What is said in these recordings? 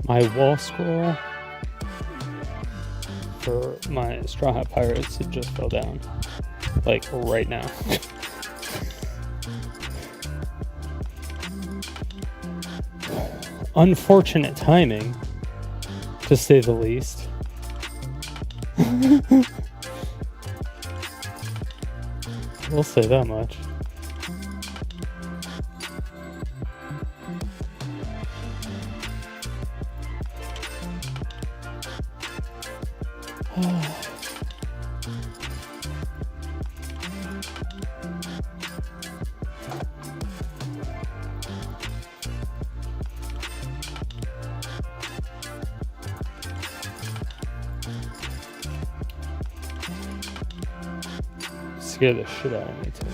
My wall scroll for my Straw Hat Pirates, it just fell down. Like right now. Unfortunate timing, to say the least. We'll say that much. Scare the shit out of me today.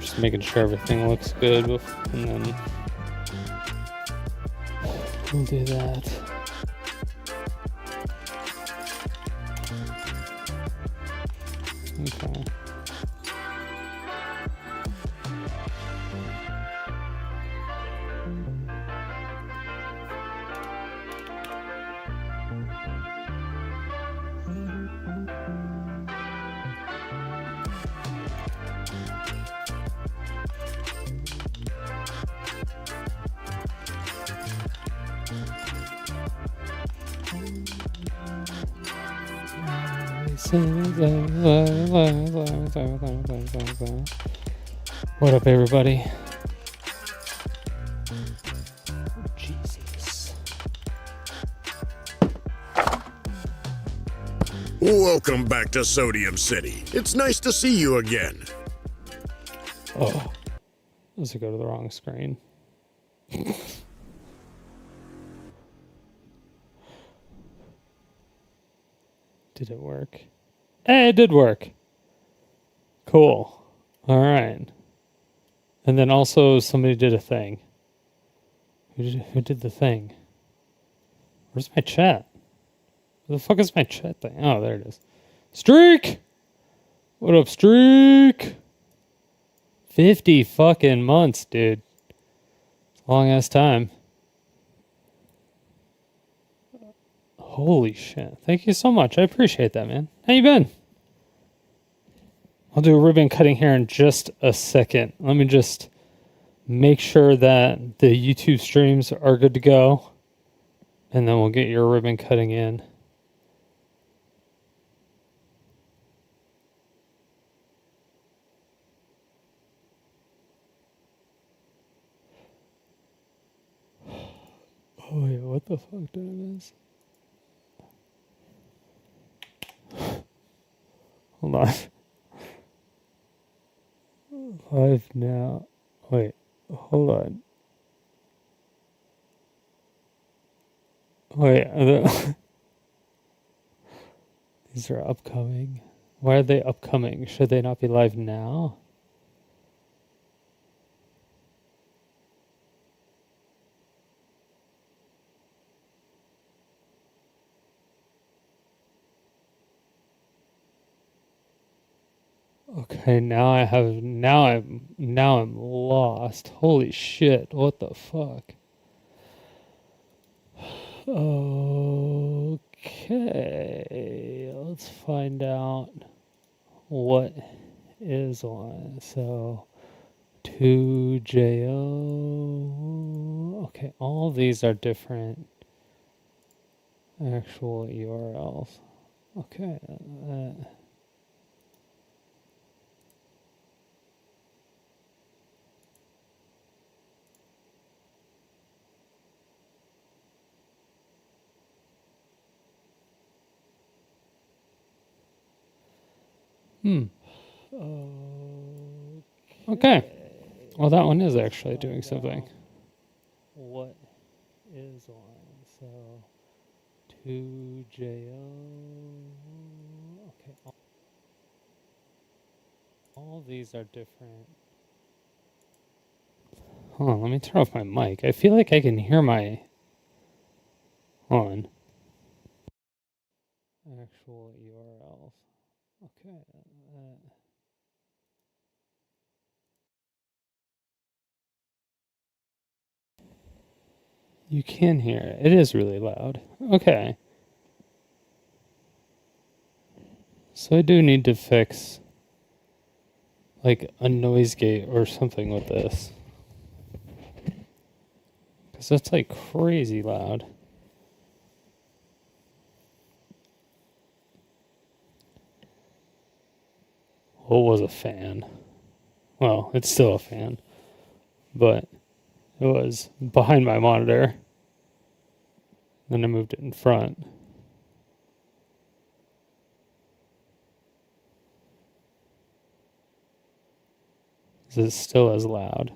Just making sure everything looks good, and then we'll do that. Okay. What up, everybody? Jesus. Welcome back to Sodium City. It's nice to see you again. Oh, does it go to the wrong screen? Did it work? Hey, it did work. Cool. All right. And then also somebody did a thing. Who did the thing? Where's my chat? Where the fuck is my chat thing? Oh, there it is. Streak! What up, Streak? 50 fucking months, dude. Long ass time. Holy shit. Thank you so much. I appreciate that, man. How you been? I'll do a ribbon cutting here in just a second. Let me just make sure that the YouTube streams are good to go. And then we'll get your ribbon cutting in. Oh, wait, what the fuck did I miss? Hold on. Live now. Wait, hold on. Wait, these are upcoming. Why are they upcoming? Should they not be live now? Okay, now I'm lost. Holy shit, what the fuck? Okay, let's find out what is on. So 2JO. Okay, all these are different actual URLs. Okay, Okay. Well, that one is actually doing something. What is one? So 2JO. Okay. All these are different. Hold on, let me turn off my mic. I feel like I can hear my. Hold on. Actual URLs. Okay. You can hear it. It is really loud. Okay. So I do need to fix like a noise gate or something with this. Because that's like crazy loud. What was a fan? Well, it's still a fan. But it was behind my monitor. Then I moved it in front. It's still as loud.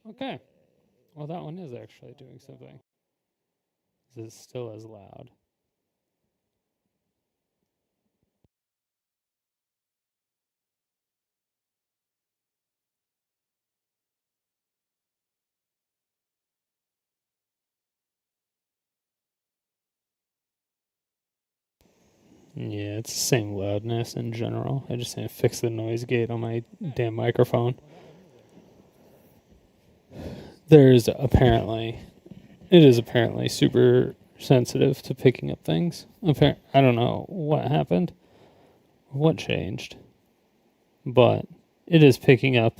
Okay. Well, that one is actually doing something. It's still as loud. Yeah, it's the same loudness in general. I just need to fix the noise gate on my damn microphone. It is apparently super sensitive to picking up things. I don't know what happened, what changed, but it is picking up.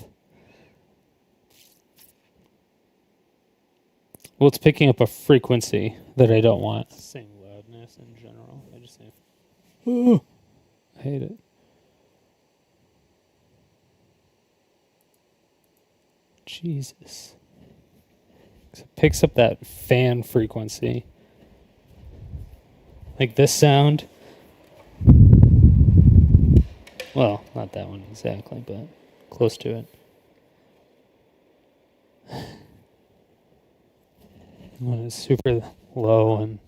Well, it's picking up a frequency that I don't want. Same loudness in general. I just need. I hate it. Jesus. It picks up that fan frequency. Like this sound. Well, not that one exactly, but close to it. When it's super low and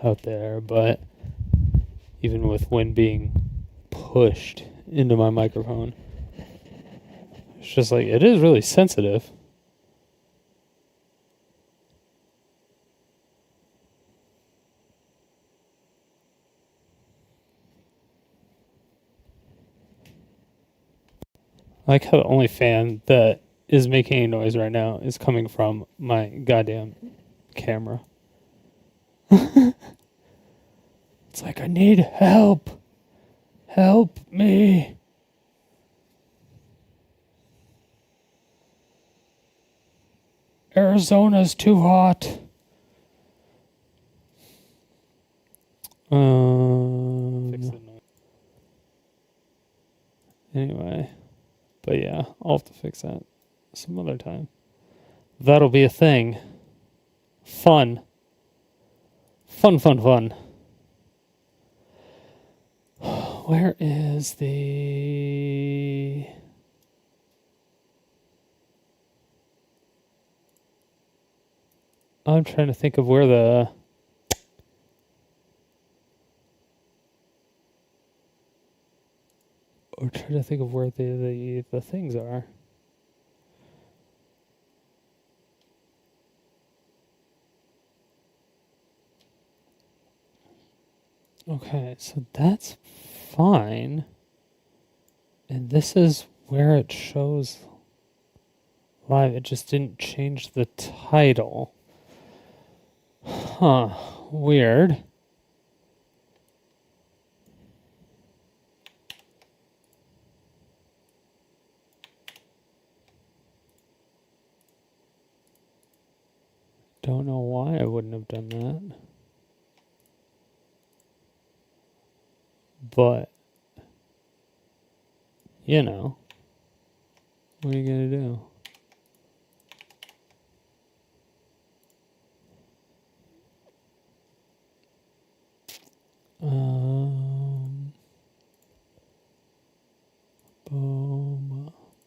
out there, but even with wind being pushed into my microphone, it's just like, it is really sensitive. I like how the only fan that is making any noise right now is coming from my goddamn camera. It's like, I need help. Help me. Arizona's too hot. Anyway, but yeah, I'll have to fix that some other time. That'll be a thing. Fun. Fun. Where is the... I'm trying to think of where the... Or trying to think of where the things are. Okay, so that's fine. And this is where it shows live. It just didn't change the title. Huh. Weird. Don't know why I wouldn't have done that. But, you know, what are you going to do? Boom,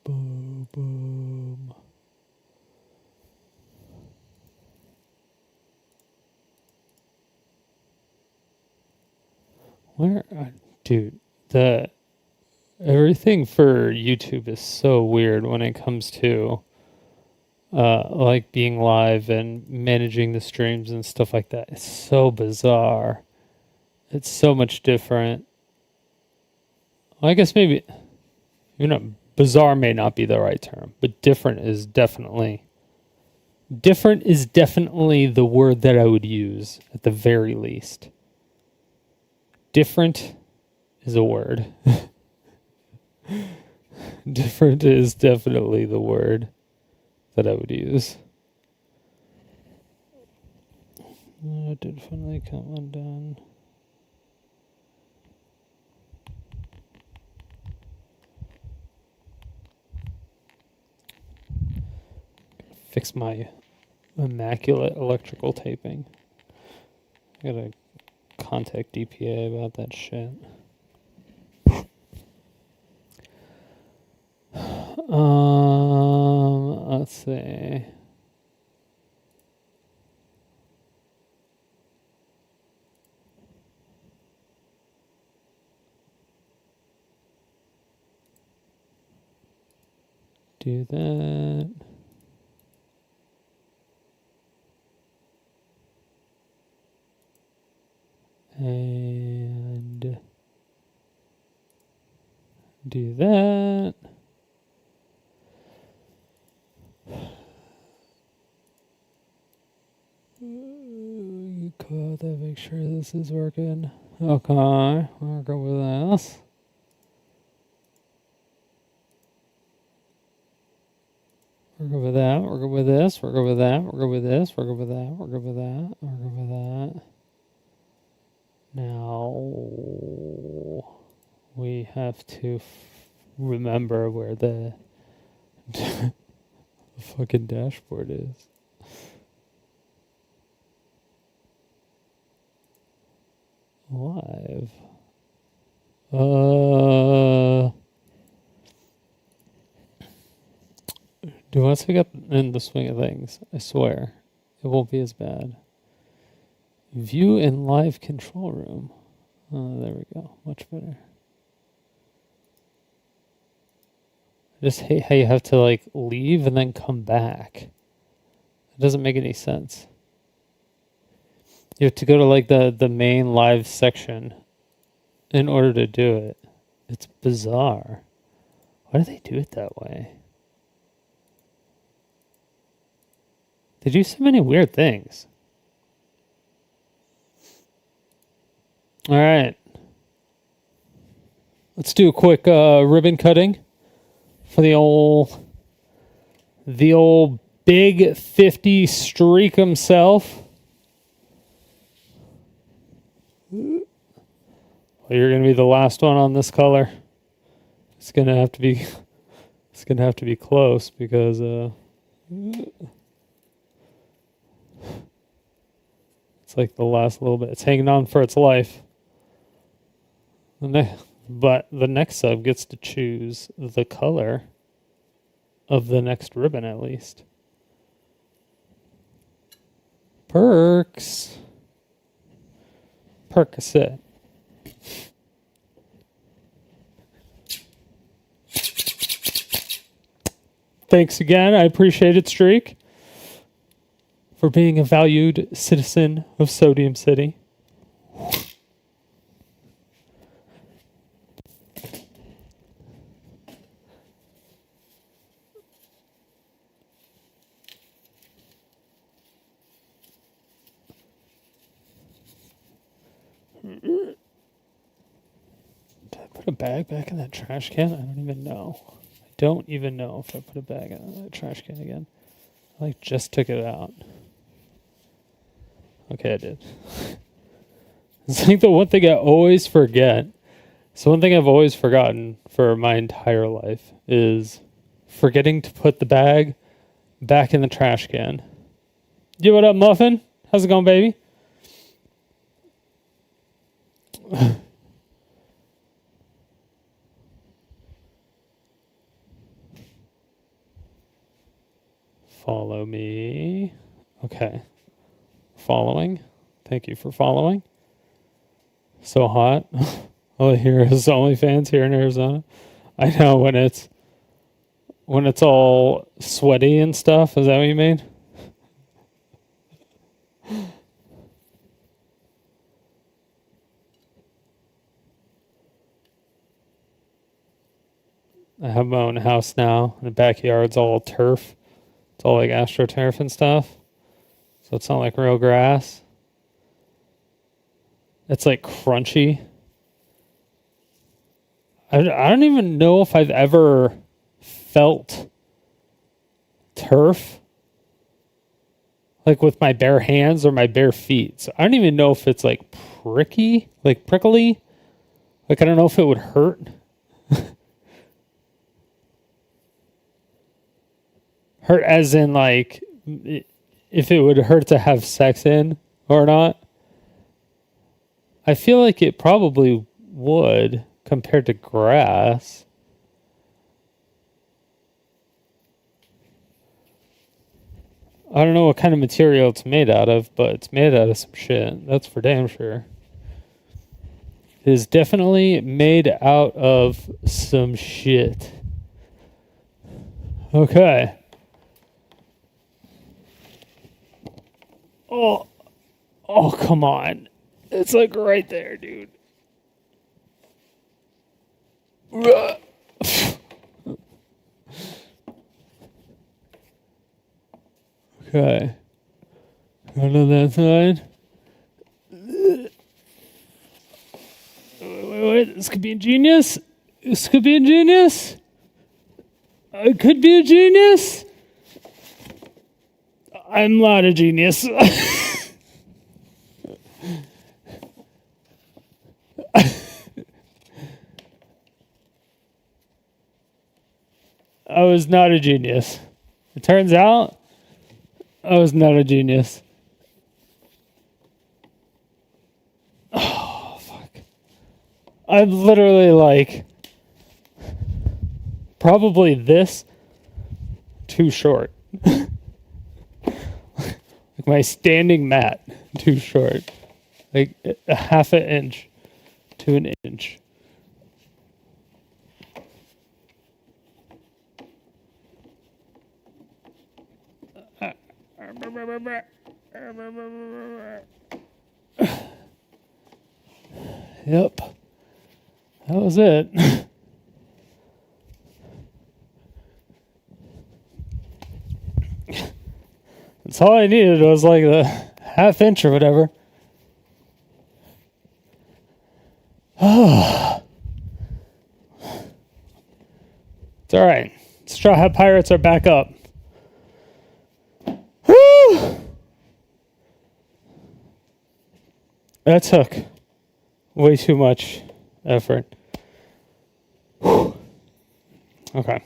boom, boom. Where, dude, everything for YouTube is so weird when it comes to, like being live and managing the streams and stuff like that. It's so bizarre. It's so much different. Well, I guess maybe, bizarre may not be the right term, but different is definitely the word that I would use at the very least. Different is a word. Different is definitely the word that I would use. It did finally come undone. Fix my immaculate electrical taping. I gotta contact DPA about that shit. Let's see. Do that. And do that. Call that, make sure this is working. Okay, we'll go with this. We'll go with that, we'll go with this, we'll go with that, we'll go with this, we'll go with that, we'll go with that, we'll go with that. Now, we have to remember where the fucking dashboard is. Live. Dude, once we get in the swing of things, I swear, it won't be as bad. View in live control room. Oh, there we go. Much better. I just hate how you have to like leave and then come back. It doesn't make any sense. You have to go to like the main live section in order to do it. It's bizarre. Why do they do it that way? They do so many weird things. All right. Let's do a quick ribbon cutting for the old big 50 streak himself. Well, you're gonna be the last one on this color. It's gonna have to be close because it's like the last little bit. It's hanging on for its life. But the next sub gets to choose the color of the next ribbon at least. Perks. Percocet. Thanks again. I appreciate it, Streak, for being a valued citizen of Sodium City. Did I put a bag back in that trash can? I don't even know. I don't even know if I put a bag in that trash can again. I like just took it out. Okay, I did. It's like the one thing I always forget So one thing I've always forgotten for my entire life is forgetting to put the bag back in the trash can. Yo, what up, Muffin? How's it going, baby? Follow me. Okay. Following. Thank you for following. So hot. All I hear is OnlyFans here in Arizona. I know when it's all sweaty and stuff. Is that what you mean? I have my own house now. The backyard's all turf. It's all like astroturf and stuff. So it's not like real grass. It's like crunchy. I don't even know if I've ever felt turf like with my bare hands or my bare feet. So I don't even know if it's like prickly. Like I don't know if it would hurt. Hurt as in like if it would hurt to have sex in or not. I feel like it probably would compared to grass. I don't know what kind of material it's made out of, but it's made out of some shit. That's for damn sure. It is definitely made out of some shit. Okay. Oh, come on. It's like right there, dude. Okay. Going on that side. Wait. This could be ingenious. It could be a genius. I'm not a genius. I was not a genius. It turns out I was not a genius. Oh, fuck. I'm literally like probably this too short. Like my standing mat too short. Like a half an inch to an inch. Yep. That was it. That's all I needed was like the half inch or whatever. It's all right. Straw Hat Pirates are back up. Woo! That took way too much effort. Whew. Okay.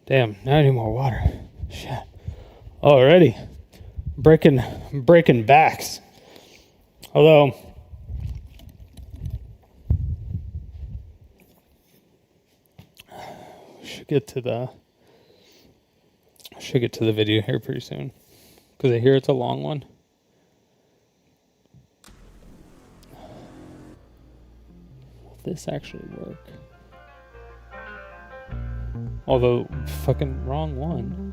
Damn, now I need more water. Shit. Already. Breaking backs. Although should get to the video here pretty soon. Because I hear it's a long one. Will this actually work? Although, fucking wrong one.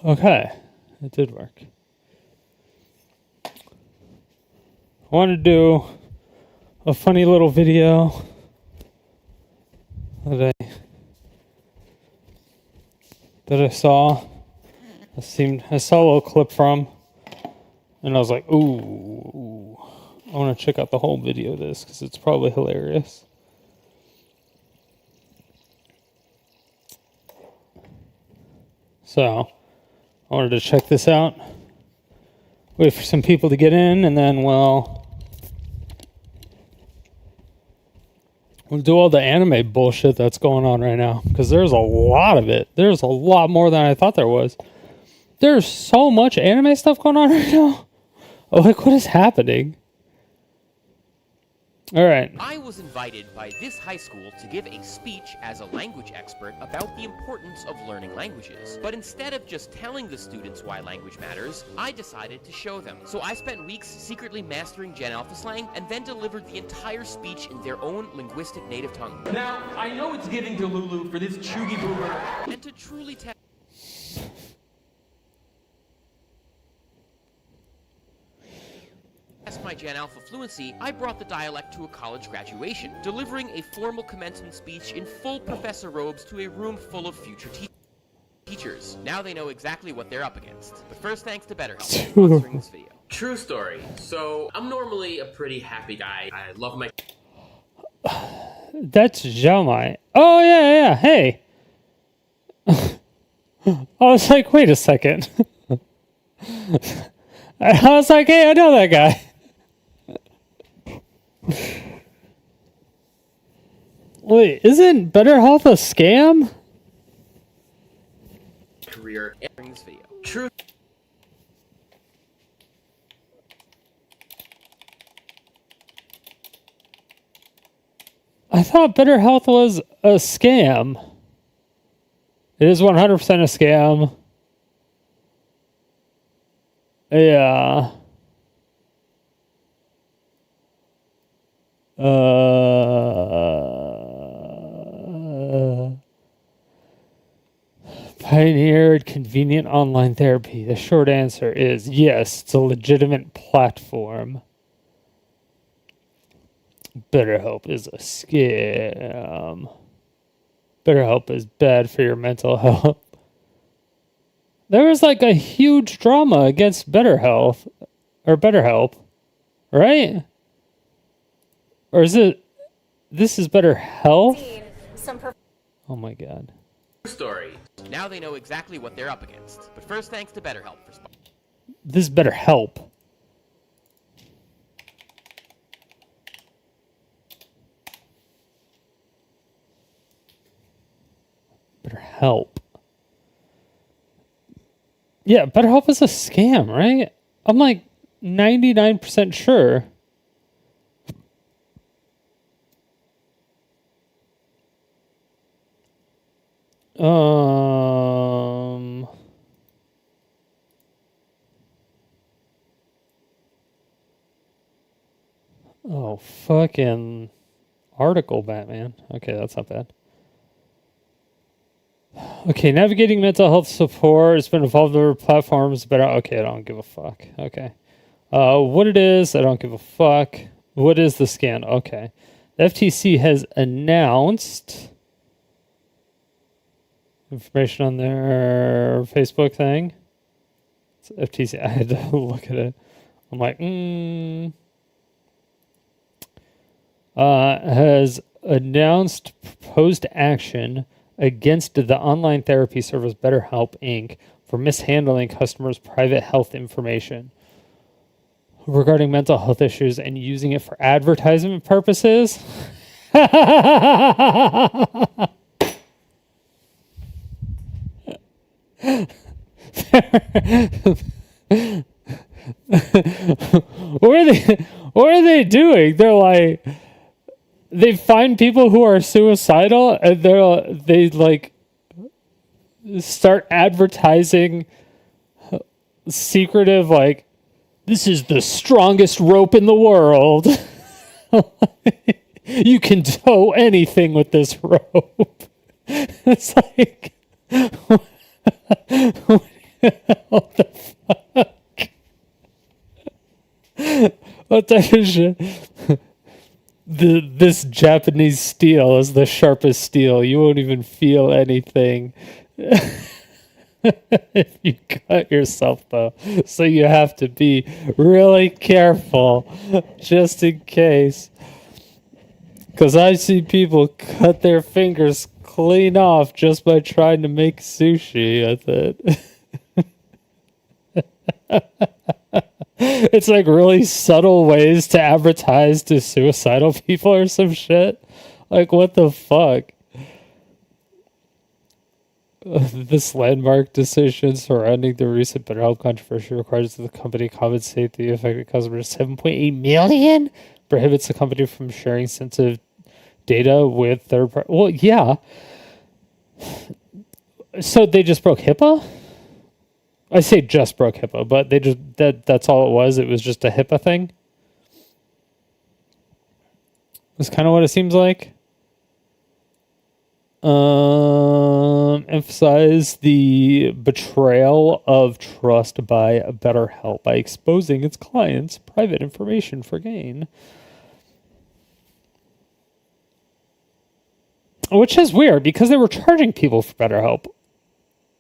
Okay, it did work. I want to do a funny little video that I saw. I saw a little clip from, and I was like, ooh, I want to check out the whole video of this because it's probably hilarious. So, I wanted to check this out. Wait for some people to get in, and then we'll do all the anime bullshit that's going on right now. Because there's a lot of it. There's a lot more than I thought there was. There's so much anime stuff going on right now. Like, what is happening? All right. I was invited by this high school to give a speech as a language expert about the importance of learning languages. But instead of just telling the students why language matters, I decided to show them. So I spent weeks secretly mastering Gen Alpha slang and then delivered the entire speech in their own linguistic native tongue. Now, I know it's giving to Lulu for this chuggy boomer. And to truly test my Gen Alpha fluency, I brought the dialect to a college graduation, delivering a formal commencement speech in full professor robes to a room full of future teachers. Now they know exactly what they're up against. But first, thanks to BetterHelp for sponsoring this video. True story. So, I'm normally a pretty happy guy. I love my... That's Xiaomai. Oh, yeah. Hey. I was like, wait a second. I was like, hey, I know that guy. Wait, isn't BetterHelp a scam? career During this video. True. I thought BetterHelp was a scam. It is 100% a scam. Yeah. Pioneered convenient online therapy. The short answer is yes, it's a legitimate platform. BetterHelp is a scam. BetterHelp is bad for your mental health. There was like a huge drama against BetterHelp, right? Or is it, this is BetterHelp? Oh my God. Story. Now they know exactly what they're up against. But first, thanks to BetterHelp for sponsoring. This is BetterHelp. BetterHelp. Yeah, BetterHelp is a scam, right? I'm like 99% sure. Oh, fucking article, Batman. Okay, that's not bad. Okay, navigating mental health support has been evolved over platforms, but okay, I don't give a fuck. Okay. What it is, I don't give a fuck. What is the scan? Okay. The FTC has announced information on their Facebook thing. It's FTC. I had to look at it. I'm like, has announced proposed action against the online therapy service BetterHelp Inc. for mishandling customers' private health information regarding mental health issues and using it for advertisement purposes. Where are they doing? They're like, they find people who are suicidal and they like start advertising secretive, like, this is the strongest rope in the world. You can tow anything with this rope. It's like, what the fuck? What type of shit? This Japanese steel is the sharpest steel. You won't even feel anything. if you cut yourself, though. So you have to be really careful just in case. Because I see people cut their fingers clean off just by trying to make sushi with it. It's like really subtle ways to advertise to suicidal people or some shit. Like, what the fuck? This landmark decision surrounding the recent BetterHelp controversy requires that the company compensate the affected customers $7.8 million, prohibits the company from sharing sensitive data with third party. Well, yeah. So they just broke HIPAA? I say just broke HIPAA, but they just that's all it was. It was just a HIPAA thing. That's kind of what it seems like. Emphasize the betrayal of trust by BetterHelp by exposing its clients' private information for gain. Which is weird because they were charging people for BetterHelp.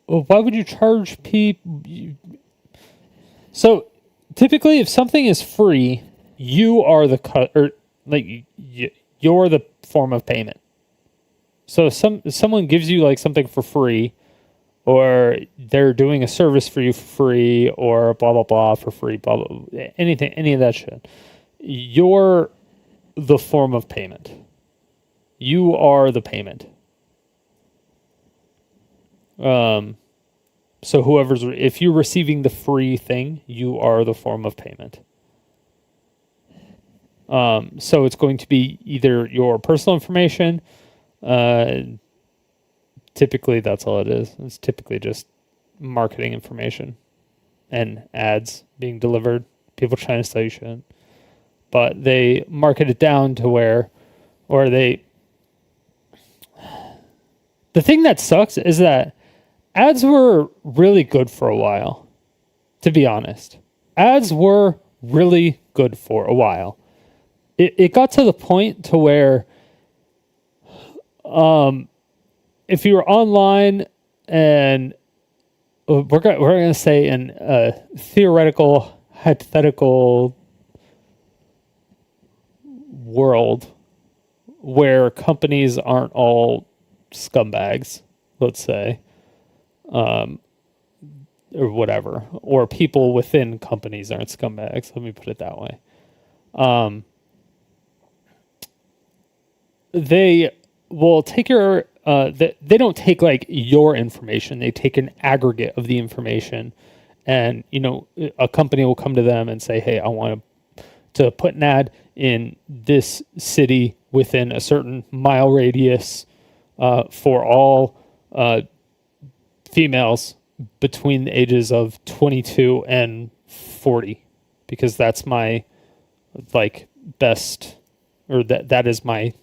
Well, why would you charge people? So typically, if something is free, you are the you're the form of payment. So if someone gives you like something for free, or they're doing a service for you for free, or blah blah blah for free, blah blah, anything, any of that shit, you're the form of payment. You are the payment. So if you're receiving the free thing, you are the form of payment. So it's going to be either your personal information. Typically that's all it is. It's typically just marketing information and ads being delivered. People trying to sell you shit. But they market it down to where, the thing that sucks is that ads were really good for a while, to be honest. Ads were really good for a while. It got to the point to where if you were online and we're going to say in a theoretical, hypothetical world where companies aren't all scumbags, let's say, or whatever, or people within companies aren't scumbags. Let me put it that way. They will take your, they don't take like your information. They take an aggregate of the information, and a company will come to them and say, "Hey, I want to put an ad in this city within a certain mile radius for all females between the ages of 22 and 40, because that's my best, or that is my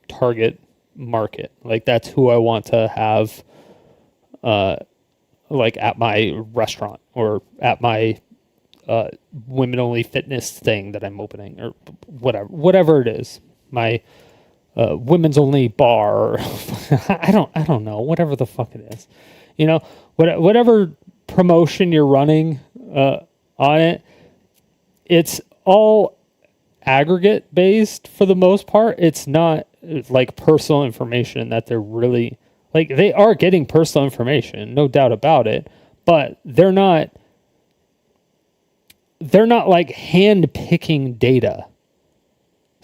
target market. Like, that's who I want to have at my restaurant, or at my women only fitness thing that I'm opening, or whatever it is, my women's only bar, or I don't know, whatever the fuck it is, whatever promotion you're running on it. It's all aggregate based for the most part. It's not like personal information that they're really, like, they are getting personal information, no doubt about it, but they're not like hand picking data.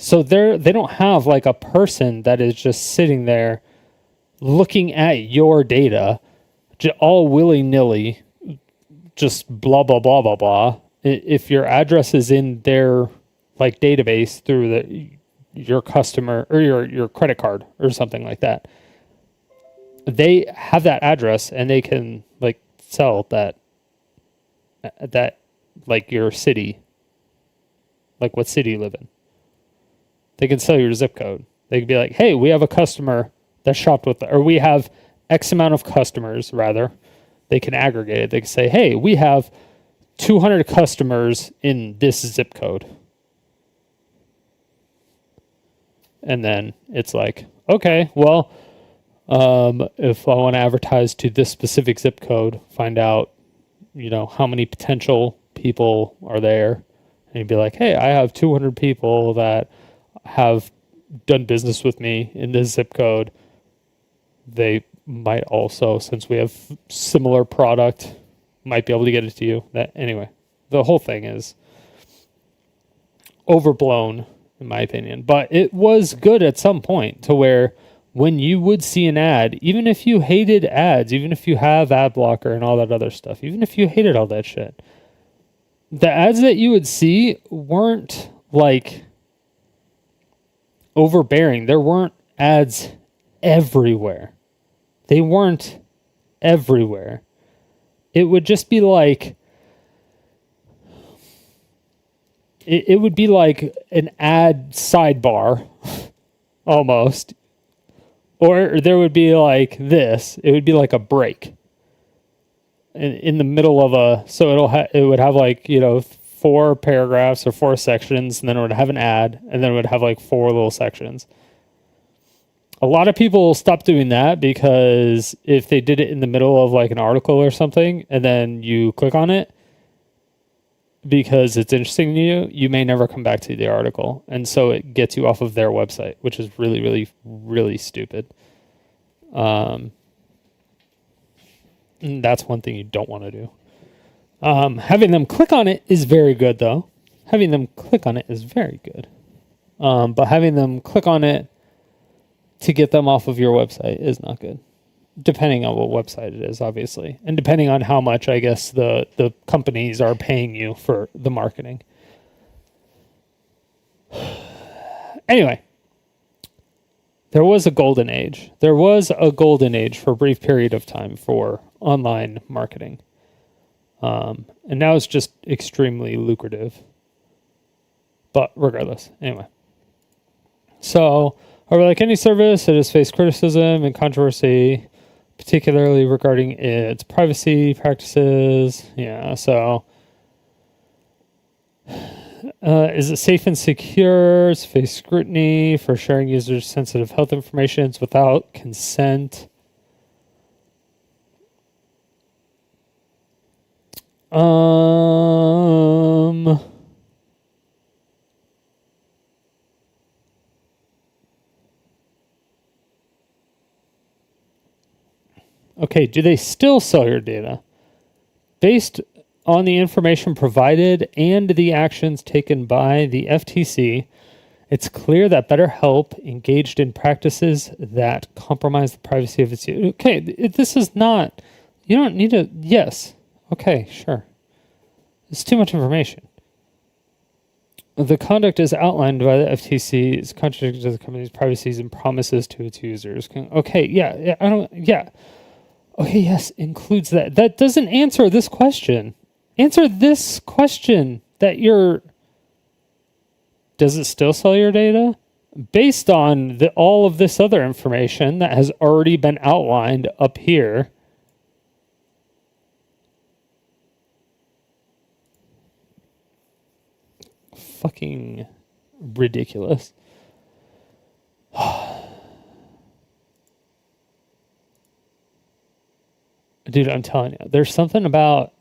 So they don't have like a person that is just sitting there looking at your data all willy-nilly, just blah blah blah blah blah. If your address is in their like database through your customer or your credit card or something like that, they have that address and they can like sell that like your city, like what city you live in. They can sell your zip code. They can be like, "Hey, we have a customer that shopped with," or we have X amount of customers, rather. They can aggregate it. They can say, "Hey, we have 200 customers in this zip code." And then it's like, okay, well, If I want to advertise to this specific zip code, find out, how many potential people are there. And you'd be like, hey, I have 200 people that have done business with me in this zip code. They might also, since we have similar product, might be able to get it to you. Anyway, the whole thing is overblown, in my opinion. But it was good at some point to where when you would see an ad, even if you hated ads, even if you have ad blocker and all that other stuff, even if you hated all that shit, the ads that you would see weren't like overbearing. There weren't ads everywhere. They weren't everywhere. It would just be like, it would be like an ad sidebar almost. Or there would be like this. It would be like a break in the middle of so it would have like, 4 paragraphs or 4 sections, and then it would have an ad, and then it would have like 4 little sections. A lot of people stop doing that because if they did it in the middle of like an article or something, and then you click on it because it's interesting to you, you may never come back to the article. And so it gets you off of their website, which is really, really, really stupid. And that's one thing you don't want to do. Having them click on it is very good, though. Having them click on it is very good. But having them click on it to get them off of your website is not good. Depending on what website it is, obviously. And depending on how much, I guess, the companies are paying you for the marketing. Anyway. There was a golden age. There was a golden age for a brief period of time for online marketing. And now it's just extremely lucrative. But regardless, anyway. So, however, like any service, it has faced criticism and controversy, particularly regarding its privacy practices. Yeah, so is it safe and secure? It's faced scrutiny for sharing users' sensitive health information without consent. Okay, do they still sell your data? Based on the information provided and the actions taken by the FTC, it's clear that BetterHelp engaged in practices that compromise the privacy of its users. Okay, this is not, you don't need to, yes. Okay, sure. It's too much information. The conduct is outlined by the FTC is contradictory to the company's privacy and promises to its users. Okay, yeah, Okay, yes, includes that. That doesn't answer this question. Answer this question that does it still sell your data? Based on all of this other information that has already been outlined up here. Fucking ridiculous. Dude, I'm telling you, there's just something about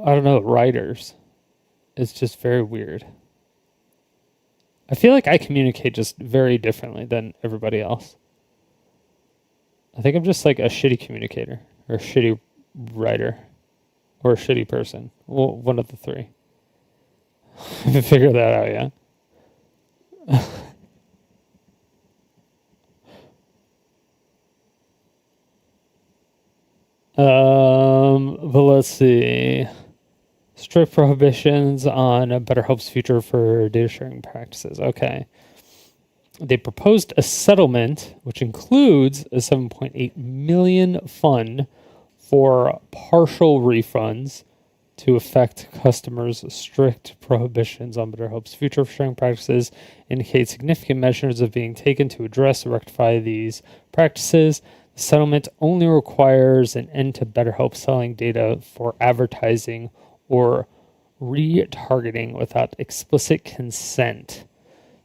I don't know, writers. It's just very weird. I feel like I communicate just very differently than everybody else. I think I'm just like a shitty communicator or a shitty writer or a shitty person. Well, one of the three. Figure that out, yeah. But let's see. Strict prohibitions on BetterHelp's future for data sharing practices. Okay. They proposed a settlement, which includes a $7.8 million fund for partial refunds to affect customers. Strict prohibitions on BetterHelp's future sharing practices indicate significant measures are being taken to address and rectify these practices. The settlement only requires an end to BetterHelp selling data for advertising or retargeting without explicit consent.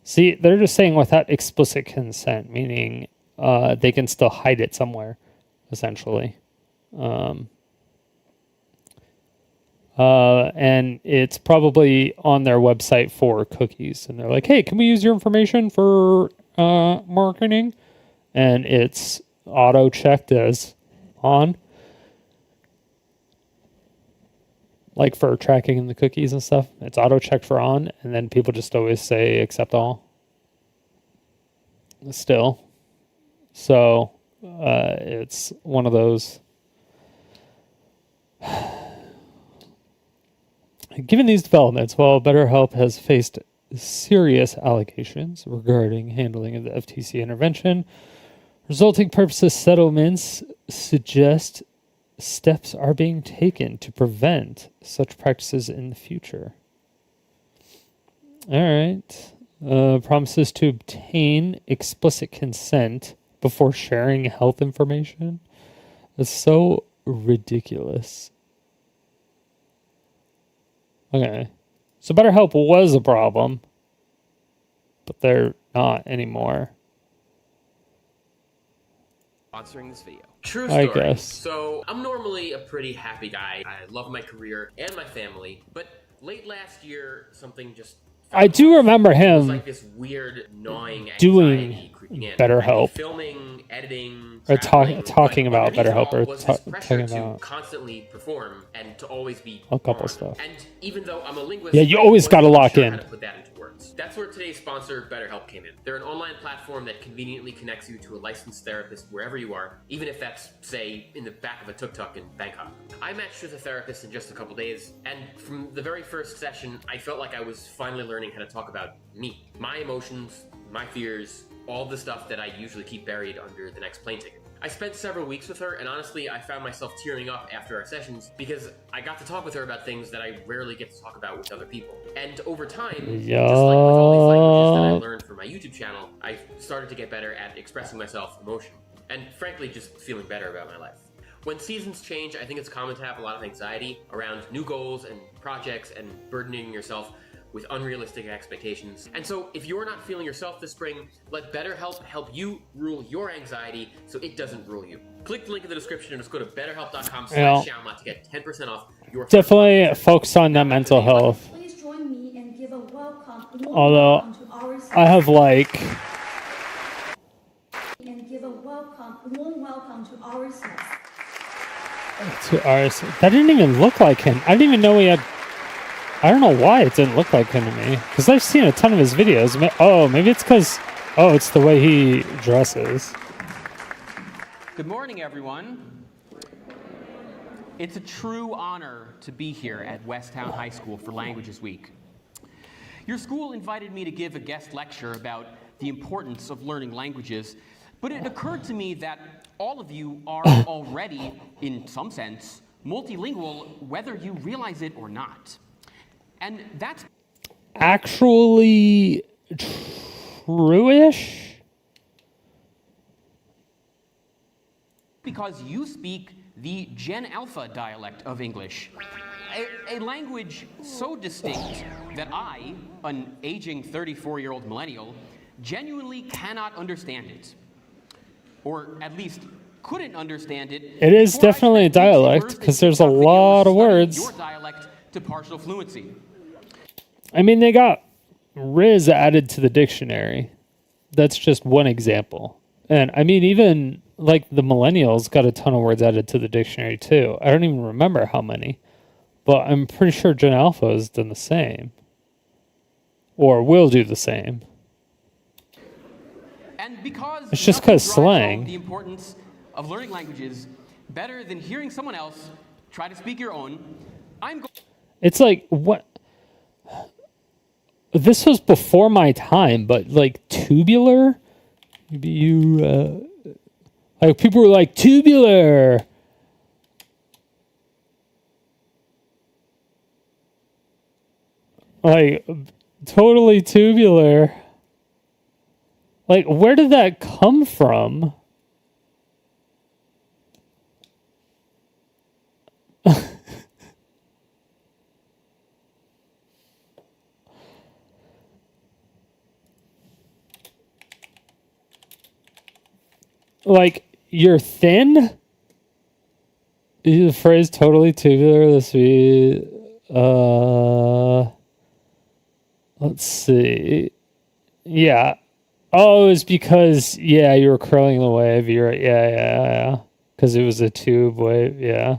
See, they're just saying without explicit consent, meaning they can still hide it somewhere, essentially. And it's probably on their website for cookies. And they're like, hey, can we use your information for marketing? And it's auto-checked as on. Like for tracking in the cookies and stuff. It's auto-checked for on. And then people just always say accept all. Still. So it's one of those. Given these developments, while BetterHelp has faced serious allegations regarding handling of the FTC intervention, resulting purposes settlements suggest steps are being taken to prevent such practices in the future. All right. Promises to obtain explicit consent before sharing health information. That's so ridiculous. Okay. So BetterHelp was a problem, but they're not anymore. Sponsoring this video. True story. I guess. So, I'm normally a pretty happy guy. I love my career and my family. But late last year, something just... I do remember It was him like this weird, gnawing doing anxiety creeping in. BetterHelp. Filming, editing, Or traveling, talking but about underneath it BetterHelp, all or was this pressure talking to about constantly perform and to always be a couple on. stuff. And even though I'm a linguist, Yeah, you I always gotta wasn't lock sure in. how to put that into words. That's where today's sponsor, BetterHelp, came in. They're an online platform that conveniently connects you to a licensed therapist wherever you are, even if that's, say, in the back of a tuk-tuk in Bangkok. I matched with a therapist in just a couple days, and from the very first session, I felt like I was finally learning how to talk about me, my emotions, my fears, all the stuff that I usually keep buried under the next plane ticket. I spent several weeks with her, and honestly, I found myself tearing up after our sessions because I got to talk with her about things that I rarely get to talk about with other people. And over time, just like with all these languages that I learned for my YouTube channel, I started to get better at expressing myself emotionally, and frankly, just feeling better about my life. When seasons change, I think it's common to have a lot of anxiety around new goals and projects and burdening yourself with unrealistic expectations. And so if you're not feeling yourself this spring, let BetterHelp help you rule your anxiety so it doesn't rule you. Click the link in the description and just go to betterhelp.com/Shyamalan to get 10% off your definitely focus on that mental health. Please join me and give a warm Although welcome to our I have like warm welcome to our sex. to ours. That didn't even look like him. I didn't even know he had. I don't know why it didn't look like him to me. Because I've seen a ton of his videos. Oh, maybe it's because... Oh, it's the way he dresses. Good morning, everyone. It's a true honor to be here at Westtown High School for Languages Week. Your school invited me to give a guest lecture about the importance of learning languages, but it occurred to me that all of you are already, in some sense, multilingual, whether you realize it or not. And that's actually true-ish? because you speak the Gen Alpha dialect of English, a language so distinct that I, an aging 34-year-old millennial, genuinely cannot understand it. Or at least couldn't understand it. It is before I definitely a spent weeks and dialect, birthdays 'cause there's a TikTok videos lot of studying words. Your dialect to partial fluency. I mean, they got Riz added to the dictionary. That's just one example. And I mean, even like the millennials got a ton of words added to the dictionary too. I don't even remember how many, but I'm pretty sure Gen Alpha has done the same. Or will do the same. And because It's just nothing 'cause drives slang. home the importance of learning languages better than hearing someone else try to speak your own, I'm going. It's like, what? This was before my time, but like tubular? Maybe you, like people were like, tubular! Like, totally tubular. Like, where did that come from? like, you're thin? The phrase totally tubular this week. Let's see. Yeah. Oh, it's because, yeah, you were curling the wave. You're right. Yeah. Because it was a tube wave. Yeah.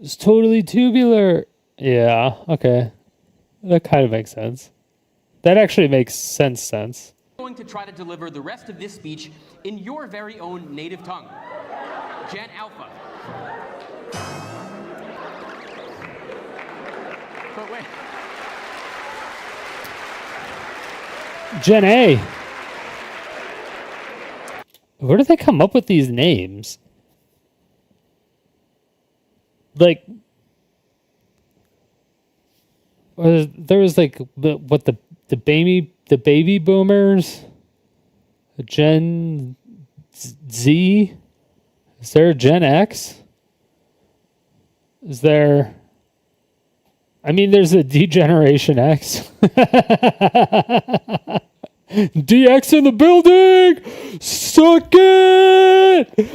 It's totally tubular. Yeah. Okay. That kind of makes sense. That actually makes sense. I'm going to try to deliver the rest of this speech in your very own native tongue. Gen Alpha. But wait. Gen A. Where do they come up with these names? Like, there was like the baby boomers, Gen Z. Is there a Gen X? Is there? I mean, there's a D-Generation X. DX in the building! Suck it!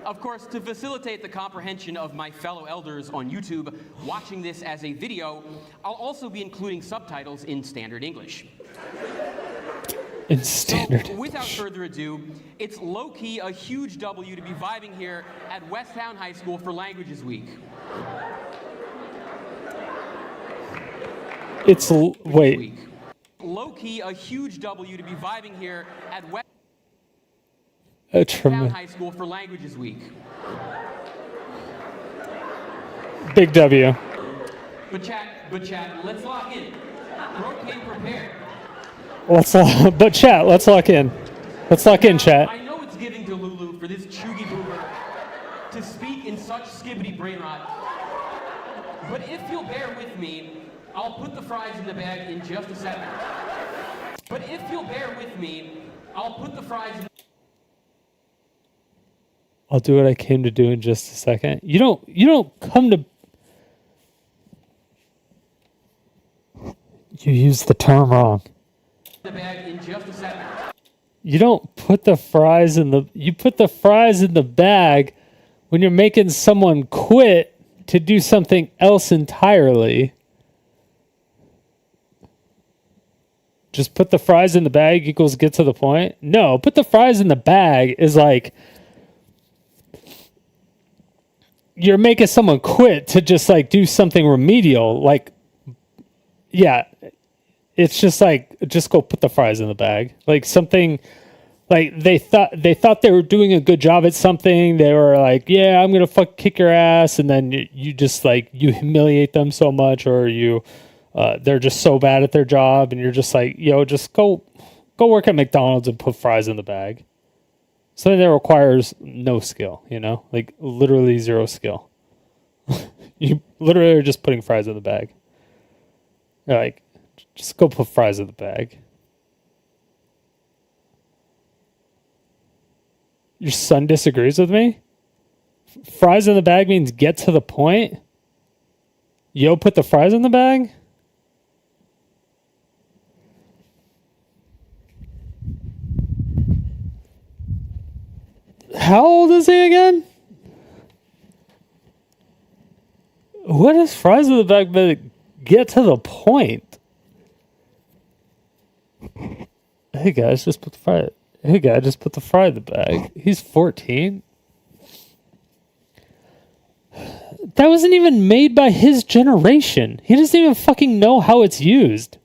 Of course, to facilitate the comprehension of my fellow elders on YouTube watching this as a video, I'll also be including subtitles in standard English. In standard. So, without further ado, it's low-key a huge W to be vibing here at Westtown High School for Languages Week. Wait. Low-key a huge W to be vibing here at Westtown High School for Languages Week. Big W. But chat, let's lock in. Bro came prepared. Let's lock in. Let's lock in, chat. I know it's giving to Lulu for this chuggy boober to speak in such skibbity brain rot. But if you'll bear with me, I'll put the fries in the bag in just a second. I'll do what I came to do in just a second. You don't come to. You used the term wrong. The bag in just a second. You don't put the fries in the. You put the fries in the bag when you're making someone quit to do something else entirely. Just put the fries in the bag equals get to the point. No, put the fries in the bag is like you're making someone quit to just like do something remedial. Like, yeah, it's just like, just go put the fries in the bag. Like something like they thought they were doing a good job at something. They were like, yeah, I'm going to kick your ass. And then you just like, you humiliate them so much, or they're just so bad at their job. And you're just like, yo, just go work at McDonald's and put fries in the bag. Something that requires no skill, like literally zero skill. You literally are just putting fries in the bag. You're like, just go put fries in the bag. Your son disagrees with me? Fries in the bag means get to the point? Yo, put the fries in the bag? How old is he again? What is fries in the bag that get to the point? Hey guys, just put the fry. Hey guy, just put the fry in the bag. He's 14. That wasn't even made by his generation. He doesn't even fucking know how it's used.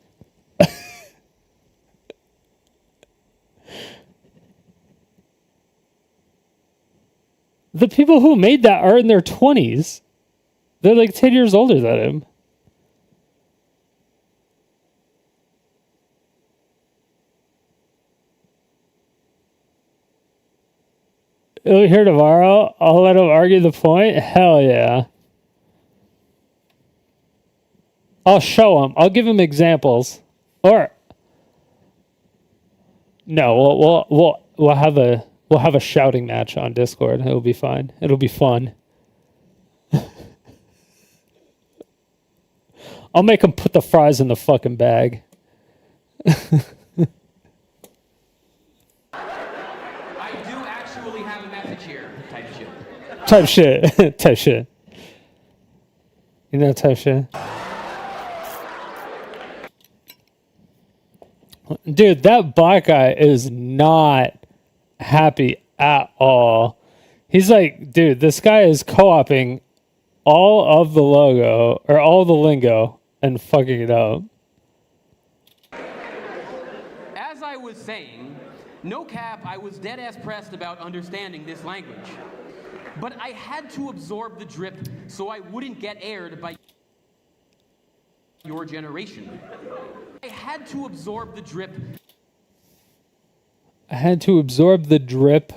The people who made that are in their 20s. They're like 10 years older than him. He'll be here tomorrow. I'll let him argue the point. Hell yeah. I'll show him. I'll give him examples. Or no, we'll have a shouting match on Discord. It'll be fine. It'll be fun. I'll make him put the fries in the fucking bag. I do actually have a message here, type shit. Type shit. Type shit. You know, type shit. Dude, that black guy is not happy at all. He's like, dude, this guy is co-oping all of the logo or all the lingo and fucking it up. As I was saying, no cap, I was dead ass pressed about understanding this language. But I had to absorb the drip so I wouldn't get aired by your generation. I had to absorb the drip. I had to absorb the drip.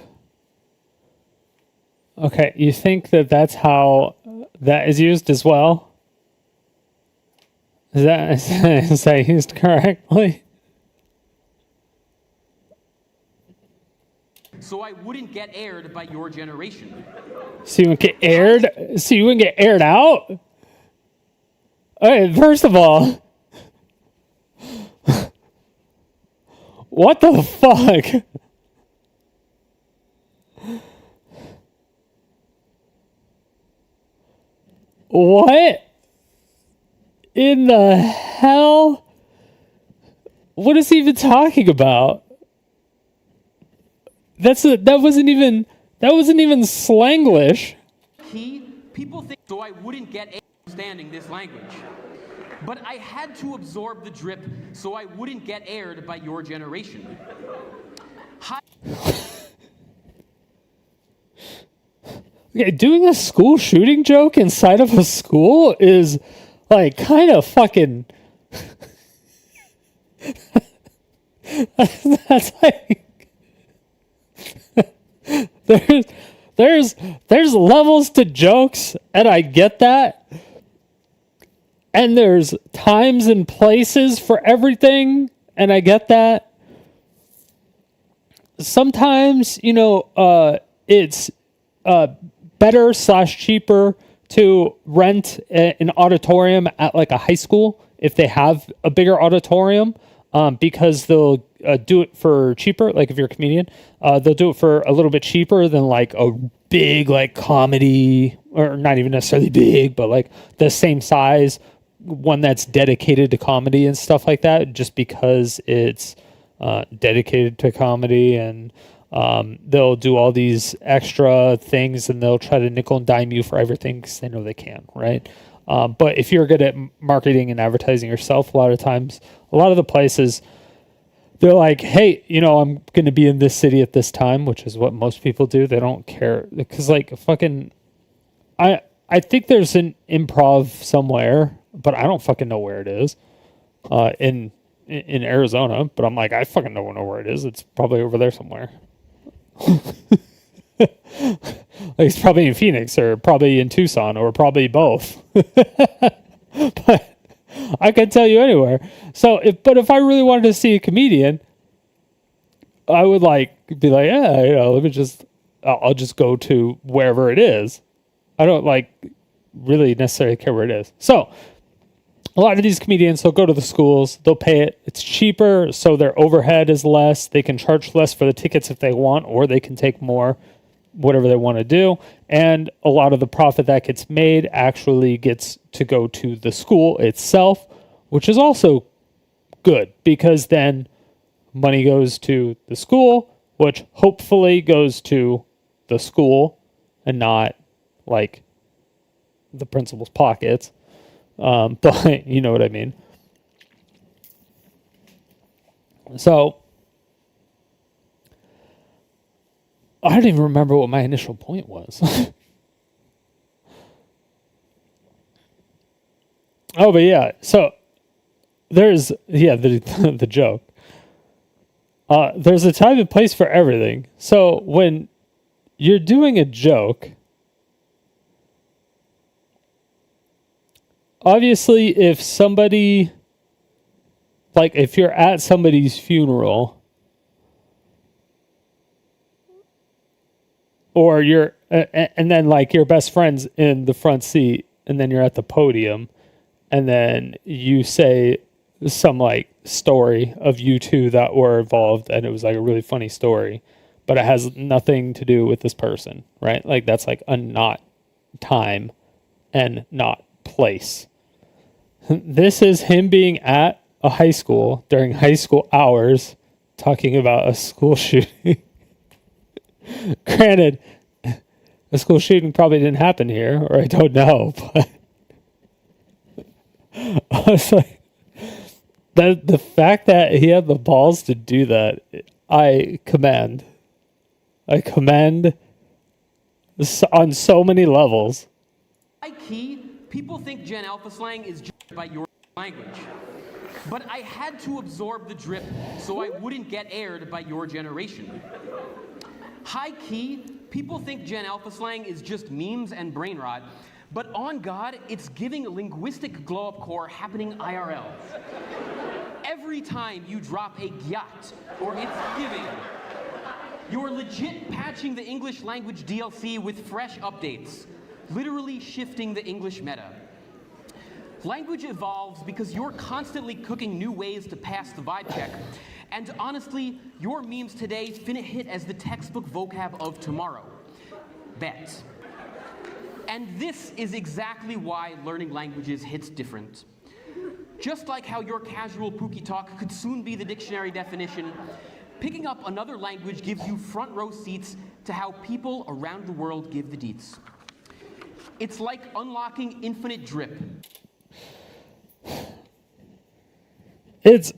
Okay, you think that that's how that is used as well? Is that used correctly? So I wouldn't get aired by your generation. So you wouldn't get aired? So you wouldn't get aired out? Okay, first of all, what the fuck? What in the hell? What is he even talking about? That wasn't even Slanglish. People think so I wouldn't get aired understanding this language. But I had to absorb the drip so I wouldn't get aired by your generation. Okay, doing a school shooting joke inside of a school is like kind of fucking. That's like there's levels to jokes, and I get that. And there's times and places for everything, and I get that. Sometimes, it's better / cheaper to rent an auditorium at like a high school if they have a bigger auditorium, because they'll do it for cheaper. Like if you're a comedian, they'll do it for a little bit cheaper than like a big like comedy, or not even necessarily big, but like the same size one that's dedicated to comedy and stuff like that, just because it's dedicated to comedy. And they'll do all these extra things, and they'll try to nickel and dime you for everything because they know they can, right? But if you're good at marketing and advertising yourself, a lot of the places, they're like, hey, I'm going to be in this city at this time, which is what most people do. They don't care because like fucking, I think there's an improv somewhere, but I don't fucking know where it is, in Arizona. But I'm like, I fucking don't know where it is. It's probably over there somewhere. Like it's probably in Phoenix, or probably in Tucson, or probably both. But I could tell you anywhere. So if I really wanted to see a comedian, I would be like, yeah, I'll just go to wherever it is. I don't really necessarily care where it is. So a lot of these comedians, they'll go to the schools, they'll pay it. It's cheaper, so their overhead is less. They can charge less for the tickets if they want, or they can take more, whatever they want to do. And a lot of the profit that gets made actually gets to go to the school itself, which is also good, because then money goes to the school, which hopefully goes to the school and not like the principal's pockets. But you know what I mean? So I don't even remember what my initial point was. Oh, but yeah. So there's, the joke. There's a time and place for everything. So when you're doing a joke, obviously, if somebody, if you're at somebody's funeral, or and then your best friend's in the front seat, and then you're at the podium, and then you say some like story of you two that were involved, and it was like a really funny story, but it has nothing to do with this person, right? Like that's like a not time and not place. This is him being at a high school during high school hours talking about a school shooting. Granted, a school shooting probably didn't happen here, or I don't know, but I was like, the fact that he had the balls to do that, I commend. I commend on so many levels. High key, people think Gen Alpha slang is just about your language. But I had to absorb the drip so I wouldn't get aired by your generation. High key, people think Gen Alpha slang is just memes and brain rot, but on God, it's giving linguistic glow-up core happening IRL. Every time you drop a gyat or it's giving, you're legit patching the English language DLC with fresh updates, literally shifting the English meta. Language evolves because you're constantly cooking new ways to pass the vibe check, and honestly, your memes today finna hit as the textbook vocab of tomorrow. Bet. And this is exactly why learning languages hits different. Just like how your casual Pookie talk could soon be the dictionary definition, picking up another language gives you front row seats to how people around the world give the deets. It's like unlocking infinite drip. It's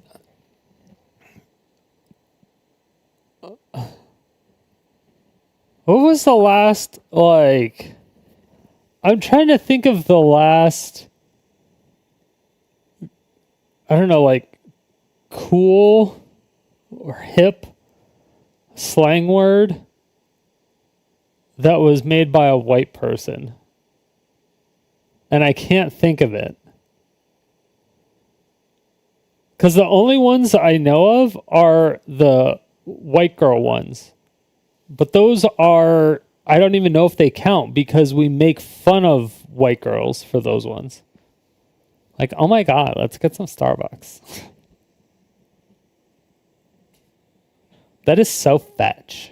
what was the last, like, I'm trying to think of the last, I don't know, like cool or hip slang word that was made by a white person. And I can't think of it. Because the only ones I know of are the white girl ones. But those are, I don't even know if they count because we make fun of white girls for those ones. Like, oh my God, let's get some Starbucks. That is so fetch.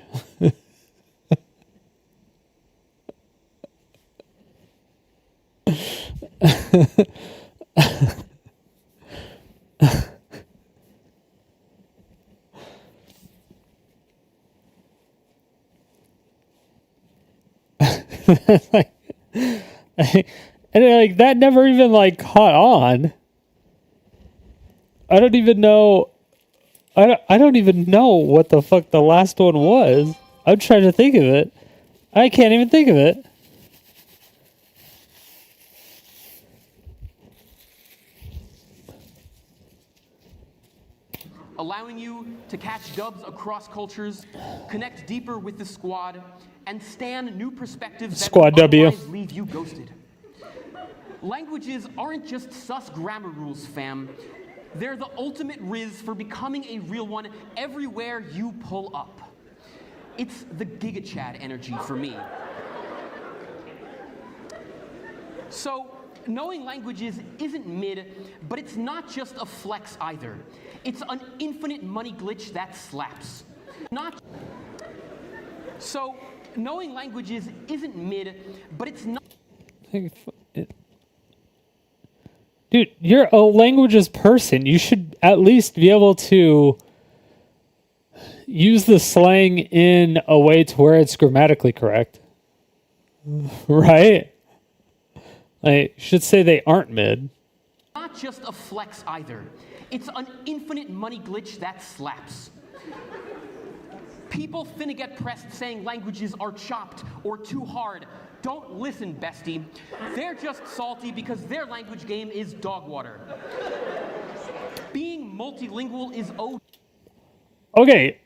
Like, and like that never even like caught on. I don't even know. I don't even know what the fuck the last one was. I'm trying to think of it. I can't even think of it. Allowing you to catch dubs across cultures, connect deeper with the squad, and stand new perspectives that Squad would W. otherwise leave you ghosted. Languages aren't just sus grammar rules, fam. They're the ultimate riz for becoming a real one everywhere you pull up. It's the Giga Chad energy for me. So, knowing languages isn't mid, but it's not just a flex either. It's an infinite money glitch that slaps. So, knowing languages isn't mid, but it's not. Dude, you're a languages person. You should at least be able to use the slang in a way to where it's grammatically correct. Right? Like, you should say they aren't mid. Not just a flex either. It's an infinite money glitch that slaps. People finna get pressed saying languages are chopped or too hard. Don't listen, bestie. They're just salty because their language game is dog water. Being multilingual is Okay.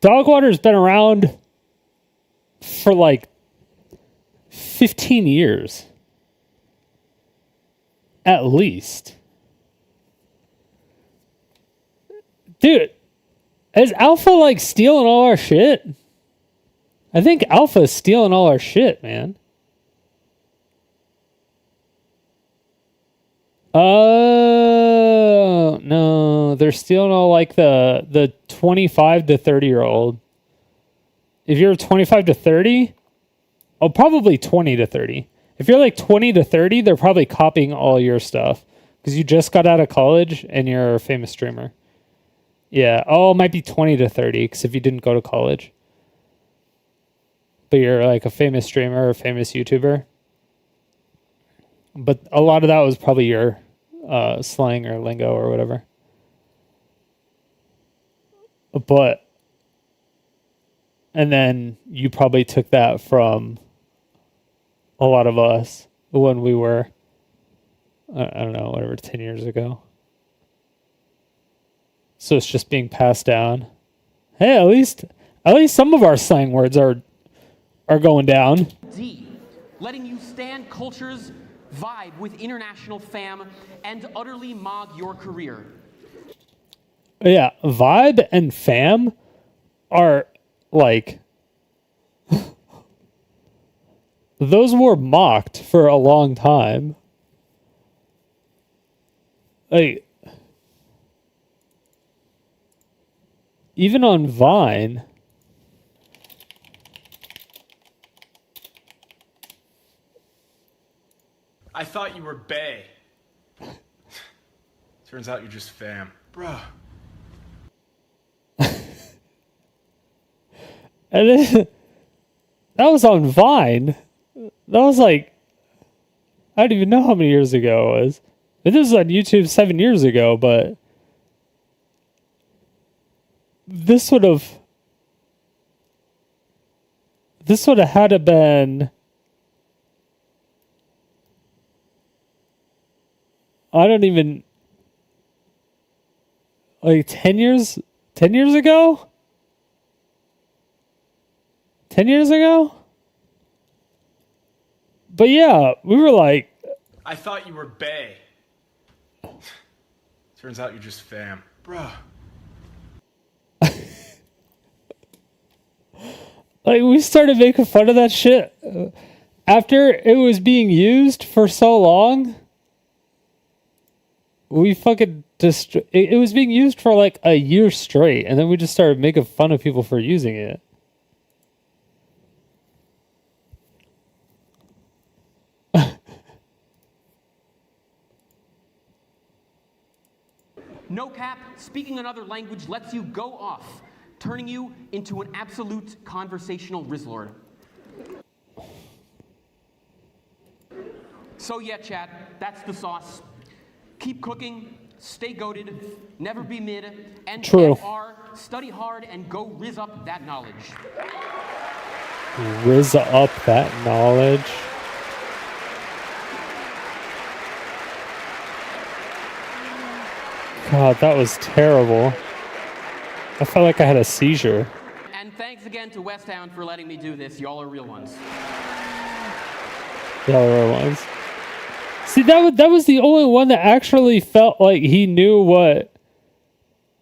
Dog water's been around for like 15 years. At least. Dude, is Alpha like stealing all our shit? I think Alpha is stealing all our shit, man. No, they're still not like the 25 to 30-year-old. If you're 25 to 30, oh, probably 20 to 30. If you're like 20 to 30, they're probably copying all your stuff because you just got out of college and you're a famous streamer. Yeah. Oh, it might be 20 to 30 because if you didn't go to college, but you're like a famous streamer or a famous YouTuber. But a lot of that was probably your slang or lingo or whatever. But, and then you probably took that from a lot of us when we were, I don't know, whatever, 10 years ago. So it's just being passed down. Hey, at least some of our slang words are going down. D, letting you stand cultures, vibe with international fam, and utterly mog your career. Yeah, vibe and fam are like those were mocked for a long time. Like even on Vine. I thought you were bae. Turns out you're just fam. Bruh. And then, that was on Vine. That was like, I don't even know how many years ago it was. This was on YouTube 7 years ago, but this would have had to been, I don't even, like 10 years ago? 10 years ago? But yeah, we were like, I thought you were bae. Turns out you're just fam. Bruh. like we started making fun of that shit after it was being used for so long. We fucking it was being used for like a year straight, and then we just started making fun of people for using it. No cap, speaking another language lets you go off, turning you into an absolute conversational rizzlord. So yeah, chat, that's the sauce. Keep cooking, stay goated, never be mid, and True. FR, study hard and go rizz up that knowledge. Rizz up that knowledge. God, that was terrible. I felt like I had a seizure. And thanks again to Westtown for letting me do this. Y'all are real ones. The other ones. See, that was the only one that actually felt like he knew what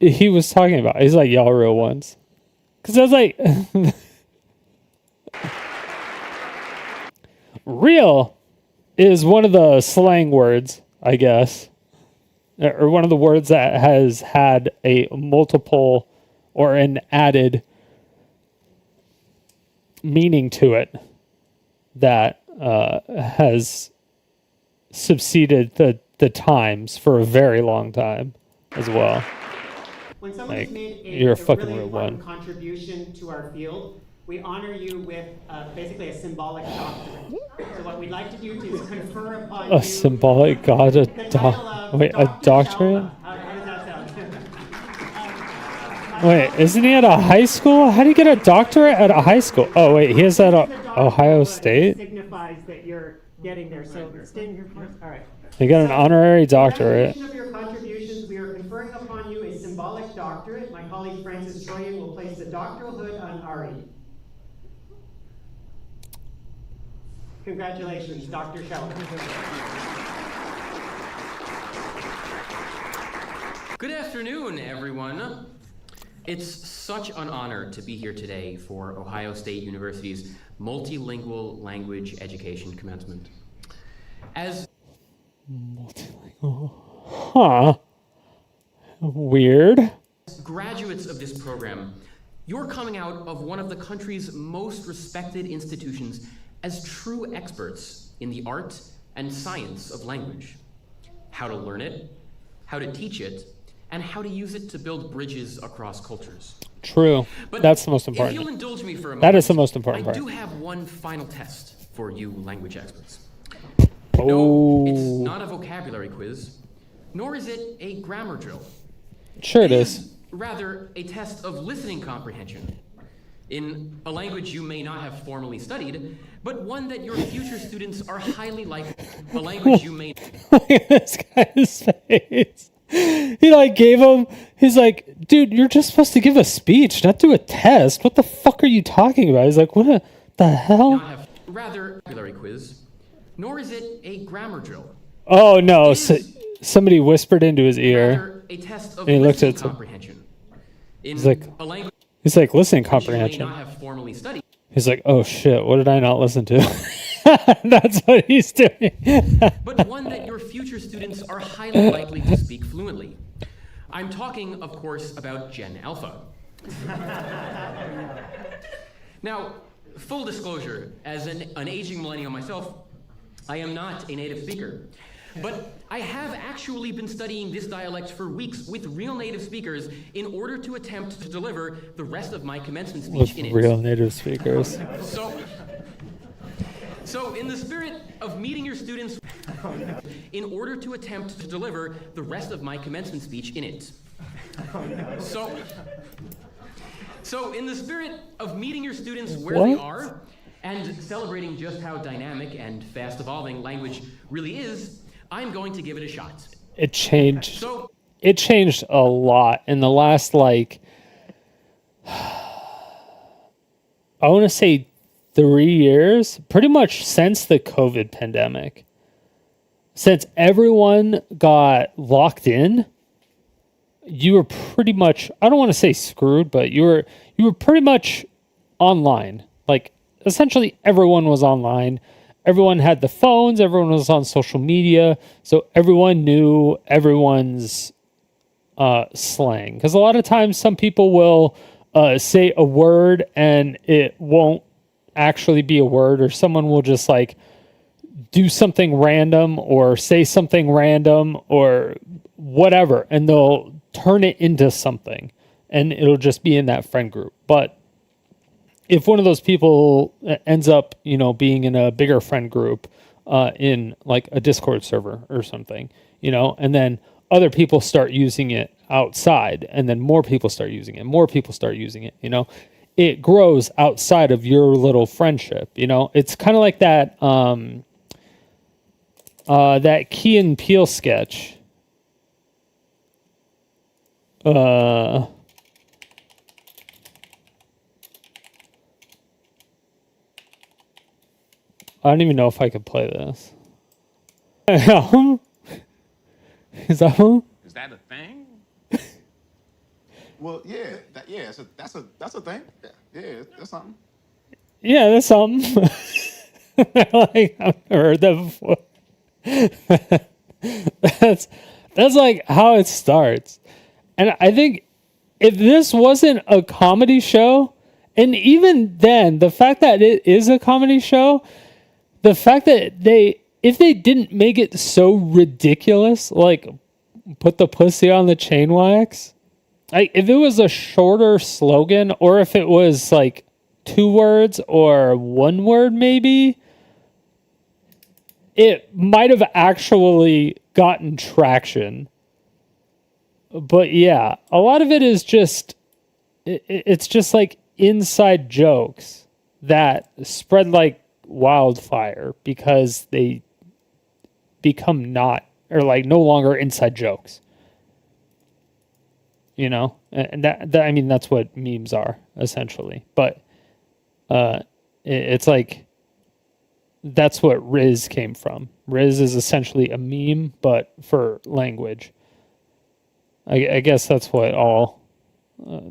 he was talking about. He's like, y'all real ones. Because I was like, real is one of the slang words, I guess. Or one of the words that has had a multiple or an added meaning to it that has succeeded the times for a very long time as well. When someone Like, has made you're a fucking really real important one. contribution to our field, we honor you with basically a symbolic doctorate. So what we'd like to do is confer upon you A symbolic god, the title of a Dr. doctorate? Shalva. How does that sound? Wait, isn't he at a high school? How do you get a doctorate at a high school? Oh wait, he is at The doctorate Ohio hood State? signifies that you're getting there. So stay here first. All right. He got an honorary doctorate. In recognition of your contributions, we are conferring upon you a symbolic doctorate. My colleague Francis Troyan will place the doctoral hood on Ari. Congratulations, Dr. Sheldon. Good afternoon, everyone. It's such an honor to be here today for Ohio State University's multilingual language education commencement. As Multilingual Huh. Weird. Graduates of this program, you're coming out of one of the country's most respected institutions as true experts in the art and science of language. How to learn it, how to teach it, and how to use it to build bridges across cultures. True. But That's the most if you'll important. indulge me for a moment, That is the most important I part. do have one final test for you language experts. Oh. No, it's not a vocabulary quiz, nor is it a grammar drill. Sure it is. Rather a test of listening comprehension in a language you may not have formally studied, but one that your future students are highly likely. A language you may. Look at this guy's face. He like gave him. He's like, dude, you're just supposed to give a speech, not do a test. What the fuck are you talking about? He's like, what the hell? Not have rather vocabulary quiz, nor is it a grammar drill. Oh no! So, somebody whispered into his ear. Rather a test of And he looked listening at some- comprehension. In He's like, a language He's like, listening you may comprehension. not have formally studied. He's like, oh shit, what did I not listen to? That's what he's doing. But one that your future students are highly likely to speak fluently. I'm talking, of course, about Gen Alpha. Now, full disclosure, as an aging millennial myself, I am not a native speaker. But I have actually been studying this dialect for weeks with real native speakers in order to attempt to deliver the rest of my commencement speech With in it. real native speakers. So in the spirit of meeting your students, in order to attempt to deliver the rest of my commencement speech in it. So in the spirit of meeting your students where they are and celebrating just how dynamic and fast evolving language really is, I'm going to give it a shot. It changed. So It changed a lot in the last, like, I want to say 3 years, pretty much since the COVID pandemic. Since everyone got locked in, you were pretty much, I don't want to say screwed, but you were pretty much online. Like, essentially everyone was online. Everyone had the phones, everyone was on social media, so everyone knew everyone's slang. Because a lot of times some people will say a word and it won't actually be a word, or someone will just like do something random or say something random or whatever, and they'll turn it into something, and it'll just be in that friend group. But if one of those people ends up, being in a bigger friend group, in like a Discord server or something, and then other people start using it outside, and then more people start using it, it grows outside of your little friendship. It's kind of like that, that Key and Peele sketch. I don't even know if I could play this. Is that one? Is that a thing? Well, yeah, that's a thing. Yeah, that's something. Yeah, that's something. Like, I've heard that before. That's like how it starts. And I think if this wasn't a comedy show, and even then, the fact that it is a comedy show, the fact that if they didn't make it so ridiculous, like put the pussy on the chain wax, like if it was a shorter slogan, or if it was like 2 words or 1 word maybe, it might have actually gotten traction. But yeah, a lot of it is just, it's just like inside jokes that spread like wildfire because they become no longer inside jokes. And that I mean, that's what memes are essentially. But it's like, that's what Riz came from. Riz is essentially a meme, but for language. I guess that's what all. I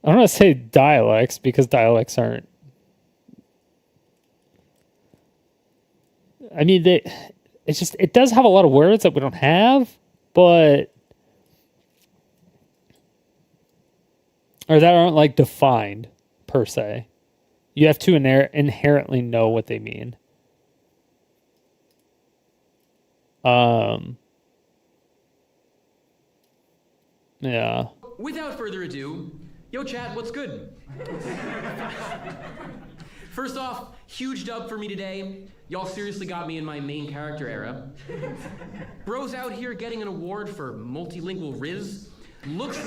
don't want to say dialects, because dialects aren't. I mean, it does have a lot of words that we don't have, but or that aren't like defined per se. You have to inherently know what they mean. Yeah. Without further ado, yo chat, what's good? First off, huge dub for me today. Y'all seriously got me in my main character era. Bro's out here getting an award for multilingual riz. Looks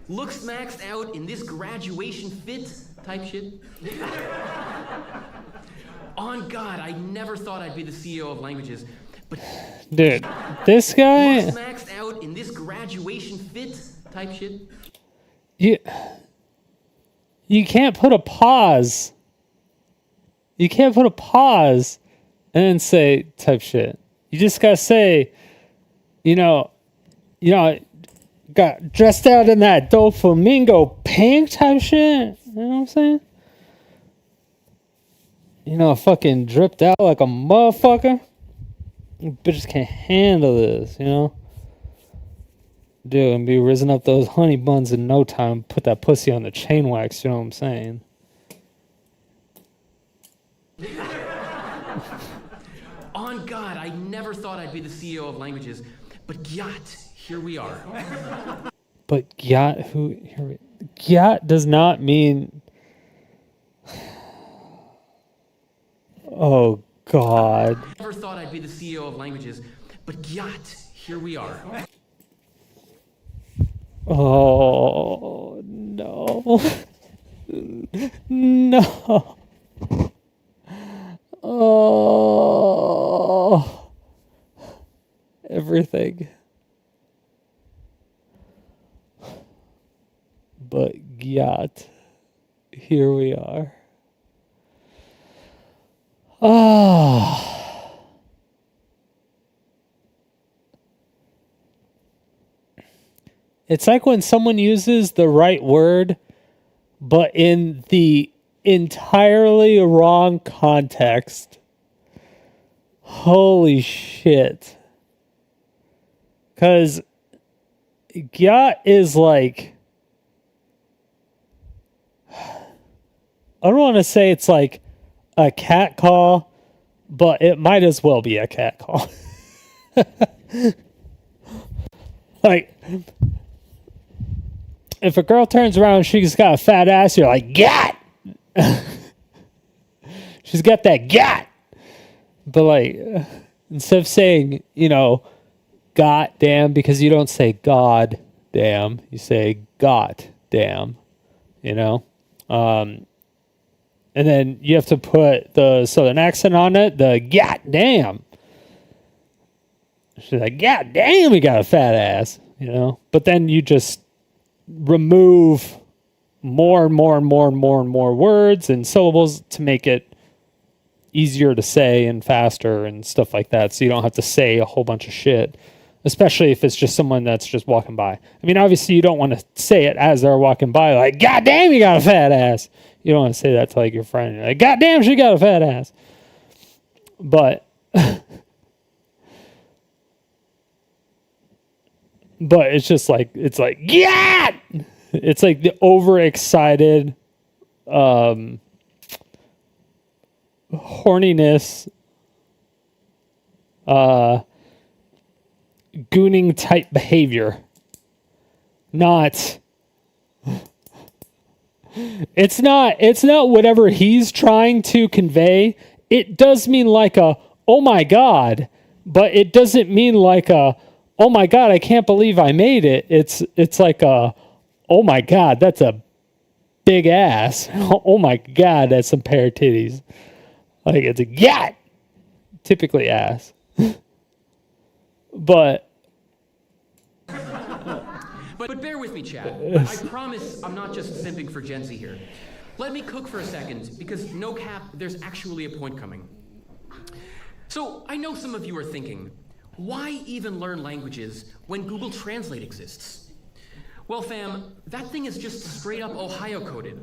maxed out in this graduation fit type shit. On God, I never thought I'd be the CEO of languages, but dude, this guy looks maxed out in this graduation fit type shit. You can't put a pause. You can't put a pause and then say type shit. You just gotta say, got dressed out in that Doflamingo pink type shit. You know what I'm saying? Fucking dripped out like a motherfucker. Bitches can't handle this, Dude, and be risen up those honey buns in no time. Put that pussy on the chain wax, you know what I'm saying? On God, I never thought I'd be the CEO of languages, but yacht, here we are. But yacht, yacht does not mean... Oh, God. Never thought I'd be the CEO of languages, but yacht, here we are. Oh, no. No. Oh. Everything. But yacht, here we are. Ah. It's like when someone uses the right word, but in the entirely wrong context. Holy shit. Because yacht is like... I don't want to say it's like a cat call, but it might as well be a cat call. Like, if a girl turns around and she's got a fat ass, you're like, gat! She's got that gat! But like, instead of saying, god damn, because you don't say god damn, you say got damn, and then you have to put the southern accent on it, the god damn. She's like, god damn, you got a fat ass, But then you just remove more and more and more and more and more words and syllables to make it easier to say and faster and stuff like that. So you don't have to say a whole bunch of shit, especially if it's just someone that's just walking by. I mean, obviously you don't want to say it as they're walking by, like, god damn, you got a fat ass. You don't want to say that to like your friend. You're like, god damn, she got a fat ass. But it's just like, yeah! It's like the overexcited horniness, gooning type behavior. It's not whatever he's trying to convey. It does mean like a, oh my God, but it doesn't mean like a, oh my God, I can't believe I made it. It's like a, oh my God, that's a big ass. Oh my God, that's some pair of titties. Like, it's a yeah, typically ass. But bear with me, chat. I promise I'm not just simping for Gen Z here. Let me cook for a second, because no cap, there's actually a point coming. So, I know some of you are thinking, why even learn languages when Google Translate exists? Well, fam, that thing is just straight up Ohio coded.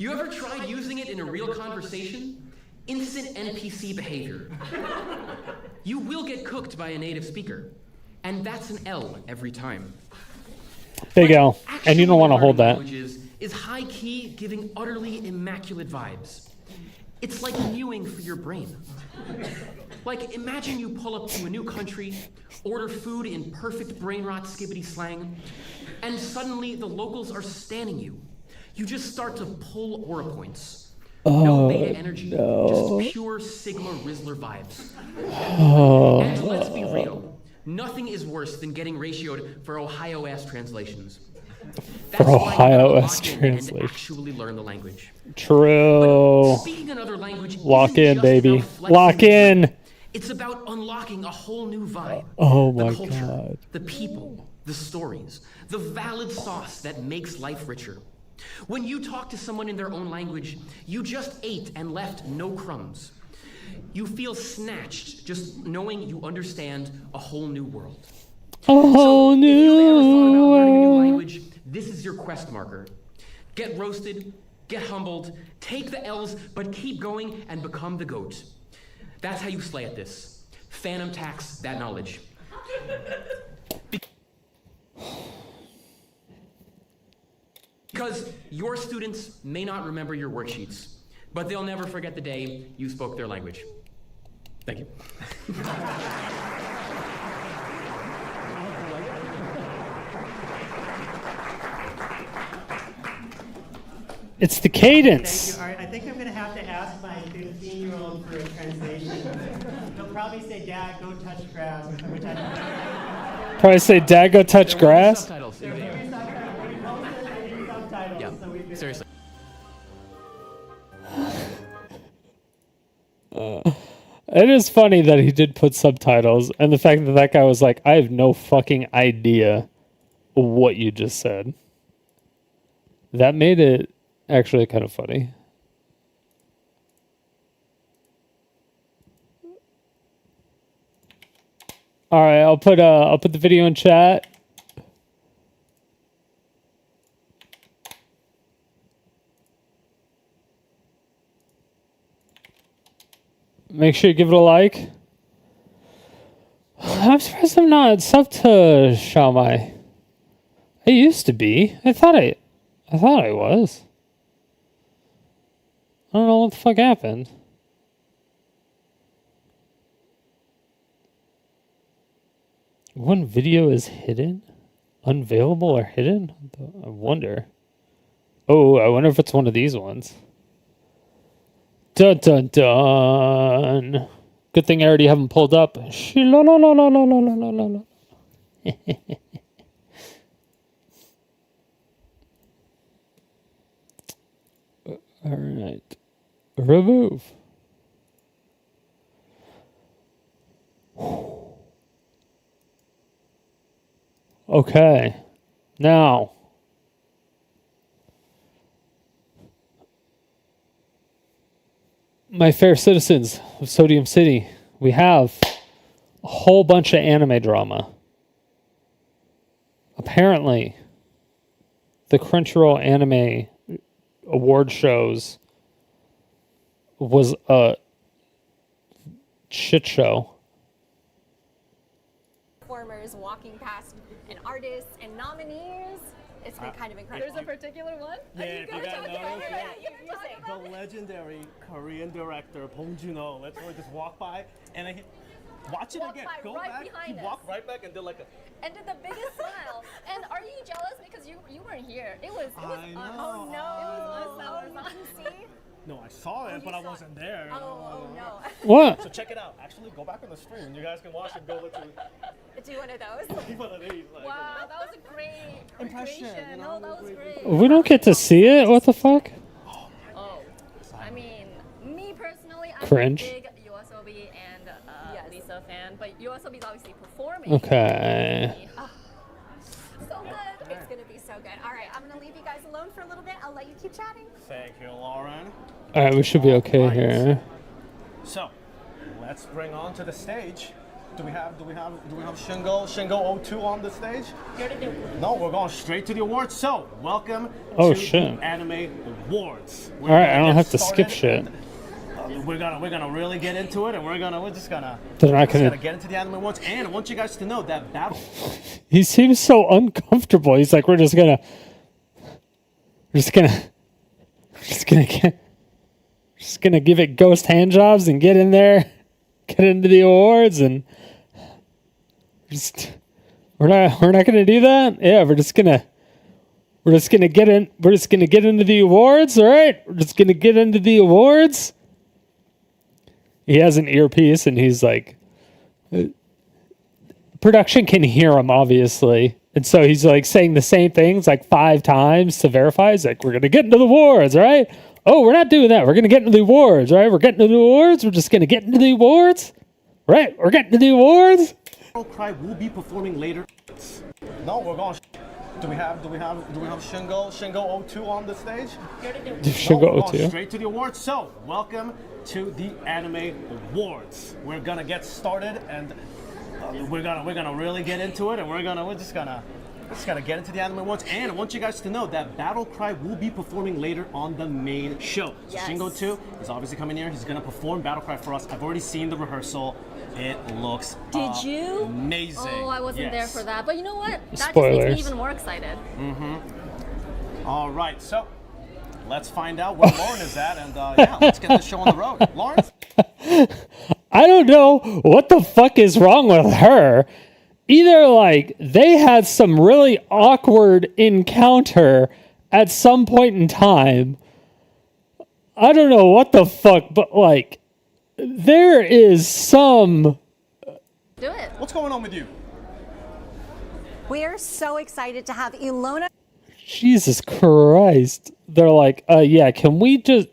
You ever tried using it in a real conversation? Instant NPC behavior. You will get cooked by a native speaker. And that's an L every time. Big L. And you don't want to hold that. Languages is high key, giving utterly immaculate vibes. It's like mewing for your brain. Like, imagine you pull up to a new country, order food in perfect brain rot skibbity slang, and suddenly the locals are standing you. You just start to pull aura points. No beta energy, just pure Sigma Rizzler vibes. And let's be real, nothing is worse than getting ratioed for Ohio-ass translations. That's Ohio-ass translation. And actually learn the language. True. But speaking another language, Lock in, baby. Lock in. It's about unlocking a whole new vibe. Oh my the culture, God. The people, the stories, the valid sauce that makes life richer. When you talk to someone in their own language, you just ate and left no crumbs. You feel snatched just knowing you understand a whole new world. A whole new if you've ever thought about learning a new language, this is your quest marker. Get roasted, get humbled, take the L's, but keep going and become the GOAT. That's how you slay at this. Phantom tax that knowledge. Because your students may not remember your worksheets, but they'll never forget the day you spoke their language. Thank you. It's the cadence. Thank you. All right, I think I'm going to have to ask my 15-year-old for a translation. He'll probably say, Dad, go touch grass, which I Probably say, Dad, go touch grass. Subtitles. There will be subtitles. Yeah, So we can... seriously. It is funny that he did put subtitles, and the fact that that guy was like, I have no fucking idea what you just said. That made it actually kind of funny. All right, I'll put the video in chat. Make sure you give it a like. I'm surprised I'm not sub to Xiaomai. I used to be. I thought I was. I don't know what the fuck happened. One video is hidden? Unavailable or hidden? I wonder. Oh, I wonder if it's one of these ones. Dun dun dun. Good thing I already have them pulled up. All right. Remove. Okay. Now. My fair citizens of Sodium City, we have a whole bunch of anime drama. Apparently, the Crunchyroll anime award shows was a shit show. Performers walking past and artists and nominees. It's been kind of incredible. There's a particular one? Yeah, if you guys notice, Yeah, the legendary Korean director Bong Joon-ho literally just walked by and I watch it Walked again. by Go right back. behind He us. walked right back and did like a. And did the biggest smile. And are you jealous because you weren't here? It was I know. oh no. It was us that was on. See? No, I saw it, but I wasn't there. Oh no. What? So check it out. Actually, go back on the stream and you guys can watch it. Go literally. Do one of those. Keep one of these. Like, Wow, that was a great Impression, recreation. you know, No, that was great. We don't get to see it? What the fuck? Oh, I mean, me personally, I'm Cringe. a big Yoasobi and Lisa fan, but Yoasobi's obviously performing. Okay. So good. It's gonna be so good. All right, I'm gonna leave you guys alone for a little bit. I'll let you keep chatting. Thank you, Lauren. All right, we should be okay Alright. here. So, let's bring on to the stage Do we have Shingo 02 on the stage? No, we're going straight to the awards. So, welcome to the Anime Awards. All right, I don't have to skip shit. We're gonna really get into it, and we're just gonna get into the Anime Awards. And I want you guys to know that battle. He seems so uncomfortable. He's like, we're just gonna give it ghost hand jobs and get in there, get into the awards, and we're not gonna do that. Yeah, we're just gonna get into the awards. All right, we're just gonna get into the awards. He has an earpiece, and he's like, production can hear him, obviously. And so he's like saying the same things like 5 times to verify. He's like, we're going to get into the awards, all right? Oh, we're not doing that. We're going to get into the awards, all right? We're getting into the awards. We're just going to get into the awards. Right? We're getting into the awards. Cry will be performing later. No, we're going. Do we have Shingo 02 on the stage? Shingo 02. Straight to the awards. So, welcome to the Anime Awards. We're gonna get started, and we're gonna really get into it, and we're just gonna get into the Anime Awards. And I want you guys to know that Battle Cry will be performing later on the main show. So Shingo 2 is obviously coming here. He's gonna perform Battle Cry for us. I've already seen the rehearsal. It looks amazing. Oh, I wasn't there for that. But you know what? That Spoilers. just makes me even more excited. All right, so let's find out where Lauren is at, and yeah, let's get this show on the road. Lauren? I don't know what the fuck is wrong with her. Either like they had some really awkward encounter at some point in time. I don't know what the fuck, but like there is some. Do it. What's going on with you? We're so excited to have Ilona. Jesus Christ. They're like, yeah, can we just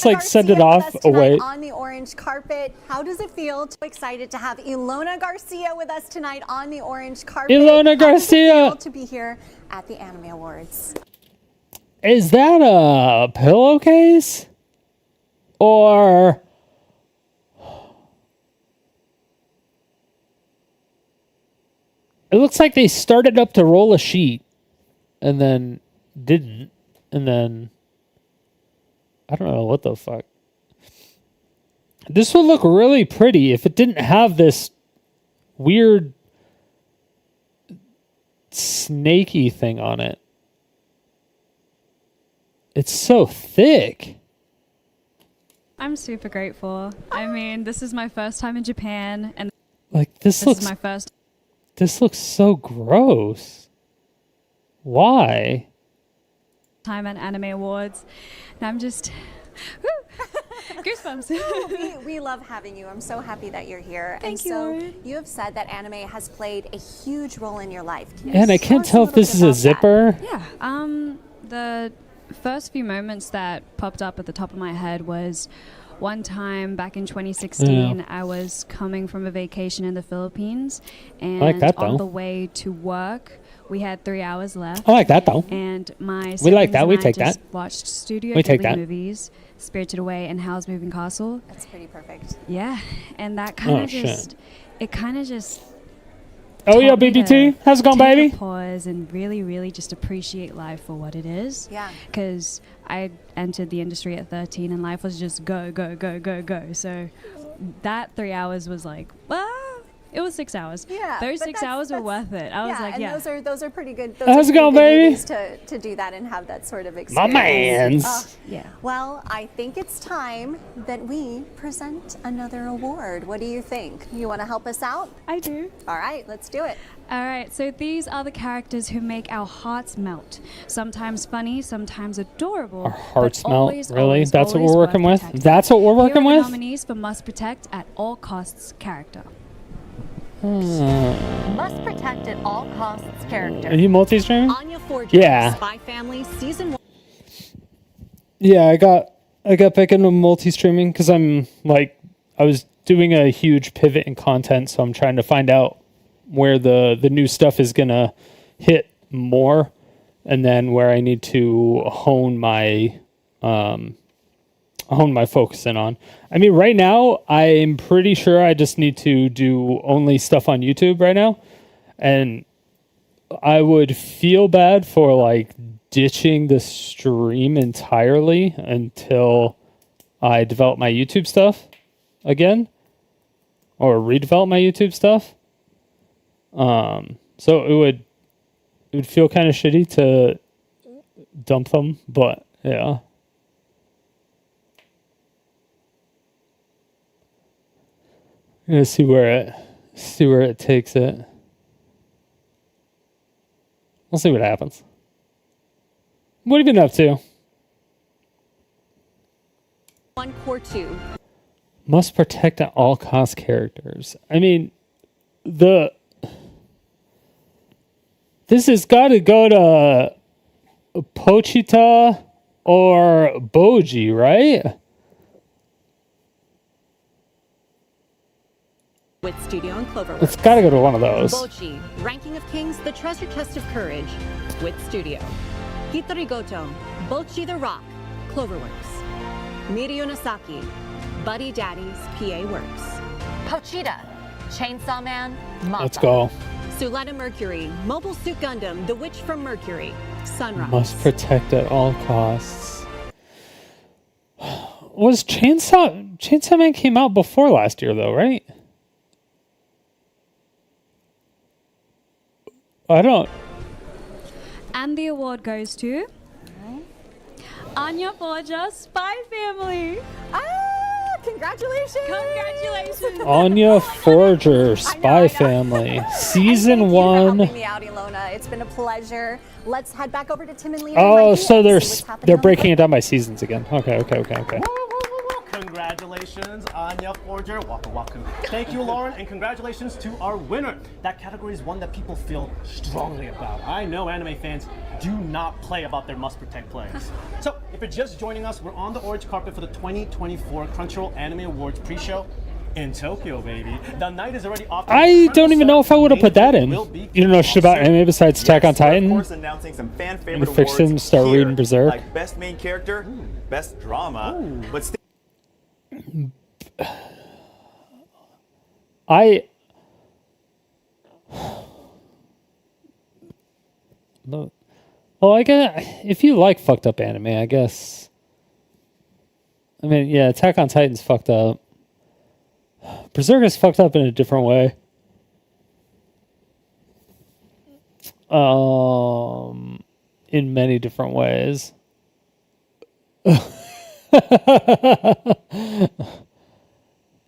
like send it off away? On the orange carpet. How does it feel? So excited to have Ilona Garcia with us tonight on the orange carpet. Ilona Garcia. How does it feel to be here at the Anime Awards? Is that a pillowcase? Or it looks like they started up to roll a sheet and then didn't. And then I don't know what the fuck. This would look really pretty if it didn't have this weird snaky thing on it. It's so thick. I'm super grateful. I mean, this is my first time in Japan, and like this is my first. This looks so gross. Why? Time at Anime Awards, and I'm just goosebumps. we love having you. I'm so happy that you're here. Thank you, So Lauren. you have said that anime has played a huge role in your life. And I can't tell if this is a zipper. Yeah. The first few moments that popped up at the top of my head was one time back in 2016, I was coming from a vacation in the Philippines, and I like that, on though. the way to work, we had 3 hours left. I like that, though. And my We like siblings that. and We I take just that. watched Studio We take Ghibli that. movies, Spirited Away and Howl's Moving Castle. That's pretty perfect. Yeah, and that kind Oh, of just, it kind of just. Oh, yeah, taught me BBT. to How's it going, take a baby? Pause and really, really just appreciate life for what it is. Yeah. Because I entered the industry at 13 and life was just go, go, go, go, go. So that 3 hours was like, it was 6 hours. Yeah, Those but 6 hours were worth it. I was like, and yeah. those are pretty good. Those How's are it going, pretty good baby? movies to do that and have that sort of My experience. mans. Yeah. Well, I think it's time that we present another award. What do you think? You want to help us out? I do. All right, let's do it. All right, so these are the characters who make our hearts melt. Sometimes funny, sometimes adorable. Our hearts but melt? always, Really? always, That's what always we're working worth with? protecting. That's what we're working Here are the with? nominees for Must Protect at All Costs character. Must protect at all costs character. Are you multi-streaming? Anya Forger, Yeah. Spy Family season 1. Yeah, I got back into multi-streaming because I was doing a huge pivot in content, so I'm trying to find out where the new stuff is gonna hit more, and then where I need to hone my hone my focus in on. I mean, right now, I'm pretty sure I just need to do only stuff on YouTube right now. And I would feel bad for like ditching the stream entirely until I develop my YouTube stuff again or redevelop my YouTube stuff. So it would feel kind of shitty to dump them, but yeah. I'm gonna see where it takes it. We'll see what happens. What have you been up to? One core two. Must protect at all cost characters. I mean, this has got to go to Pochita or Boji, right? With Studio and Cloverworks. It's got to go to one of those. Bochi, Ranking of Kings, The Treasure Chest of Courage, with Studio. Hitorigoto, Bochi the Rock, Cloverworks. Mirionasaki, Buddy Daddy's PA Works. Pochita, Chainsaw Man, Mappa. Let's go. Suletta Mercury, Mobile Suit Gundam, The Witch from Mercury, Sunrise. Must protect at all costs. Was Chainsaw Man came out before last year though, right? I don't. And the award goes to Anya Forger, Spy Family. Congratulations! Congratulations! Anya Forger, Spy Family, season Thank you for 1. helping me out, Ilona. It's been a pleasure. Let's head back over to Tim and Leah. Oh, so they're they're breaking it down by seasons again. Okay. Congratulations, Anya Forger. Welcome. Thank you, Lauren, and congratulations to our winner. That category is one that people feel strongly about. I know anime fans do not play about their must protect plays. So, if you're just joining us, we're on the orange carpet for the 2024 Crunchyroll Anime Awards pre-show in Tokyo, baby. The night is already off. I don't even know if I would have put that in. You don't know shit about anime besides Attack on Titan? Of course, announcing some fan favorite Fiction, awards start here, reading Berserk. like best main character, best drama, but still. Well, I guess if you like fucked up anime, I guess. I mean, yeah, Attack on Titan's fucked up. Berserk is fucked up in a different way. In many different ways.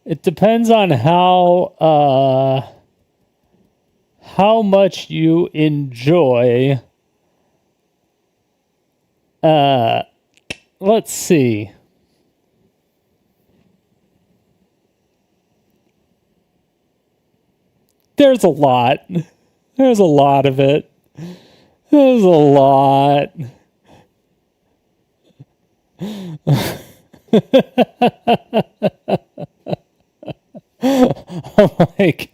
It depends on how much you enjoy. Let's see. There's a lot. There's a lot of it. There's a lot. I'm like,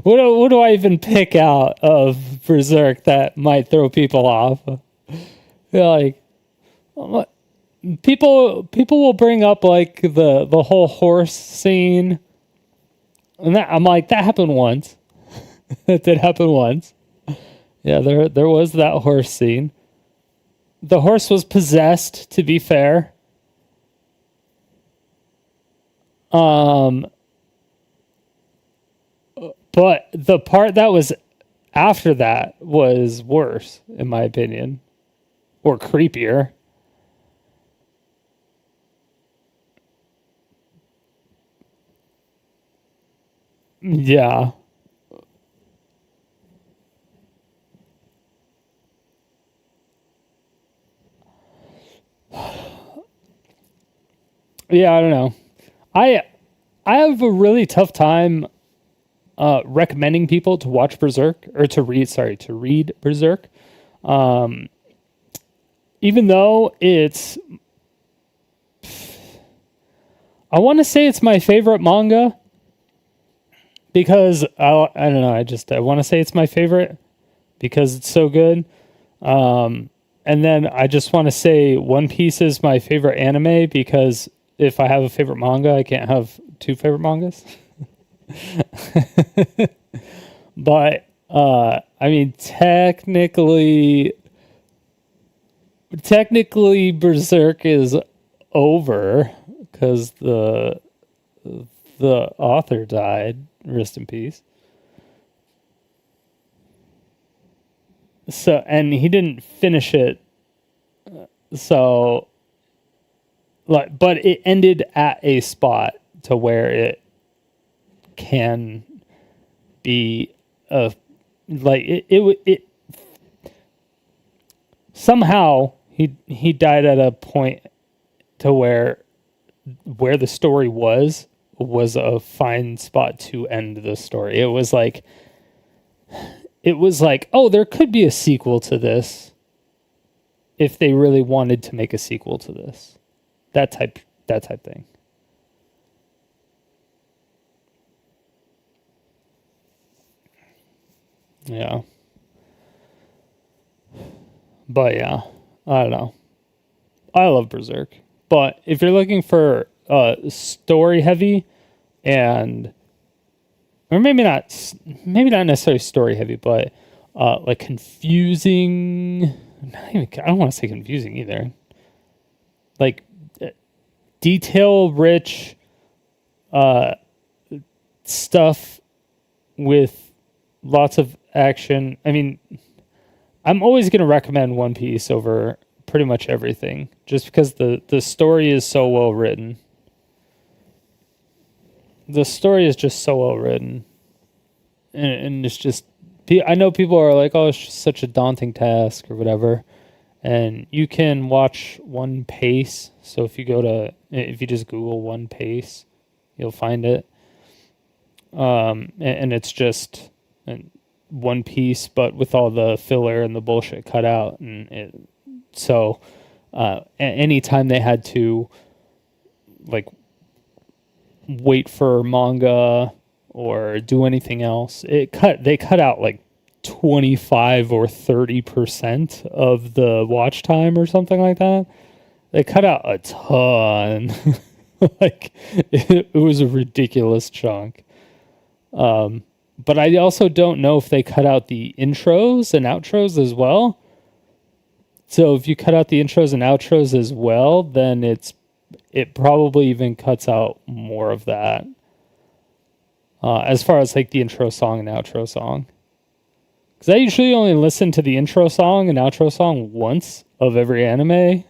what do I even pick out of Berserk that might throw people off? Like, people will bring up like the whole horse scene, and that I'm like, that happened once. That did happen once. Yeah, there was that horse scene. The horse was possessed, to be fair. But the part that was after that was worse, in my opinion. Or creepier. Yeah. Yeah, I don't know. I have a really tough time recommending people to watch Berserk or to read Berserk. Even though it's, I want to say it's my favorite manga because I don't know. I want to say it's my favorite because it's so good. And And then I just want to say One Piece is my favorite anime because if I have a favorite manga, I can't have two favorite mangas. But I mean, technically Berserk is over because the author died. Rest in peace. So, and he didn't finish it. So, like, but it ended at a spot to where it can be it somehow he died at a point to where the story was a fine spot to end the story. It was like, oh, there could be a sequel to this if they really wanted to make a sequel to this. That type thing. Yeah. But yeah, I don't know. I love Berserk. But if you're looking for story heavy or maybe not necessarily story heavy, but like confusing, I don't want to say confusing either. Like detail rich stuff with lots of action. I mean, I'm always going to recommend One Piece over pretty much everything, just because the story is so well written. The story is just so well written, and it's just, I know people are like, oh, it's just such a daunting task or whatever, and you can watch One Piece. So if you just Google One Piece, you'll find it. And it's just One Piece, but with all the filler and the bullshit cut out, and anytime they had to like wait for manga or do anything else, they cut out like 25 or 30% of the watch time or something like that. They cut out a ton. Like it was a ridiculous chunk. But I also don't know if they cut out the intros and outros as well. So if you cut out the intros and outros as well, then it probably even cuts out more of that. As far as like the intro song and outro song. Because I usually only listen to the intro song and outro song once of every anime,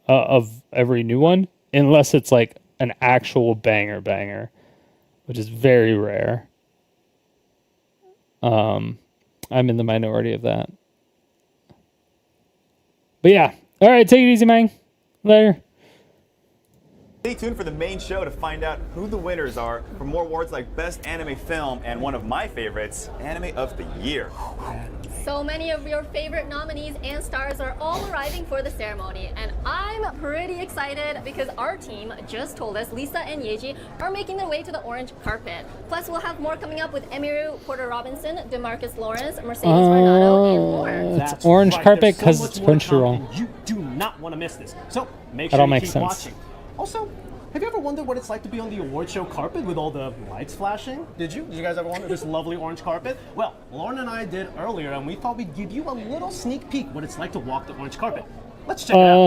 of every new one, unless it's like an actual banger, which is very rare. I'm in the minority of that. But yeah. All right, take it easy, man. Later. Stay tuned for the main show to find out who the winners are for more awards like Best Anime Film and one of my favorites, Anime of the Year. So many of your favorite nominees and stars are all arriving for the ceremony, and I'm pretty excited because our team just told us Lisa and Yeji are making their way to the orange carpet. Plus, we'll have more coming up with Emiru Porter Robinson, DeMarcus Lawrence, Mercedes Bernardo, and more. It's orange carpet because it's Crunchyroll. You do not want to miss this. So make That sure all you makes keep sense. watching. Also, have you ever wondered what it's like to be on the award show carpet with all the lights flashing? Did you? Did you guys ever wonder this lovely orange carpet? Well, Lauren and I did earlier, and we thought we'd give you a little sneak peek what it's like to walk the orange carpet. Let's check it out.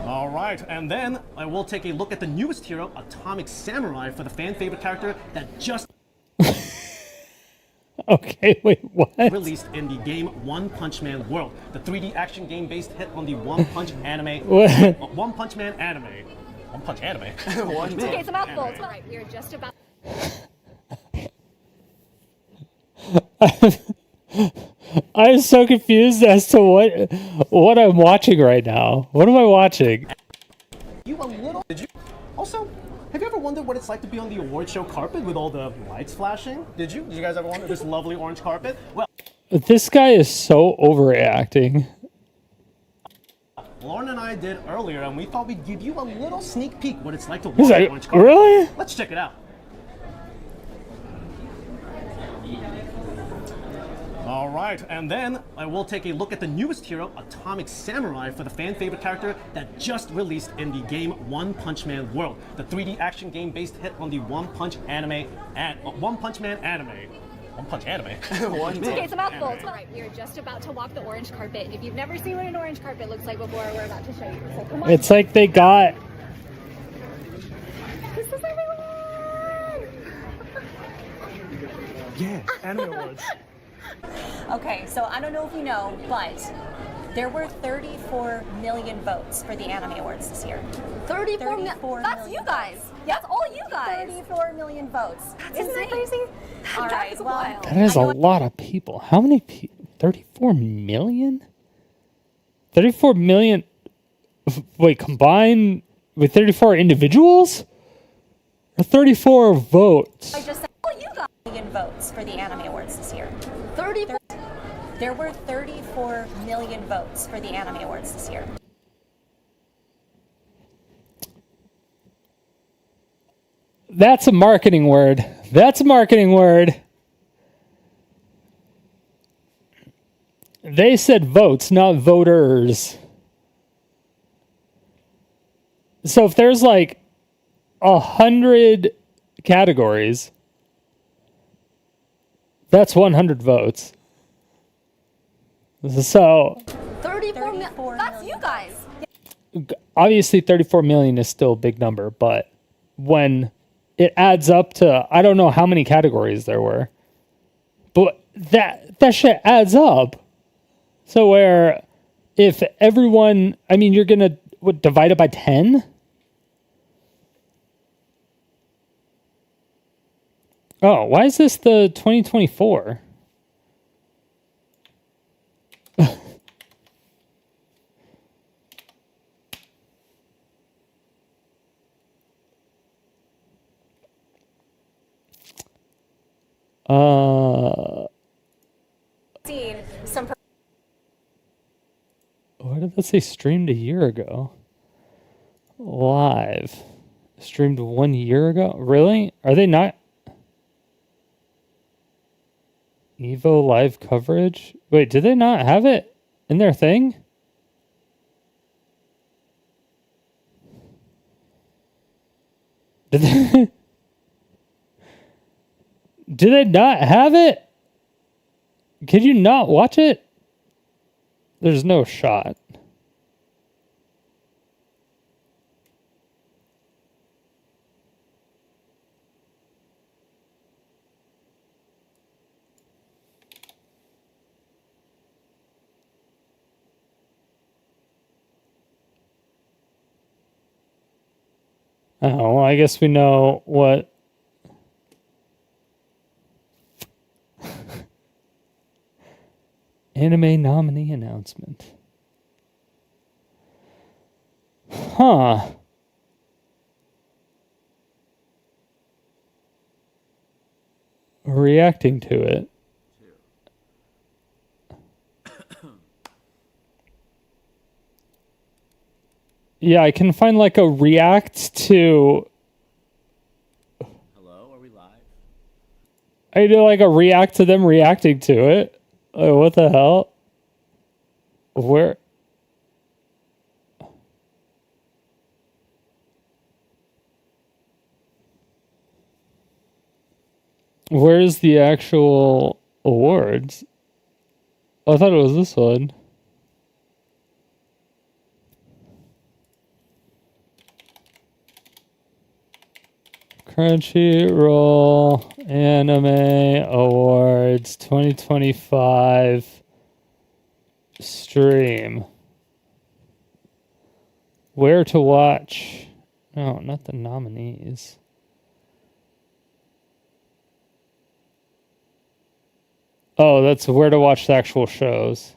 All right, and then I will take a look at the newest hero, Atomic Samurai, for the fan favorite character that just Okay, wait, what? released in the game One Punch Man World, the 3D action game based hit on the One Punch anime. What? One Punch Man anime. One Punch anime. It's okay, it's a mouthful. It's all right. We're just about. I'm so confused as to what I'm watching right now. What am I watching? You a little. Did you? Also, have you ever wondered what it's like to be on the award show carpet with all the lights flashing? Did you? Did you guys ever wonder this lovely orange carpet? Well, This guy is so overreacting. Lauren and I did earlier, and we thought we'd give you a little sneak peek what it's like to walk He's the like, orange carpet. really? Let's check it out. All right, and then I will take a look at the newest hero, Atomic Samurai, for the fan favorite character that just released in the game One Punch Man World, the 3D action game based hit on the One Punch Man anime. One Punch anime. Okay, it's a mouthful. All right, we are just about to walk the orange carpet. If you've never seen what an orange carpet looks like before, we're about to show you. So come on. It's like they got. This is everyone. Yeah, anime awards. Okay, so I don't know if you know, but there were 34 million votes for the Anime Awards this year. 34 million. That's you guys. That's all you guys. 34 million votes. Isn't that crazy? All That right, is well, wild. That is a lot of people. How many people? 34 million? 34 million? Wait, combined with 34 individuals? Or 34 votes? I just said all you guys million votes for the Anime Awards this year. 34. There were 34 million votes for the Anime Awards this year. That's a marketing word. That's a marketing word. They said votes, not voters. So if there's like 100 categories, that's 100 votes. So 34 million. That's you guys. obviously 34 million is still a big number, but when it adds up to, I don't know how many categories there were, but that shit adds up. So where if everyone, I mean, you're going to divide it by 10? Oh, why is this the 2024? Seen some. Why did that say streamed a year ago? Live. Streamed 1 year ago? Really? Are they not? Evo live coverage? Wait, did they not have it in their thing? Did they, did they not have it? Could you not watch it? There's no shot. Oh, well, I guess we know what. Anime nominee announcement. Huh. Reacting to it. Yeah, I can find like a react to. Hello, are we live? I do like a react to them reacting to it. Like, what the hell? Where? Where's the actual awards? Oh, I thought it was this one. Crunchyroll Anime Awards 2025 stream. Where to watch? No, not the nominees. Oh, that's where to watch the actual shows.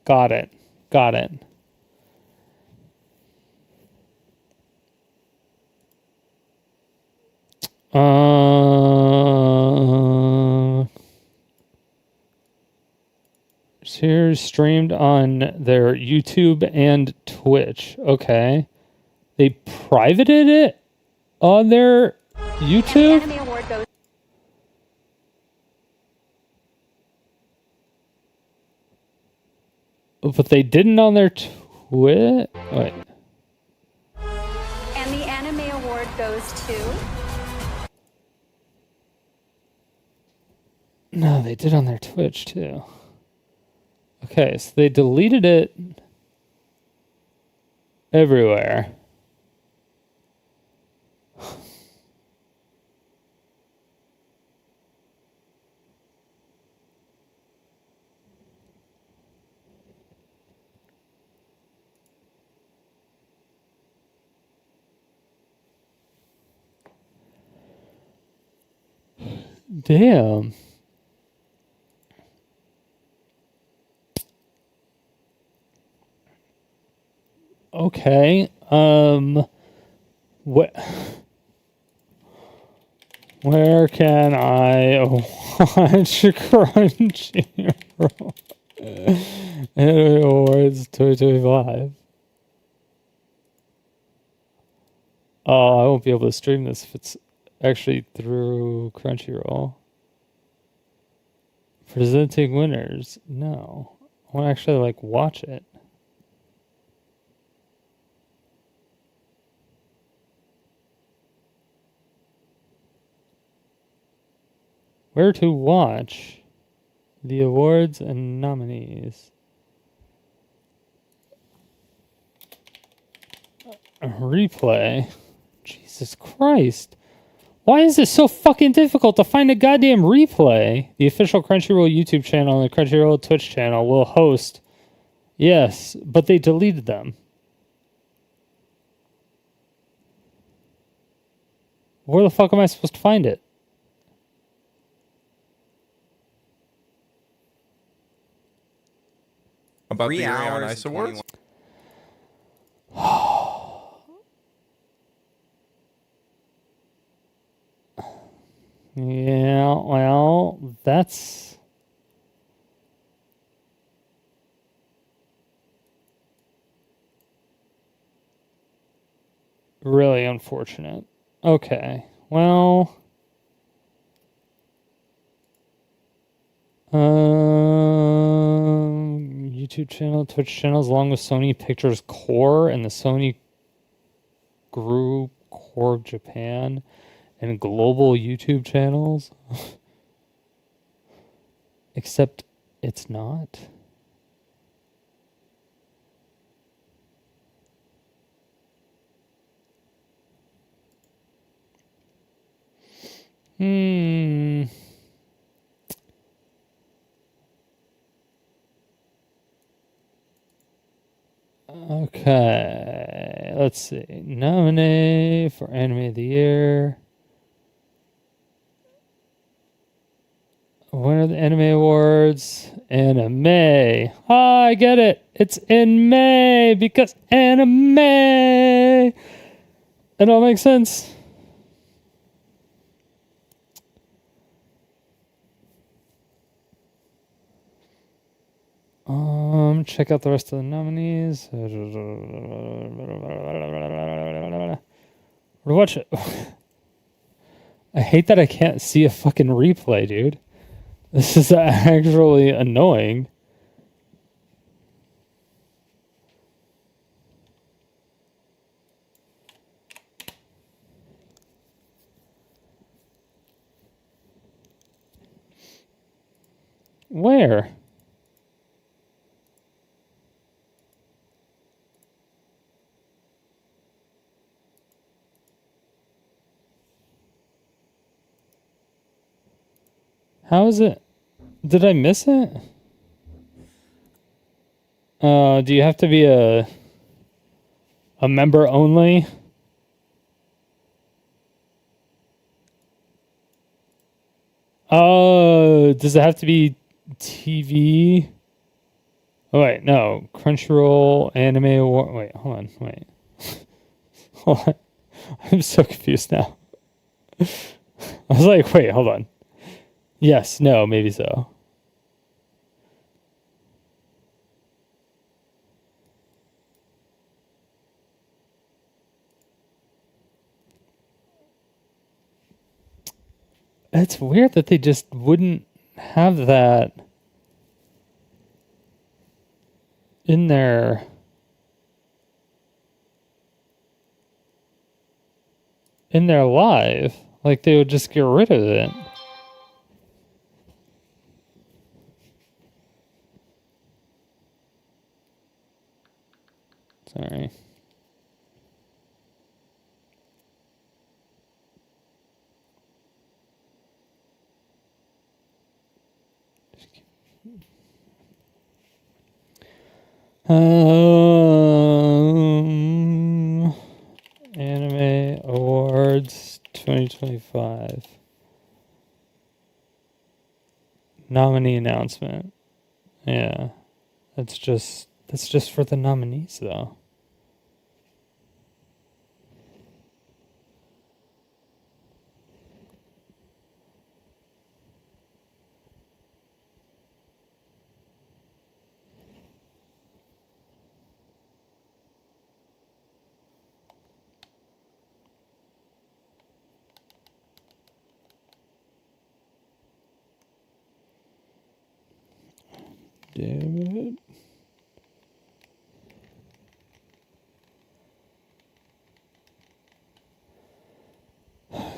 Got it. Got it. Here's streamed on their YouTube and Twitch. Okay. They privated it on their YouTube? Anime award goes. But they didn't on their Wait. And the Anime Award goes to... No, they did on their Twitch too. Okay, so they deleted it everywhere. Damn. Okay. What? Where can I watch Crunchyroll Anime Awards 2025? Oh, I won't be able to stream this if it's actually through Crunchyroll. Presenting winners. No. I want to actually like watch it. Where to watch the awards and nominees. A replay. Jesus Christ. Why is it so fucking difficult to find a goddamn replay? The official Crunchyroll YouTube channel and the Crunchyroll Twitch channel will host. Yes, but they deleted them. Where the fuck am I supposed to find it? About the Yuri on Ice Awards? Yeah, well, that's... really unfortunate. Okay, well... YouTube channel, Twitch channels, along with Sony Pictures Core and the Sony Group Core of Japan and global YouTube channels. Except it's not. Okay, let's see. Nominee for Anime of the Year. Winner of the Anime Awards. Anime. Ah, I get it. It's in May because anime. It all makes sense. Check out the rest of the nominees. Watch it. I hate that I can't see a fucking replay, dude. This is actually annoying. Where? How is it? Did I miss it? Do you have to be a member only? Oh, does it have to be TV? Oh wait, no. Crunchyroll Anime Award. Wait, hold on. Wait. Hold on. I'm so confused now. I was like, wait, hold on. Yes, no, maybe so. It's weird that they just wouldn't have that in their live, like they would just get rid of it. Sorry. Anime Awards 2025. Nominee announcement. Yeah. That's just for the nominees though. Damn it.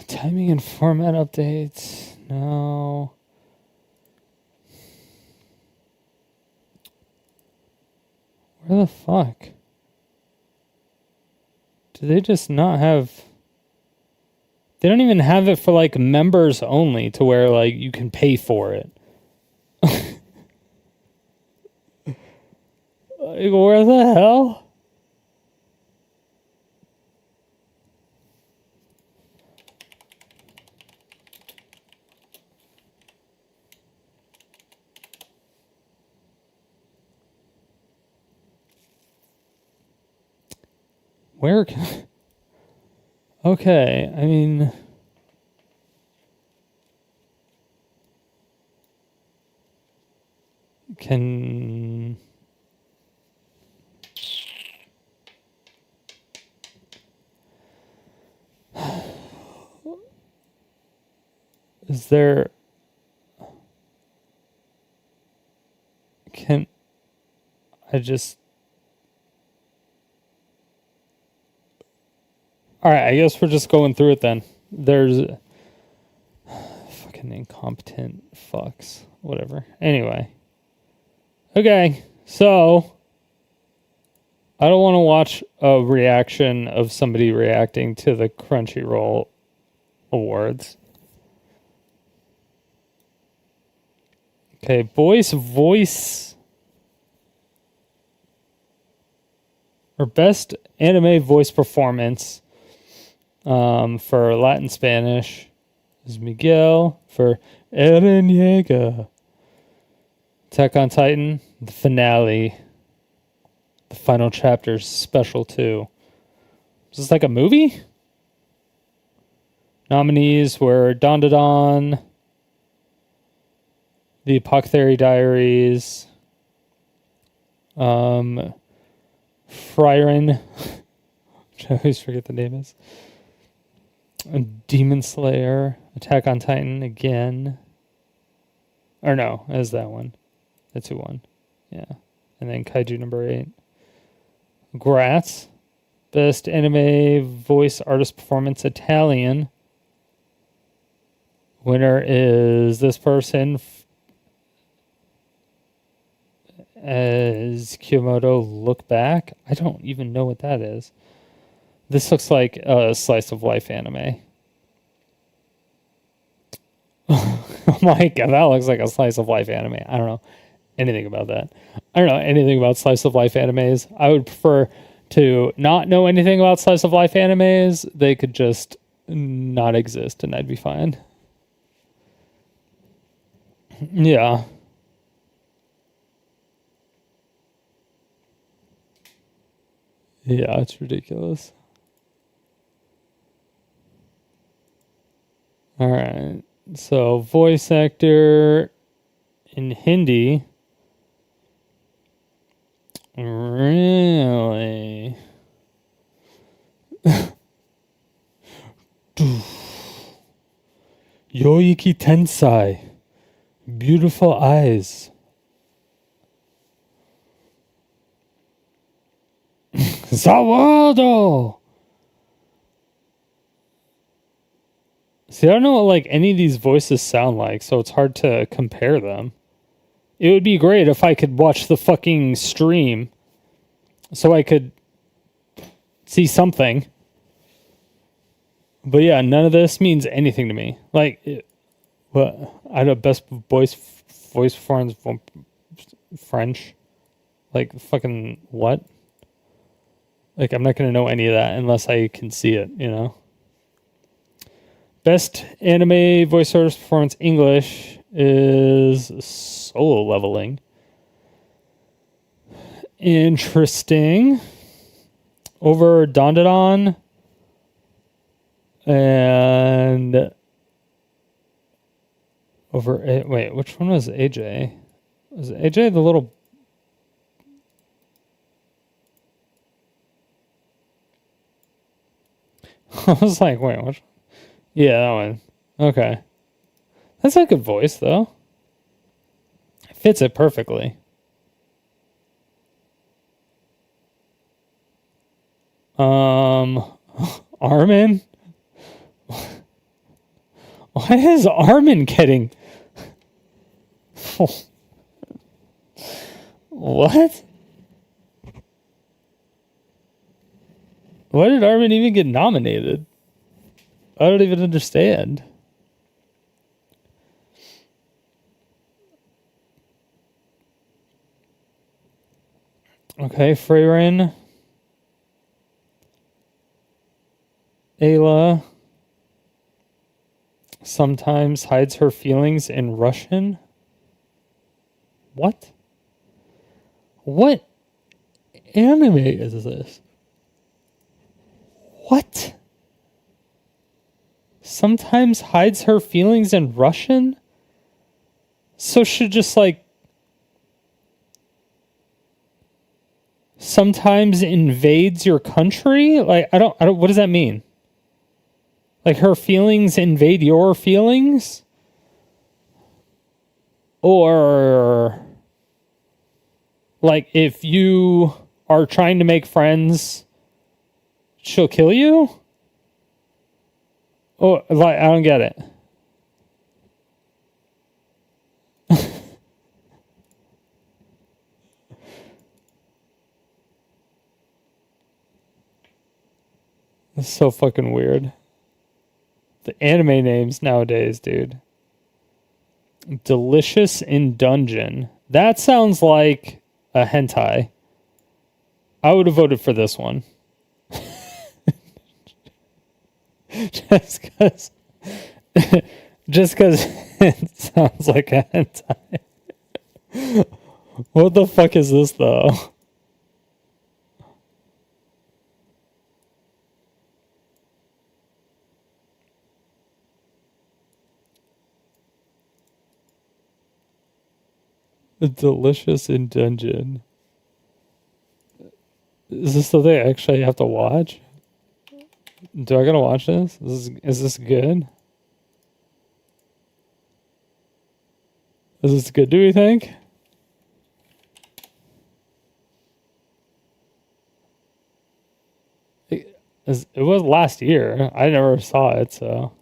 Timing and format updates. No. Where the fuck? Do they just not have... They don't even have it for like members only to where like you can pay for it. Like, where the hell? Where can... Okay, I mean... Can... Is there... Can... I just... Alright, I guess we're just going through it then. There's... Fucking incompetent fucks. Whatever. Anyway. Okay, so... I don't want to watch a reaction of somebody reacting to the Crunchyroll Awards. Okay, voice... Or best anime voice performance for Latin Spanish is Miguel for Eren Yeager. Attack on Titan, the finale. The final chapter, special 2. Is this like a movie? Nominees were Don Da Don, The Apothecary Diaries, Frieren, which I always forget the name is, Demon Slayer, Attack on Titan again. Or no, that's that one. That's who won. Yeah. And then Kaiju number 8. Gratz, best anime voice artist performance Italian. Winner is this person as Kiyomoto Look Back. I don't even know what that is. This looks like a slice of life anime. Oh my god, that looks like a slice of life anime. I don't know anything about that. I don't know anything about slice of life animes. I would prefer to not know anything about slice of life animes. They could just not exist and I'd be fine. Yeah. Yeah, it's ridiculous. All right. So, voice actor in Hindi. Really? Yoiki Tensai. Beautiful eyes. Zawado! See, I don't know what like any of these voices sound like, so it's hard to compare them. It would be great if I could watch the fucking stream so I could see something. But yeah, none of this means anything to me. Like, what? I don't best voice performance French. Like, fucking what? Like, I'm not going to know any of that unless I can see it, you know? Best anime voice artist performance English is Solo Leveling. Interesting. Over Dandadan and over wait, which one was AJ? Was AJ the little? I was like, wait, what? Yeah, that one. Okay, that's a good voice though. It fits it perfectly. Armin? Why is Armin getting... What? Why did Armin even get nominated? I don't even understand. Okay, Freyrin. Ayla sometimes hides her feelings in Russian. What? What anime is this? What? Sometimes hides her feelings in Russian? So she just like sometimes invades your country? Like I don't what does that mean? Like her feelings invade your feelings? Or like if you are trying to make friends, she'll kill you? Oh, like I don't get it. It's so fucking weird. The anime names nowadays, dude. Delicious in Dungeon. That sounds like a hentai. I would have voted for this one. Just because it sounds like a hentai. What the fuck is this though? Delicious in Dungeon. Is this something I actually have to watch? Do I gotta watch this? Is this good? Is this good, do we think? It was last year. I never saw it, so...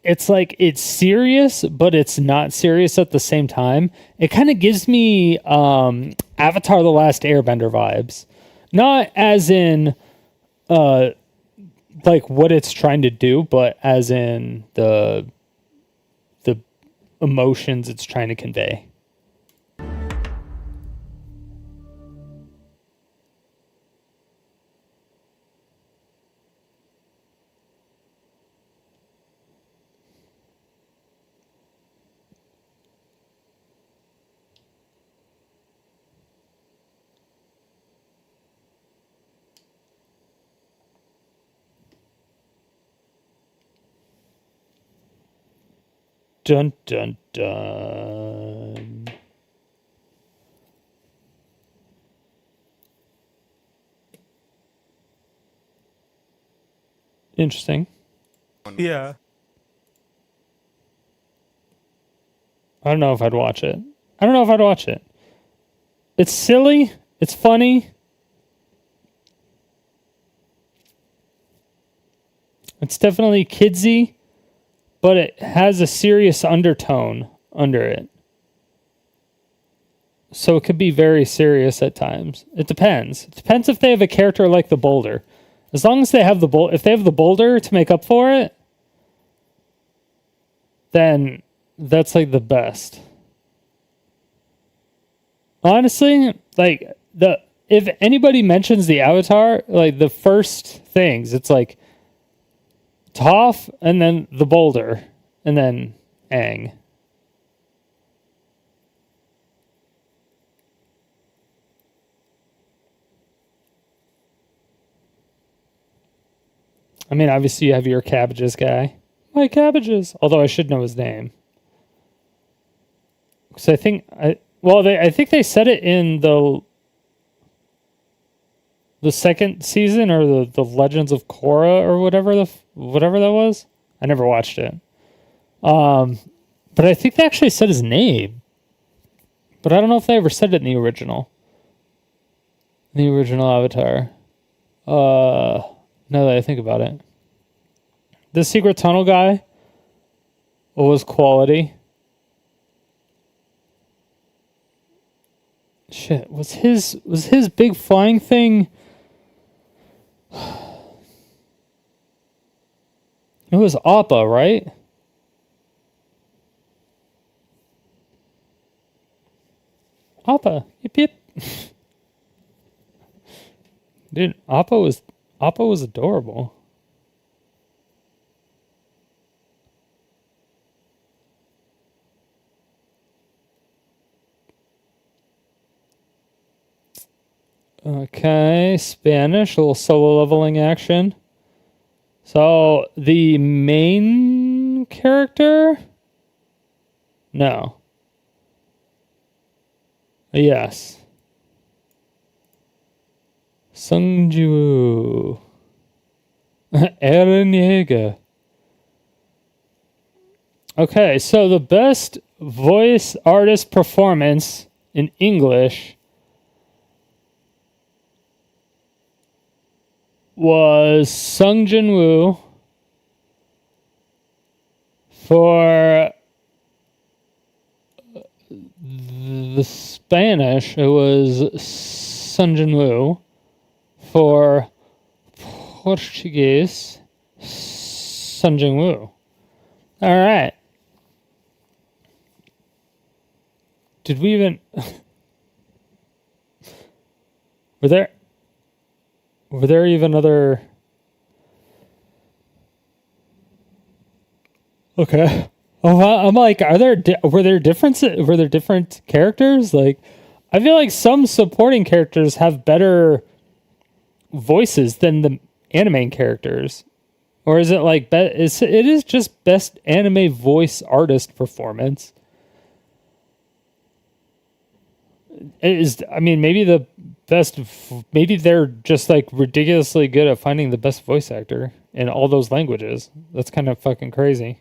It's like, it's serious, but it's not serious at the same time. It kind of gives me Avatar: The Last Airbender vibes. Not as in like what it's trying to do, but as in the emotions it's trying to convey. Dun dun dun. Interesting. Yeah. I don't know if I'd watch it. I don't know if I'd watch it. It's silly. It's funny. It's definitely kidsy, but it has a serious undertone under it. So it could be very serious at times. It depends. It depends if they have a character like the boulder. As long as they have if they have the boulder to make up for it, then that's like the best. Honestly, like if anybody mentions the Avatar, like the first things, it's like Toph and then the boulder and then Aang. I mean, obviously you have your cabbages guy. My cabbages. Although I should know his name. Because I think I think they said it in the second season or the Legends of Korra or whatever that was. I never watched it. But I think they actually said his name. But I don't know if they ever said it in the original. The original Avatar. Now that I think about it. The Secret Tunnel guy was quality. Shit, was his big flying thing? It was Appa, right? Appa, yip yip. Dude, Appa was adorable. Okay, Spanish, a little solo leveling action. So, the main character? No. Yes. Sung Ji-woo. Eren Yeager. Okay, so the best voice artist performance in English was Sung Jin-woo for the Spanish. It was Sung Jin-woo for Portuguese. Sung Jin-woo. All right. Did we even were there even other? Okay. Oh, I'm like, were there differences? Were there different characters? Like, I feel like some supporting characters have better voices than the anime characters, or is it like it is just best anime voice artist performance? I mean, maybe the best, maybe they're just like ridiculously good at finding the best voice actor in all those languages. That's kind of fucking crazy.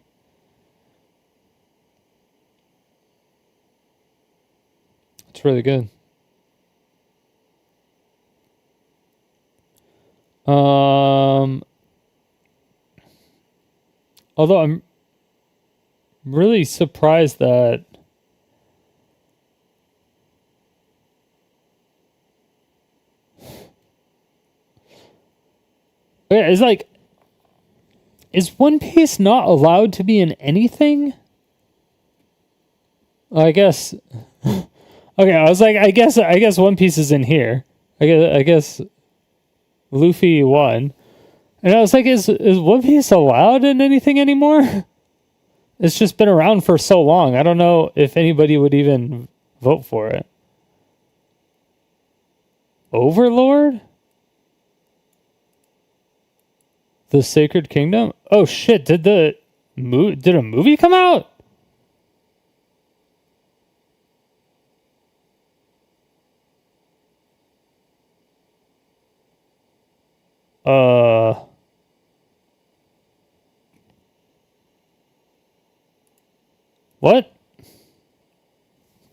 It's really good. Although I'm really surprised that is One Piece not allowed to be in anything? I guess. Okay, I was like, I guess One Piece is in here. I guess Luffy won, and I was like, is One Piece allowed in anything anymore? It's just been around for so long. I don't know if anybody would even vote for it. Overlord? The Sacred Kingdom? Oh shit, did a movie come out? What?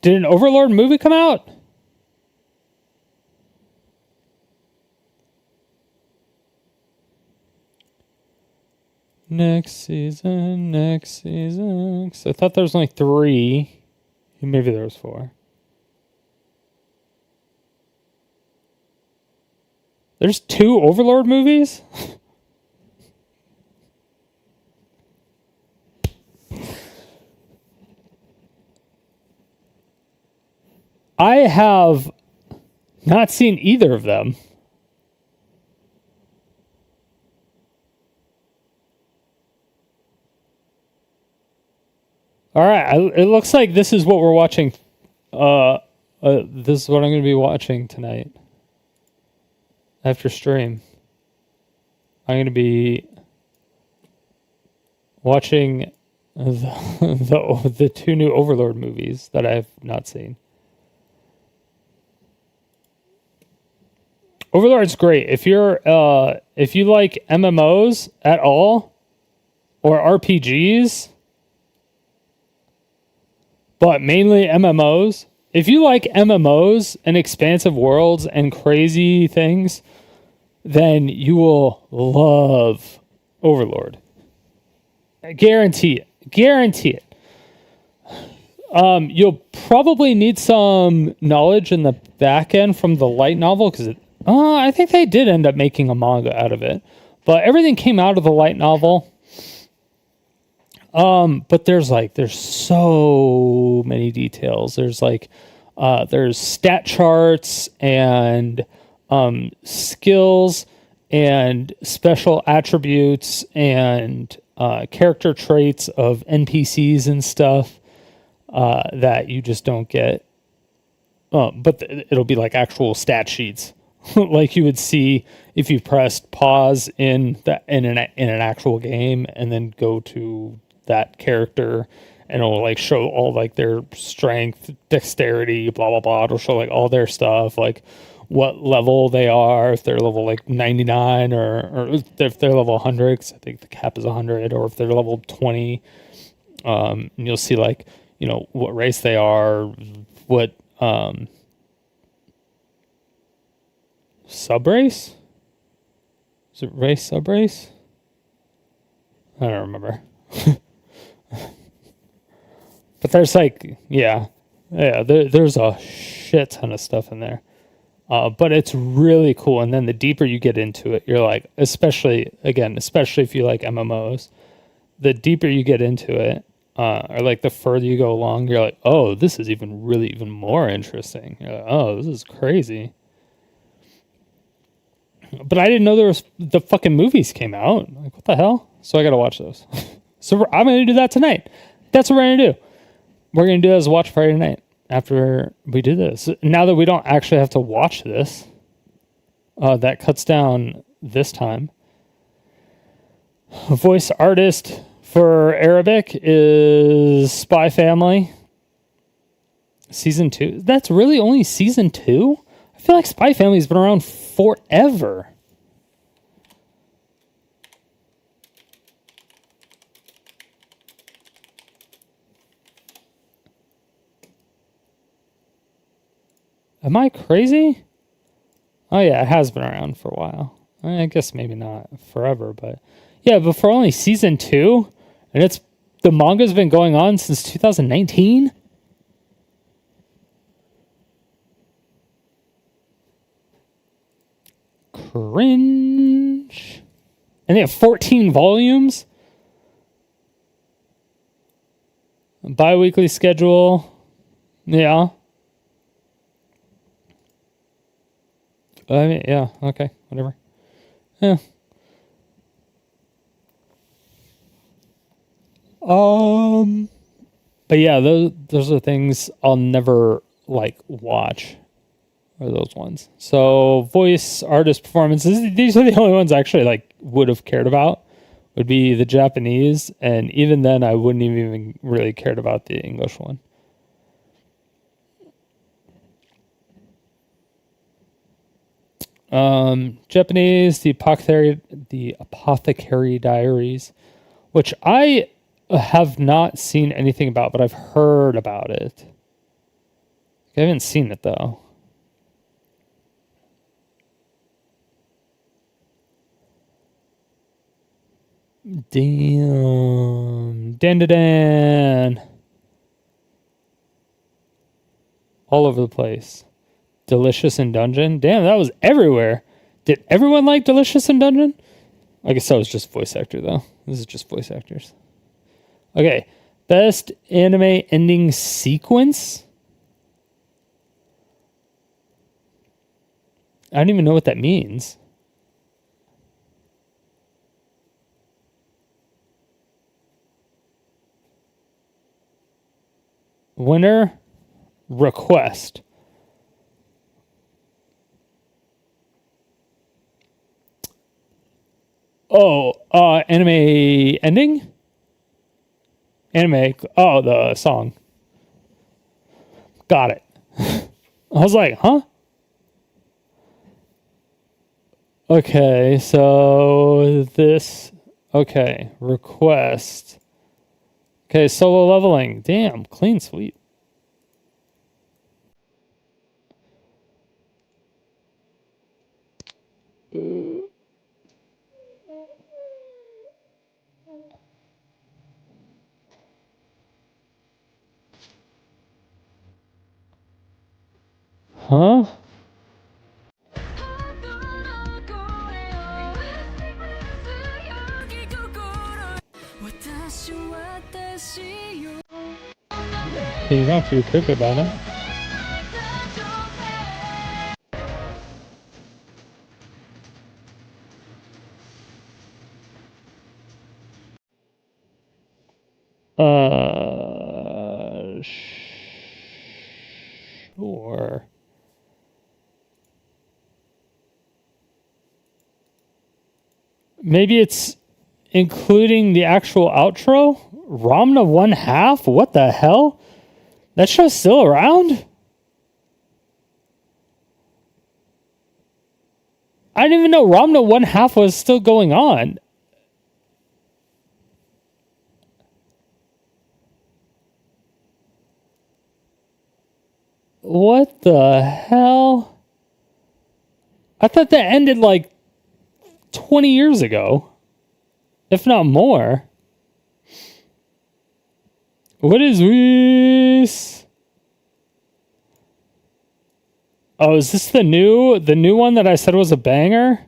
Did an Overlord movie come out? Next season. So I thought there was only 3. Maybe there was 4. There's 2 Overlord movies? I have not seen either of them. All right, it looks like this is what we're watching. This is what I'm going to be watching tonight after stream. I'm going to be watching the 2 new Overlord movies that I have not seen. Overlord's great. If you like MMOs at all or RPGs, but mainly MMOs, if you like MMOs and expansive worlds and crazy things, then you will love Overlord. I guarantee it. You'll probably need some knowledge in the back end from the light novel because I think they did end up making a manga out of it, but everything came out of the light novel. But there's so many details. There's stat charts and skills and special attributes and character traits of NPCs and stuff that you just don't get. But it'll be like actual stat sheets. Like you would see if you pressed pause in an actual game and then go to that character, and it'll like show all like their strength, dexterity, blah blah blah. It'll show like all their stuff, like what level they are, if they're level like 99 or if they're level 100, 'cause I think the cap is 100, or if they're level 20. And you'll see like, what race they are, what subrace? Is it race subrace? I don't remember. But there's there's a shit ton of stuff in there. But it's really cool. And then the deeper you get into it, you're like, especially if you like MMOs, the deeper you get into it, or like the further you go along, you're like, oh, this is even more interesting. You're like, oh, this is crazy. But I didn't know the fucking movies came out. Like, what the hell? So I got to watch those. So I'm going to do that tonight. That's what we're going to do. We're going to do it as Watch Friday night after we do this. Now that we don't actually have to watch this, that cuts down this time. Voice artist for Arabic is Spy Family. Season 2. That's really only season 2? I feel like Spy Family's been around forever. Am I crazy? Oh yeah, it has been around for a while. I guess maybe not forever, but yeah, but for only season 2, and the manga's been going on since 2019. Cringe. And they have 14 volumes. Bi-weekly schedule. Yeah. I mean, yeah, okay, whatever. Yeah. But yeah, those are things I'll never like watch, are those ones. So voice artist performances, these are the only ones I actually like would have cared about, would be the Japanese, and even then I wouldn't even really cared about the English one. Japanese, the Apothecary Diaries, which I have not seen anything about, but I've heard about it. I haven't seen it though. Damn. Dan. All over the place. Delicious in Dungeon. Damn, that was everywhere. Did everyone like Delicious in Dungeon? I guess that was just voice actor, though. This is just voice actors. Okay. Best anime ending sequence? I don't even know what that means. Winner request. Oh, anime ending? Anime. Oh, the song. Got it. I was like, huh? Okay, so this. Okay, request. Okay, solo leveling. Damn, clean sweep. Huh? You don't feel creepy about it. Sure. Maybe it's including the actual outro? Ramna 1/2? What the hell? That show's still around? I didn't even know Ramna 1/2 was still going on. What the hell? I thought that ended like 20 years ago, if not more. What is this? Oh, is this the new one that I said was a banger?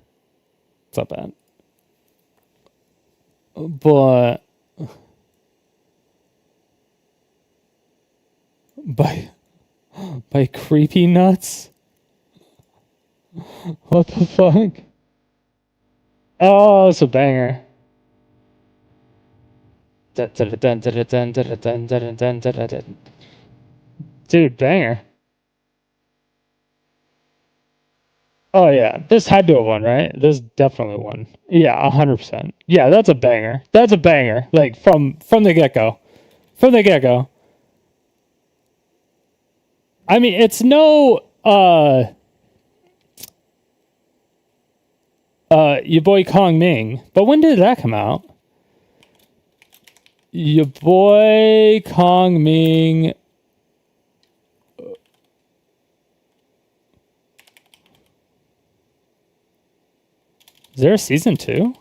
It's not bad. But by creepy nuts? What the fuck? Oh, it's a banger. Dude, banger. Oh yeah, this had to have won, right? This definitely won. Yeah, 100%. Yeah, that's a banger. That's a banger. Like from the get-go. From the get-go. I mean, it's no your boy Kong Ming. But when did that come out? Your boy Kong Ming. Is there a season 2?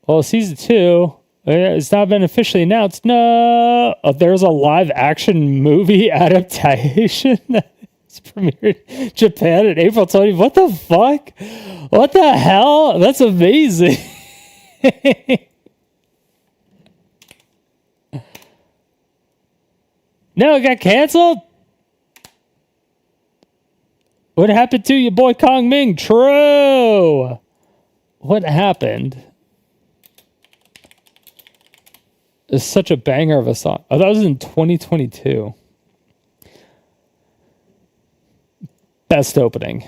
Well, season 2, it's not been officially announced. No, there's a live action movie adaptation that's premiered in Japan in April 20. What the fuck? What the hell? That's amazing. No, it got canceled? What happened to your boy Kong Ming? True. What happened? It's such a banger of a song. Oh, that was in 2022. Best opening.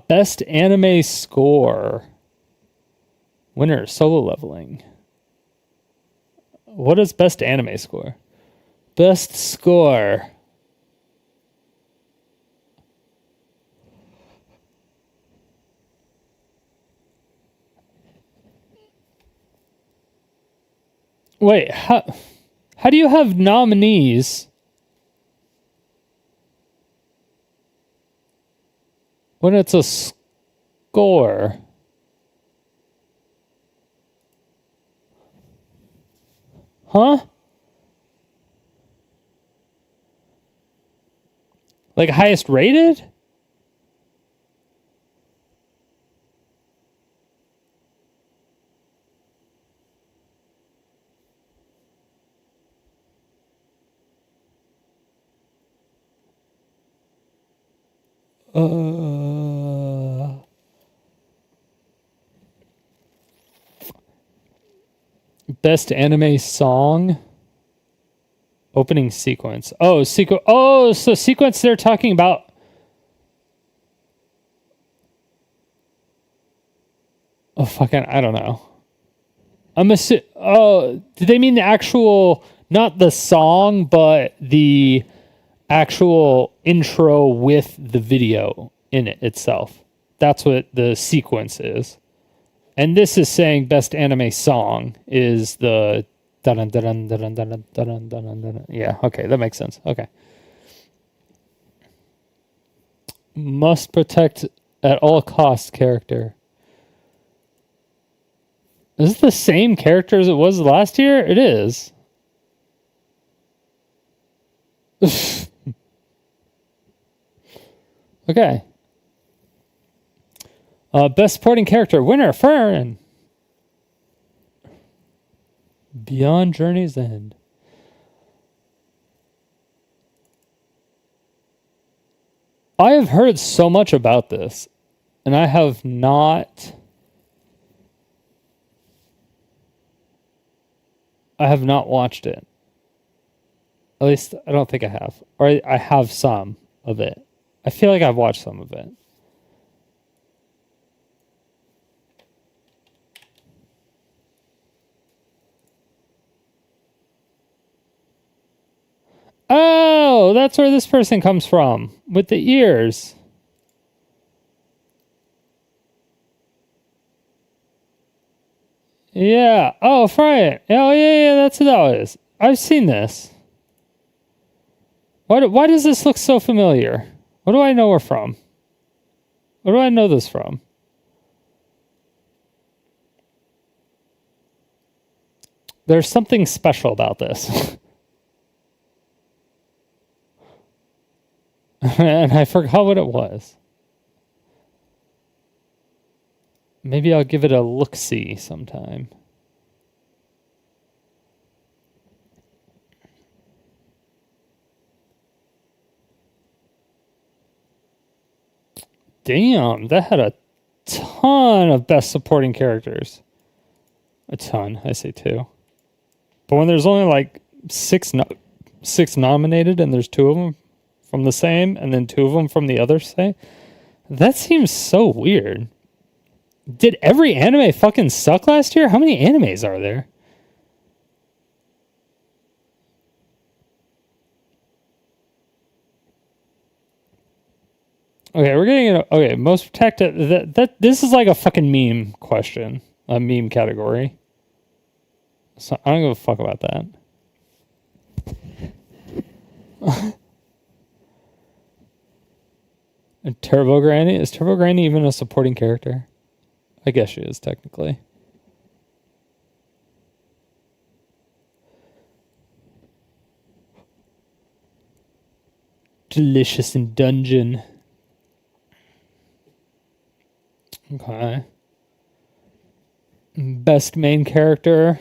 Best anime score. Winner, solo leveling. What is best anime score? Best score. Wait, how How do you have nominees when it's a score? Huh? Like highest rated? Best anime song? Opening sequence. Oh, so sequence they're talking about. Oh, fucking, I don't know. Did they mean the actual, not the song, but the actual intro with the video in it itself? That's what the sequence is. And this is saying best anime song is the dun dun dun dun dun dun dun dun dun. Yeah, okay, that makes sense. Okay. Must protect at all costs character. Is it the same character as it was last year? It is. Okay. Best supporting character winner, Fern. Beyond Journey's End. I have heard so much about this, and I have not watched it. At least I don't think I have. Or I have some of it. I feel like I've watched some of it. Oh, that's where this person comes from. With the ears. Yeah. Oh, right. Oh, yeah, that's what that is. I've seen this. Why does this look so familiar? What do I know her from? What do I know this from? There's something special about this. And I forgot what it was. Maybe I'll give it a look-see sometime. Damn, that had a ton of best supporting characters. A ton, I say two. But when there's only like six nominated and there's two of them from the same and then two of them from the other same, that seems so weird. Did every anime fucking suck last year? How many animes are there? Okay, we're getting it. Okay, most protected. This is like a fucking meme question, a meme category. So I don't give a fuck about that. And Turbo Granny? Is Turbo Granny even a supporting character? I guess she is, technically. Delicious in Dungeon. Okay. Best main character.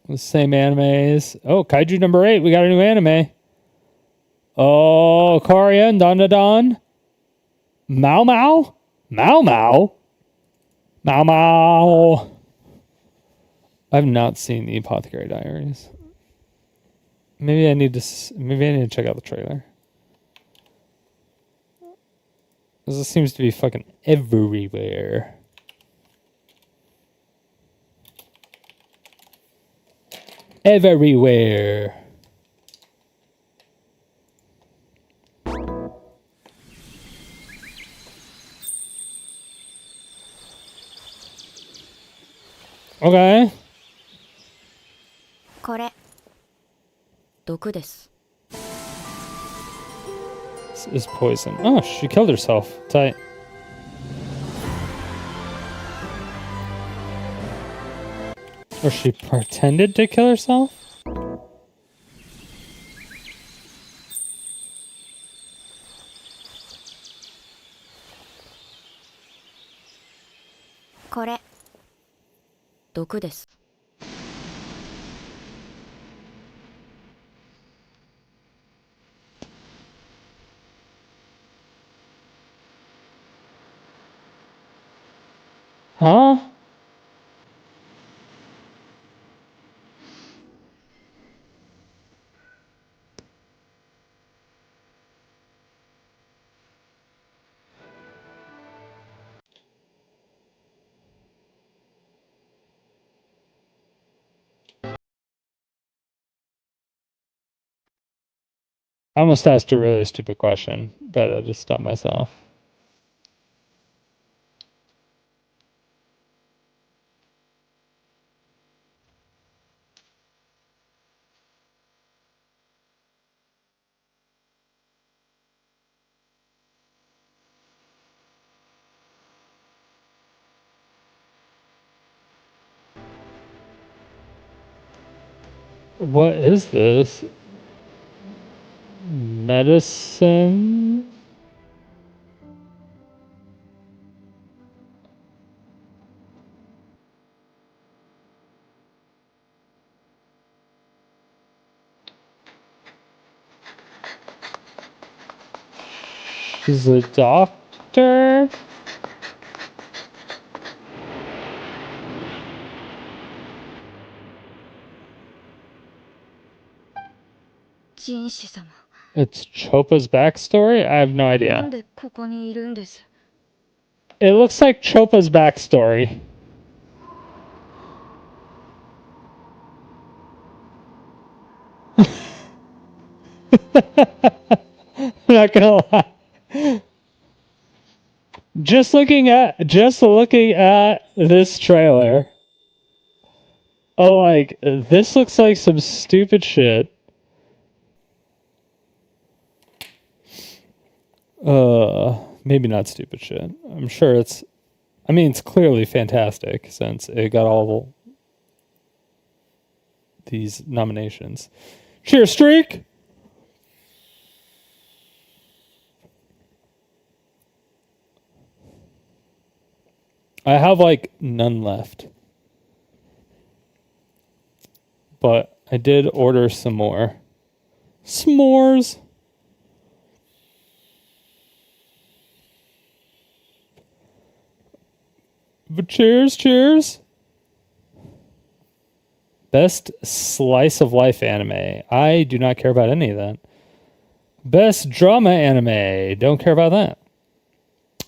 The same animes. Oh, Kaiju number 8. We got a new anime. Oh, Korea and Don. Mao Mao? Mao Mao? Mao Mao. I've not seen the Apothecary Diaries. Maybe I need to check out the trailer. This seems to be fucking everywhere. Everywhere. Okay. This is poison. Oh, she killed herself. Tight. Or she pretended to kill herself? Huh? I almost asked a really stupid question, but I just stopped myself. What is this? Medicine? She's a doctor? It's Chopa's backstory? I have no idea. It looks like Chopa's backstory. I'm not gonna lie. Just looking at this trailer. Oh, like, this looks like some stupid shit. Maybe not stupid shit. I'm sure it's, I mean, it's clearly fantastic since it got all these nominations. Cheers, Streak! I have, like, none left. But I did order some more. S'mores! But cheers! Best slice of life anime. I do not care about any of that. Best drama anime. Don't care about that.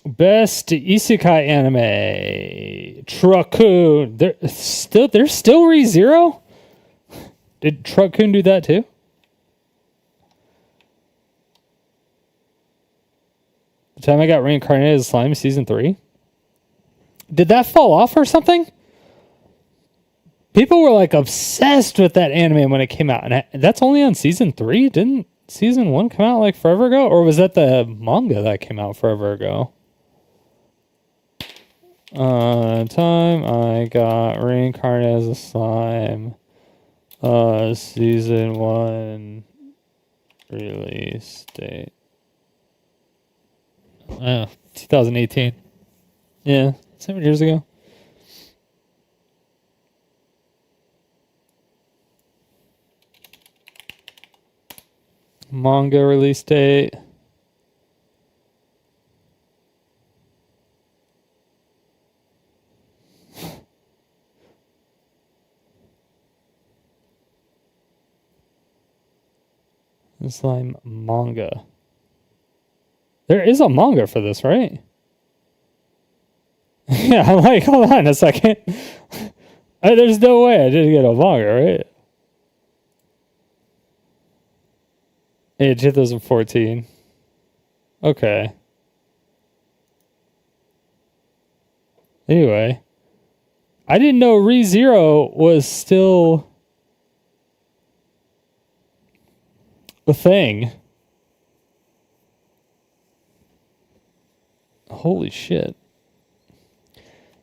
Best isekai anime. Truckun. There's still ReZero? Did Truckun do that too? The time I got reincarnated as slime season 3? Did that fall off or something? People were like obsessed with that anime when it came out, and that's only on season 3? Didn't season 1 come out like forever ago? Or was that the manga that came out forever ago? Time I got reincarnated as a slime. Season 1 release date. 2018. Yeah, 7 years ago. Manga release date. Slime manga. There is a manga for this, right? Yeah, I'm like, hold on a second. There's no way I didn't get a manga, right? Yeah, 2014. Okay. Anyway. I didn't know ReZero was still a thing. Holy shit.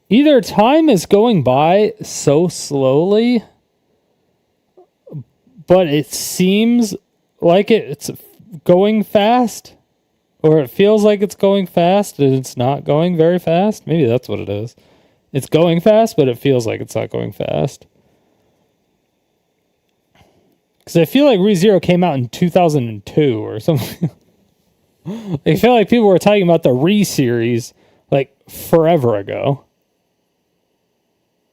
Either time is going by so slowly, but it seems like it's going fast, or it feels like it's going fast and it's not going very fast. Maybe that's what it is. It's going fast, but it feels like it's not going fast. Because I feel like ReZero came out in 2002 or something. I feel like people were talking about the Re-series like forever ago.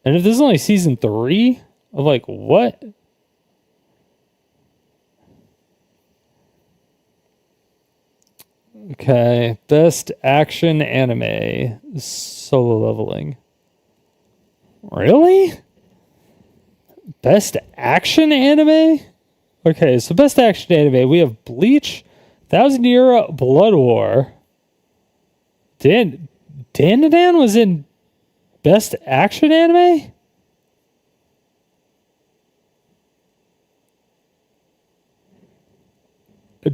And if this is only season 3, I'm like, what? Okay, best action anime, Solo Leveling. Really? Best action anime? Okay, so best action anime, we have Bleach, 1,000 Year Blood War. Dan was in best action anime?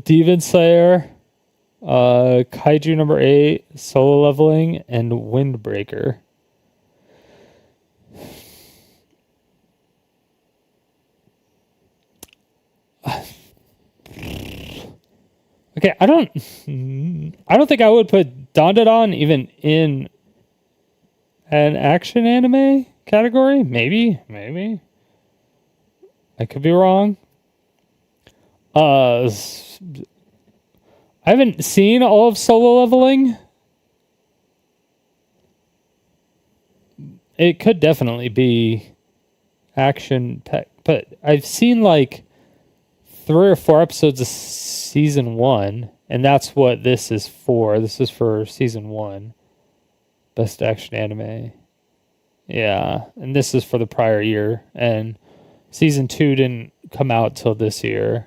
Demon Slayer, Kaiju number 8, Solo Leveling, and Windbreaker. Okay, I don't think I would put Dandadan even in an action anime category. Maybe. I could be wrong. I haven't seen all of Solo Leveling. It could definitely be action pack, but I've seen like 3 or 4 episodes of season 1, and that's what this is for. This is for season 1. Best action anime. Yeah, and this is for the prior year, and season 2 didn't come out till this year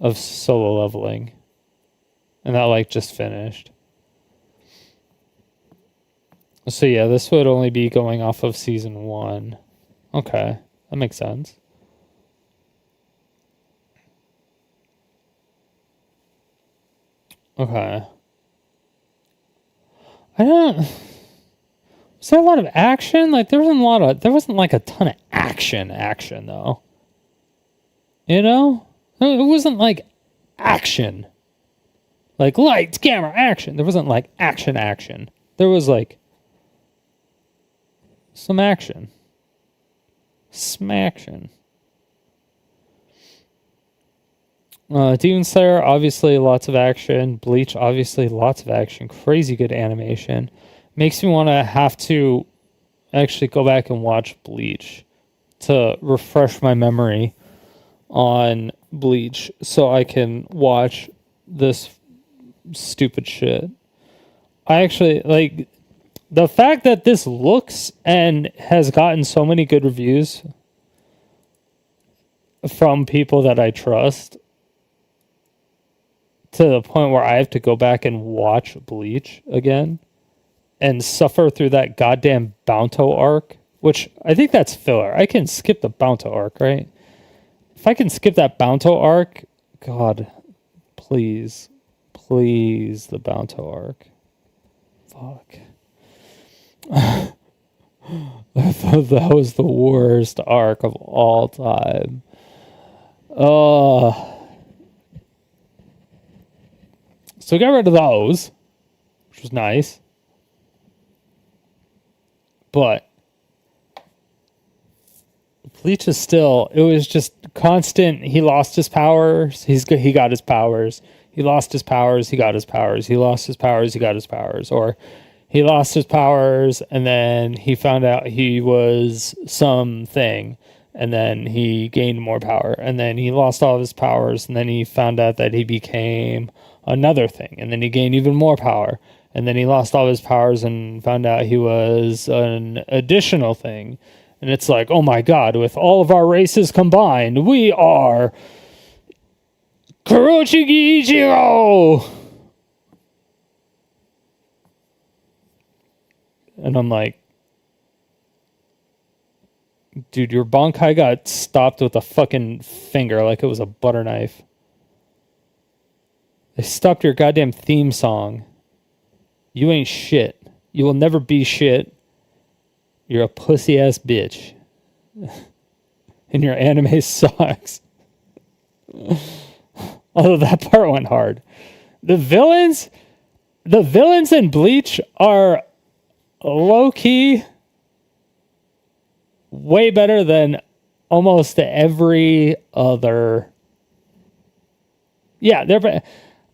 of Solo Leveling. And that like just finished. So yeah, this would only be going off of season 1. Okay, that makes sense. Okay. Was there a lot of action? Like there wasn't like a ton of action though. You know? It wasn't like action. Like lights, camera, action. There wasn't like action. There was like some action. Smaction. Demon Slayer, obviously lots of action. Bleach, obviously lots of action. Crazy good animation. Makes me want to have to actually go back and watch Bleach to refresh my memory on Bleach so I can watch this stupid shit. I actually, like, the fact that this looks and has gotten so many good reviews from people that I trust, to the point where I have to go back and watch Bleach again and suffer through that goddamn Bounto arc, which I think that's filler. I can skip the Bounto arc, right? If I can skip that Bounto arc, God, please, the Bounto arc. Fuck. That was the worst arc of all time. So we got rid of those, which was nice. But Bleach is still, it was just constant. He lost his powers. He got his powers. He lost his powers. He got his powers. He lost his powers. He got his powers. Or he lost his powers and then he found out he was something. And then he gained more power. And then he lost all of his powers. And then he found out that he became another thing. And then he gained even more power. And then he lost all of his powers and found out he was an additional thing. And it's like, oh my God, with all of our races combined, we are Kuroshige Ichiro! And I'm like, Dude, your Bankai got stopped with a fucking finger like it was a butter knife. They stopped your goddamn theme song. You ain't shit. You will never be shit. You're a pussy ass bitch. And your anime sucks. Although that part went hard. The villains in Bleach are low-key way better than almost every other. Yeah,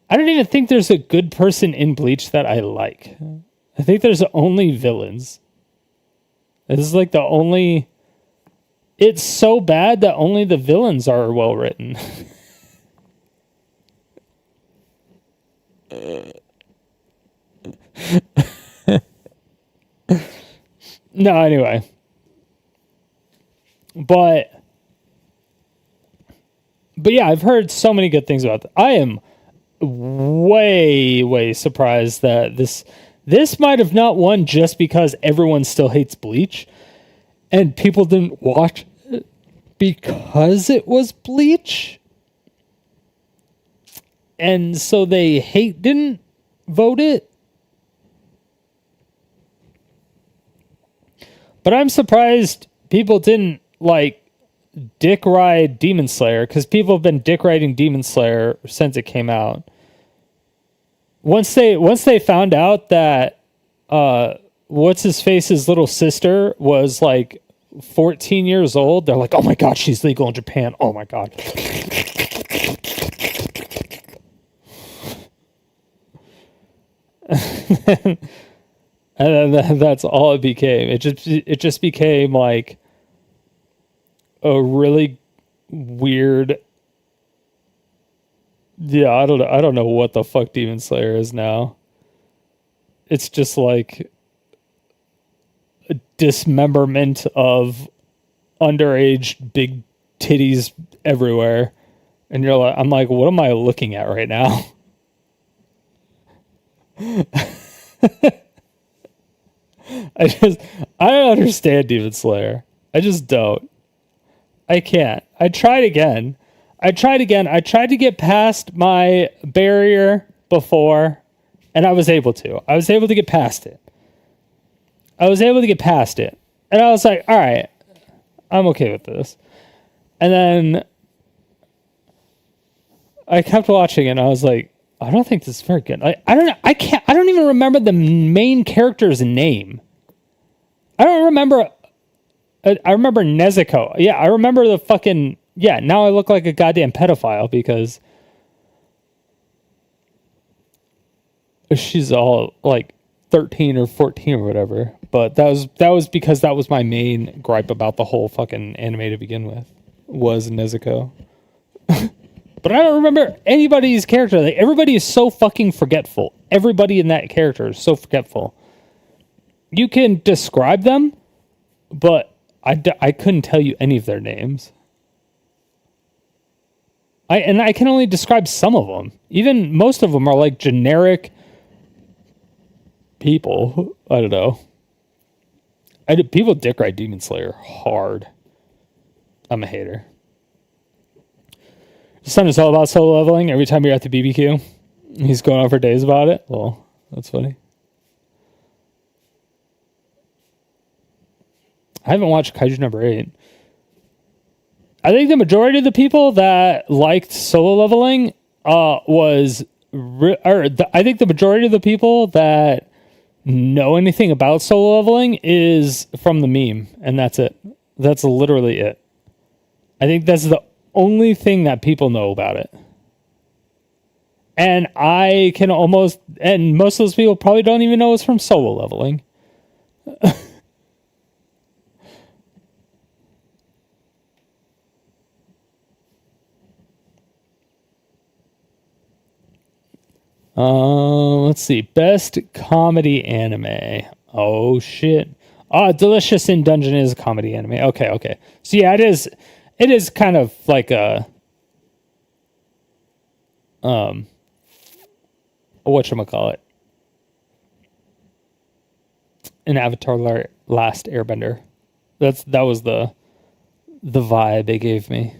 I don't even think there's a good person in Bleach that I like. I think there's only villains. This is like the only. It's so bad that only the villains are well written. No, anyway. But yeah, I've heard so many good things about it. I am way surprised that this might have not won just because everyone still hates Bleach and people didn't watch it because it was Bleach. And so they didn't vote it. But I'm surprised people didn't dick ride Demon Slayer, because people have been dick riding Demon Slayer since it came out. Once they found out that what's his face's little sister was 14 years old, they're like, oh my god, she's legal in Japan. Oh my god. And then that's all it became. It just became a really weird. Yeah, I don't know what the fuck Demon Slayer is now. It's just like a dismemberment of underage big titties everywhere. And I'm like, what am I looking at right now? I don't understand Demon Slayer. I just don't. I can't. I tried again. I tried to get past my barrier before, and I was able to. I was able to get past it. And I was like, all right, I'm okay with this. And then I kept watching it, and I was like, I don't think this is very good. I don't even remember the main character's name. I don't remember. I remember Nezuko. Yeah, I remember the fucking. Yeah, now I look like a goddamn pedophile because she's all 13 or 14 or whatever. But that was because that was my main gripe about the whole fucking anime to begin with, was Nezuko. But I don't remember anybody's character. Everybody is so fucking forgetful. Everybody in that character is so forgetful. You can describe them, but I couldn't tell you any of their names. I can only describe some of them. Even most of them are generic people. I don't know. People dick ride Demon Slayer hard. I'm a hater. His son is all about solo leveling. Every time you're at the BBQ, he's going on for days about it. Well, that's funny. I haven't watched Kaiju number 8. I think the majority of the people that liked solo leveling I think the majority of the people that know anything about solo leveling is from the meme, and that's it. That's literally it. I think that's the only thing that people know about it. And most of those people probably don't even know it's from solo leveling. Let's see. Best comedy anime. Oh shit. Delicious in Dungeon is a comedy anime. Okay. So yeah, it is kind of like a whatchamacallit? An Avatar Last Airbender. That was the the vibe it gave me.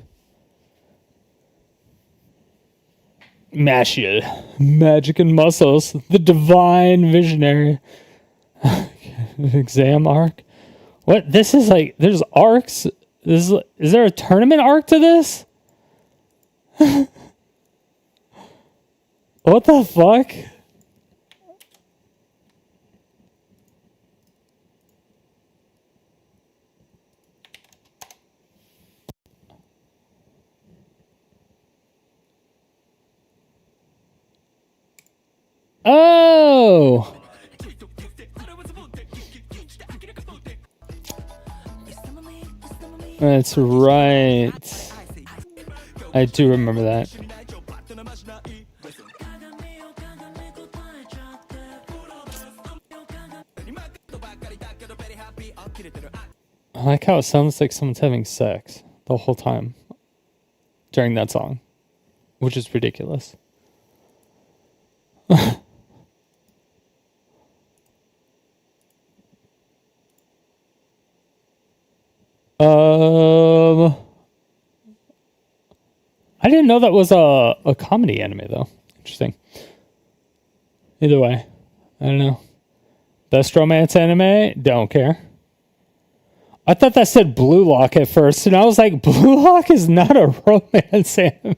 Mashiel, magic and muscles, the divine visionary. Exam arc. What? This is like, there's arcs. Is there a tournament arc to this? What the fuck? Oh! That's right. I do remember that. I like how it sounds like someone's having sex the whole time during that song, which is ridiculous. I didn't know that was a comedy anime though. Interesting. Either way, I don't know. Best romance anime? Don't care. I thought that said Blue Lock at first, and I was like, Blue Lock is not a romance anime.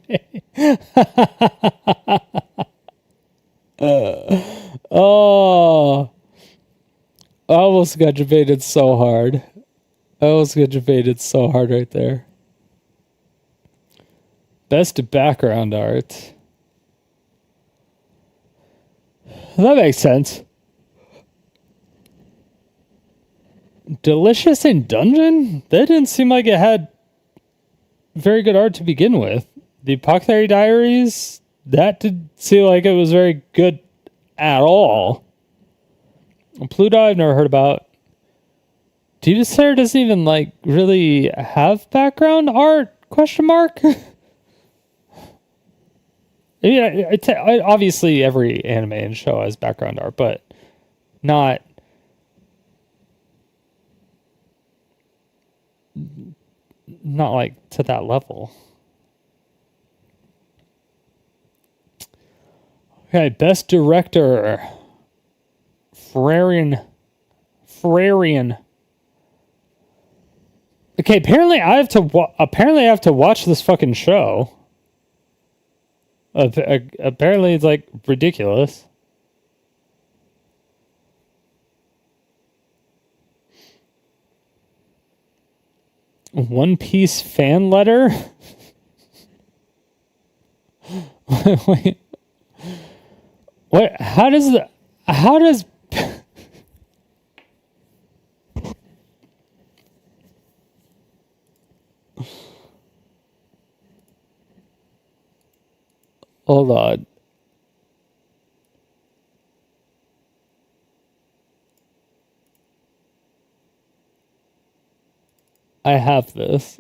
Oh, I almost got debated so hard. I almost got debated so hard right there. Best background art. That makes sense. Delicious in Dungeon? That didn't seem like it had very good art to begin with. The Apothecary Diaries? That did seem like it was very good at all. Pluto I've never heard about. Demon Slayer doesn't even like really have background art? Question mark? Yeah, obviously every anime and show has background art, but not like to that level. Okay, best director. Frarian. Okay, apparently I have to watch this fucking show. Apparently it's like ridiculous. One Piece fan letter? Wait. What? How does hold on. I have this.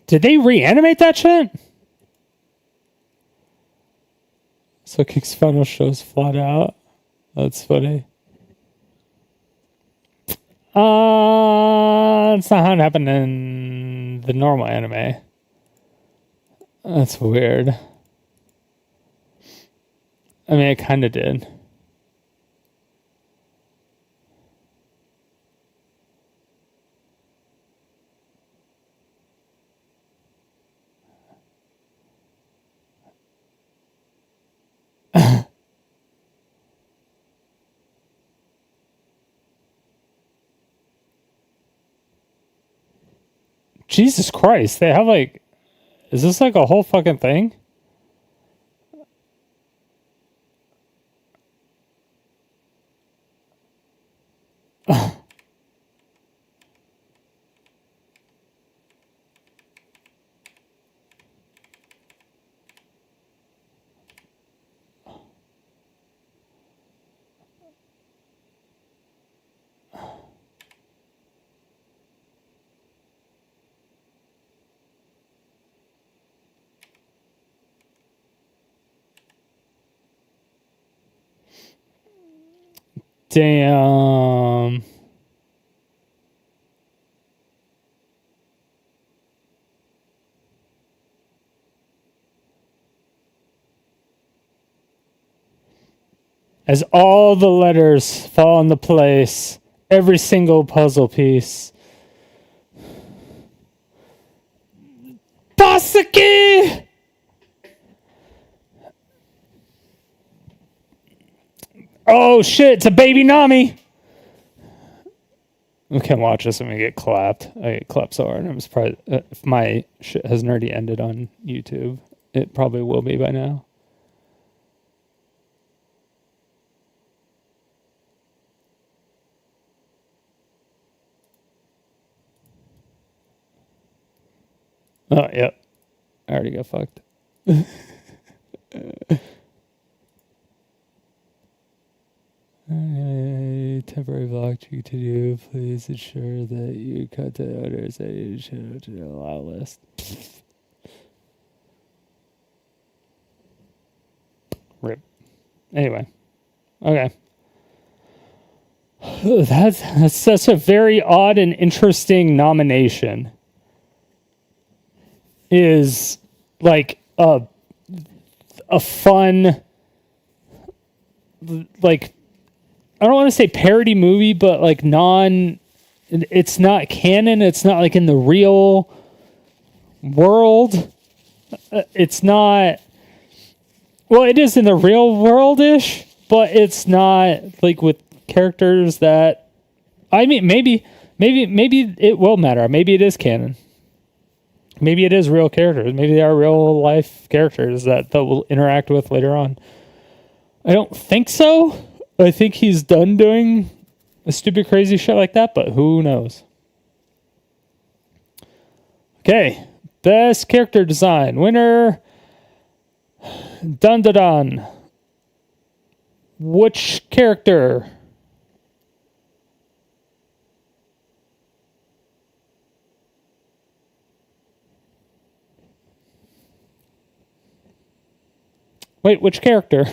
Did they reanimate that shit? So King's final show's flat out. That's funny. It's not how it happened in the normal anime. That's weird. I mean, it kind of did. Jesus Christ, they have like, is this like a whole fucking thing? Damn. As all the letters fall into place, every single puzzle piece. Tasaki! Oh shit, it's a baby Nami! We can't watch this. I'm gonna get clapped. I get clapped so hard. I'm surprised if my shit hasn't already ended on YouTube. It probably will be by now. Oh, yep. I already got fucked. Temporary block to continue. Please ensure that your content owners are shown to the allow list. Rip. Anyway. Okay. That's such a very odd and interesting nomination. Is like a fun, like, I don't want to say parody movie, but like it's not canon. It's not like in the real world. It's not, well, it is in the real world-ish, but it's not like with characters that, I mean, maybe it will matter. Maybe it is canon. Maybe it is real characters. Maybe they are real life characters that we'll interact with later on. I don't think so. I think he's done doing a stupid, crazy shit like that, but who knows? Okay. Best character design. Winner. Dun dun dun. Which character? Wait, which character?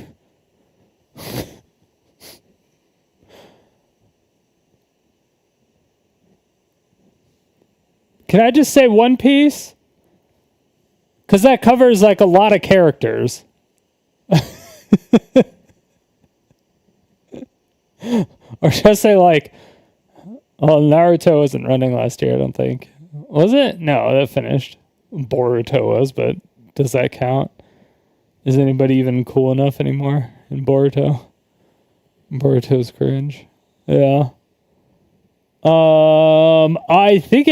Can I just say One Piece? Because that covers like a lot of characters. Or should I say like, well, Naruto wasn't running last year, I don't think. Was it? No, that finished. Boruto was, but does that count? Is anybody even cool enough anymore in Boruto? Boruto's cringe. Yeah. I think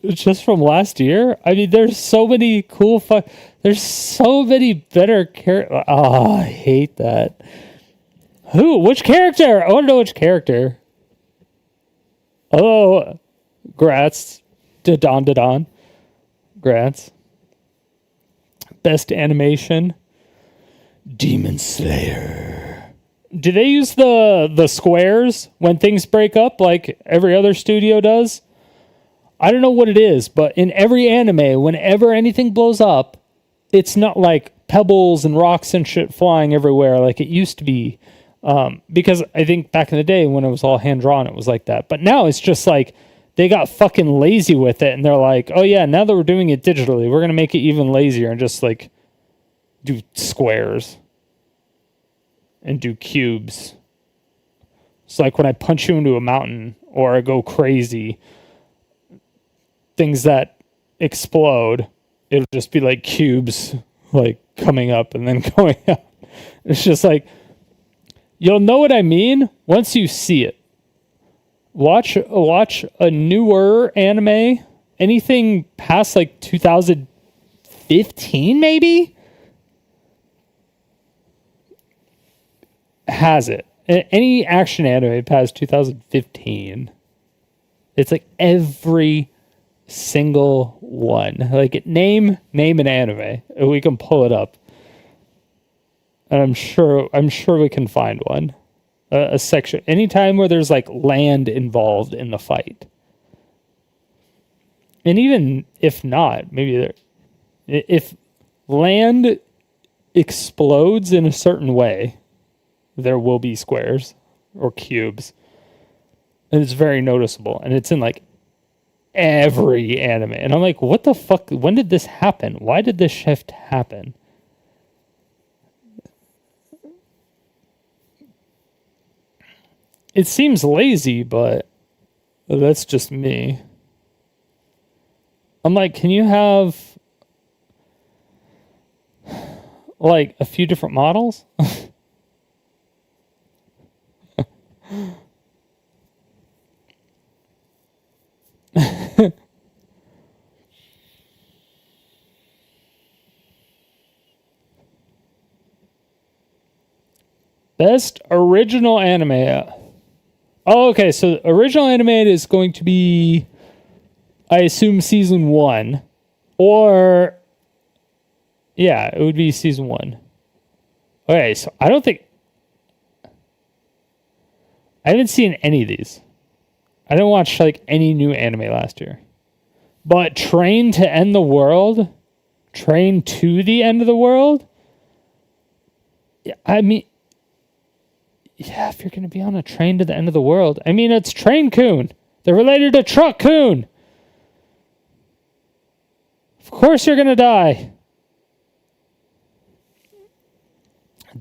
it's just from last year. I mean, there's so many cool there's so many better characters. Oh, I hate that. Who? Which character? I want to know which character. Oh, Grats. Dadon. Grats. Best animation. Demon Slayer. Do they use the squares when things break up like every other studio does? I don't know what it is, but in every anime, whenever anything blows up, it's not like pebbles and rocks and shit flying everywhere like it used to be. Because I think back in the day when it was all hand-drawn, it was like that. But now it's just like they got fucking lazy with it, and they're like, oh yeah, now that we're doing it digitally, we're going to make it even lazier and just like do squares and do cubes. It's like when I punch you into a mountain or I go crazy, things that explode, it'll just be like cubes like coming up and then going out. It's just like, you'll know what I mean once you see it. Watch a newer anime. Anything past like 2015 maybe has it. Any action anime past 2015. It's like every single one. Like name an anime. We can pull it up. And I'm sure we can find one. A section. Anytime where there's like land involved in the fight. And even if not, maybe if land explodes in a certain way, there will be squares or cubes. And it's very noticeable. And it's in like every anime. And I'm like, what the fuck? When did this happen? Why did this shift happen? It seems lazy, but that's just me. I'm like, can you have like a few different models? Best original anime. Oh, okay. So original animated is going to be, I assume, season 1, or yeah, it would be season 1. Okay, so I haven't seen any of these. I didn't watch like any new anime last year. But Train to End the World, Train to the End of the World. I mean, yeah, if you're going to be on a train to the end of the world. I mean, it's Train-kun. They're related to Truck-kun. Of course you're going to die.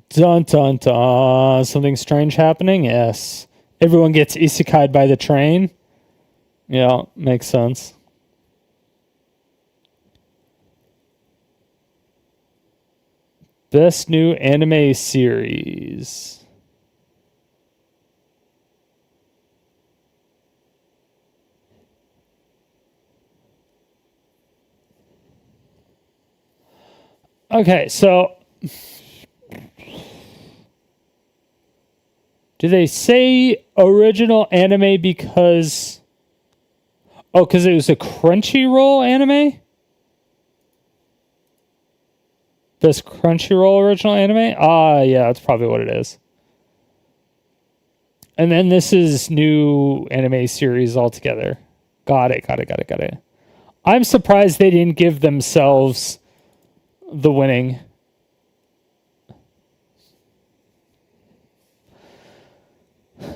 Dun, dun, dun. Something strange happening? Yes. Everyone gets isekai'd by the train. Yeah, makes sense. Best new anime series. Okay, so do they say original anime because because it was a Crunchyroll anime? This Crunchyroll original anime? Ah, yeah, that's probably what it is. And then this is new anime series altogether. Got it. I'm surprised they didn't give themselves the winning.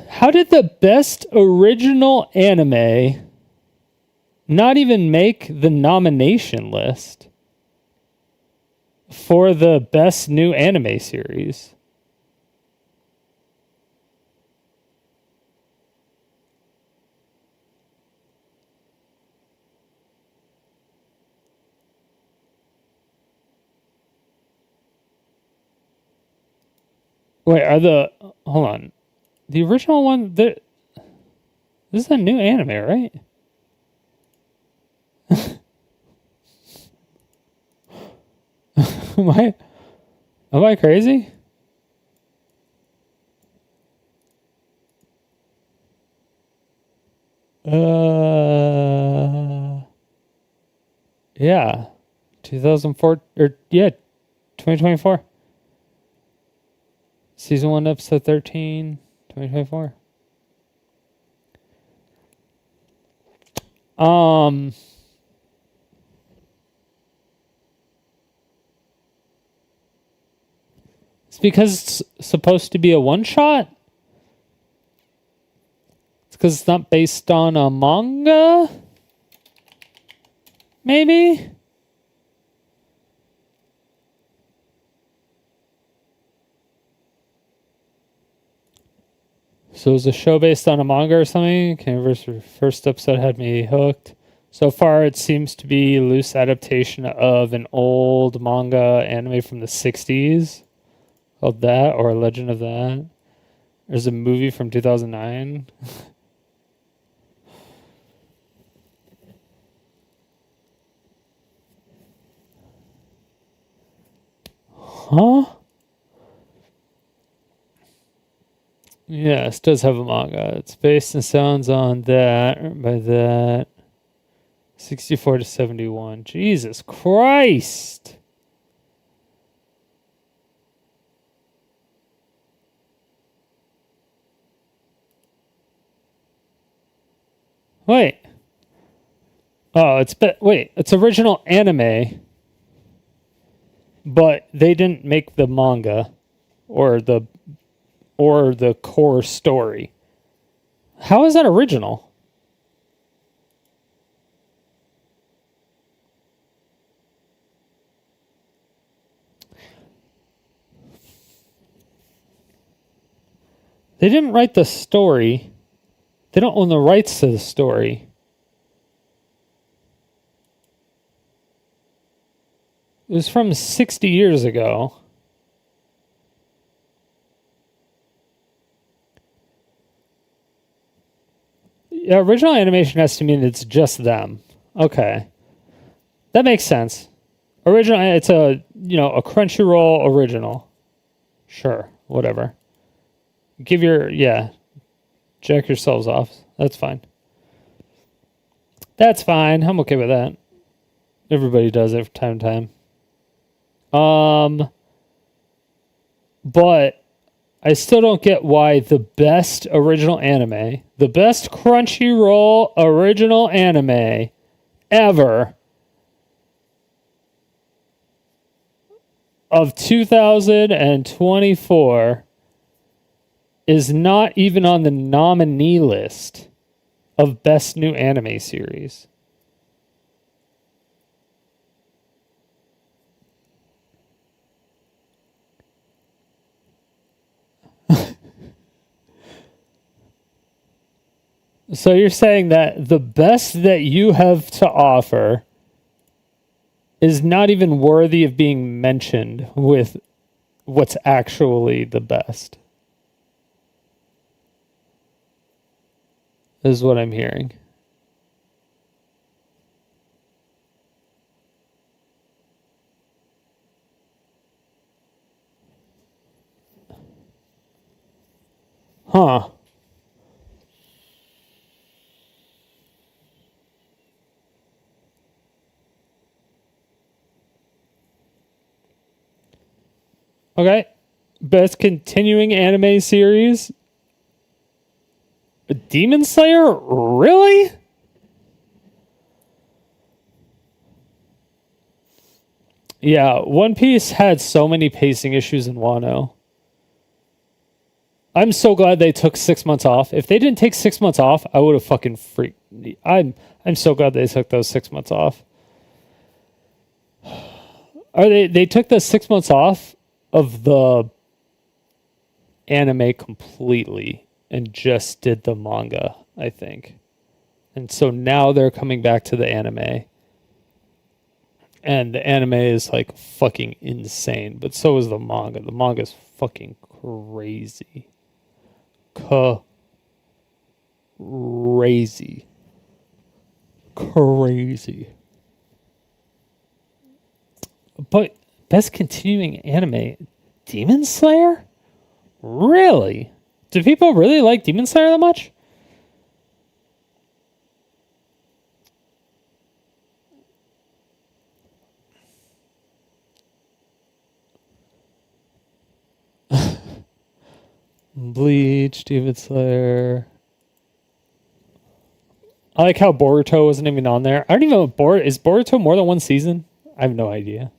How did the best original anime not even make the nomination list for the best new anime series? Wait, hold on. The original one, this is a new anime, right? Am I crazy? Yeah. 2004 or yeah, 2024. Season 1, episode 13, 2024. It's because it's supposed to be a one-shot? It's because it's not based on a manga? Maybe? So it was a show based on a manga or something? First episode had me hooked. So far, it seems to be a loose adaptation of an old manga anime from the 60s called That, or Legend of That. There's a movie from 2009. Huh? Yes, it does have a manga. It's based and sounds on that, by that. 64 to 71. Jesus Christ! Wait. Oh, it's original anime, but they didn't make the manga or the core story. How is that original? They didn't write the story. They don't own the rights to the story. It was from 60 years ago. Yeah, original animation has to mean it's just them. Okay. That makes sense. Original, it's a Crunchyroll original. Sure, whatever. Jack yourselves off. That's fine. That's fine. I'm okay with that. Everybody does it from time to time. But I still don't get why the best original anime, the best Crunchyroll original anime ever of 2024 is not even on the nominee list of best new anime series. So you're saying that the best that you have to offer is not even worthy of being mentioned with what's actually the best, is what I'm hearing. Huh. Okay. Best continuing anime series? Demon Slayer? Really? Yeah, One Piece had so many pacing issues in Wano. I'm so glad they took 6 months off. If they didn't take 6 months off, I would have fucking freaked. I'm so glad they took those 6 months off. They took the 6 months off of the anime completely and just did the manga, I think. And so now they're coming back to the anime. And the anime is like fucking insane, but so is the manga. The manga is fucking crazy. Crazy. But best continuing anime, Demon Slayer? Really? Do people really like Demon Slayer that much? Bleach, Demon Slayer. I like how Boruto wasn't even on there. I don't even know, is Boruto more than one season? I have no idea.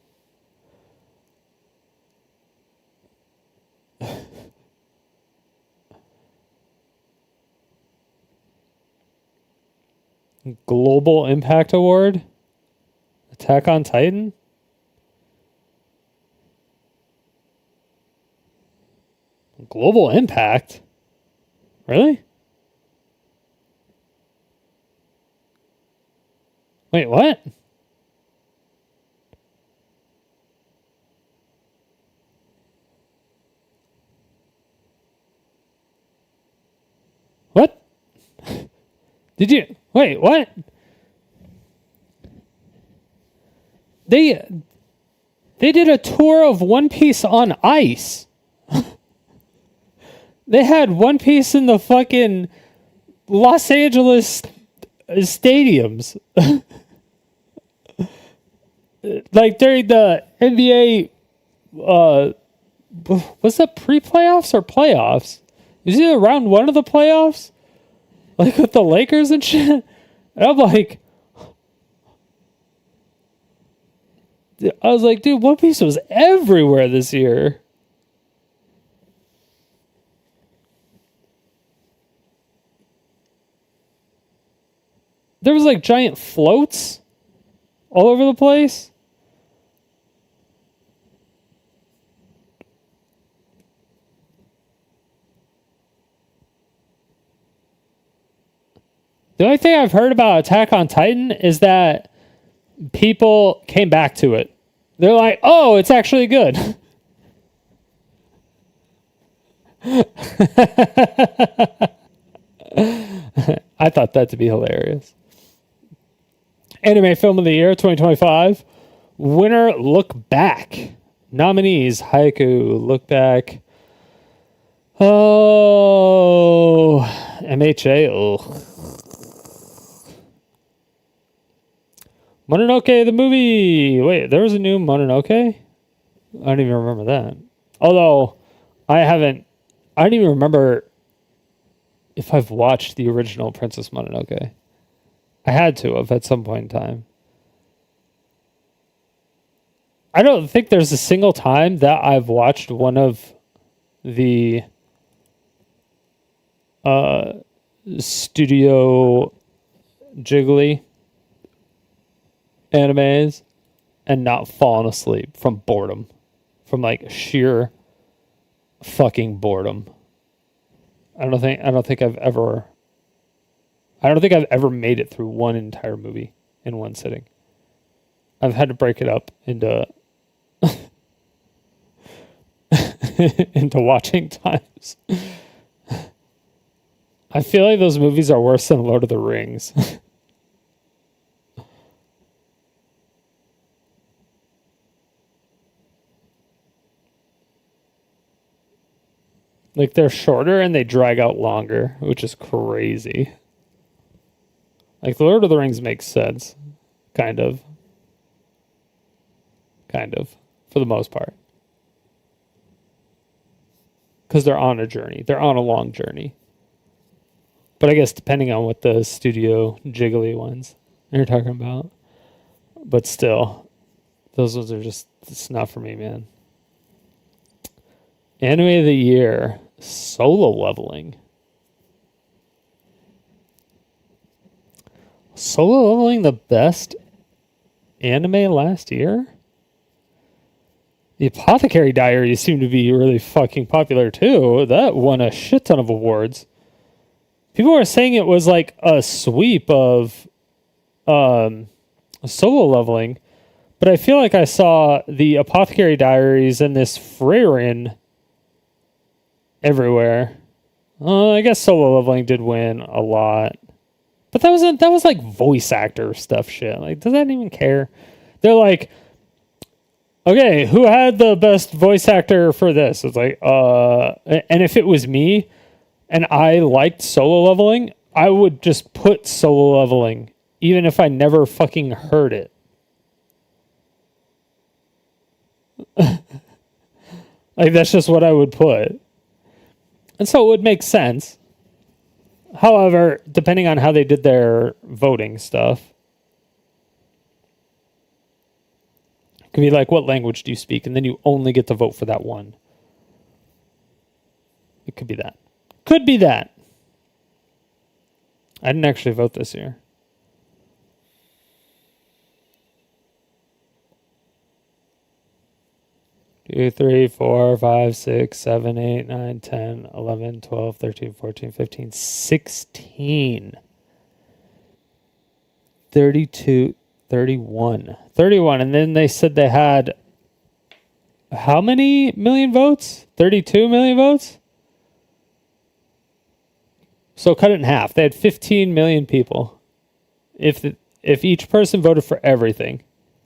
Global Impact Award? Attack on Titan? Global Impact? Really? Wait, what? What? Did you... Wait, what? They They did a tour of One Piece on ice. They had One Piece in the fucking Los Angeles stadiums. Like during the NBA, was that pre-playoffs or playoffs? Is it round one of the playoffs? Like with the Lakers and shit? And I'm like, I was like, dude, One Piece was everywhere this year. There was like giant floats all over the place. The only thing I've heard about Attack on Titan is that people came back to it. They're like, oh, it's actually good. I thought that to be hilarious. Anime Film of the Year 2025. Winner, Look Back. Nominees, Haiku, Look Back. Oh, MHA. Ugh. Mononoke the movie. Wait, there was a new Mononoke? I don't even remember that. Although, I don't even remember if I've watched the original Princess Mononoke. I had to have at some point in time. I don't think there's a single time that I've watched one of the Studio Ghibli animes and not fallen asleep from boredom. From like sheer fucking boredom. I don't think I've ever made it through one entire movie in one sitting. I've had to break it up into into watching times. I feel like those movies are worse than Lord of the Rings. Like they're shorter and they drag out longer, which is crazy. Like the Lord of the Rings makes sense. Kind of. For the most part. Because they're on a journey. They're on a long journey. But I guess depending on what the Studio Ghibli ones you're talking about. But still, those ones are just, it's not for me, man. Anime of the Year, Solo Leveling. Solo Leveling the best anime last year? The Apothecary Diaries seemed to be really fucking popular too. That won a shit ton of awards. People were saying it was like a sweep of Solo Leveling, but I feel like I saw the Apothecary Diaries and this Freyrin everywhere. I guess Solo Leveling did win a lot. But that was like voice actor stuff shit. Like, does that even care? They're like, okay, who had the best voice actor for this? It's like, and if it was me and I liked Solo Leveling, I would just put Solo Leveling, even if I never fucking heard it. Like, that's just what I would put. And so it would make sense. However, depending on how they did their voting stuff, it could be like, what language do you speak? And then you only get to vote for that one. It could be that. Could be that. I didn't actually vote this year. 2, 3, 4, 5, 6, 7, 8, 9, 10, 11, 12, 13, 14, 15, 16. 32, 31. 31. And then they said they had how many million votes? 32 million votes? So cut it in half. They had 15 million people. If each person voted for everything,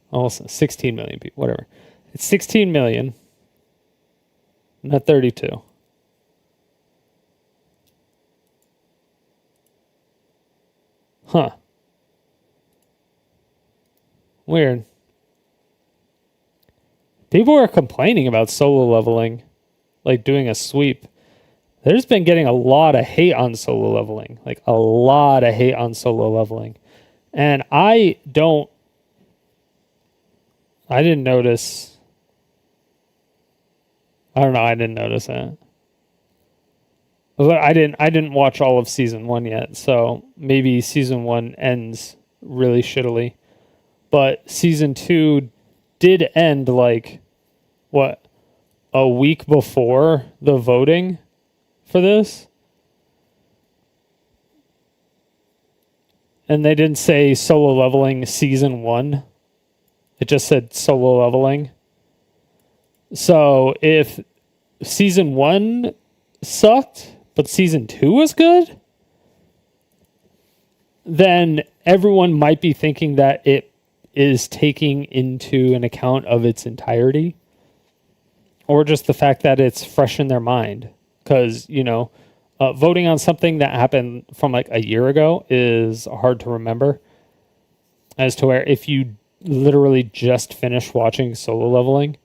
almost 16 million people, whatever. It's 16 million, not 32. Huh. Weird. People are complaining about solo leveling, like doing a sweep. There's been getting a lot of hate on solo leveling, like a lot of hate on solo leveling. And I didn't notice. I don't know, I didn't notice that. But I didn't watch all of season 1 yet, so maybe season 1 ends really shittily. But season 2 did end like what, a week before the voting for this? And they didn't say solo leveling season 1. It just said solo leveling. So if season 1 sucked, but season 2 was good, then everyone might be thinking that it is taking into an account of its entirety, or just the fact that it's fresh in their mind. Because, voting on something that happened from like a year ago is hard to remember, as to where if you literally just finished watching solo leveling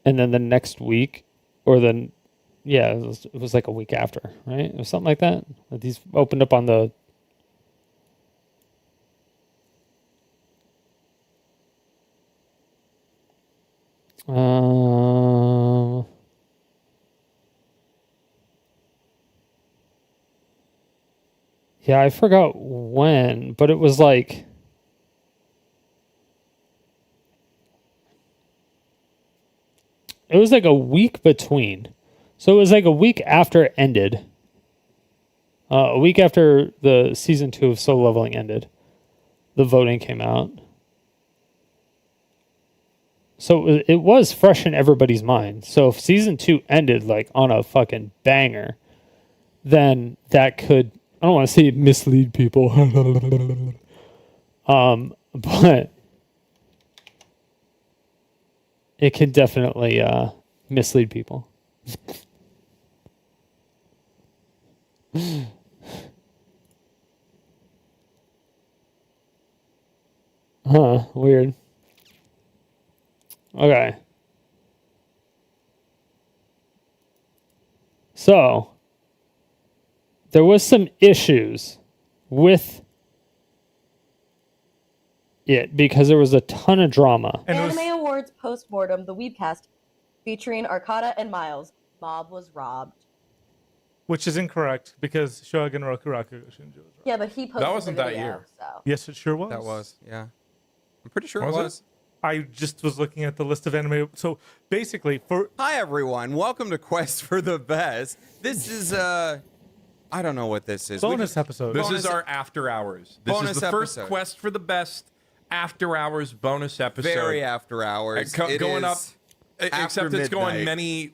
and then the next week, or then it was like a week after, right? It was something like that. These opened up on the yeah, I forgot when, but it was like a week between. So it was like a week after it ended. A week after the season 2 of Solo Leveling ended, the voting came out. So it was fresh in everybody's mind. So if season 2 ended like on a fucking banger, then that could, I don't want to say mislead people, but it could definitely mislead people. Huh, weird. Okay. So, there was some issues with it because there was a ton of drama. Anime Awards postmortem, the Weebcast, featuring Arcada and Miles. Mob was robbed. Which is incorrect because Shogun Rokuraku Shinju was robbed. Yeah, but he posted That wasn't the that video, year. So. Yes, it sure was. That was, yeah. I'm pretty sure Was it it? was. I just was looking at the list of anime. So basically, Hi everyone, welcome to Quest for the Best. This is I don't know what this is. Bonus episode. This is our after hours. This Bonus is the first episode. Quest for the Best after hours bonus episode. Very after hours. It going is up, except after it's going midnight. many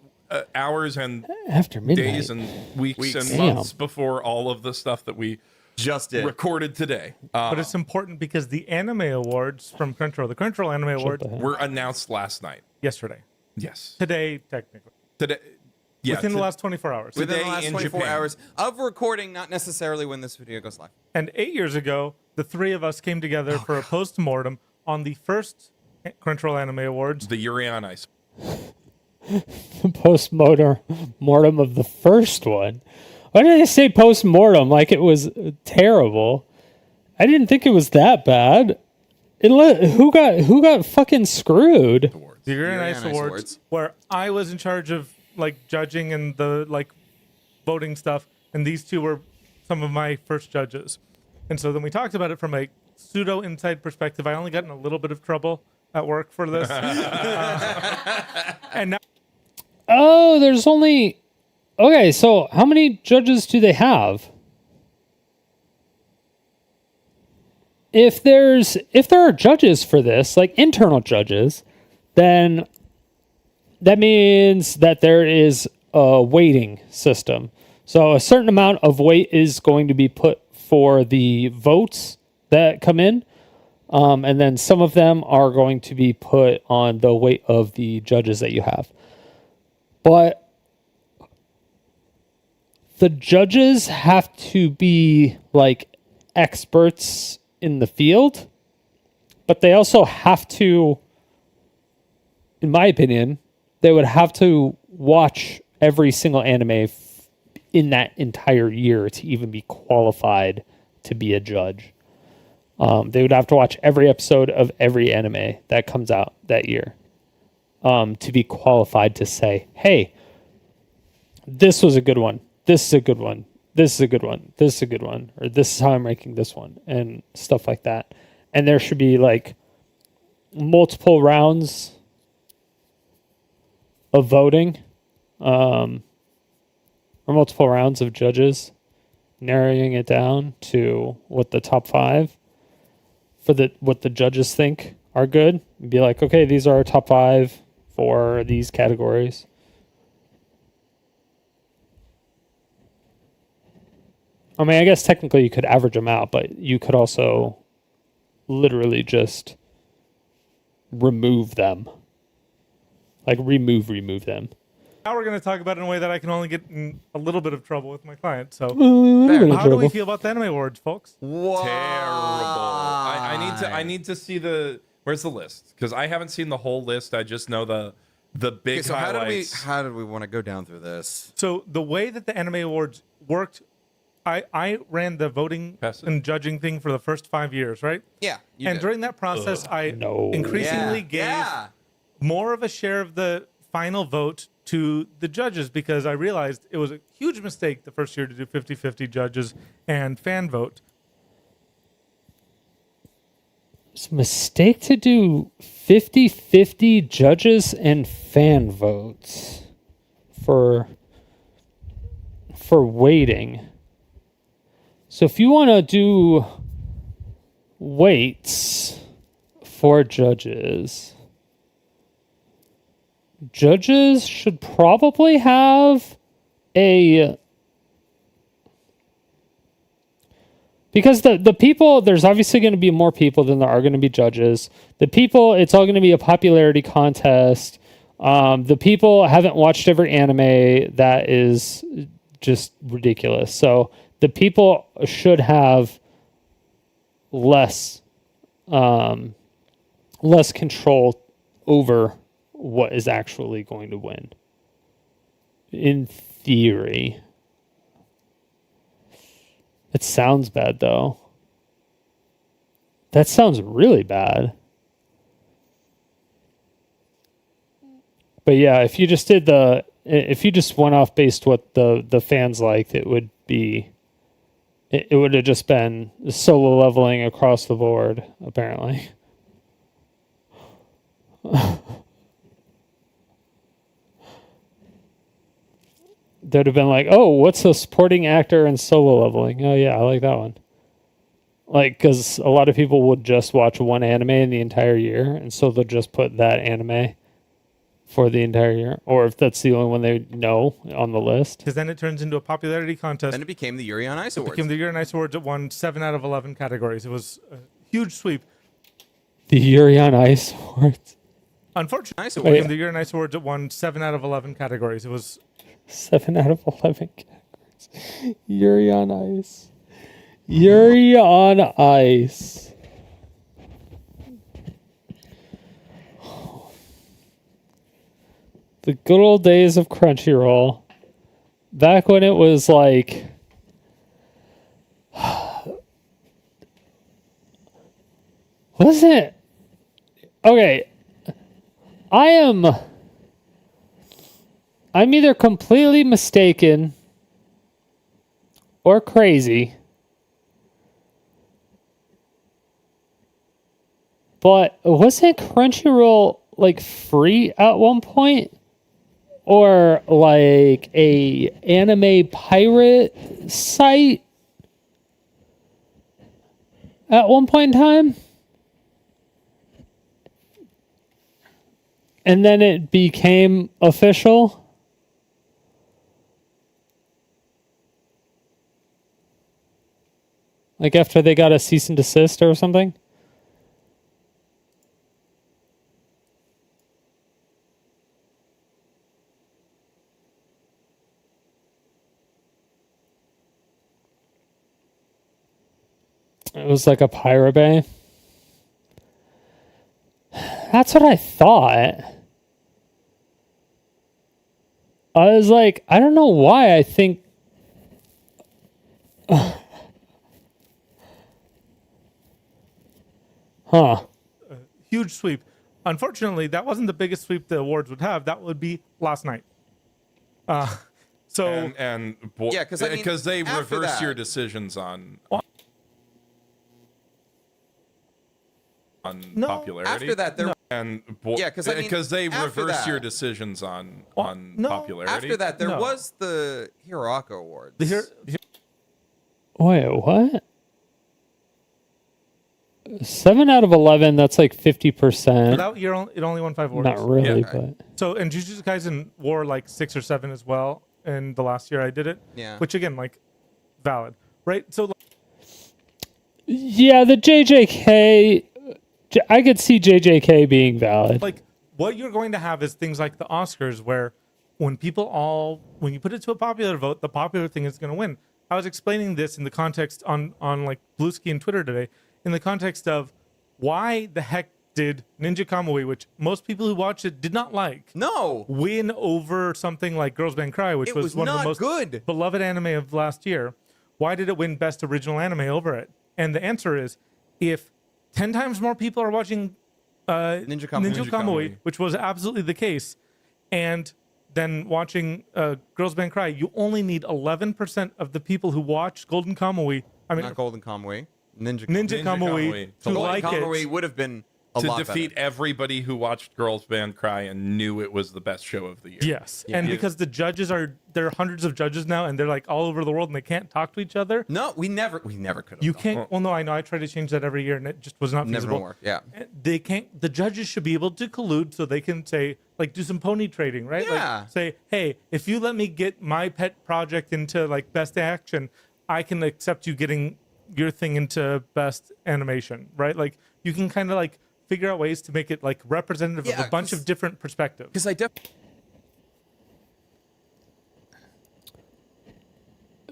hours and after midnight. days and weeks and Damn. months before all of the stuff that we just recorded today. But it's important because the anime awards from Crunchyroll, the Crunchyroll Anime Awards, were announced last night. Yesterday. Yes. Today, technically. Today. Yeah, Within the last 24 hours. Within the Today last in 24 Japan. hours of recording, not necessarily when this video goes live. And 8 years ago, the three of us came together for a post-mortem on the first Crunchyroll Anime Awards. The Yuri on Ice. Post-mortem of the first one. Why did I say post-mortem like it was terrible? I didn't think it was that bad. Who got fucking screwed? The Yuri on Ice Awards, where I was in charge of like judging and the like voting stuff, and these two were some of my first judges. And so then we talked about it from a pseudo inside perspective. I only got in a little bit of trouble at work for this. And now, there's only. Okay, so how many judges do they have? If there are judges for this, like internal judges, then that means that there is a weighting system. So a certain amount of weight is going to be put for the votes that come in. And then some of them are going to be put on the weight of the judges that you have. But the judges have to be like experts in the field, but they also have to, in my opinion, they would have to watch every single anime in that entire year to even be qualified to be a judge. They would have to watch every episode of every anime that comes out that year to be qualified to say, hey, this was a good one. This is a good one. This is a good one. This is a good one. Or this is how I'm ranking this one and stuff like that. And there should be like multiple rounds of voting or multiple rounds of judges narrowing it down to what the top 5 for what the judges think are good. Be like, okay, these are our top 5 for these categories. I mean, I guess technically you could average them out, but you could also literally just remove them. Like remove them. Now we're going to talk about it in a way that I can only get in a little bit of trouble with my client. So, how do we feel about the Anime Awards, folks? Whoa. Terrible. I need to see where's the list? Because I haven't seen the whole list. I just know the big so highlights. how did we want to go down through this? So the way that the Anime Awards worked, I ran the voting and judging thing for the first 5 years, right? Yeah. And during that process, I increasingly gave more of a share of the final vote to the judges because I realized it was a huge mistake the first year to do 50-50 judges and fan vote. It's a mistake to do 50-50 judges and fan votes for weighting. So if you want to do weights for judges should probably have because the people, there's obviously going to be more people than there are going to be judges. The people, it's all going to be a popularity contest. The people haven't watched every anime. That is just ridiculous. So the people should have less control over what is actually going to win. In theory. It sounds bad though. That sounds really bad. But yeah, if you just went off based what the fans liked, it would have just been solo leveling across the board, apparently. They'd have been like, oh, what's a supporting actor in solo leveling? Oh, yeah, I like that one. Like, because a lot of people would just watch one anime in the entire year, and so they'll just put that anime for the entire year. Or if that's the only one they know on the list. Because then it turns into a popularity contest. Then it became the Yuri on Ice Awards. It became the Yuri on Ice Awards. It won 7 out of 11 categories. It was a huge sweep. The Yuri on Ice Awards. Unfortunately, it became the Yuri on Ice Awards. It won 7 out of 11 categories. It was 7 out of 11 categories. Yuri on Ice. Yuri on Ice. The good old days of Crunchyroll. Back when it was like... Wasn't it? Okay. I'm either completely mistaken or crazy, but wasn't Crunchyroll like free at one point, or like a anime pirate site at one point in time? And then it became official. Like after they got a cease and desist or something. was like a Pirate Bay. That's what I thought. I was like, I don't know why I think. Huh. Huge sweep. Unfortunately, that wasn't the biggest sweep the awards would have. That would be last night. So Yeah, 'cause I mean, because they after reverse that- your decisions on popularity. After that, there Yeah, 'cause I mean, because they after reverse your that- decisions on popularity. After that, there was the Hiraka Awards. Wait, what? 7 out of 11. That's like 50%. That year, it only won 5 awards. Not really, but So, and Jujutsu Kaisen wore like 6 or 7 as well. In the last year I did it. Yeah. Which again, like, valid, right? So, yeah, the JJK. I could see JJK being valid. like, what you're going to have is things like the Oscars, where when when you put it to a popular vote, the popular thing is going to win. I was explaining this in the context on like Bluesky and Twitter today, in the context of why the heck did Ninja Kamui, which most people who watched it did not like, win over something like Girls Band Cry, which was one of the most beloved anime of last year. Why did it win Best Original Anime over it? And the answer is, if 10 times more people are watching Ninja Kamui, which was absolutely the case, and then watching Girls Band Cry, you only need 11% of the people who watched Golden Kamui. I mean, not Golden Kamui. Ninja Kamui to like Kamui it. would have been a to lot defeat better. everybody who watched Girls Band Cry and knew it was the best show of the year. Yes, and because the judges there are hundreds of judges now, and they're like all over the world, and they can't talk to each other. No, we never could have. You can't. Well, no, I know. I try to change that every year, and it just was not Never feasible. gonna work, yeah. They can't. The judges should be able to collude, so they can say, like, do some pony trading, right? Yeah. Like, say, hey, if you let me get my pet project into like best action, I can accept you getting your thing into best animation, right? Like, you can kind of like figure out ways to make it like representative of a bunch of different perspectives. Because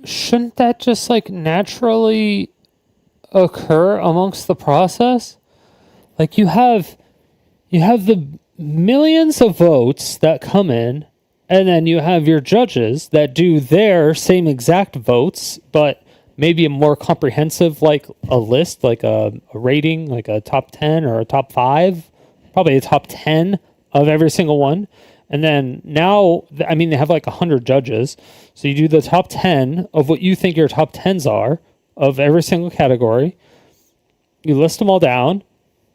shouldn't that just like naturally occur amongst the process? Like you have the millions of votes that come in, and then you have your judges that do their same exact votes, but maybe a more comprehensive, like a list, like a rating, like a top 10 or a top 5, probably a top 10 of every single one. And then now, I mean, they have like 100 judges. So you do the top 10 of what you think your top 10s are of every single category. You list them all down,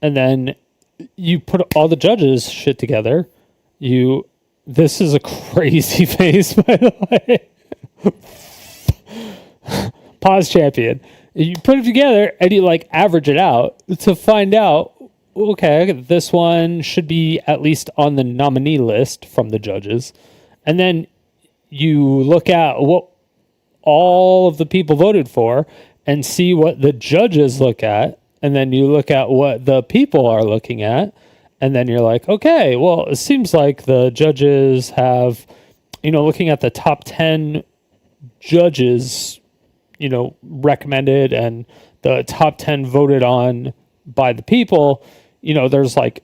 and then you put all the judges shit together. This is a crazy face, by the way. Pause champion. You put it together and you like average it out to find out, okay, this one should be at least on the nominee list from the judges. And then you look at what all of the people voted for and see what the judges look at. And then you look at what the people are looking at. And then you're like, okay, well, it seems like the judges have, looking at the top 10 judges, recommended and the top 10 voted on by the people, there's like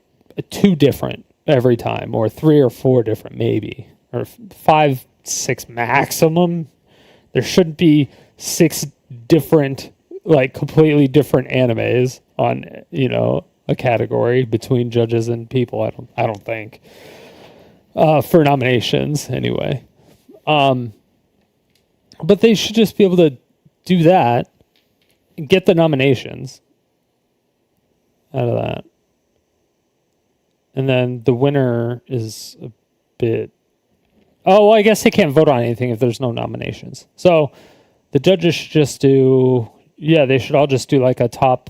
2 different every time, or 3 or 4 different maybe, or 5, 6 maximum. There shouldn't be 6 different, like completely different animes on, a category between judges and people. I don't think, for nominations anyway. But they should just be able to do that and get the nominations out of that. And then the winner is a bit... Oh, well, I guess they can't vote on anything if there's no nominations. So the judges should just do... Yeah, they should all just do like a top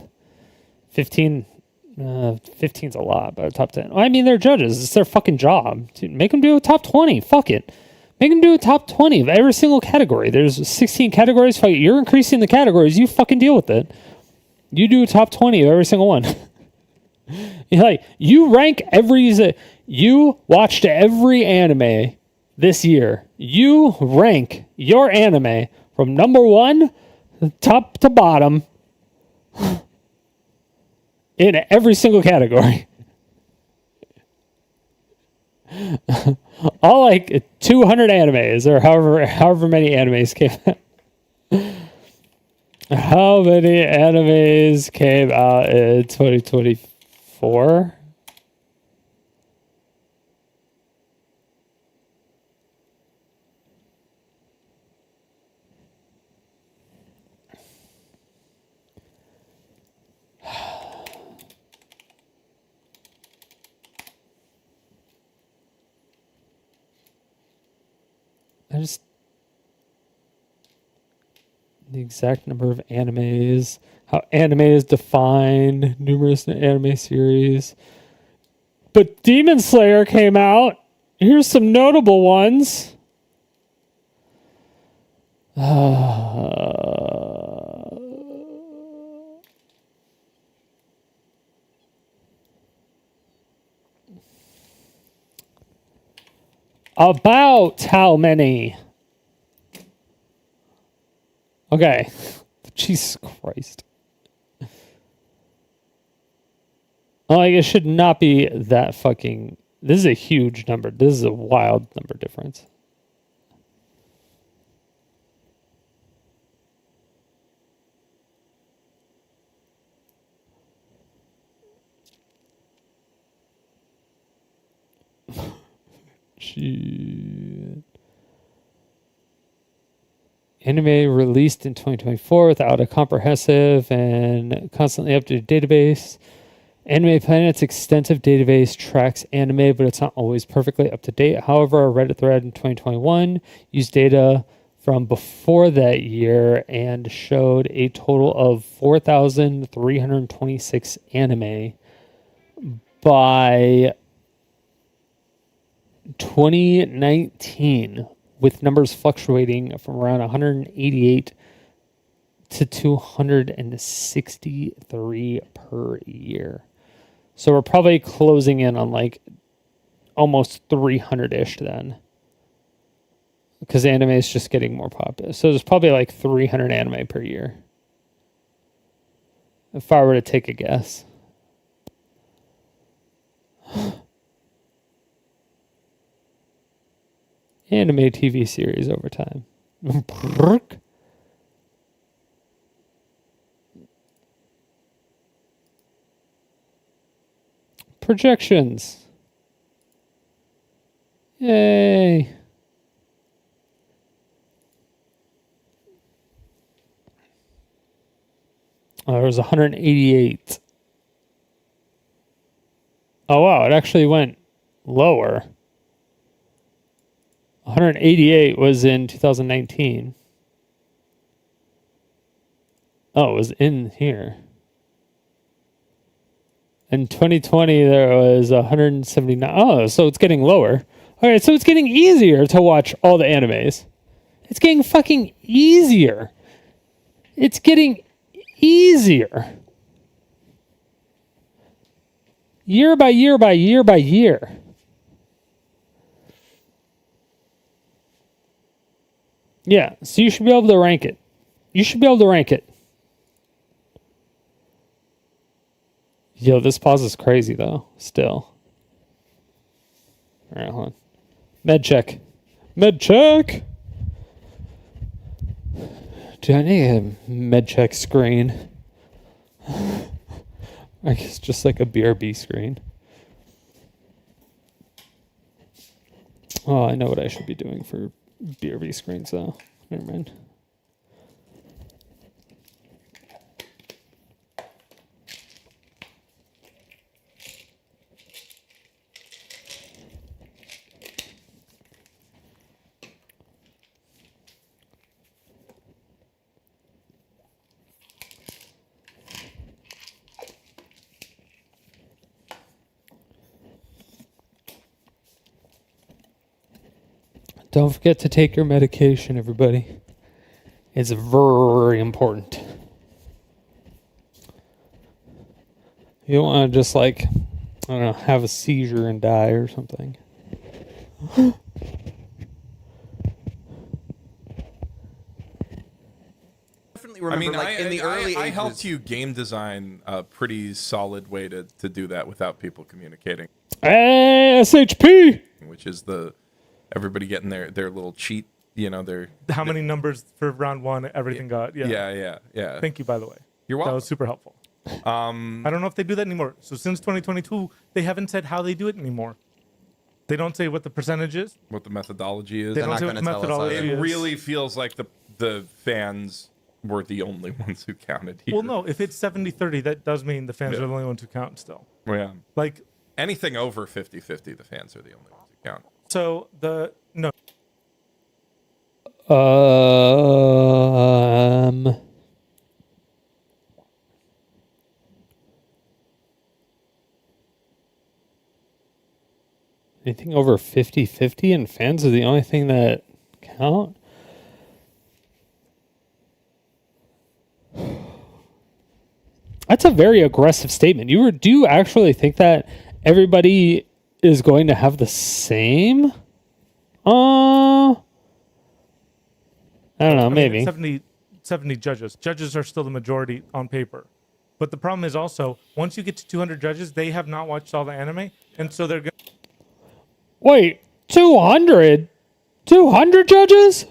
15... 15's a lot, but a top 10. I mean, they're judges. It's their fucking job. Dude, make them do a top 20. Fuck it. Make them do a top 20 of every single category. There's 16 categories. Fuck it. You're increasing the categories. You fucking deal with it. You do a top 20 of every single one. You rank you watched every anime this year. You rank your anime from number 1 top to bottom. In every single category. All like 200 animes or however many animes came out. How many animes came out in 2024? The exact number of animes, how anime is defined, numerous anime series. But Demon Slayer came out. Here's some notable ones. About how many? Okay. Jesus Christ. Like, it should not be that fucking... This is a huge number. This is a wild number difference. Shit. Anime released in 2024 without a comprehensive and constantly updated database. Anime Planet's extensive database tracks anime, but it's not always perfectly up to date. However, a Reddit thread in 2021 used data from before that year and showed a total of 4,326 anime by 2019, with numbers fluctuating from around 188 to 263 per year. So we're probably closing in on like almost 300-ish then. Because anime is just getting more popular. So there's probably like 300 anime per year. If I were to take a guess. Anime TV series over time. Projections. Yay. Oh, there was 188. Oh, wow. It actually went lower. 188 was in 2019. Oh, it was in here. In 2020, there was 179. Oh, so it's getting lower. All right, so it's getting easier to watch all the animes. It's getting fucking easier. It's getting easier. Year by year by year by year. Yeah, so you should be able to rank it. You should be able to rank it. Yo, this pause is crazy, though, still. All right, hold on. Med check. Med check! Dude, I need a med check screen. I guess just like a BRB screen. Oh, I know what I should be doing for BRB screens, though. Never mind. Don't forget to take your medication, everybody. It's very important. You don't want to just like, I don't know, have a seizure and die or something. Definitely remember, in the early I ages, helped you game design a pretty solid way to do that without people communicating. SHP, which is the everybody getting their little cheat. Their How many numbers for round one everything got? yeah. Thank you, by the way. You're welcome. That was super helpful. I don't know if they do that anymore. So since 2022, they haven't said how they do it anymore. They don't say what the percentage is. What the methodology is. They don't say what the methodology It is. really feels like the fans were the only ones who counted here. Well, no, if it's 70-30, that does mean the fans are the only ones who count still. Yeah. Like anything over 50-50, the fans are the only ones who count. So no. Anything over 50-50 and fans are the only thing that count? That's a very aggressive statement. Do you actually think that everybody is going to have the same? I don't know, maybe. 70 judges. Judges are still the majority on paper. But the problem is also, once you get to 200 judges, they have not watched all the anime, and so they're going to... Wait, 200? 200 judges?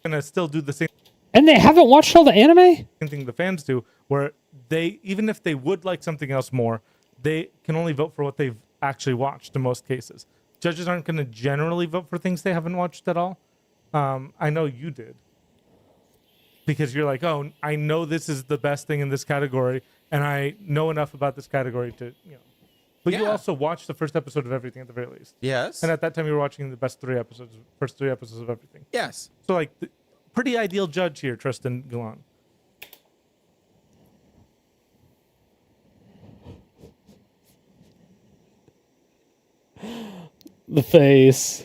Going to still do the same... And they haven't watched all the anime? Same thing the fans do, where they, even if they would like something else more, they can only vote for what they've actually watched in most cases. Judges aren't going to generally vote for things they haven't watched at all. I know you did. Because you're like, oh, I know this is the best thing in this category, and I know enough about this category to, But you also watched the first episode of everything at the very least. Yes. And at that time, you were watching the first three episodes of everything. Yes. So, like, pretty ideal judge here, Tristan Gulan. The face.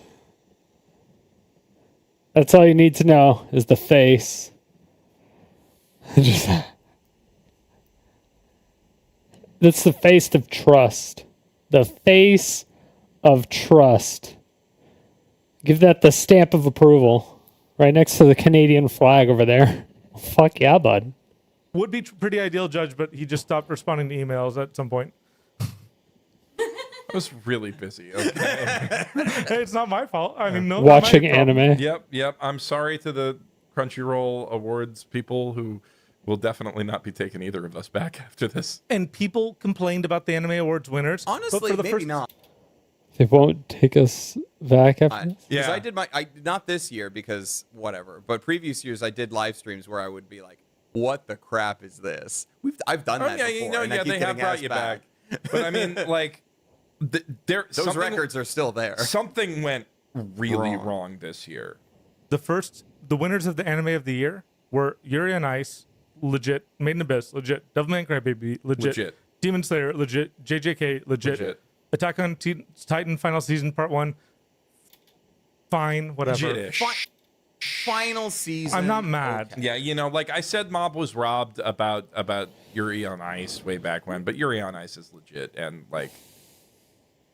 That's all you need to know is the face. Just that's the face of trust. The face of trust. Give that the stamp of approval. Right next to the Canadian flag over there. Fuck yeah, bud. Would be pretty ideal judge, but he just stopped responding to emails at some point. I was really busy. Okay. Hey, it's not my fault. I mean, no. Watching anime. Yep. I'm sorry to the Crunchyroll Awards people who will definitely not be taking either of us back after this. And people complained about the Anime Awards winners. Honestly, maybe not. They won't take us back after this? Because I did not this year because whatever, but previous years I did live streams where I would be like, "What the crap is this?" I've done that before. And I keep they have getting brought asked you back. But I mean, like, those records are still there. Something went really wrong this year. The winners of the Anime of the Year were Yuri on Ice, legit. Made in Abyss, legit. Devilman Crybaby, legit. Demon Slayer, legit. JJK, legit. Attack on Titan Final Season Part 1, fine, whatever. Legit-ish. Final season. I'm not mad. Okay. Yeah, like I said, Mob was robbed about Yuri on Ice way back when, but Yuri on Ice is legit, and like,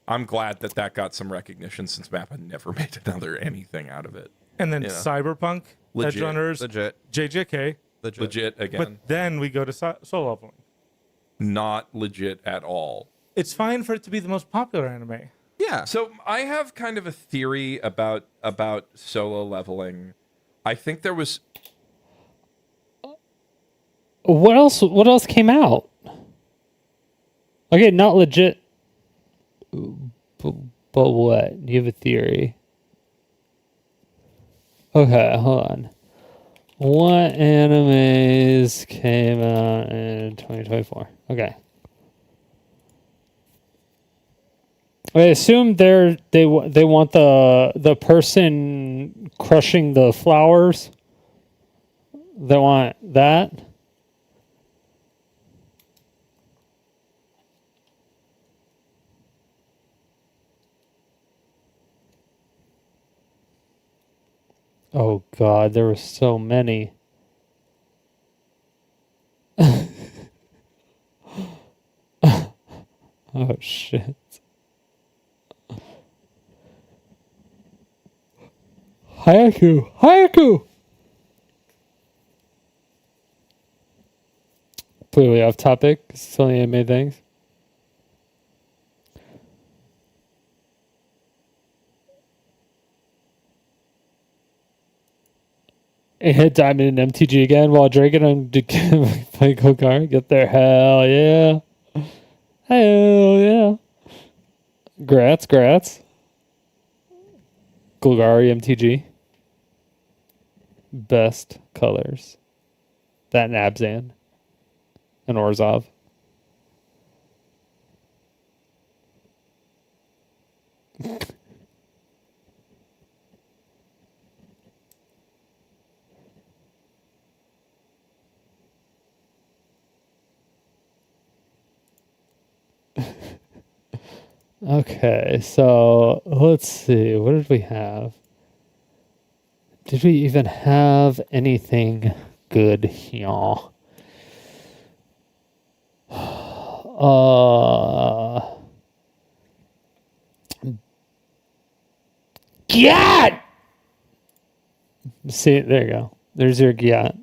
I'm glad that got some recognition since Mappa never made another anything out of it. And then Cyberpunk, legit. Edgerunners, legit. JJK, legit again. But then we go to solo leveling. Not legit at all. It's fine for it to be the most popular anime. Yeah. So I have kind of a theory about solo leveling. I think there was. What else? What else came out? Okay, not legit. But what? Do you have a theory? Okay, hold on. What animes came out in 2024? Okay. I assume they want the person crushing the flowers. They want that. Oh God, there were so many. Oh shit. Hayaku! Completely off topic. Silly anime things. It hit Diamond and MTG again while drinking and playing Golgari. Get there. Hell yeah. Hell yeah. Grats. Golgari MTG. Best colors. That and Abzan. And Orzhov. Okay, so let's see. What did we have? Did we even have anything good here? Gyat! See, there you go. There's your Gyat.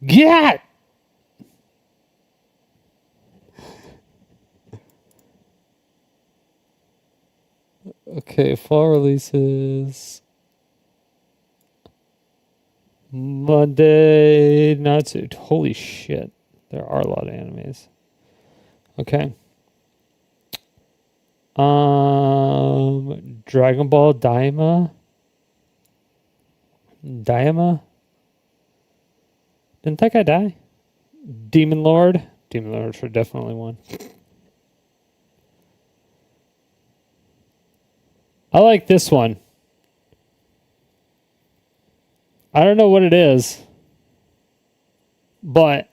Gyat! Okay, fall releases. Monday, not too. Holy shit. There are a lot of animes. Okay. Dragon Ball Daima. Didn't that guy die? Demon Lord for definitely one. I like this one. I don't know what it is, but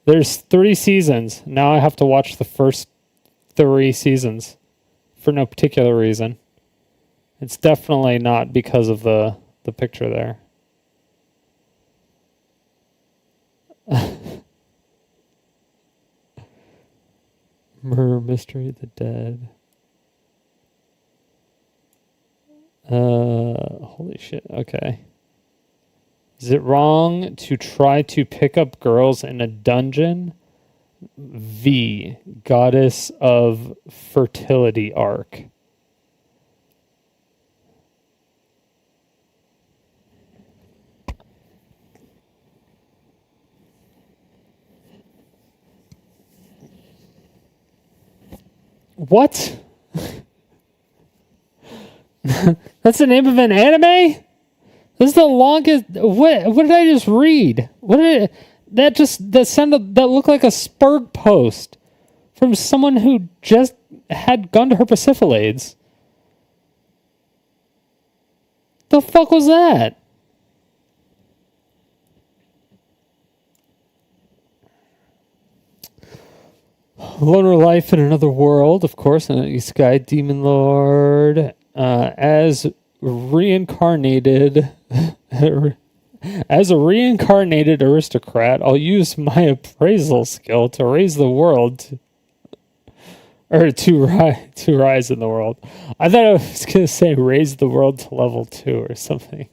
there's 3 seasons. Now I have to watch the first 3 seasons for no particular reason. It's definitely not because of the picture there. Murder Mystery of the Dead. Holy shit. Okay. Is it wrong to try to pick up girls in a dungeon? V, Goddess of Fertility arc. What? That's the name of an anime? This is the longest. What did I just read? What did it, that looked like a Spurg post from someone who just had gone to her Persiflades. The fuck was that? Loner Life in Another World, of course, and Sky Demon Lord, as reincarnated, as a reincarnated aristocrat, I'll use my appraisal skill to raise the world, to rise in the world. I thought I was gonna say raise the world to level 2 or something.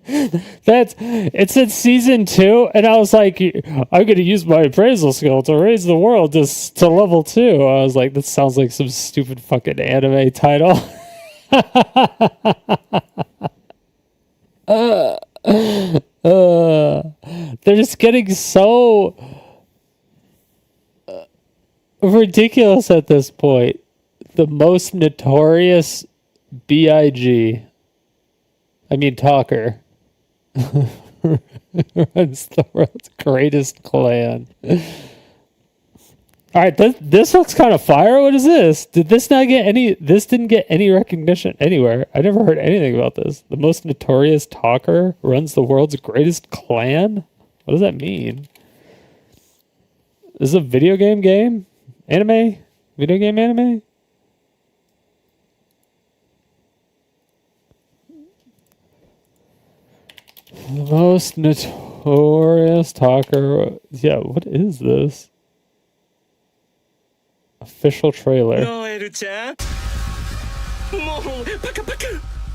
It said season 2, and I was like, I'm gonna use my appraisal skill to raise the world to level 2. I was like, that sounds like some stupid fucking anime title. They're just getting so ridiculous at this point. The most notorious talker runs the world's greatest clan. All right, this looks kind of fire. What is this? This didn't get any recognition anywhere. I never heard anything about this. The most notorious talker runs the world's greatest clan? What does that mean? Is this a video game? Anime? Video game anime? The most notorious talker. Yeah, what is this? Official trailer.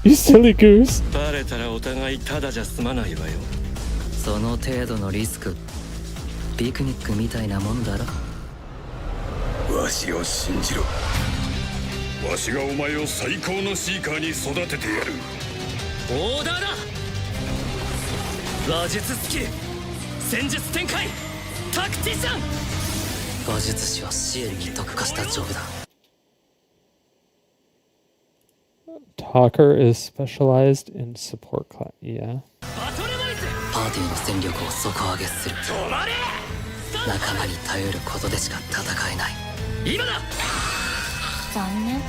You silly goose. バレたらお互いただじゃ済まないわよ。その程度のリスク、ピクニックみたいなもんだろ。わしを信じろ。わしがお前を最高のシーカーに育ててやる。オーダーだ。話術スキル、戦術展開、タクティシャン。話術師はシエルに特化したジョブだ。Talker is specialized in support class. Yeah. パーティーの戦力を底上げする。仲間に頼ることでしか戦えない。今だ。残念。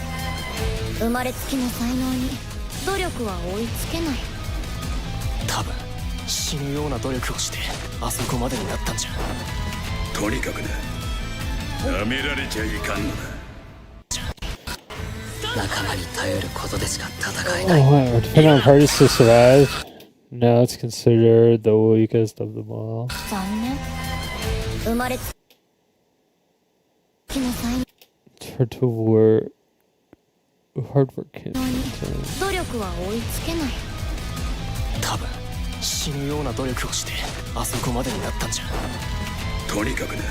生まれつきの才能に努力は追いつけない。多分死ぬような努力をしてあそこまでになったんじゃ。とにかくな、舐められちゃいかんのだ。仲間に頼ることでしか戦え Oh, ない。 wow. Depending on parties to survive. No, it's considered the weakest of them all. 残念。生まれつきの才能 It's hard to work. Hard work can't 努力は追いつけない。多分死ぬような努力をしてあそこまでになったんじゃ。とにかくな、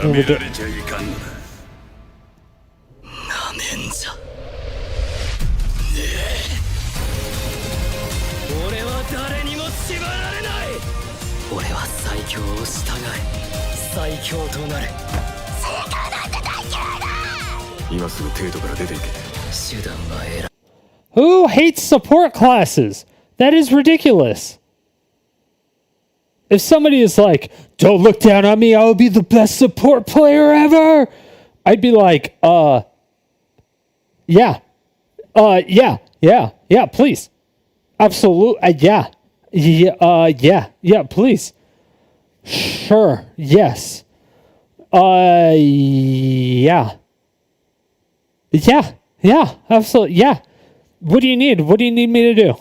舐められちゃいかんのだ。なめんじゃねえ。俺は誰にも縛られない。俺は最強を従い最強となる。今すぐ帝都から出ていけ。手段は選ぶ。 Who hates support classes? That is ridiculous. If somebody is like, don't look down on me, I will be the best support player ever, I'd be like, yeah. Yeah, please. Absolutely. Yeah, please. Sure. Yes. Yeah, absolutely. Yeah. What do you need? What do you need me to do?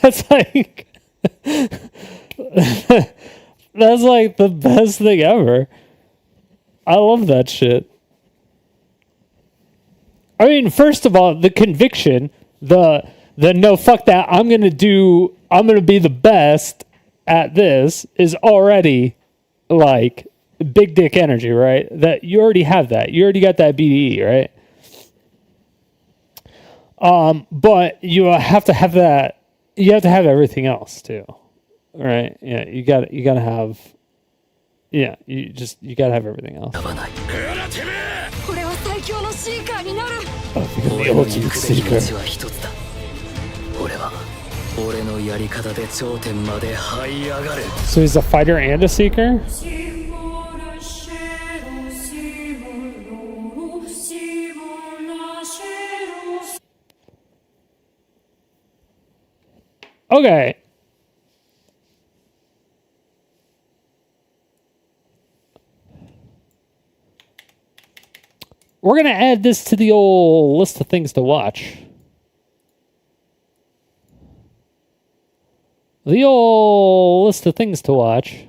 That's like that's like the best thing ever. I love that shit. I mean, first of all, the conviction, the no, fuck that, I'm gonna be the best at this is already like big dick energy, right? That you already have that. You already got that BDE, right? But you have to have that. You have to have everything else too, right? Yeah, you gotta have. Yeah, you gotta have everything else. Oh, because the ultimate seeker. 俺は俺のやり方で頂点まで這い上がる。 So he's a fighter and a seeker? Okay. We're going to add this to the old list of things to watch. The old list of things to watch.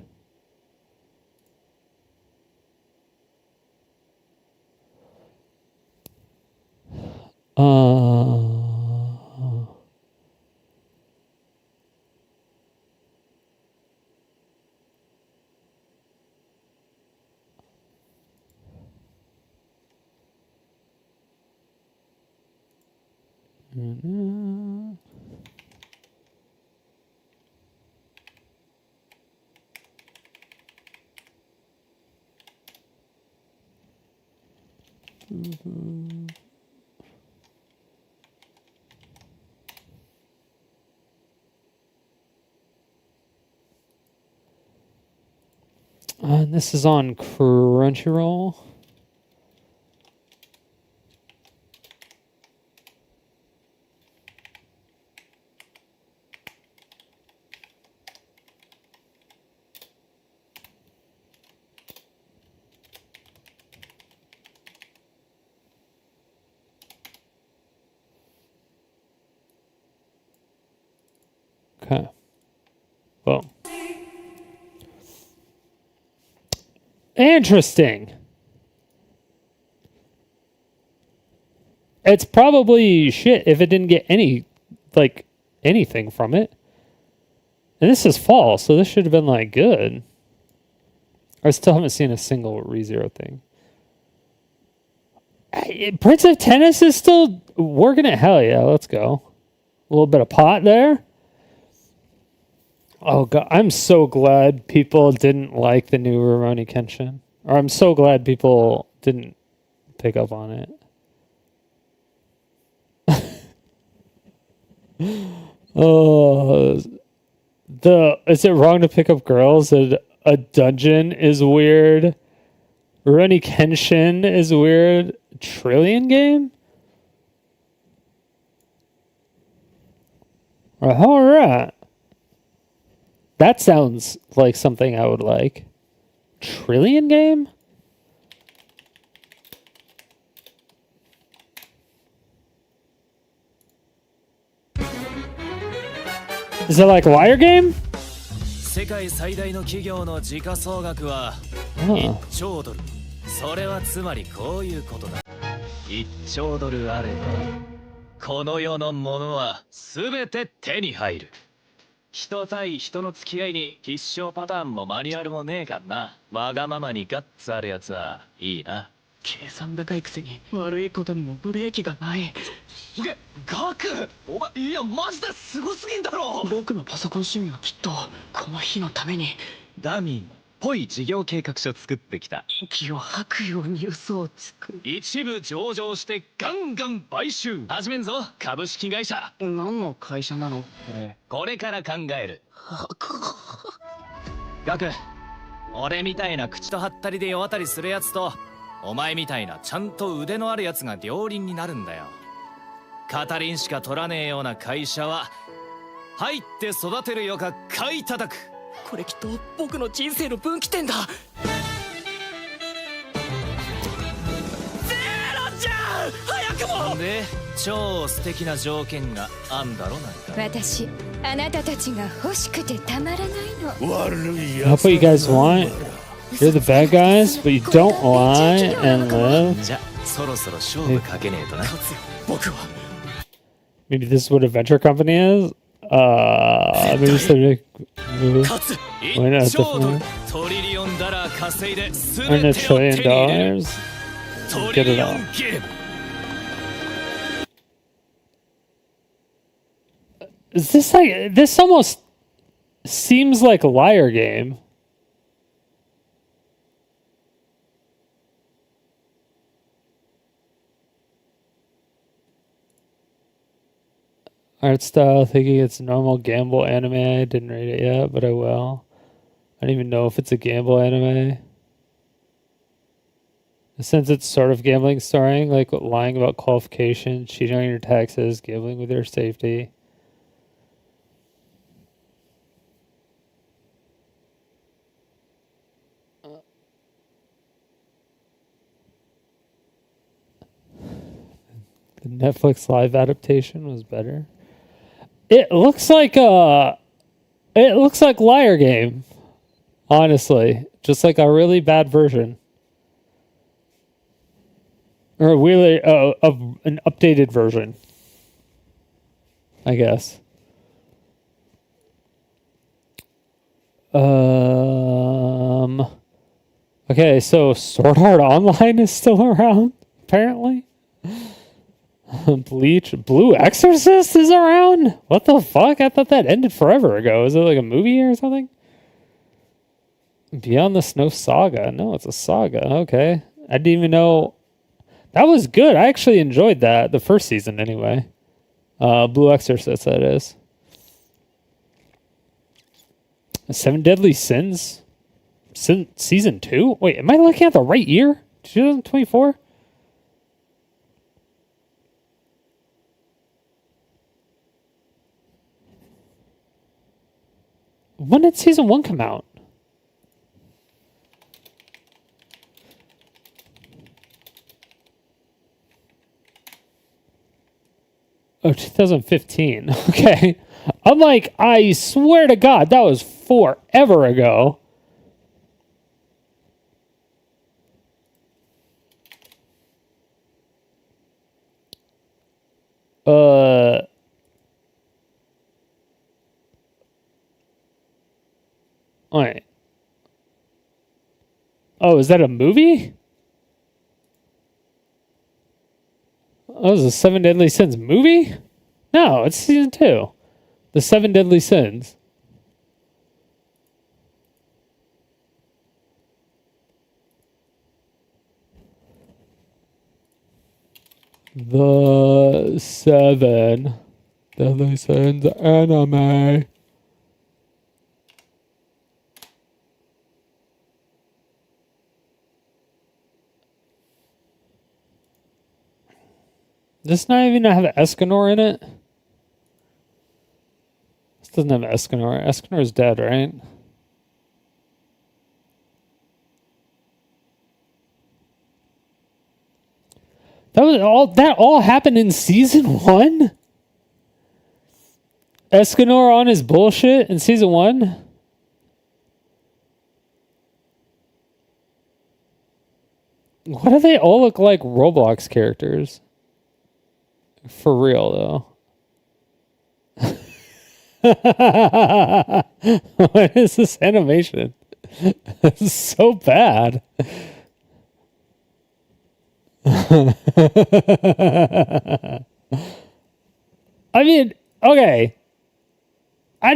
And this is on Crunchyroll. Okay. Boom. Interesting. it's probably shit if it didn't get anything from it. And this is fall, so this should have been like good. I still haven't seen a single ReZero thing. Prince of Tennis is still working it. Hell yeah, let's go. A little bit of pot there. Oh god, I'm so glad people didn't like the new Rurouni Kenshin. Or I'm so glad people didn't pick up on it. Oh, is it wrong to pick up girls? A dungeon is weird. Rurouni Kenshin is weird. Trillion game? All right. That sounds like something I would like. Trillion game? Is it like Liar Game? 世界最大の企業の時価総額は Oh. 1兆ドル。それはつまりこういうことだ。1兆ドルあれば、この世のものは全て手に入る。人対人の付き合いに必勝パターンもマニュアルもねえからな。わがままにガッツあるやつはいいな。計算高いくせに悪いことにもブレーキがない。ガク、お前いやマジですごすぎんだろ。僕のパソコン趣味はきっとこの日のためにダミーっぽい事業計画書作ってきた。息を吐くように嘘をつく。一部上場してガンガン買収始めんぞ。株式会社。何の会社なの？これから考える。ガク、俺みたいな口とはったりで世渡りするやつとお前みたいなちゃんと腕のあるやつが両輪になるんだよ。片輪しか取らねえような会社は入って育てるよか買い叩く。これきっと僕の人生の分岐点だ。ゼロじゃん早くも。で超素敵な条件があんだろなんか。私あなたたちが欲しくてたまらないの。 That's what you guys want? You're the bad guys, but you don't lie and live? じゃそろそろ勝負かけねえとな。僕は Maybe this is what a venture company is? Maybe it's a movie. Why not? Definitely. Earn $1 trillion? Get it all. Is this like, this almost seems like a Liar Game. Art style, thinking it's normal gamble anime. I didn't rate it yet, but I will. I don't even know if it's a gamble anime. Since it's sort of gambling starring, like lying about qualifications, cheating on your taxes, gambling with your safety. The Netflix live adaptation was better. It looks like Liar Game, honestly, just like a really bad version, or a really of an updated version, I guess. Okay, so Sword Art Online is still around, apparently. Bleach, Blue Exorcist is around? What the fuck? I thought that ended forever ago. Is it like a movie or something? Beyond the Snow Saga. No, it's a saga. Okay. I didn't even know. That was good. I actually enjoyed that. The first season, anyway. Blue Exorcist, that is. Seven Deadly Sins? Season 2? Wait, am I looking at the right year? 2024? When did season 1 come out? Oh, 2015. Okay. I'm like, I swear to God, that was forever ago. Wait. Oh, is that a movie? Oh, is the Seven Deadly Sins movie? No, it's season 2. The Seven Deadly Sins. The Seven Deadly Sins anime. Does this not even have Escanor in it? This doesn't have Escanor. Escanor's dead, right? That all happened in season 1? Escanor on his bullshit in season 1? Why do they all look like Roblox characters? For real, though. What is this animation? This is so bad. I mean, okay. I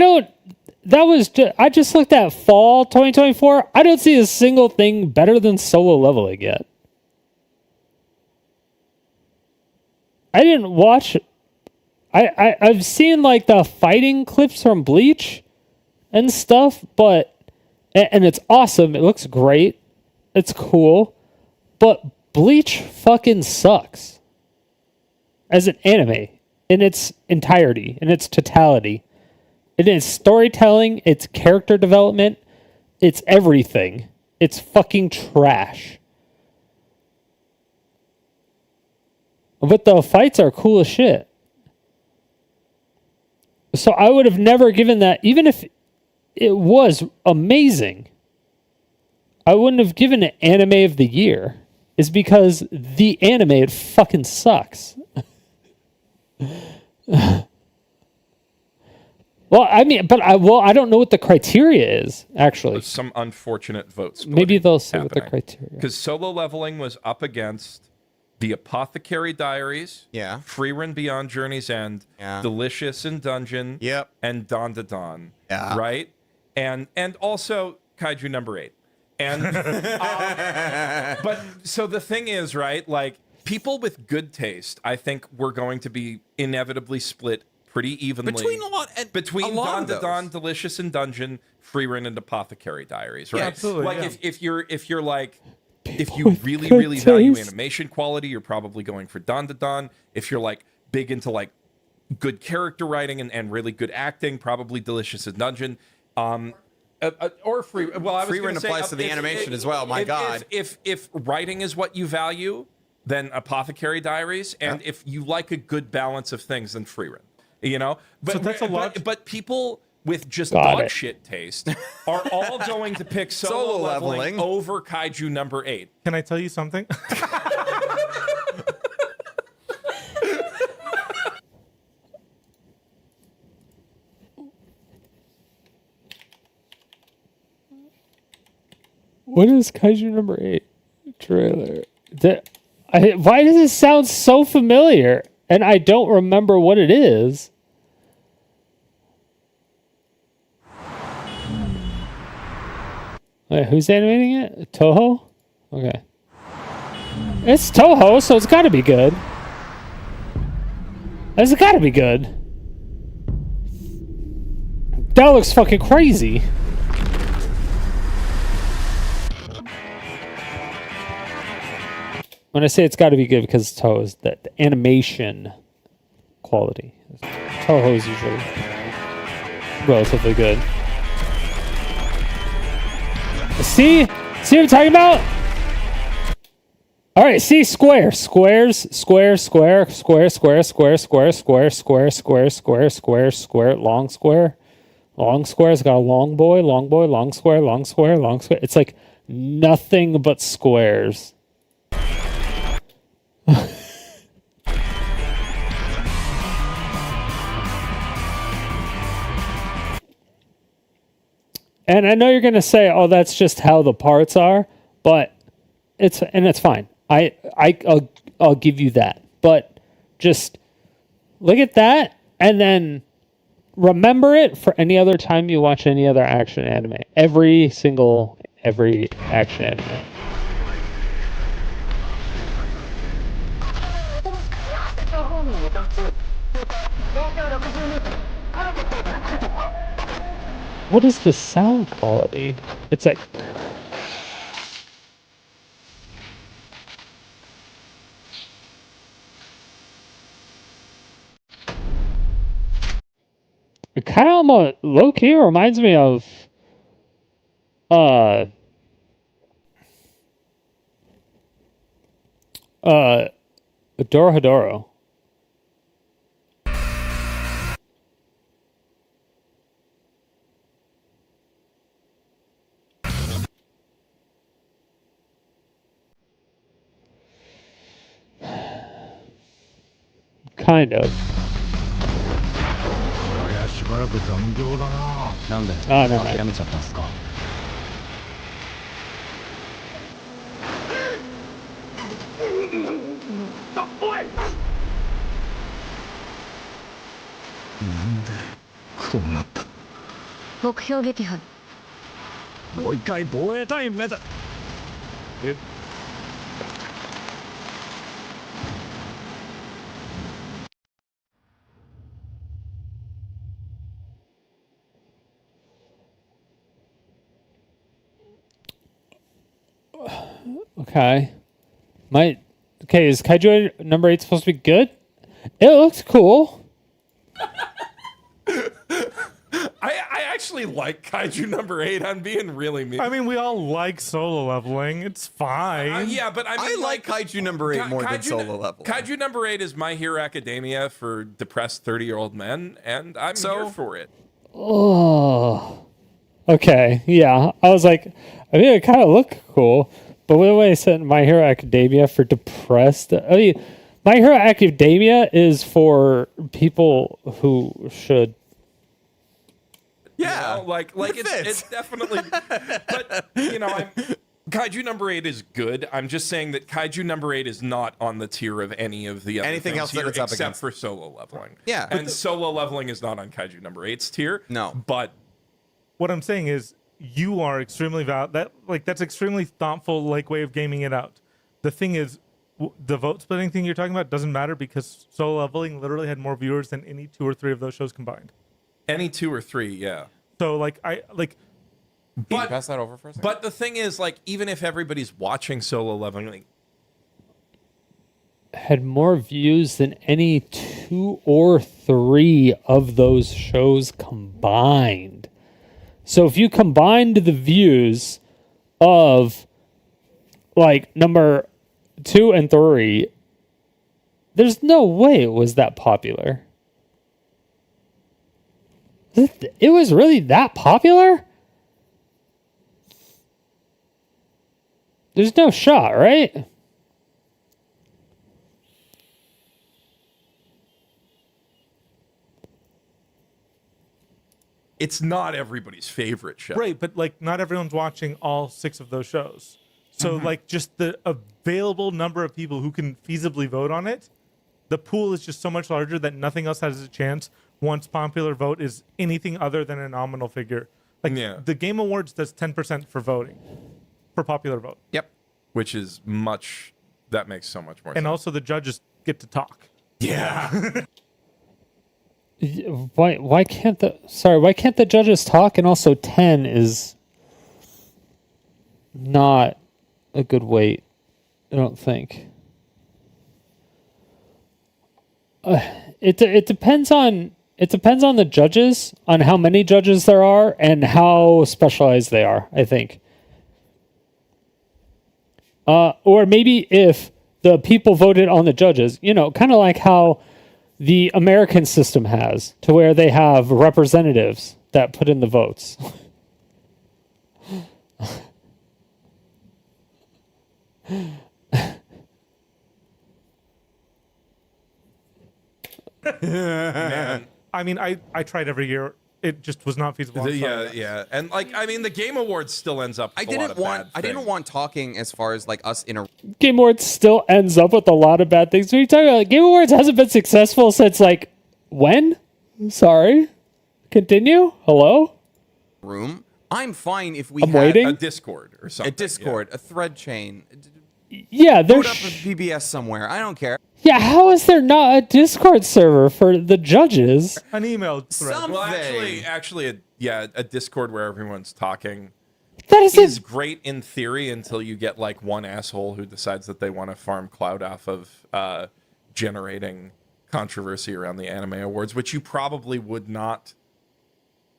just looked at fall 2024. I don't see a single thing better than Solo Leveling yet. I didn't watch. I've seen like the fighting clips from Bleach and stuff, but and it's awesome. It looks great. It's cool, but Bleach fucking sucks as an anime in its entirety, in its totality. It is storytelling, it's character development, it's everything. It's fucking trash. But the fights are cool as shit. So I would have never given that, even if it was amazing, I wouldn't have given it anime of the year. Is because the anime, it fucking sucks. Well, I mean, but I don't know what the criteria is, actually. There's some unfortunate votes. Maybe they'll say what the criteria. Because Solo Leveling was up against The Apothecary Diaries, Freerun Beyond Journey's End, Delicious in Dungeon, and Dawn to Dawn, right? And also Kaiju number 8. And but so the thing is, right, like people with good taste, I think we're going to be inevitably split pretty evenly between Dawn to Dawn, Delicious in Dungeon, Freerun, and Apothecary Diaries, right? Yeah, absolutely. Like if you're like if you really value animation quality, you're probably going for Dawn to Dawn. If you're like big into like good character writing and really good acting, probably Delicious in Dungeon. Or free. Well, I was Freerun applies to the animation as well. My God. If writing is what you value, then Apothecary Diaries, and if you like a good balance of things, then Freerun. You know, but So that's a lot. But people with just dog shit taste are all going to pick Solo Leveling over Kaiju number 8. Can I tell you something? What is Kaiju number 8 trailer? Why does it sound so familiar? And I don't remember what it is. Wait, who's animating it? Toho? Okay. It's Toho, so it's gotta be good. It's gotta be good. That looks fucking crazy. When I say it's got to be good because Toho's the animation quality. Toho is usually relatively good. See what I'm talking about? All right, see squares, square, long square. Long square. It's got a long boy, long square. It's like nothing but squares. And I know you're going to say, "Oh, that's just how the parts are," but it's fine. I'll give you that. But just look at that and then remember it for any other time you watch any other action anime. Every action anime. What is the sound quality? It's like it kind of almost low key reminds me of Dorohedoro. Kind of. そりゃしばらく残業だな。なんであ、never mind. 諦めちゃったんすか。おい。なんでこうなった。目標撃破。もう一回防衛タイム目指。え。Okay. Is Kaiju number 8 supposed to be good? It looks cool. I actually like Kaiju number 8. I'm being really mean. I mean, we all like solo leveling. It's fine. Yeah, but I mean, I like Kaiju number 8 more than solo leveling. Kaiju number 8 is My Hero Academia for depressed 30-year-old men, and I'm here for it. Oh. Okay. Yeah. I was like, I mean, it kind of looked cool, but the way I said My Hero Academia for depressed. I mean, My Hero Academia is for people who should. Yeah, it's definitely. But Kaiju number 8 is good. I'm just saying that Kaiju number 8 is not on the tier of any of the other anything else that it's up except against, for solo leveling. Yeah, and solo leveling is not on Kaiju number 8's tier. No, but what I'm saying is, you are extremely that's extremely thoughtful way of gaming it out. The thing is, the vote splitting thing you're talking about doesn't matter because solo leveling literally had more viewers than any 2 or 3 of those shows combined. Any 2 or 3, yeah. So But pass that over for a second. But the thing is, even if everybody's watching solo leveling, had more views than any 2 or 3 of those shows combined. So if you combined the views of number 2 and 3, there's no way it was that popular. It was really that popular? There's no shot, right? it's not everybody's favorite show. Right, but not everyone's watching all 6 of those shows. So just the available number of people who can feasibly vote on it, the pool is just so much larger that nothing else has a chance once popular vote is anything other than a nominal figure. The Game Awards does 10% for voting, for popular vote. Yep. Which is that makes so much more sense. And also the judges get to talk. Yeah. Why can't the judges talk? And also 10 is not a good weight, I don't think. It depends on the judges, on how many judges there are and how specialized they are, I think. Or maybe if the people voted on the judges, kind of like how the American system has, to where they have representatives that put in the votes. Man. I mean, I tried every year it just was not feasible. I'm sorry, guys. Yeah. And like, I mean, the Game Awards still ends up. With I didn't want talking as far as like us in a Game Awards still ends up with a lot of bad things. What are you talking about? Game Awards hasn't been successful since like when? Sorry. Continue. Hello. room. I'm fine if we I'm had waiting. a Discord or something. A Discord, a thread chain. Yeah, Put there's up a PBS somewhere. I don't care. Yeah, how is there not a Discord server for the judges? An email thread. Well, actually, a Discord where everyone's talking. That is great in theory until you get like one asshole who decides that they want to farm clout off of generating controversy around the Anime Awards, which you probably would not.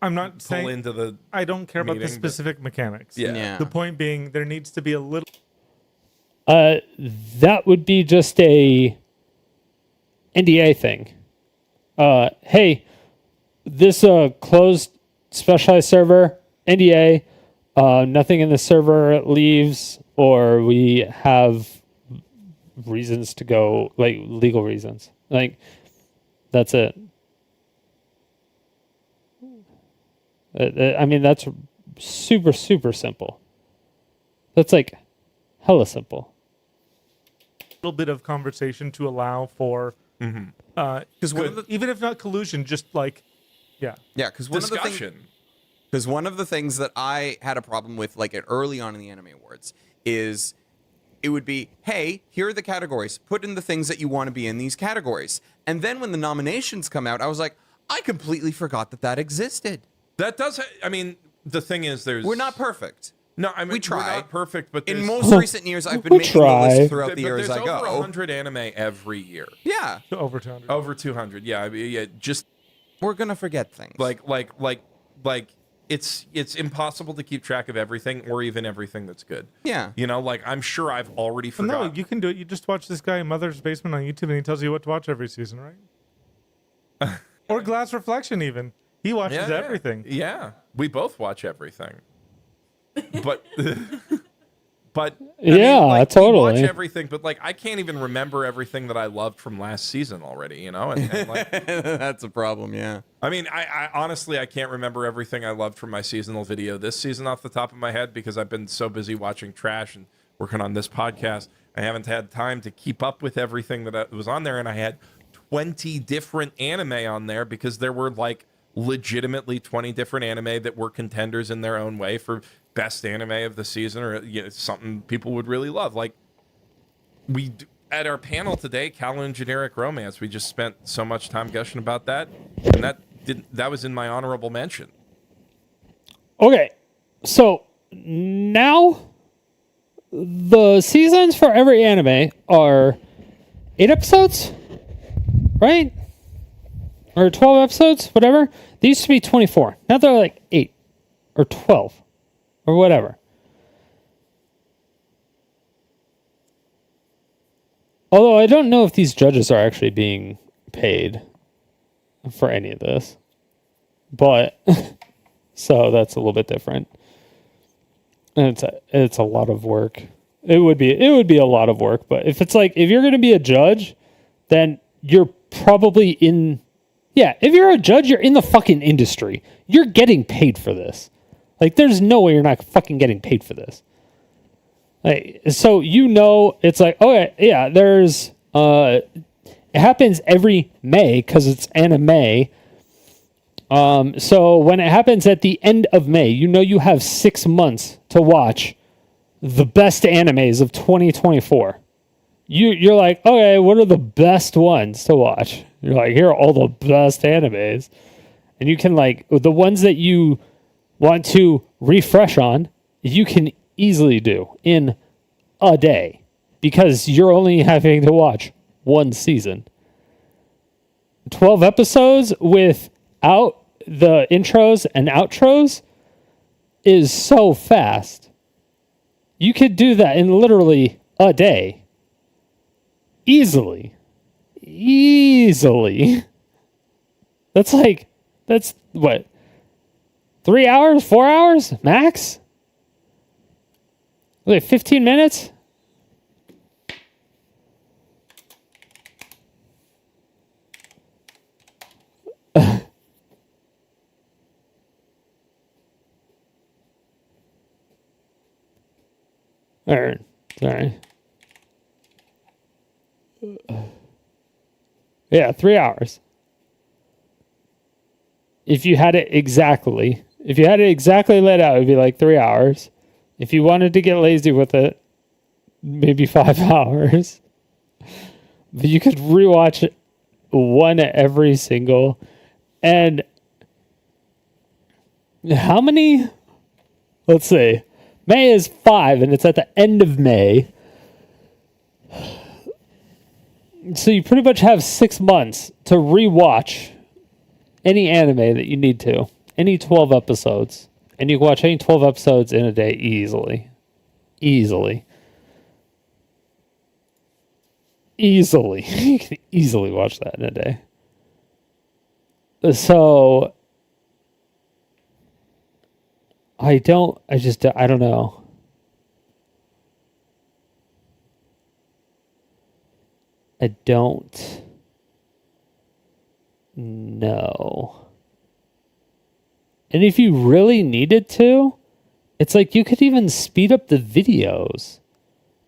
I'm not pull saying into the. I don't care about the meeting, but- specific mechanics. Yeah. The point being, there needs to be a little. That would be just a NDA thing. Hey, this closed specialized server, NDA, nothing in the server leaves, or we have reasons to go, like legal reasons. Like, that's it. I mean, that's super, super simple. That's like hella simple. Little bit of conversation to allow for even if not collusion, just like because one of the things that I had a problem with, like early on in the Anime Awards, is it would be, hey, here are the categories. Put in the things that you want to be in these categories. And then when the nominations come out, I was like, I completely forgot that existed. That does. I mean, the thing is, We're not perfect. No, I mean, we try. We're not perfect, but in there's- most recent years, I've been making the list throughout the year as I There's over go. 100 anime every year. Yeah, over 200. Over 200. Yeah, I mean, yeah. Just we're gonna forget things. Like it's impossible to keep track of everything or even everything that's good. Yeah. You know, like I'm sure I've already Well, no, forgotten. you can do it. You just watch this guy in Mother's Basement on YouTube, and he tells you what to watch every season, right? Or Glass Reflection, even. He watches everything. Yeah, we both watch everything. But Yeah, we totally. watch everything, but like I can't even remember everything that I loved from last season already. You know, and like, that's a problem. Yeah. I mean, I honestly I can't remember everything I loved from my seasonal video this season off the top of my head because I've been so busy watching trash and working on this podcast. I haven't had time to keep up with everything that was on there, and I had 20 different anime on there because there were like legitimately 20 different anime that were contenders in their own way for best anime of the season, or something people would really love. Like at our panel today, Callan Generic Romance, we just spent so much time gushing about that, and that was in my honorable mention. Okay, so now the seasons for every anime are 8 episodes, right? Or 12 episodes, whatever. They used to be 24. Now they're like 8 or 12 or whatever. Although I don't know if these judges are actually being paid for any of this. But so that's a little bit different. And it's a lot of work. It would be a lot of work, but if you're going to be a judge, then you're probably in if you're a judge, you're in the fucking industry. You're getting paid for this. Like, there's no way you're not fucking getting paid for this. Like, so it's like, okay, yeah, there's it happens every May because it's anime. So when it happens at the end of May, you have 6 months to watch the best animes of 2024. You're like, okay, what are the best ones to watch? You're like, here are all the best animes. And you can, like, the ones that you want to refresh on, you can easily do in a day because you're only having to watch one season. 12 episodes without the intros and outros is so fast. You could do that in literally a day. Easily. That's what? 3 hours? 4 hours? Max? Like 15 minutes? Or, sorry. Yeah, 3 hours. If you had it exactly laid out, it would be like 3 hours. If you wanted to get lazy with it, maybe 5 hours. But you could rewatch one every single. And how many? Let's see. May is 5, and it's at the end of May. So you pretty much have 6 months to rewatch any anime that you need to. Any 12 episodes. And you can watch any 12 episodes in a day easily. Easily. You can easily watch that in a day. So I don't know. I don't know. And if you really needed to, it's like you could even speed up the videos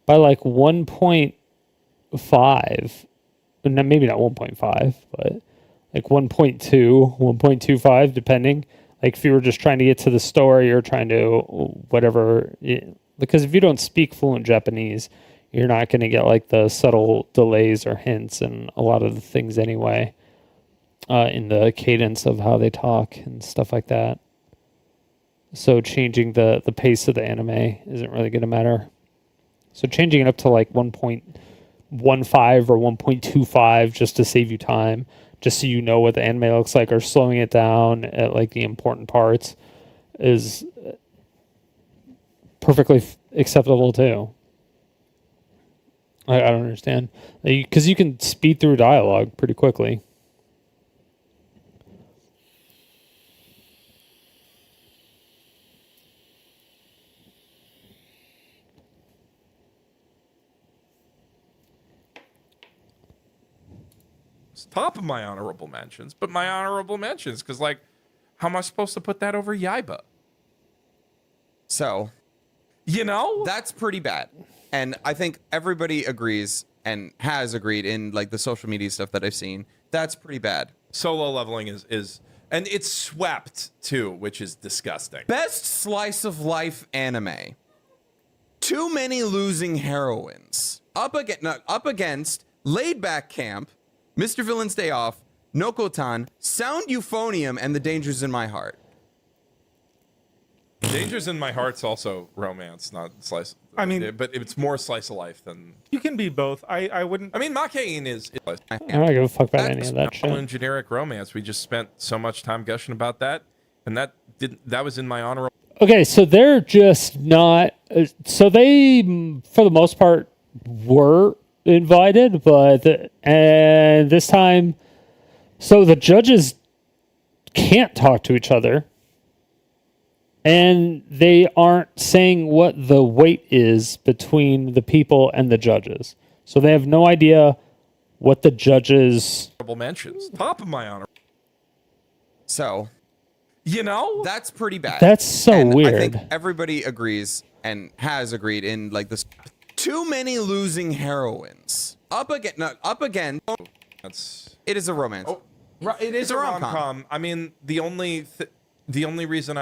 by like 1.5. Maybe not 1.5, but like 1.2, 1.25, depending. Like if you were just trying to get to the story or trying to whatever. Because if you don't speak fluent Japanese, you're not going to get like the subtle delays or hints and a lot of the things anyway in the cadence of how they talk and stuff like that. So changing the pace of the anime isn't really going to matter. So changing it up to like 1.15 or 1.25 just to save you time, just so you know what the anime looks like, or slowing it down at like the important parts is perfectly acceptable too. I don't understand. Because you can speed through dialogue pretty quickly. It's top of my honorable mentions, but my honorable mentions, because, like, how am I supposed to put that over Yaiba? So, you know? That's pretty bad. And I think everybody agrees and has agreed in like the social media stuff that I've seen. That's pretty bad. Solo leveling is and it's swept too, which is disgusting. Best slice of life anime. Too many losing heroines. Up against Laid Back Camp, Mr. Villain's Day Off, Nokotan, Sound Euphonium, and The Dangers in My Heart. Dangers in My Heart's also romance, not slice. I mean, but it's more slice of life than. You can be both. I wouldn't. I mean, Makein is. I don't give a fuck about any of that shit. In generic romance, we just spent so much time gushing about that, and that was in my honorable. Okay, so they're just not. So they, for the most part, were invited, and this time, so the judges can't talk to each other. And they aren't saying what the weight is between the people and the judges. So they have no idea what the judges... mentions. Top of my honor. So, you know? That's pretty bad. That's so and weird. I think everybody agrees and has agreed in like this. Too many losing heroines. Up again. It is a romance. Oh, it is It's a a rom-com. rom-com. I mean, the only reason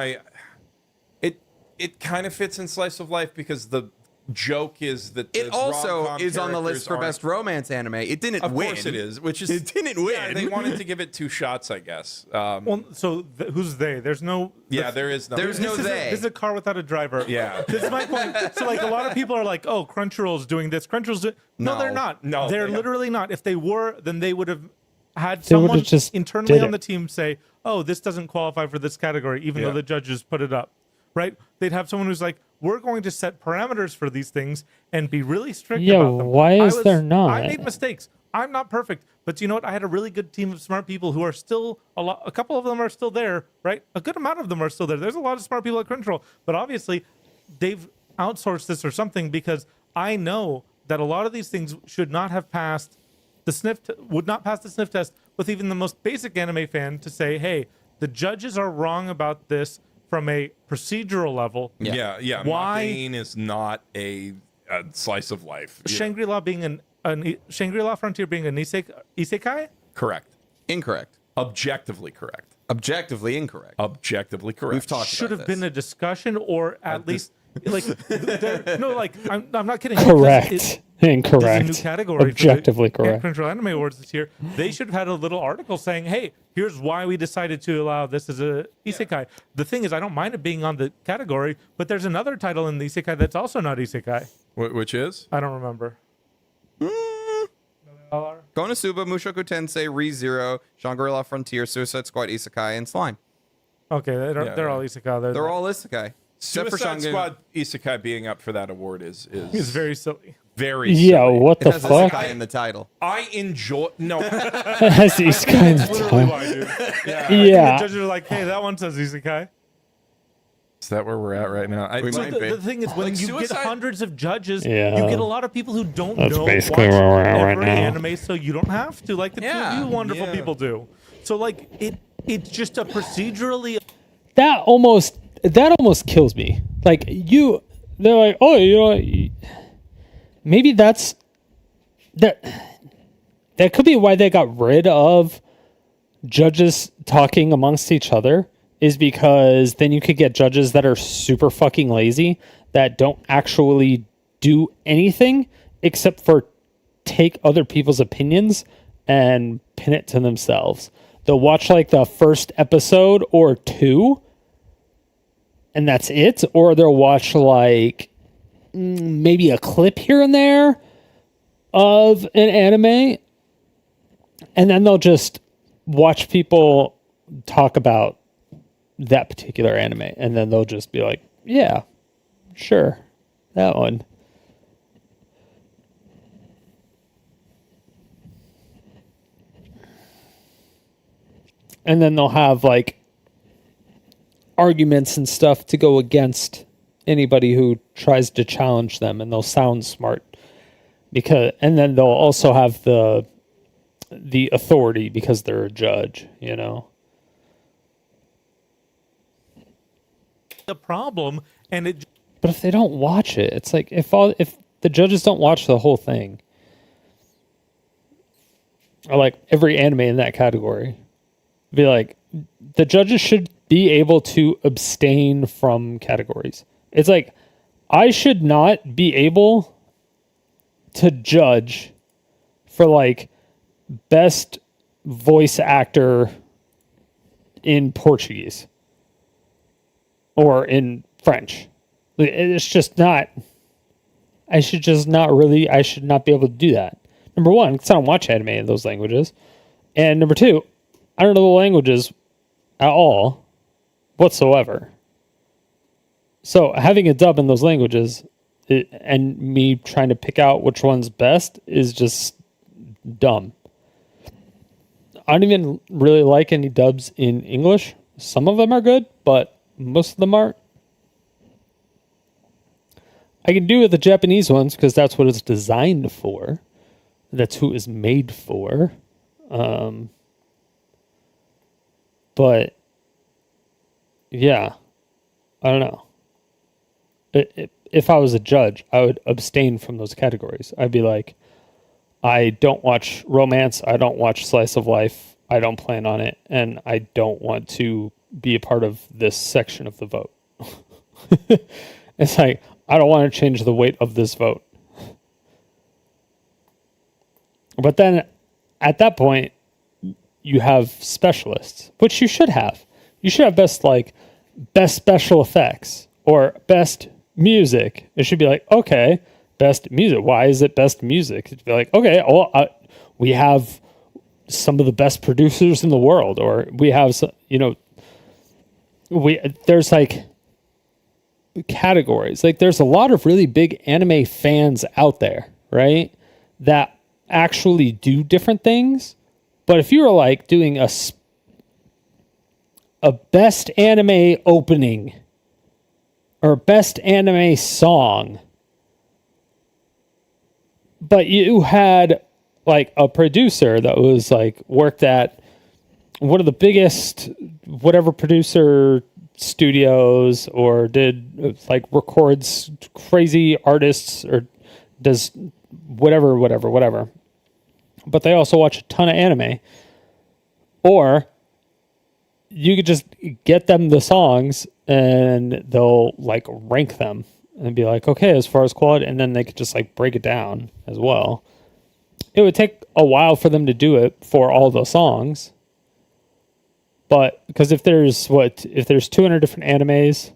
it kind of fits in slice of life because the joke is that It also is on the list for best romance anime. It didn't win. Of course it is, which is it didn't win. Yeah, they wanted to give it 2 shots, I guess. Well, so who's they? There's no. Yeah, there is no. There's no they. This is a car without a driver. Yeah. This is my point. So like a lot of people are like, oh, Crunchyroll's doing this. Crunchyroll's doing. No, No. they're not. No, they're they don't. literally not. If they were, then they would have had They would've someone just internally did on it. the team say, oh, this doesn't qualify for this category, even though Yeah. the judges put it up. Right? They'd have someone who's like, we're going to set parameters for these things and be really strict Yeah, about them. why is there not? I made mistakes. I'm not perfect, but you know what? I had a really good team of smart people who are still a couple of them are still there, right? A good amount of them are still there. There's a lot of smart people at Crunchyroll, but obviously they've outsourced this or something because I know that a lot of these things should not have passed the would not pass the sniff test with even the most basic anime fan to say, hey, the judges are wrong about this from a procedural level. Yeah. Why? Makein is not a slice of life. Shangri-La being Shangri-La Frontier being an isekai? Correct. Incorrect. Objectively correct. Objectively incorrect. Objectively correct. We've talked Should about have this. been a discussion, or at least like I'm not kidding. Correct. Incorrect. This is a new category. Objectively for the correct. Crunchyroll Anime Awards this year. They should have had a little article saying, "Hey, here's why we decided to allow this as a isekai." The thing is, I don't mind it being on the category, but there's another title in the isekai that's also not isekai. Which is? I don't remember. Konosuba, Mushoku Tensei, ReZero, Shangri-La Frontier, Suicide Squad, Isekai, and Slime. Okay, they're all isekai. They're all Isekai. Except for Suicide Shangri- Squad Isekai being up for that award is It's very silly. very Yeah, silly. what the It has fuck? Isekai in the title. I enjoy no. It has isekai in the That's literally title. why, dude. Yeah. The judges are like, "Hey, that one says isekai." Is that where we're at right now? We So might the, be. the thing is, when Like you Suicide- get hundreds of judges, Yeah. you get a lot of people who don't That's know basically watch where we're at right every now. anime, so you don't have to, like the two Yeah, of you wonderful yeah. people do. So like it's just a procedurally. That almost kills me. Like they're like, oh, maybe that could be why they got rid of judges talking amongst each other, is because then you could get judges that are super fucking lazy, that don't actually do anything except for take other people's opinions and pin it to themselves. They'll watch like the first episode or two, and that's it. Or they'll watch like maybe a clip here and there of an anime, and then they'll just watch people talk about that particular anime, and then they'll just be like, yeah, sure, that one. And then they'll have like arguments and stuff to go against anybody who tries to challenge them, and they'll sound smart and then they'll also have the authority because they're a judge, The problem, and it. But if they don't watch it, it's like if the judges don't watch the whole thing, or like every anime in that category, be like, the judges should be able to abstain from categories. It's like, I should not be able to judge for like best voice actor in Portuguese or in French. It's just not. I should not be able to do that. Number one, because I don't watch anime in those languages. And number two, I don't know the languages at all whatsoever. So having a dub in those languages and me trying to pick out which one's best is just dumb. I don't even really like any dubs in English. Some of them are good, but most of them aren't. I can do with the Japanese ones because that's what it's designed for. That's who it's made for. But yeah, I don't know. If I was a judge, I would abstain from those categories. I'd be like, I don't watch romance. I don't watch slice of life. I don't plan on it. And I don't want to be a part of this section of the vote. It's like, I don't want to change the weight of this vote. But then at that point, you have specialists, which you should have. You should have best special effects or best music. It should be like, okay, best music. Why is it best music? It'd be like, okay, we have some of the best producers in the world, or we have some, there's like categories. Like there's a lot of really big anime fans out there, right? That actually do different things. But if you were like doing a best anime opening or best anime song, but you had like a producer that was like worked at one of the biggest whatever producer studios or did like records crazy artists or does whatever. But they also watch a ton of anime. Or you could just get them the songs and they'll like rank them and be like, okay, as far as quality, and then they could just like break it down as well. It would take a while for them to do it for all the songs. But because if there's 200 different animes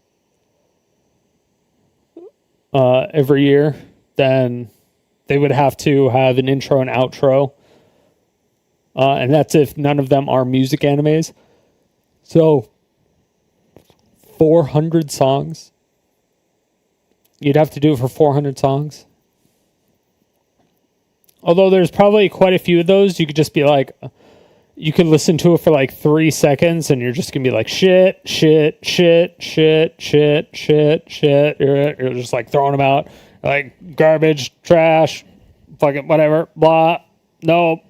every year, then they would have to have an intro and outro. And that's if none of them are music animes. So 400 songs. You'd have to do it for 400 songs. Although there's probably quite a few of those, you could just be like, you could listen to it for like 3 seconds and you're just going to be like, shit. You're just like throwing them out. Like garbage, trash, fucking whatever, blah. Nope.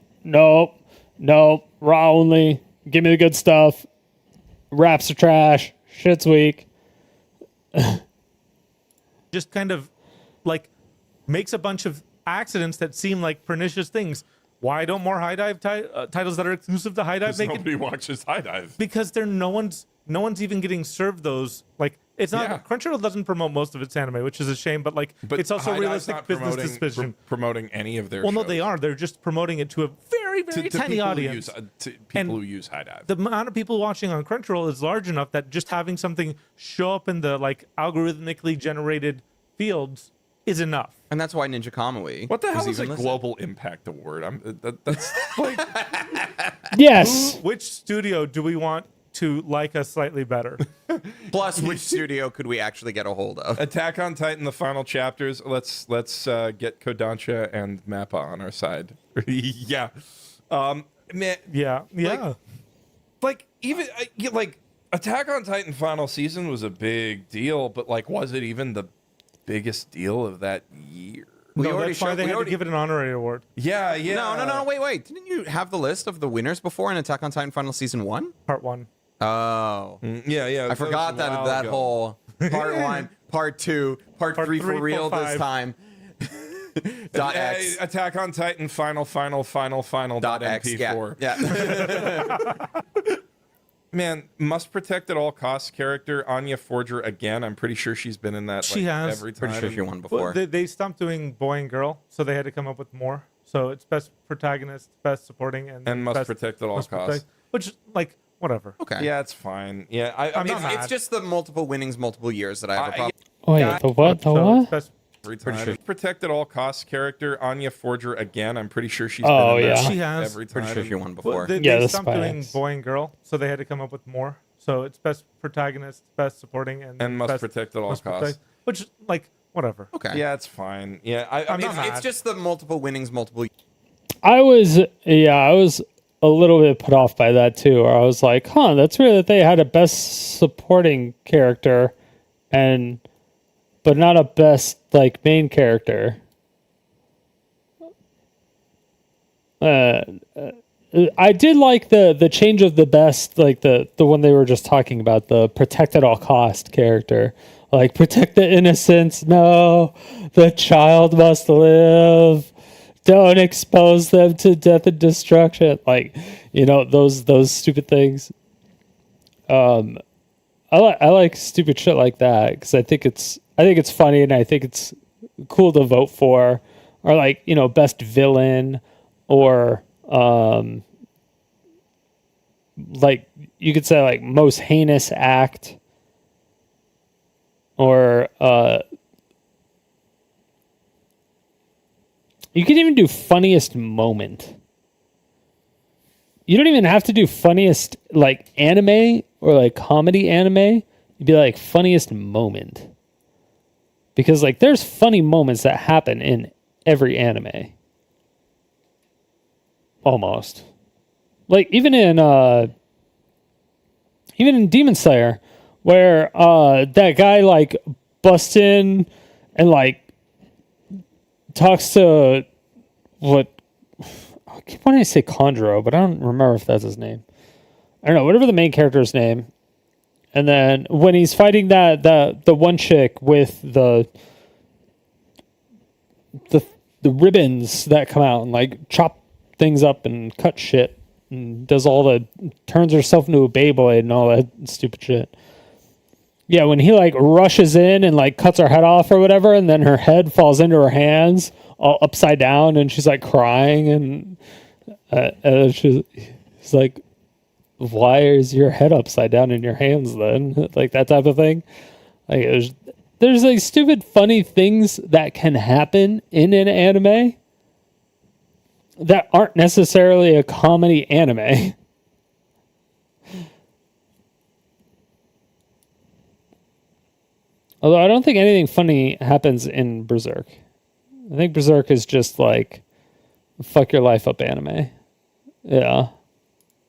Raw only. Give me the good stuff. Raps are trash. Shit's weak. Just kind of like makes a bunch of accidents that seem like pernicious things. Why don't more high dive titles that are exclusive to high dive make nobody watches high dive? Because no one's even getting served those. Like it's not Crunchyroll doesn't promote most of its anime, which is a shame. But like it's also High Dive's realistic not business promoting, decision. promoting any of their. Well, no, shows. they are. They're just promoting it to a very to tiny people audience. to people who use high dive. The amount of people watching on Crunchyroll is large enough that just having something show up in the like algorithmically generated fields is enough. And that's why Ninja Kamui. What the hell is a even global impact award? That's like yes. Which studio do we want to like us slightly better? Plus, which studio could we actually get a hold of? Attack on Titan, the final chapters. Let's get Kodansha and Mappa on our side. Yeah, man. Yeah. Like even like Attack on Titan final season was a big deal, but like, was it even the biggest deal of that year? That's why they had to give it an honorary award. Yeah. No. Wait. Didn't you have the list of the winners before in Attack on Titan Final Season 1? Part 1. Oh. Yeah. I forgot that whole part 1, part 2, part 3 for real this time. .x. Attack on Titan final .x, MP4. Yeah. Man, must protect at all costs character Anya Forger again. I'm pretty sure she's been in that. She has. Every time. Pretty sure she won before. Well, they stopped doing boy and girl, so they had to come up with more. So it's best protagonist, best supporting, and must protect at all costs. Which, like, whatever. Okay. Yeah, it's fine. Yeah, I mean, it's just the multiple winnings, multiple years that I have a problem. Wait, the what? The what? Sure. Protect at all costs character Anya Forger again. I'm pretty sure she's Oh, been in yeah. that She has. every time. Pretty sure she won before. They stopped doing boy and girl, so they had to come up with more. So it's best protagonist, best supporting, and must best, protect at all costs. Which, like, whatever. Okay. Yeah, it's fine. Yeah, I mean, it's just the multiple winnings, multiple. I was a little bit put off by that too. Or I was like, that's weird that they had a best supporting character, but not a best like main character. I did like the change of the best, like the one they were just talking about, the protect at all cost character. Like, protect the innocents. No, the child must live. Don't expose them to death and destruction. Like, those stupid things. I like stupid shit like that because I think it's funny and I think it's cool to vote for. Or like, best villain, or like you could say like most heinous act, or you could even do funniest moment. You don't even have to do funniest like anime or like comedy anime. You'd be like funniest moment. Because like there's funny moments that happen in every anime. Almost. Like even in Demon Slayer, where that guy like busts in and like talks to what I keep wanting to say Conjuro, but I don't remember if that's his name. I don't know, whatever the main character's name. And then when he's fighting the one chick with the the ribbons that come out and like chop things up and cut shit and does all the turns herself into a Beyblade and all that stupid shit. Yeah, when he like rushes in and like cuts her head off or whatever, and then her head falls into her hands all upside down, and she's like crying, and she's like, "Why is your head upside down in your hands then?" Like that type of thing. Like there's like stupid funny things that can happen in an anime that aren't necessarily a comedy anime. Although I don't think anything funny happens in Berserk. I think Berserk is just like fuck your life up anime. Yeah.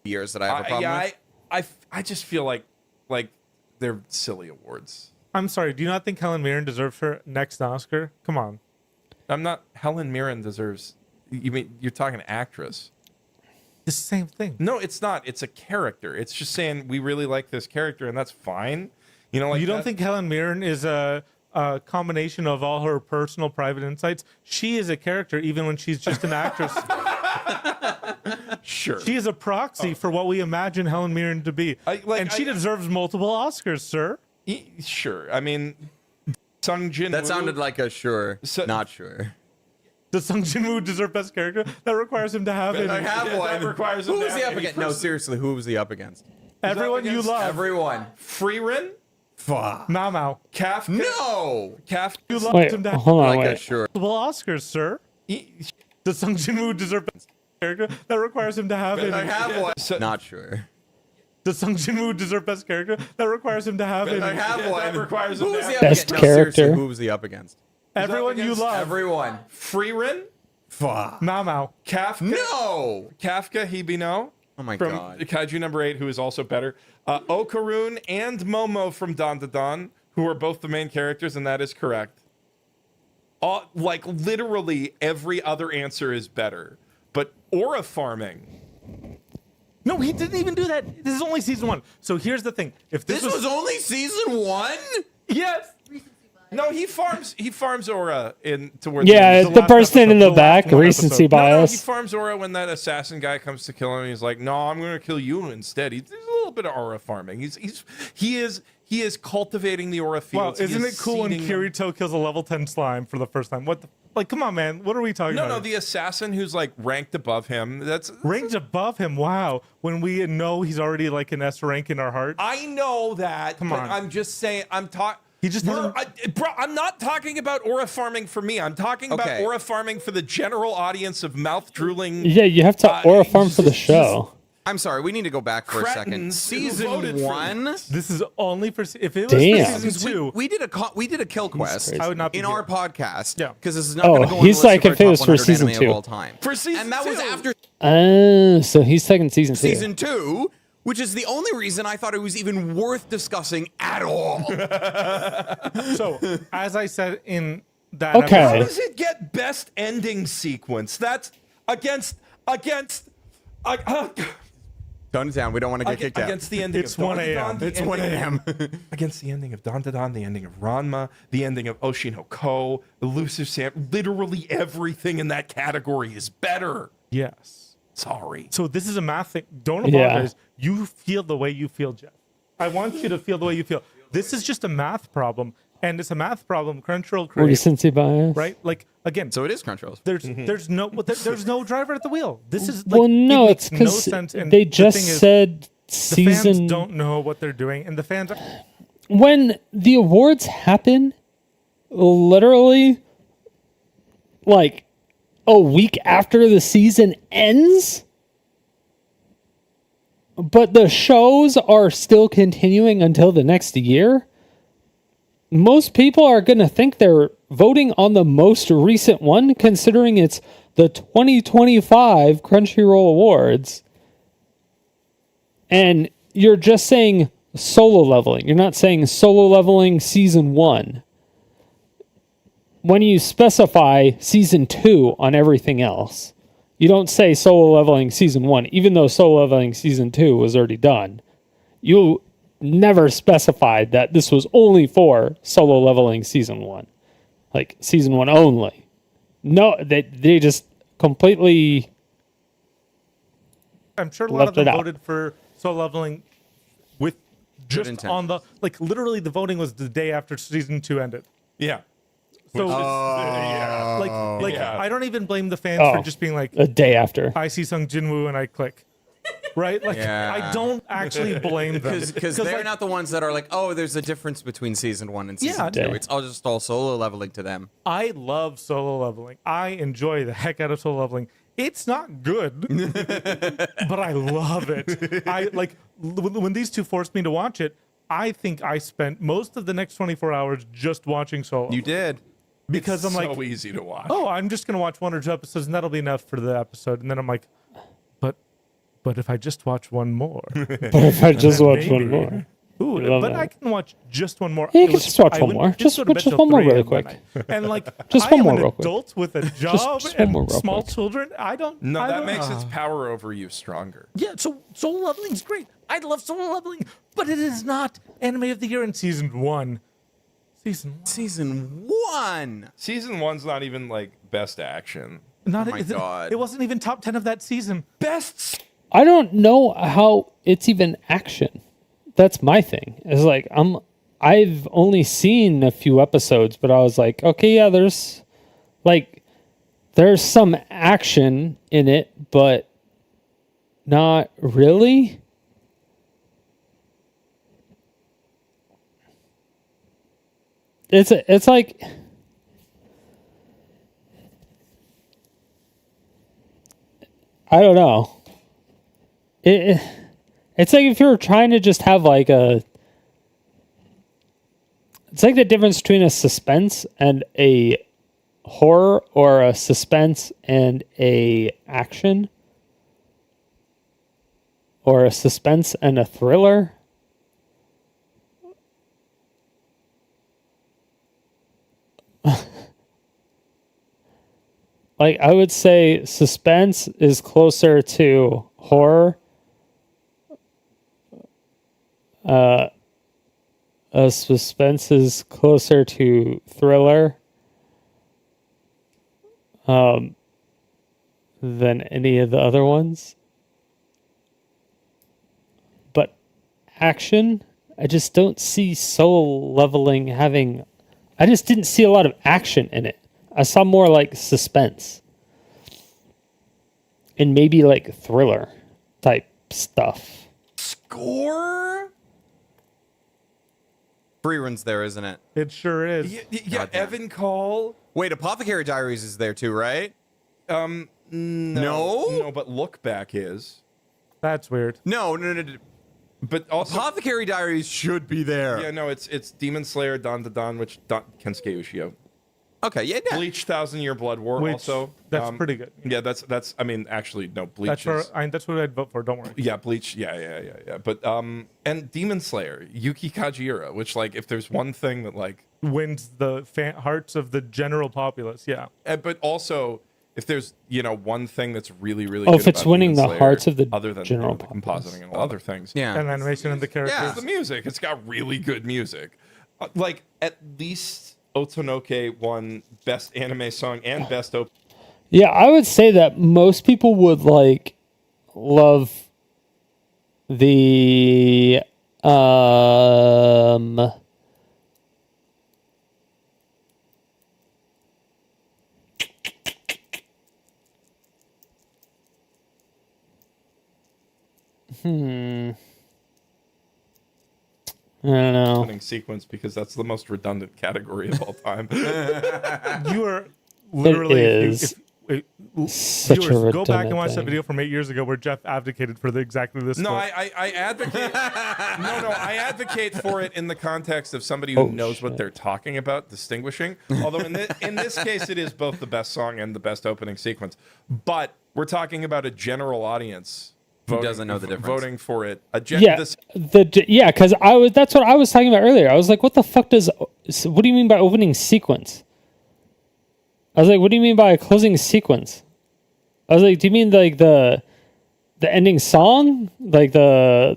Years that I have a problem with. I just feel like they're silly awards. I'm sorry. Do you not think Helen Mirren deserves her next Oscar? Come on. I'm not. Helen Mirren deserves. You mean you're talking actress? The same thing. No, it's not. It's a character. It's just saying we really like this character, and that's fine. You know, like you don't think Helen Mirren is a combination of all her personal private insights? She is a character even when she's just an actress. Sure. She is a proxy for what we imagine Helen Mirren to be. And she deserves multiple Oscars, sir. Sure. I mean, Sung Jin. That sounded like a sure, not sure. Does Sung Jin Woo deserve Best Character? That requires him to have it. I have one. That requires him Who to was he have up against? No, seriously, who was he up against? Everyone you love. Everyone. Freerin? Fuck. Mau Mau. Kafka? No! Kafka? You loved Wait, him to have hold on, Like a wait. sure. multiple Oscars, sir. Does Sung Jin Woo deserve Best Character? That requires him to have it. I have one. Not sure. Does Sung Jin Woo deserve Best Character? That requires him to have it. I have one. That requires Who him was to he have up Best against? No, character. seriously, who was he up against? Everyone you love. Everyone. Freerin? Fuck. Mau Mau. Kafka? No! Kafka Hibino? Oh my From god. Kaiju number 8, who is also better. Okarun and Momo from Don to Don, who are both the main characters, and that is correct. Like, literally every other answer is better. But aura farming. No, he didn't even do that. This is only season 1. So here's the thing. If This was only season 1? Yes. No, he farms aura in towards Yeah, the the last person episode. in the back, recency No, he bias. farms aura when that assassin guy comes to kill him. He's like, "No, I'm going to kill you instead." There's a little bit of aura farming. He is cultivating the aura Wow, fields. He isn't is it cool when seeding them. Kirito kills a level 10 slime for the first time? What the, like, come on, man. What are we talking No, about? the assassin who's like ranked above him. That's ranked above him. Wow. When we know he's already like an S rank in our heart. I know that. Come but on. I'm just saying. I'm talking. He just doesn't. Bro, I'm not talking about aura farming for me. I'm talking about Okay. aura farming for the general audience of mouth drooling. Yeah, you have to aura farm for the show. I'm sorry, we need to go back for a second. Cretins who Season voted for 1. This is only for if it was Damn. for season 2. We did a kill quest I would not be in here. our podcast. Yeah. Because this is not Oh, going to go on he's the list like of our if it top was for 100 season anime 2. of all time. For season And that was 2. after So he's taking season 2. season 2, which is the only reason I thought it was even worth discussing at all. So, as I said in that Okay. How episode, does it get best ending sequence? That's against. Tone it down. We don't want to get kicked out. Against the ending It's of Don 1 to a.m. Don, the It's ending 1 a.m. Against the ending of Don to Don, the ending of Ranma, the ending of Oshinoko, Elusive Sam. Literally everything in that category is better. yes. Sorry. So this is a math thing. Don't Yeah. apologize. You feel the way you feel, Jeff. I want you to feel the way you feel. This is just a math problem, and it's a math problem Crunchyroll creates, Recency bias. right? Like again, So it is Crunchyroll's. there's no driver at the wheel. This is like, Well, no, it it's makes no because sense. And they the just thing is, said the season. fans don't know what they're doing, and the fans. When the awards happen, literally, like a week after the season ends, but the shows are still continuing until the next year, most people are going to think they're voting on the most recent one, considering it's the 2025 Crunchyroll Awards. And you're just saying solo leveling. You're not saying solo leveling season 1. When you specify season 2 on everything else, you don't say solo leveling season 1, even though solo leveling season 2 was already done. You never specified that this was only for solo leveling season 1. Like season 1 only. No, they just completely. I'm sure a lot of left it them out. voted for Solo Leveling with just intent. on the literally the voting was the day after season 2 ended. Yeah. So Which is- yeah. like Yeah. I don't even blame the fans for just being like a day after. I see Sung Jinwoo and I click. Right? Like I don't actually blame them because they're not the ones that are like, oh, there's a difference between season 1 and season 2. Yeah. It's all just all solo leveling to them. I love Solo Leveling. I enjoy the heck out of Solo Leveling. It's not good, but I love it. I like when these two forced me to watch it. I think I spent most of the next 24 hours just watching Solo. You did. Because It's I'm like, so easy to watch. oh, I'm just gonna watch 1 or 2 episodes, and that'll be enough for the episode. And then I'm like, but if I just watch one more, But if I just then watch one more. Ooh, I love but that. I can watch just one more. Yeah, you It can was- just watch I one went- more. didn't Just go to bed just till one more 3 really a.m. quick. that night. And like, Just I one am more an real quick. adult with a Just job one and more real small quick. children. I don't. No, I that don't- makes its power over you stronger. Yeah, so Solo Leveling's great. I love Solo Leveling, but it is not Anime of the Year in season 1. Season 1. Season 1's not even like best action. Not Oh my God. It wasn't even top 10 of that season. Best. I don't know how it's even action. That's my thing. It's like I've only seen a few episodes, but I was like, okay, yeah, there's some action in it, but not really. It's like I don't know. It's like if you were trying to just have like a. It's like the difference between a suspense and a horror, or a suspense and a action, or a suspense and a thriller. Like, I would say suspense is closer to horror. Suspense is closer to thriller. Than any of the other ones. But action, I just don't see Soul Leveling having. I just didn't see a lot of action in it. I saw more like suspense. And maybe like thriller type stuff. Score? Free runs there, isn't it? It sure is. Yeah, Evan Call. Wait, Apothecary Diaries is there too, right? No, but Look Back is. That's weird. No. But also, Apothecary Diaries should be there. Yeah, no, it's Demon Slayer, Don the Don, which Kensuke Ushio. Okay, yeah. Bleach, 1,000-Year Blood War. Which, also, that's pretty good. Yeah, that's. I mean, actually, no, Bleach. That's what I'd vote for. Don't worry. Yeah, Bleach. Yeah. But and Demon Slayer, Yuki Kajiura, which like, if there's one thing that like wins the hearts of the general populace, yeah. But also, if there's one thing that's really good if it's about winning Demon the Slayer, hearts of the other than general the compositing and all other things, Yeah. And animation and the characters. yeah, it's the music. It's got really good music. Like at least Otonoke won Best Anime Song and Best Op. Yeah, I would say that most people would love the I don't know. Opening sequence, because that's the most redundant category of all time. You are literally. It is such a viewers, go back and redundant watch that thing. video from 8 years ago where Jeff advocated for exactly this. No, sport. I advocate. I advocate for it in the context of somebody who knows what they're talking about, distinguishing. Although in this case, it is both the best song and the best opening sequence. But we're talking about a general audience Who doesn't know the difference. voting for it. Because that's what I was talking about earlier. I was like, what the fuck what do you mean by opening sequence? I was like, what do you mean by a closing sequence? I was like, do you mean like the ending song, like or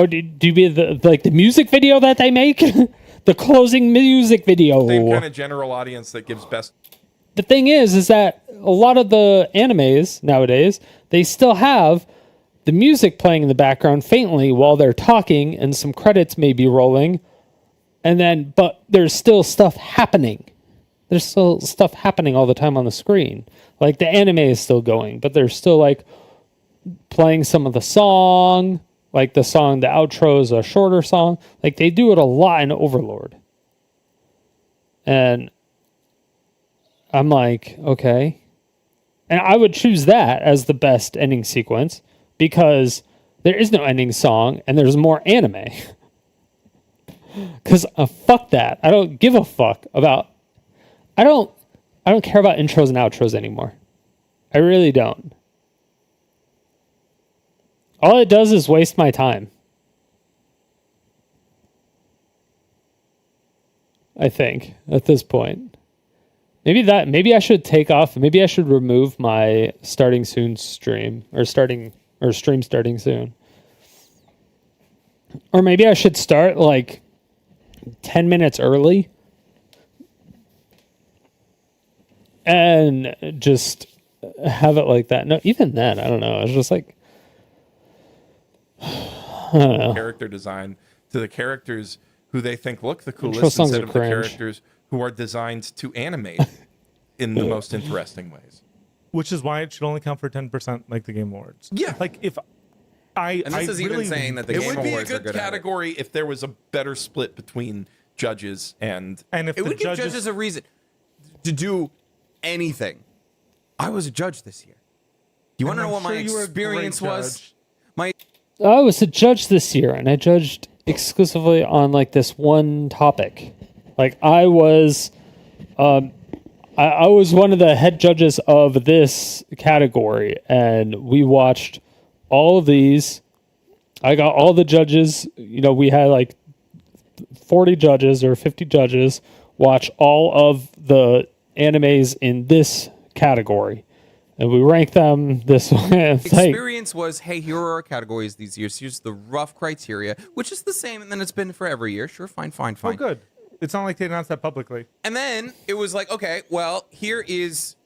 do you mean the music video that they make? The closing music video. Same kind of general audience that gives best. The thing is that a lot of the animes nowadays, they still have the music playing in the background faintly while they're talking, and some credits may be rolling, but there's still stuff happening. There's still stuff happening all the time on the screen. Like the anime is still going, but they're still like playing some of the song, like the outro is a shorter song. Like they do it a lot in Overlord. And I'm like, okay. And I would choose that as the best ending sequence because there is no ending song and there's more anime. Because fuck that. I don't give a fuck about... I don't care about intros and outros anymore. I really don't. All it does is waste my time. I think at this point. Maybe I should take off. Maybe I should remove my starting soon stream or stream starting soon. Or maybe I should start like 10 minutes early and just have it like that. No, even then, I don't know. It's just like, I don't know. Character design to the characters who they think look the Intro coolest songs instead are of the cringe. characters who are designed to animate in the most interesting ways. Which is why it should only count for 10% like the Game Awards. Yeah. Like if And this is even saying that the it Game would be a Awards are good good at it. category if there was a better split between judges and if It would give judges a reason to do anything. I was a judge this year. You want to know what my experience was? I was a judge this year, and I judged exclusively on like this one topic. Like I was one of the head judges of this category, and we watched all of these. I got all the judges. You know, we had like 40 judges or 50 judges watch all of the animes in this category. And we rank them this way. It's like, Experience was, hey, here are our categories these years. Here's the rough criteria, which is the same, and then it's been for every year. Sure, fine. Oh, good. It's not like they announced that publicly. And then it was like, okay, well, here is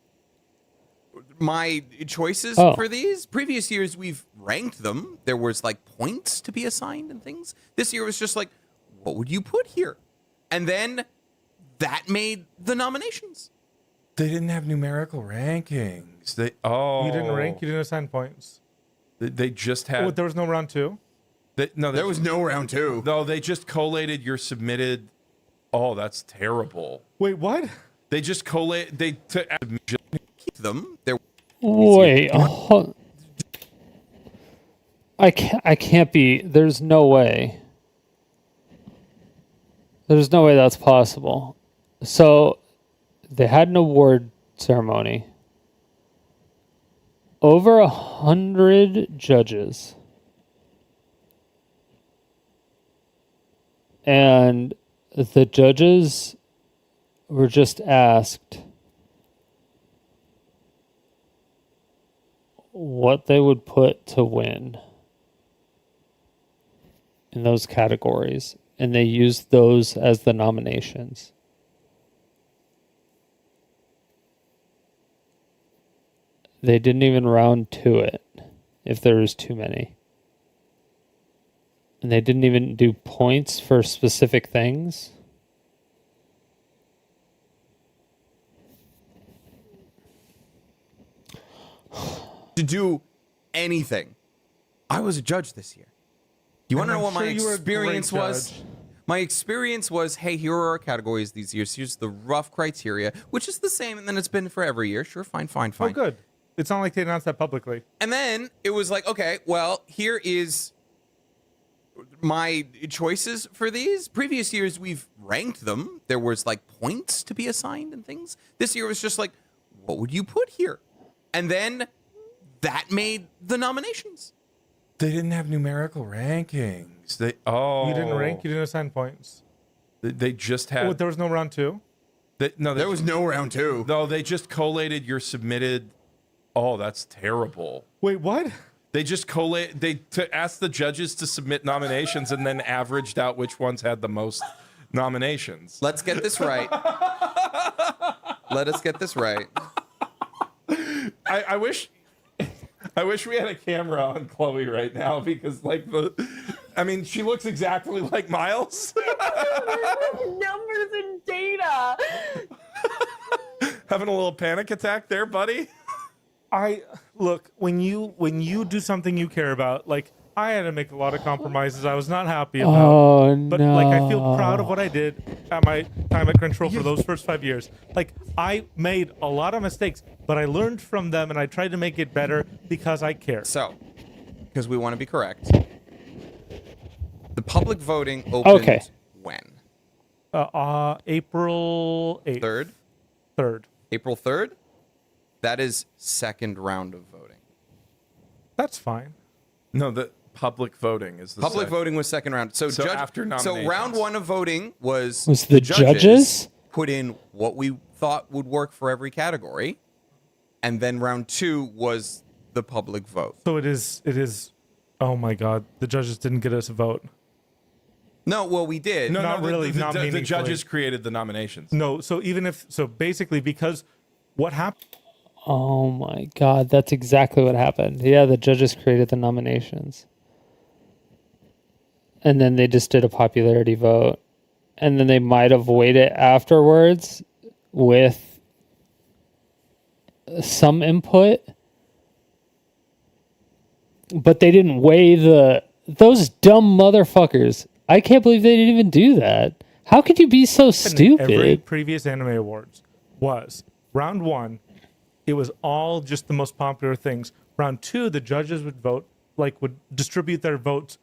my choices for these. Previous years, we've ranked them. There was like points to be assigned and things. This year was just like, what would you put here? And then that made the nominations. they didn't have numerical rankings. You didn't rank. You didn't assign points. They just had. There was no round two. There was no round two. No, they just collated your submitted. Oh, that's terrible. Wait, what? They just collate. They took keep them. They're wait. I can't be. There's no way. There's no way that's possible. So, they had an award ceremony. Over 100 judges. And the judges were just asked what they would put to win in those categories. And they used those as the nominations. They didn't even round to it if there was too many. And they didn't even do points for specific things. To do anything. I was a judge this year. You want to know what my experience was? My experience was, hey, here are our categories these years. Here's the rough criteria, which is the same, and then it's been for every year. Sure, fine. Oh, good. It's not like they announced that publicly. And then it was like, okay, well, here is my choices for these. Previous years, we've ranked them. There was like points to be assigned and things. This year was just like, what would you put here? And then that made the nominations. They didn't have numerical rankings. You didn't rank. You didn't assign points. They just had. There was no round two. There was no round two. No, they just collated your submitted. Oh, that's terrible. Wait, what? They just asked the judges to submit nominations and then averaged out which ones had the most nominations. Let's get this right. Let us get this right. I wish we had a camera on Chloe right now because she looks exactly like Miles. Numbers and data. Having a little panic attack there, buddy. Look, when you do something you care about, like I had to make a lot of compromises I was not happy about. Oh, but like I feel proud of what I did at my time at Crunchyroll for those first 5 years. Like I made a lot of mistakes, but I learned from them and I tried to make it better because I care. So, because we want to be correct. The public voting opened when? April 8th. 3rd? 3rd. April 3rd? That is second round of voting. That's fine. No, the public voting is the public voting was second round. So after nominations. So round one of voting was the judges put in what we thought would work for every category, and then round two was the public vote. So it is. Oh my God, the judges didn't get us a vote. No, well we did. No, not really. Not the meaningfully. judges created the nominations. No, so basically because what happened. Oh my God, that's exactly what happened. Yeah, the judges created the nominations. And then they just did a popularity vote. And then they might have waited afterwards with some input. But they didn't weigh those dumb motherfuckers. I can't believe they didn't even do that. How could you be so stupid? Every previous anime awards was round one. It was all just the most popular things. Round two, the judges would would distribute their votes.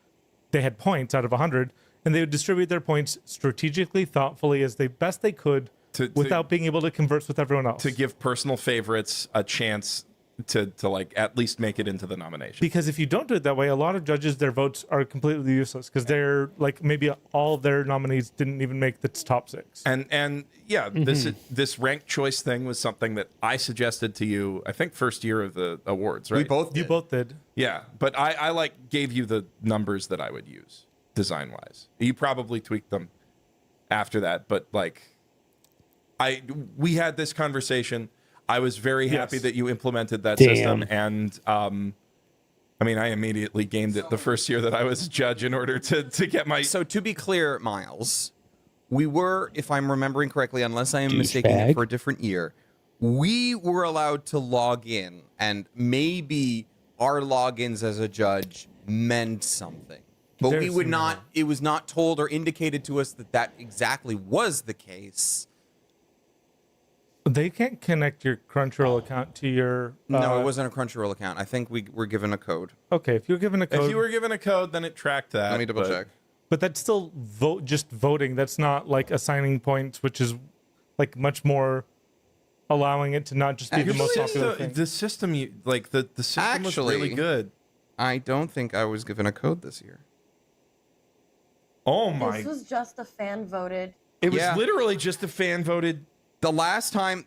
They had points out of 100, and they would distribute their points strategically, thoughtfully, as best they could, without being able to converse with everyone else. To give personal favorites a chance to at least make it into the nomination. Because if you don't do it that way, a lot of judges, their votes are completely useless because they're maybe all of their nominees didn't even make the top six. And yeah, this ranked choice thing was something that I suggested to you, I think first year of the awards, right? You both did. Yeah, but I gave you the numbers that I would use design wise. You probably tweaked them after that, but we had this conversation. I was very happy that you implemented that system, and I immediately gamed it the first year that I was a judge in order to get my. So to be clear, Miles, we were, if I'm remembering correctly, unless I am mistaking it for a different year, we were allowed to log in, and maybe our logins as a judge meant something, but we would not. It was not told or indicated to us that exactly was the case. They can't connect your Crunchyroll account to your... no, it wasn't a Crunchyroll account. I think we were given a code. Okay, if you were given a code... If you were given a code, then it tracked that. Let me double check. But that's still just voting. That's not assigning points, which is much more allowing it to not just be the most popular thing. The system, the system was really good. I don't think I was given a code this year. Oh my... This was just a fan voted. It was literally just a fan voted... The last time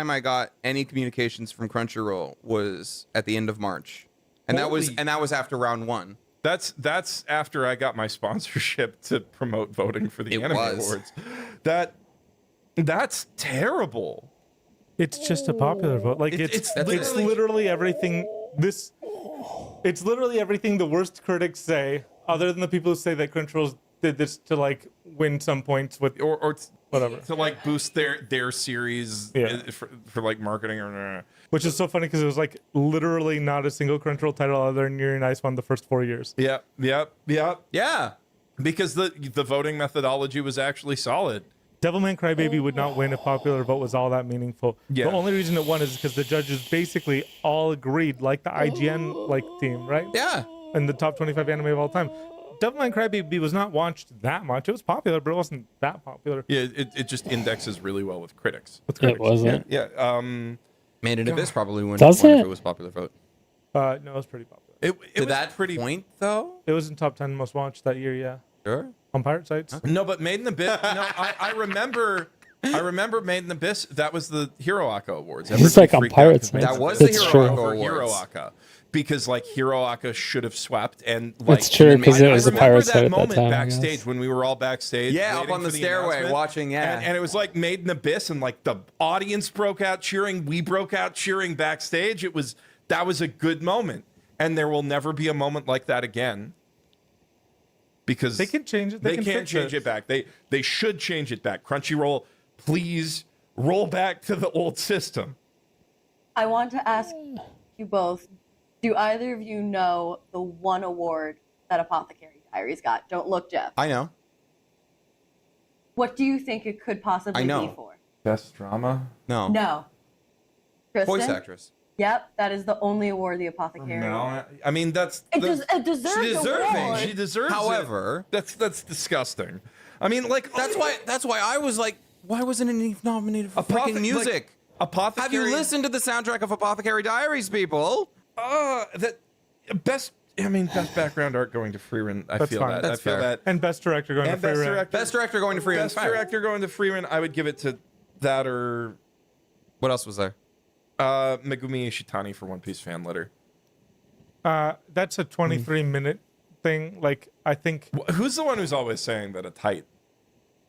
I got any communications from Crunchyroll was at the end of March, and that was after round one. That's after I got my sponsorship to promote voting for the Anime Awards. That's terrible. It's just a popular vote. It's literally everything. It's literally everything the worst critics say, other than the people who say that Crunchyroll did this to win some points with or whatever to boost their series for marketing or which is so funny because it was literally not a single Crunchyroll title other than Yuri on Ice won the first 4 years. Yeah. Because the voting methodology was actually solid. Devilman Crybaby would not win if popular vote was all that meaningful. Yeah. The only reason it won is because the judges basically all agreed, the IGN team, right? Yeah. And the top 25 anime of all time. Devilman Crybaby was not watched that much. It was popular, but it wasn't that popular. Yeah, it just indexes really well with critics. It wasn't. Yeah. Made in Abyss probably wouldn't Does have won it? if it was popular vote. No, it was pretty popular. It to was that pretty point, though? It was in top 10 most watched that year, yeah. Sure. On pirate sites. No, but Made in Abyss, I remember I remember Made in Abyss. That was the Hiroaka Awards. He's like on Pirates Night. That was the That's true. Hiroaka Awards. Hiroaka. Because like Hiroaka should have swept, and like It's true, 'cause it was I the Pirates remember Night at that that moment time, I guess. backstage when we were all backstage. Yeah, up waiting on the for stairway, announcement. watching, yeah. And it was like Made in Abyss, and like the audience broke out cheering. We broke out cheering backstage. That was a good moment, and there will never be a moment like that again. Because they can change it. They can can't fix change it back. They should change it back. Crunchyroll, please roll back to the old system. I want to ask you both, do either of you know the one award that Apothecary Diaries got? Don't look, Jeff. I know. What do you think it could possibly be for? Best drama? No. No. Kristen? Voice actress. Yep, that is the only award the Apothecary. No, I mean that's It deserves she deserves award. it. She deserves However, it. That's disgusting. I mean, like that's why I was like, why wasn't it nominated for fucking music? Like, Apothecary. Have you listened to the soundtrack of Apothecary Diaries, people? That best. I mean, best background art going to Freeman. I That's feel fine. that. That's I feel fair. that. And best director going to Freeman. Best director going to Freeman. Best director going to Freeman. I would give it to that or what else was there? Megumi Ishitani for One Piece fan letter. That's a 23-minute thing. Like, I think. Who's the one who's always saying that it's tight?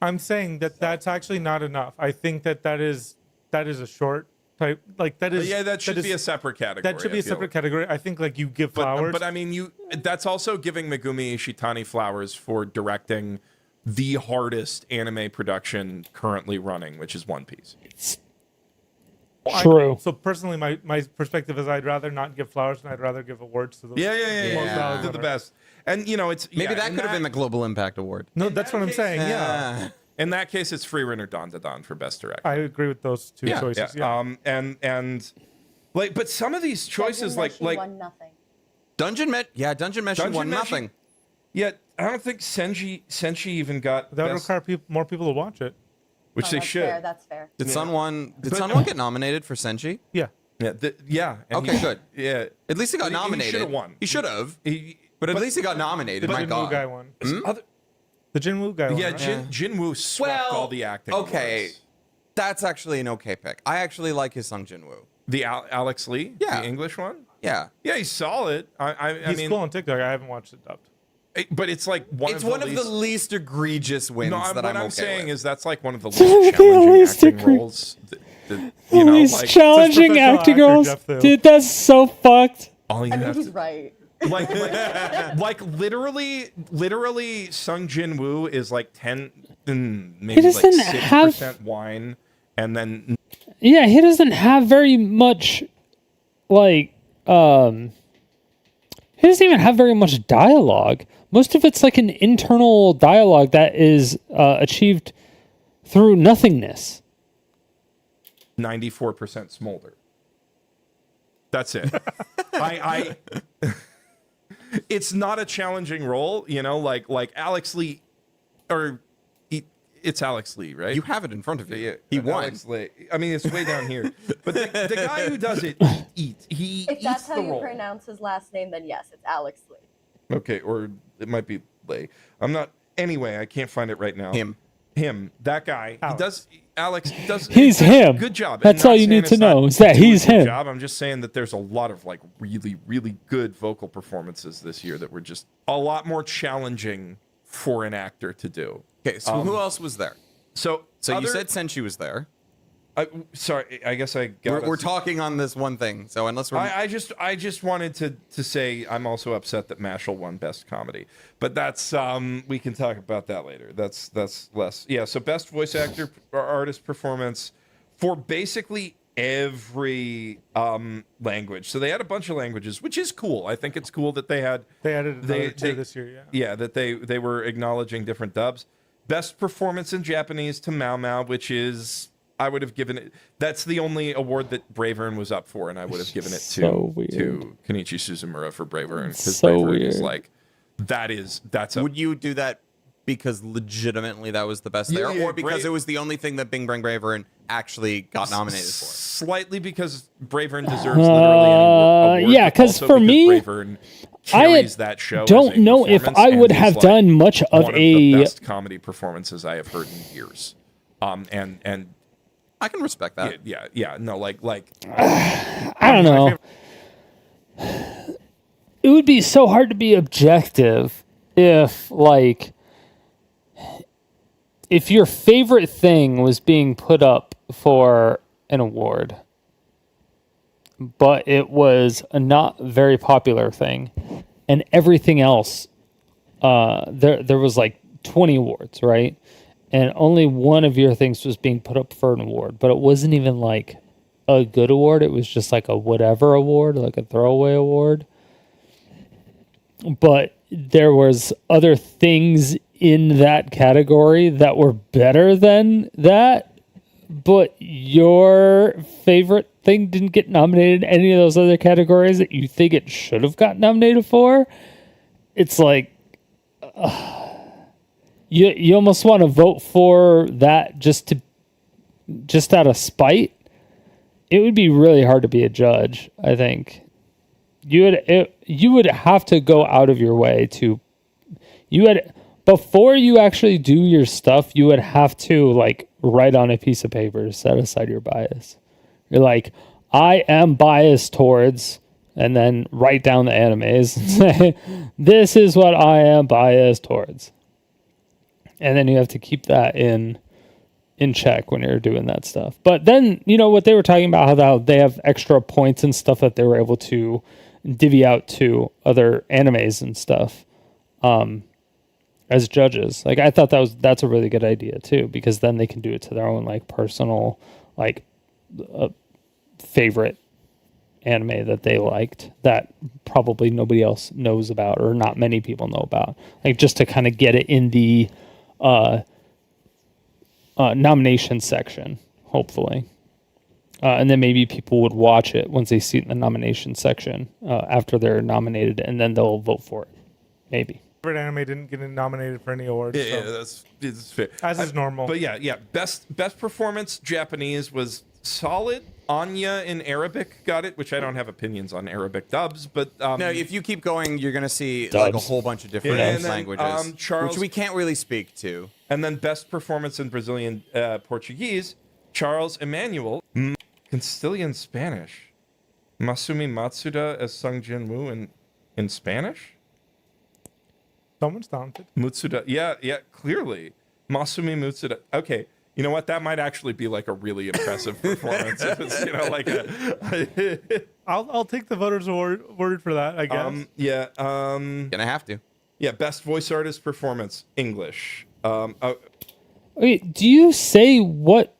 I'm saying that that's actually not enough. I think that is a short type. Like that is. Yeah, that should be a separate category. That should be a separate category. I think like you give flowers. But I mean, that's also giving Megumi Ishitani flowers for directing the hardest anime production currently running, which is One Piece. True. So personally, my perspective is I'd rather not give flowers and I'd rather give awards to the Yeah. They're the best. And you know, it's Maybe that could have been the Global Impact Award. No, that's what I'm saying. Yeah. In that case, it's Freeman or Don Don for best director. I agree with those two choices. Yeah. And like, but some of these choices, like won nothing. Dungeon Meshi won nothing. Yet I don't think Senshi even got. That would require more people to watch it. Which they that's should. Fair, that's fair. Did Sunwon get nominated for Senshi? Yeah. Yeah. And Okay, good. Yeah. At least he got nominated. He should have won. He should have. But at least he got nominated. My Jinwoo God. guy won. Hmm? The Jinwoo guy won. Yeah, right? Jinwoo swept all the acting. Okay, awards. that's actually an okay pick. I actually like his Sung Jinwoo. The Alex Lee, Yeah. the English one. Yeah, Yeah, he's solid. I He's mean, cool on TikTok. I haven't watched it dubbed. but it's like it's one of the least egregious wins No, that what I'm I'm okay saying with. is that's like one of the least challenging acting roles. You know, Least like challenging professional acting actor, roles. Jeff, though. Dude, that's so fucked. all you I think have he's to right. like literally Sung Jin Woo is like 10 maybe He like doesn't 6% wine and then Yeah, he doesn't have very much, like, he doesn't even have very much dialogue. Most of it's like an internal dialogue that is achieved through nothingness. 94% smolder. That's it. I it's not a challenging role, you know, like Alex Lee or it's Alex Lee, right? You have it in front of you. Yeah, He won. Alex Lee. I mean, it's way down here. But the guy who does it, he If eats that's how the you role. pronounce his last name, then yes, it's Alex Lee. Okay, or it might be Lay. I'm not. Anyway, I can't find it right now. Him. That guy. Alex. He does. Alex does. He's does him. Good job. That's And all not you saying need to it's not know, is that doing he's a good him. Job. I'm just saying that there's a lot of like really, really good vocal performances this year that were just a lot more challenging for an actor to do. Okay, so who else was there? So you said Senshi was there. Sorry, I guess I got. We're talking on this one thing, so unless we're I just wanted to say I'm also upset that Mashal won Best Comedy, but that's we can talk about that later. That's less. Yeah, so Best Voice Actor or Artist Performance for basically every language. So they had a bunch of languages, which is cool. I think it's cool that they added another two this year. Yeah. Yeah, that they were acknowledging different dubs. Best Performance in Japanese to Mao Mao, which is. I would have given it. That's the only award that Brave Earn was up for, and I would have given it So weird. to Kenichi Suzumura for Brave Earn because So Brave Earn is weird. like that's a. Would you do that because legitimately that was the best Yeah, there, yeah, or because Brave- it was the only thing that Bing Bang Braver and actually got nominated for? Slightly because Brave Earn deserves literally any award. Yeah, but 'cause also for because me, Brave Earn I carries that show. don't as a know if performance I and would is, have like, done much of one a- the best comedy performances I have heard in years. And I can respect that. Yeah. No, like I don't know. It would be so hard to be objective if your favorite thing was being put up for an award, but it was a not very popular thing, and everything else, there was like 20 awards, right? And only one of your things was being put up for an award, but it wasn't even like a good award. It was just like a whatever award, like a throwaway award. But there was other things in that category that were better than that, but your favorite thing didn't get nominated in any of those other categories that you think it should have got nominated for. It's like you almost want to vote for that just out of spite. It would be really hard to be a judge, I think. You would have to go out of your way to before you actually do your stuff, you would have to like write on a piece of paper to set aside your bias. You're like, I am biased towards, and then write down the animes and say, this is what I am biased towards. And then you have to keep that in check when you're doing that stuff. But then, what they were talking about, how they have extra points and stuff that they were able to divvy out to other animes and stuff as judges. Like, I thought that's a really good idea too, because then they can do it to their own like personal like favorite anime that they liked that probably nobody else knows about, or not many people know about, like just to kind of get it in the nomination section, hopefully. And then maybe people would watch it once they see it in the nomination section after they're nominated, and then they'll vote for it. Maybe. Favorite anime didn't get nominated for any awards. Yeah, so. that's fair. As is normal. But yeah. Best performance Japanese was solid. Anya in Arabic got it, which I don't have opinions on Arabic dubs, but no, if you keep going, you're gonna see dubs. like a whole bunch of different languages, which we can't really speak to. And then best performance in Brazilian Portuguese, Charles Emmanuel, Castilian Spanish, Masumi Matsuda as Sung Jin Woo in Spanish. Someone's talented. Mutsuda, yeah, clearly. Masumi Mutsuda. Okay, you know what? That might actually be like a really impressive performance. If it's, like I'll take the voters' word for that, I guess. Gonna have to. Yeah, best voice artist performance, English. Wait, do you say what?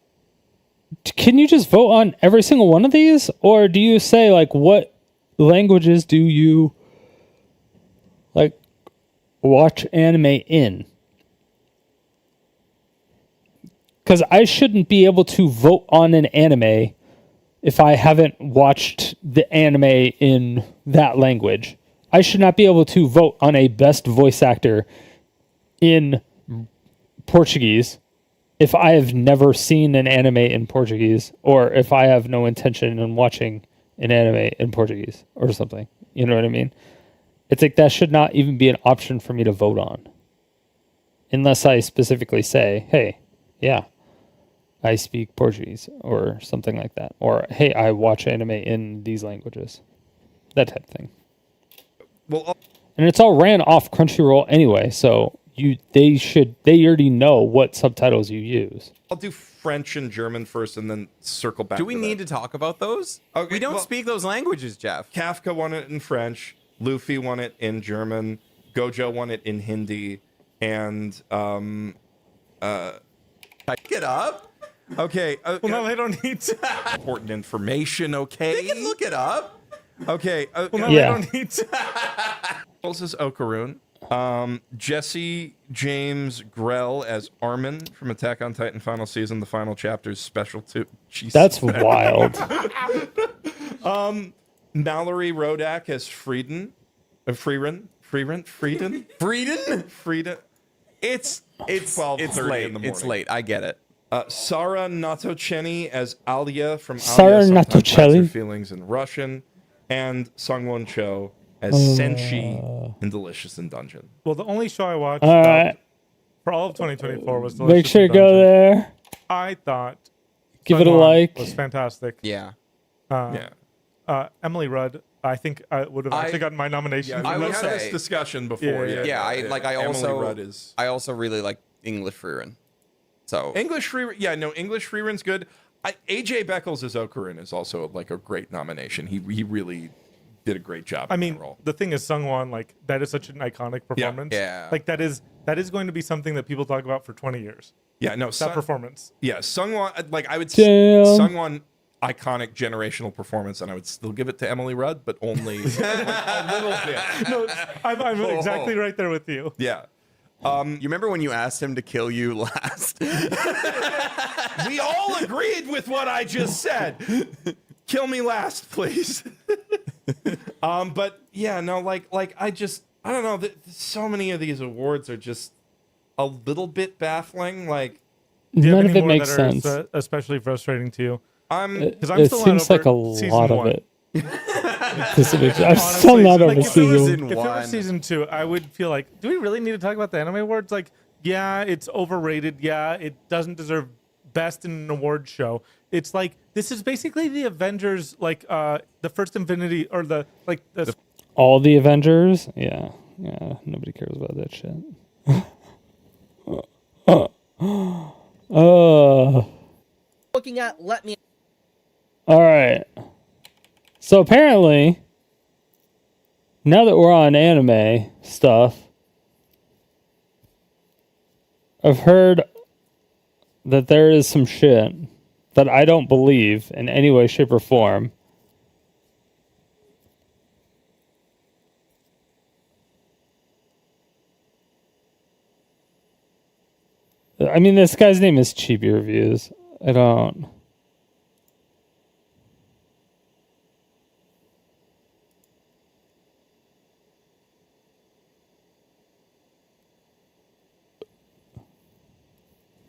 Can you just vote on every single one of these, or do you say like what languages do you like watch anime in? Because I shouldn't be able to vote on an anime if I haven't watched the anime in that language. I should not be able to vote on a best voice actor in Portuguese if I have never seen an anime in Portuguese, or if I have no intention in watching an anime in Portuguese or something. You know what I mean? It's like that should not even be an option for me to vote on. Unless I specifically say, hey, yeah, I speak Portuguese or something like that. Or, hey, I watch anime in these languages. That type of thing. Well, and it's all ran off Crunchyroll anyway, so they already know what subtitles you use. I'll do French and German first, and then circle back. Do we need to talk about those? Okay, we don't speak those languages, Jeff. Kafka won it in French. Luffy won it in German. Gojo won it in Hindi. And pick it up. Okay. Well, no, they don't need to. Important information. Okay. They can look it up. Okay. Well, no, they don't need to. This is Okaroon. Jesse James Grell as Armin from Attack on Titan final season, the final chapter's special too. That's wild. Mallory Rodak as Frieden. Frieden. It's 12:30 in the morning. It's late. I get it. Sara Natochenny as Alia from Sara Alia Sometimes Hides Her Natochenny? Feelings in Russian, and Sungwon Cho as Senshi in Delicious in Dungeon. Well, the only show I watched All right. for all of 2024 was Delicious Make sure in to go Dungeon. there. I thought Give it a Sungwon like. was fantastic. Yeah. Emily Rudd, I think I would have actually gotten my nomination. Yeah, for we that. had this discussion before. I Emily Rudd is. I also really like English Freerun. So English Freerun's good. AJ Beckles as Okarun is also like a great nomination. He really did a great job. I mean, the thing is, Sungwon, like that is such an iconic performance. Yeah. Like that is going to be something that people talk about for 20 years. Yeah, no, that performance. Yeah, Sungwon, like I would Damn. Sungwon, iconic generational performance, and I would still give it to Emily Rudd, but only a little bit. No, I'm exactly right there with you. Yeah. You remember when you asked him to kill you last? We all agreed with what I just said. Kill me last, please. But yeah, no, like I don't know. So many of these awards are just a little bit baffling. Like, Do you have None any of it more makes that are sense. Especially frustrating to you. It, I'm it still seems not like a over season lot of one. it. I'm still not over If it season was season 2, I would feel like, do we really need to talk about the Anime Awards? Like, yeah, it's overrated. Yeah, it doesn't deserve best in an award show. It's like this is basically the Avengers, like the first Infinity or the all the Avengers. Yeah, nobody cares about that shit. Looking at, let me. All right. So apparently, now that we're on anime stuff, I've heard that there is some shit that I don't believe in any way, shape, or form. I mean, this guy's name is Chibi Reviews. I don't...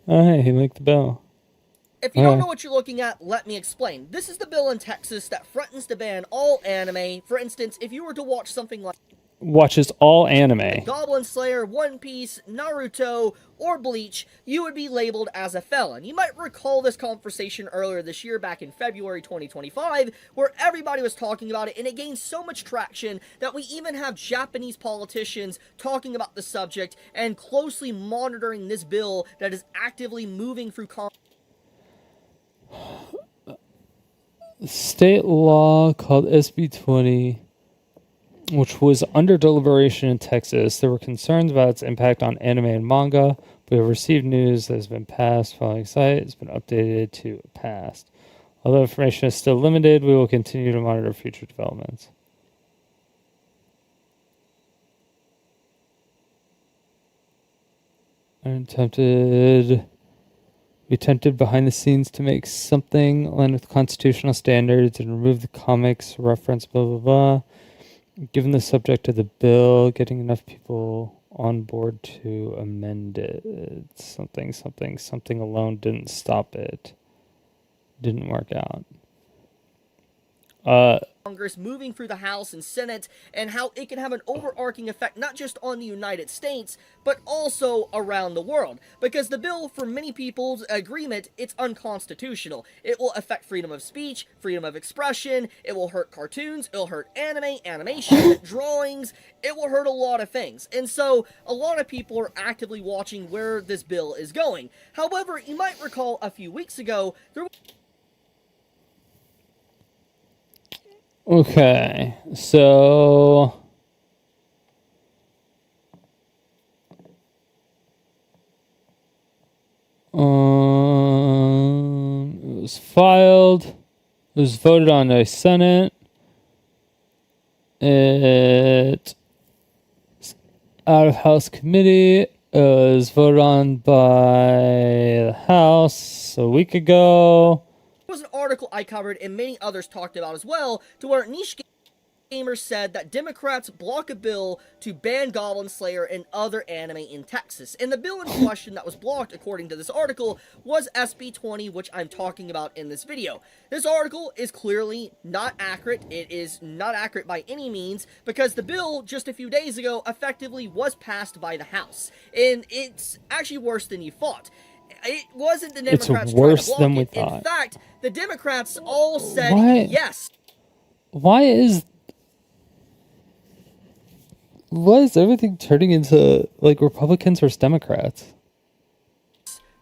Oh, hey, he linked the bell. If you don't know what you're looking at, let me explain. This is the bill in Texas that threatens to ban all anime. For instance, if you were to watch something like Watches all anime. Goblin Slayer, One Piece, Naruto, or Bleach, you would be labeled as a felon. You might recall this conversation earlier this year, back in February 2025, where everybody was talking about it, and it gained so much traction that we even have Japanese politicians talking about the subject and closely monitoring this bill that is actively moving through State law called SB 20, which was under deliberation in Texas. There were concerns about its impact on anime and manga. We have received news that has been passed following site. It's been updated to passed. Although information is still limited, we will continue to monitor future developments. We attempted behind the scenes to make something aligned with constitutional standards and remove the comics reference, blah, blah, blah. Given the subject of the bill, getting enough people on board to amend it. Something alone didn't stop it. Didn't work out. Congress moving through the House and Senate, and how it can have an overarching effect not just on the United States, but also around the world. Because the bill, for many people's agreement, it's unconstitutional. It will affect freedom of speech, freedom of expression, it will hurt cartoons, it'll hurt anime, animation, drawings, it will hurt a lot of things. And so, a lot of people are actively watching where this bill is going. However, you might recall a few weeks ago, there was Okay, so it was filed, it was voted on by Senate, it's out of House committee, it was voted on by the House a week ago. was an article I covered and many others talked about as well, to where Niche Gamers said that Democrats block a bill to ban Goblin Slayer and other anime in Texas. And the bill in question that was blocked, according to this article, was SB 20, which I'm talking about in this video. This article is clearly not accurate. It is not accurate by any means, because the bill just a few days ago effectively was passed by the House. And it's actually worse than you thought. It wasn't the It's Democrats worse trying to than block we it. thought. In fact, the Democrats all said What? yes. Why is everything turning into like Republicans versus Democrats?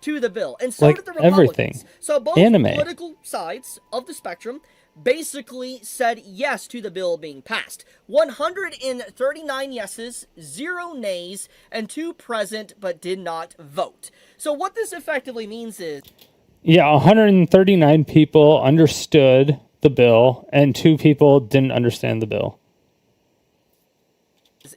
To the bill, and so Like did the Republicans. everything. So both Anime. political sides of the spectrum basically said yes to the bill being passed. 139 yeses, 0 nays, and 2 present but did not vote. So what this effectively means is... Yeah, 139 people understood the bill, and 2 people didn't understand the bill.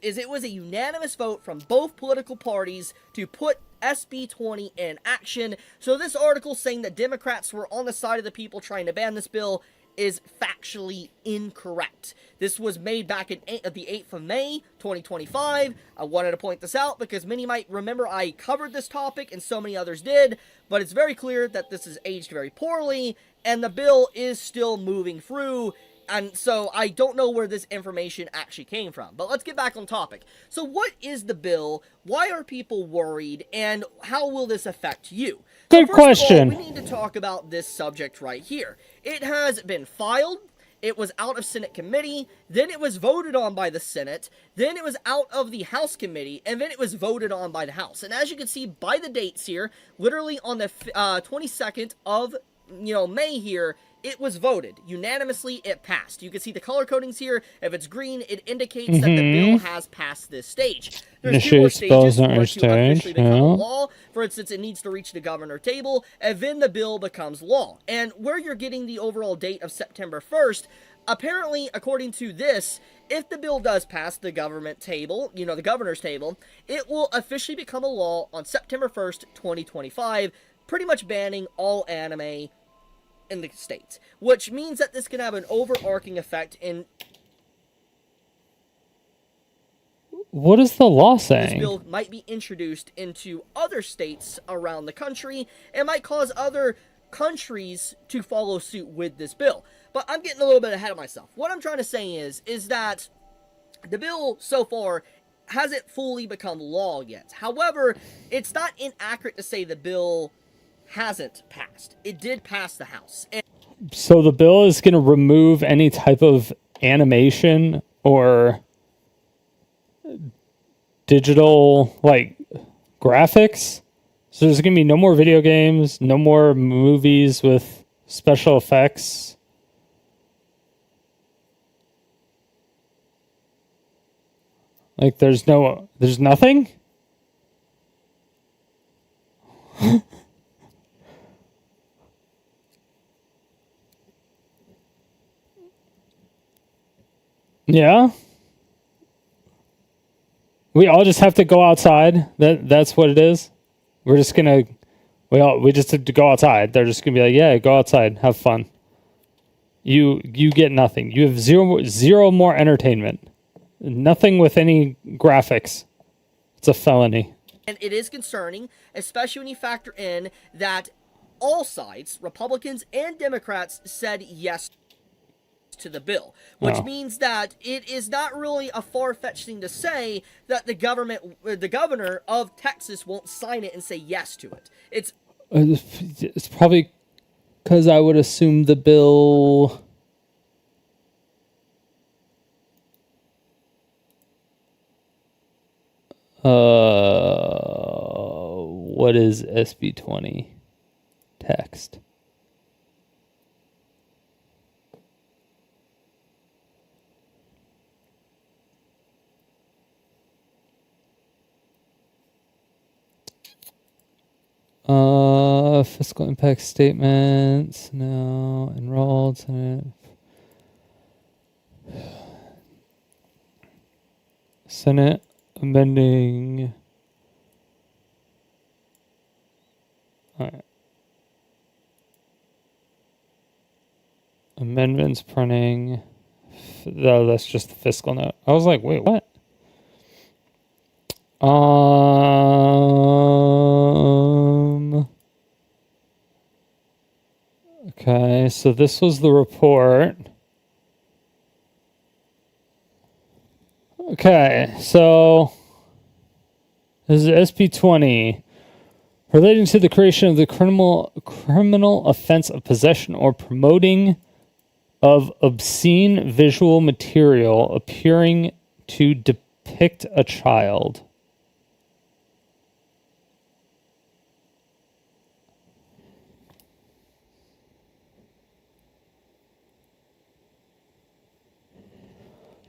It was a unanimous vote from both political parties to put SB 20 in action. So this article saying that Democrats were on the side of the people trying to ban this bill is factually incorrect. This was made back in the 8th of May, 2025. I wanted to point this out because many might remember I covered this topic and so many others did, but it's very clear that this is aged very poorly and the bill is still moving through. And so I don't know where this information actually came from. But let's get back on topic. So what is the bill? Why are people worried? And how will this affect you? Good so first question. Of all, we need to talk about this subject right here. It has been filed. It was out of Senate committee. Then it was voted on by the Senate. Then it was out of the House committee. And then it was voted on by the House. And as you can see by the dates here, literally on the 22nd of May here, it was voted. Unanimously, it passed. You can see the color codings here. If it's green, it indicates that the bill has passed this stage. There's 2 more stages for it to officially become a law. For instance, it needs to reach the governor table, and then the bill becomes law. And where you're getting the overall date of September 1st, apparently, according to this, if the bill does pass the government table, the governor's table, it will officially become a law on September 1st, 2025, pretty much banning all anime in the States, which means that this can have an overarching effect in... What is the law This saying? bill might be introduced into other states around the country and might cause other countries to follow suit with this bill. But I'm getting a little bit ahead of myself. What I'm trying to say is that the bill so far hasn't fully become law yet. However, it's not inaccurate to say the bill hasn't passed. It did pass the House. So the bill is going to remove any type of animation or digital graphics. So there's going to be no more video games, no more movies with special effects. There's nothing? Yeah. We all just have to go outside. That's what it is. We're just gonna we just have to go outside. They're just gonna be like, yeah, go outside, have fun. You get nothing. You have zero more entertainment. Nothing with any graphics. It's a felony. And it is concerning, especially when you factor in that all sides, Republicans and Democrats, said yes to the bill, which means that it is not really a far-fetched thing to say that the governor of Texas won't sign it and say yes to it. It's probably because I would assume the bill. What is SB 20 text? Fiscal impact statements. No. Enrolled. Senate amending. Alright. Amendments printing. No, that's just the fiscal note. I was like, wait, what? Okay, so this was the report. Okay, so this is SB 20. Relating to the creation of the criminal offense of possession or promoting of obscene visual material appearing to depict a child.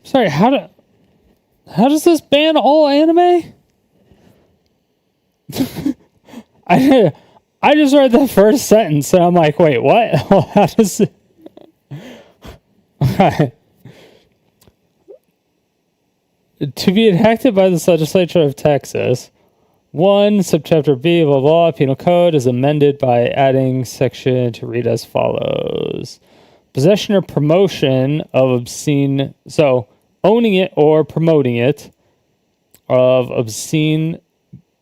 Sorry, how does this ban all anime? I just read the first sentence and I'm like, wait, what? How does it? Okay. To be enacted by the legislature of Texas, 1 subchapter B, blah, blah, penal code is amended by adding section to read as follows. Possession or promotion of obscene, so owning it or promoting it, of obscene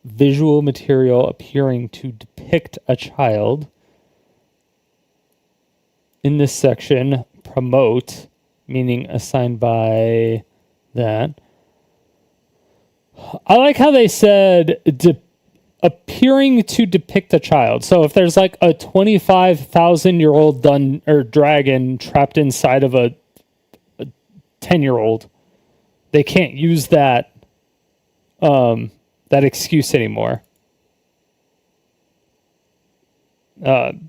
visual material appearing to depict a child. In this section, promote, meaning assigned by that. I like how they said appearing to depict a child. So if there's like a 25,000-year-old dragon trapped inside of a 10-year-old, they can't use that excuse anymore.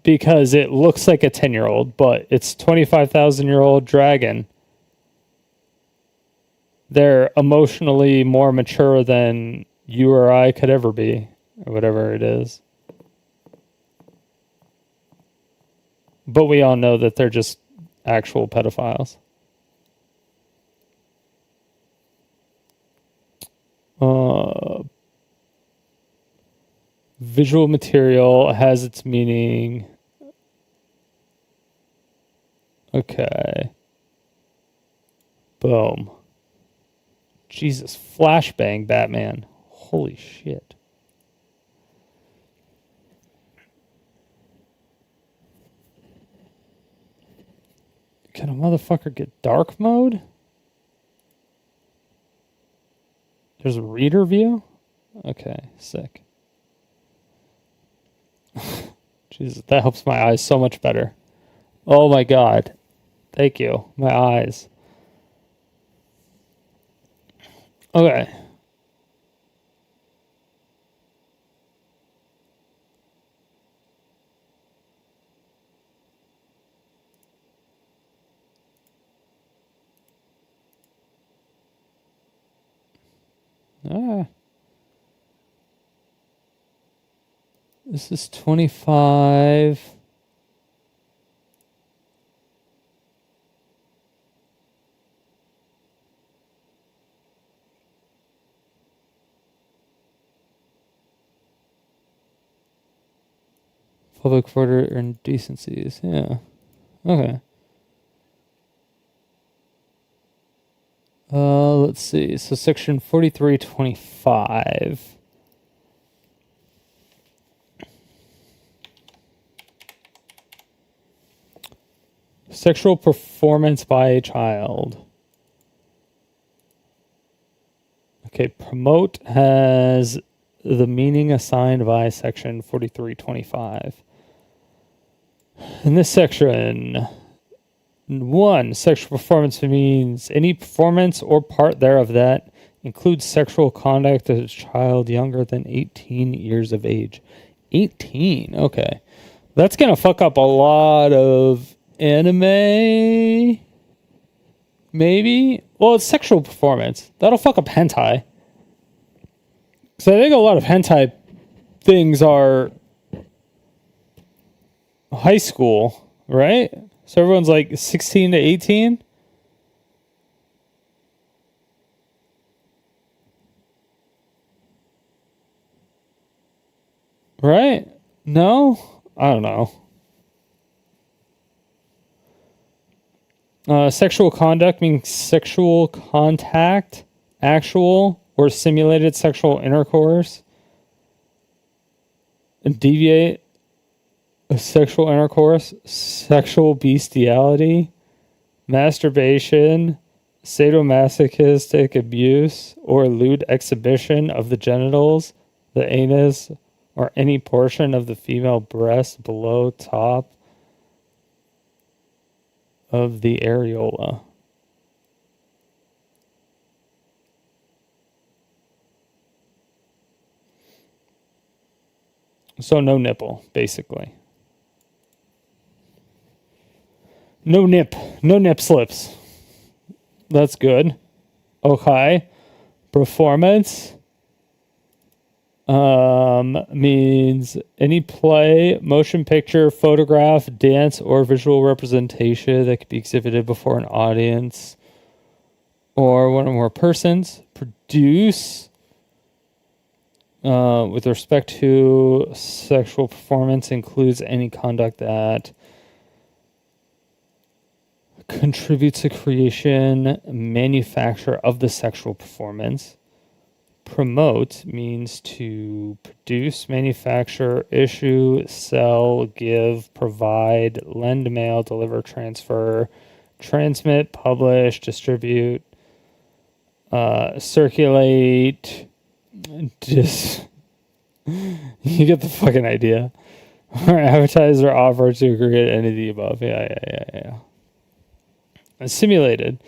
Because it looks like a 10-year-old, but it's 25,000-year-old dragon. They're emotionally more mature than you or I could ever be, or whatever it is. But we all know that they're just actual pedophiles. Visual material has its meaning. Okay. Boom. Jesus, flashbang Batman. Holy shit. Can a motherfucker get dark mode? There's a reader view? Okay, sick. Jesus, that helps my eyes so much better. Oh my god. Thank you. My eyes. Okay. This is 25. Public order and decencies. Yeah. Okay. Let's see. So section 4325. Sexual performance by a child. Okay, promote has the meaning assigned by section 4325. In this section, 1, sexual performance means any performance or part thereof that includes sexual conduct of a child younger than 18 years of age. 18, okay. That's going to fuck up a lot of anime, maybe? Well, it's sexual performance. That'll fuck up hentai. So I think a lot of hentai things are high school, right? So everyone's like 16 to 18? Right? No? I don't know. Sexual conduct means sexual contact, actual or simulated sexual intercourse. Deviate sexual intercourse, sexual bestiality, masturbation, sadomasochistic abuse, or lewd exhibition of the genitals, the anus, or any portion of the female breast below top of the areola. So no nipple, basically. No nip slips. That's good. Okay. Performance means any play, motion picture, photograph, dance, or visual representation that could be exhibited before an audience or one or more persons. Produce with respect to sexual performance includes any conduct that contributes to creation, manufacture of the sexual performance. Promote means to produce, manufacture, issue, sell, give, provide, lend, mail, deliver, transfer, transmit, publish, distribute, circulate, just you get the fucking idea. Or advertise or offer to create any of the above. Yeah. Simulated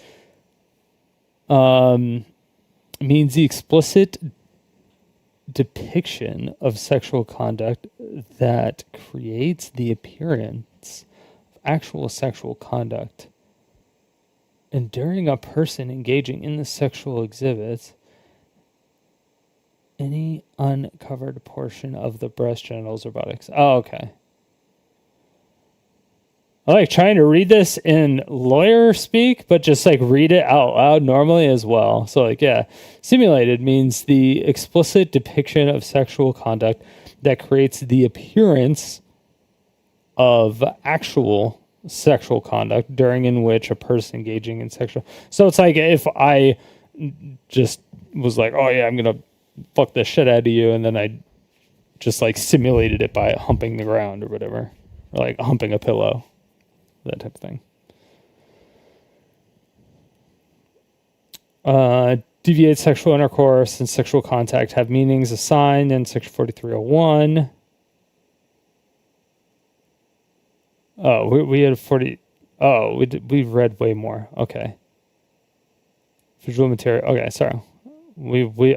means the explicit depiction of sexual conduct that creates the appearance of actual sexual conduct enduring a person engaging in the sexual exhibits any uncovered portion of the breast, genitals, or buttocks. Oh, okay. I like trying to read this in lawyer speak, but just like read it out loud normally as well. So like, yeah, simulated means the explicit depiction of sexual conduct that creates the appearance of actual sexual conduct during in which a person engaging in sexual. So it's like if I just was like, oh yeah, I'm going to fuck the shit out of you. And then I just like simulated it by humping the ground or whatever, or like humping a pillow. That type of thing. Deviate sexual intercourse and sexual contact have meanings assigned in Section 4301. Oh, we had 40. Oh, we've read way more. Okay. Visual material. Okay, sorry.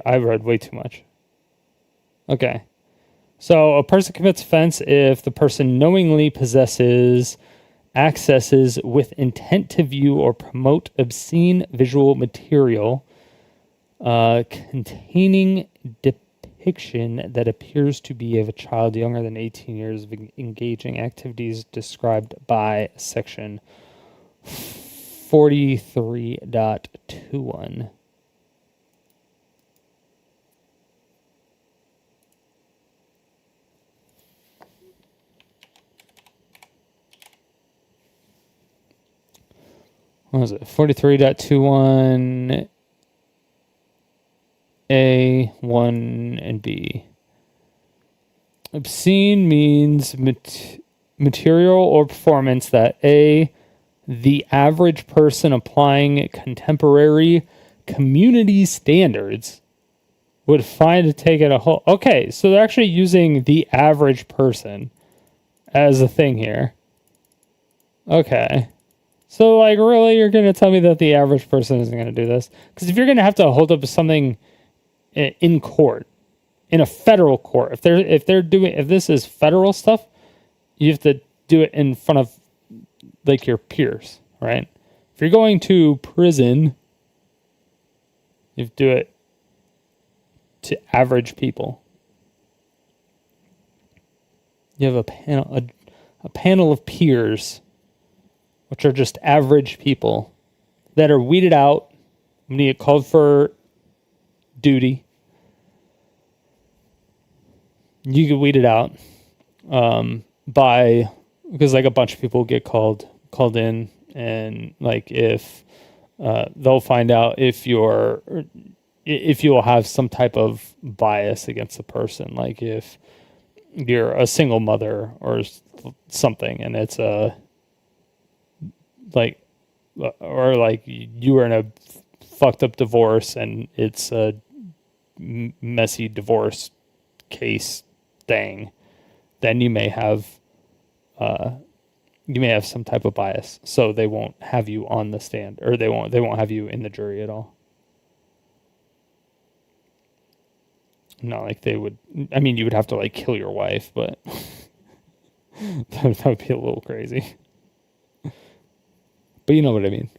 I read way too much. Okay. So a person commits offense if the person knowingly possesses, accesses with intent to view or promote obscene visual material containing depiction that appears to be of a child younger than 18 years of engaging activities described by Section 43.21. What was it? 43.21 A, 1, and B. Obscene means material or performance that A, the average person applying contemporary community standards would find to take it a whole. Okay, so they're actually using the average person as a thing here. Okay. So, like, really, you're going to tell me that the average person isn't going to do this? Because if you're going to have to hold up something in court, in a federal court, if this is federal stuff, you have to do it in front of, like, your peers, right? If you're going to prison, you have to do it to average people. You have a panel of peers, which are just average people that are weeded out when you get called for duty. You get weeded out because like a bunch of people get called in, and like if they'll find out if you will have some type of bias against the person, like if you're a single mother or something, and it's or like you were in a fucked up divorce and it's a messy divorce case thing, then you may have some type of bias. So they won't have you on the stand, or they won't have you in the jury at all. Not like they would. I mean, you would have to like kill your wife, but that would be a little crazy. But you know what I mean.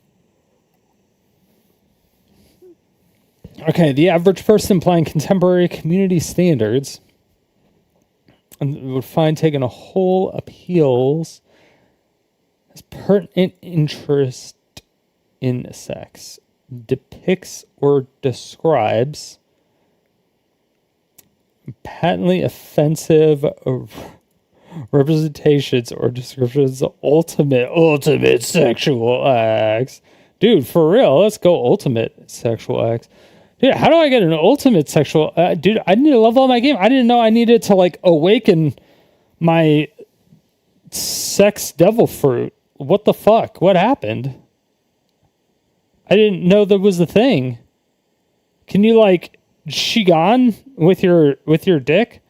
Okay, the average person applying contemporary community standards would find taking a whole appeals as pertinent interest in sex, depicts or describes patently offensive representations or descriptions of ultimate sexual acts. Dude, for real, let's go ultimate sexual acts. Dude, how do I get an ultimate sexual... dude, I need to level up my game. I didn't know I needed to, like, awaken my sex devil fruit. What the fuck? What happened? I didn't know there was a thing. Can you, like, Shigan with your dick?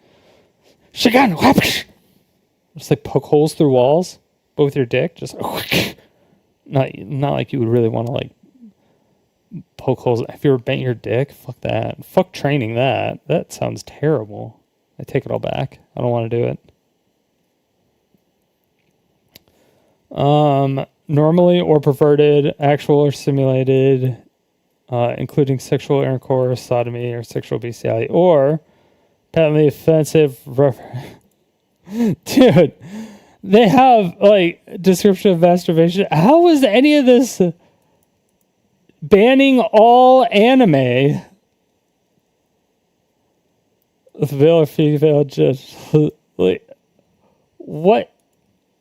Shigan! Whoosh! Just, like, poke holes through walls, but with your dick? Just... Not like you would really want to, like, poke holes. Have you ever bent your dick? Fuck that. Fuck training that. That sounds terrible. I take it all back. I don't want to do it. Normally or perverted, actual or simulated, including sexual intercourse, sodomy, or sexual bestiality, or patently offensive. Dude, they have like description of masturbation. How was any of this banning all anime? Male or female, just like what?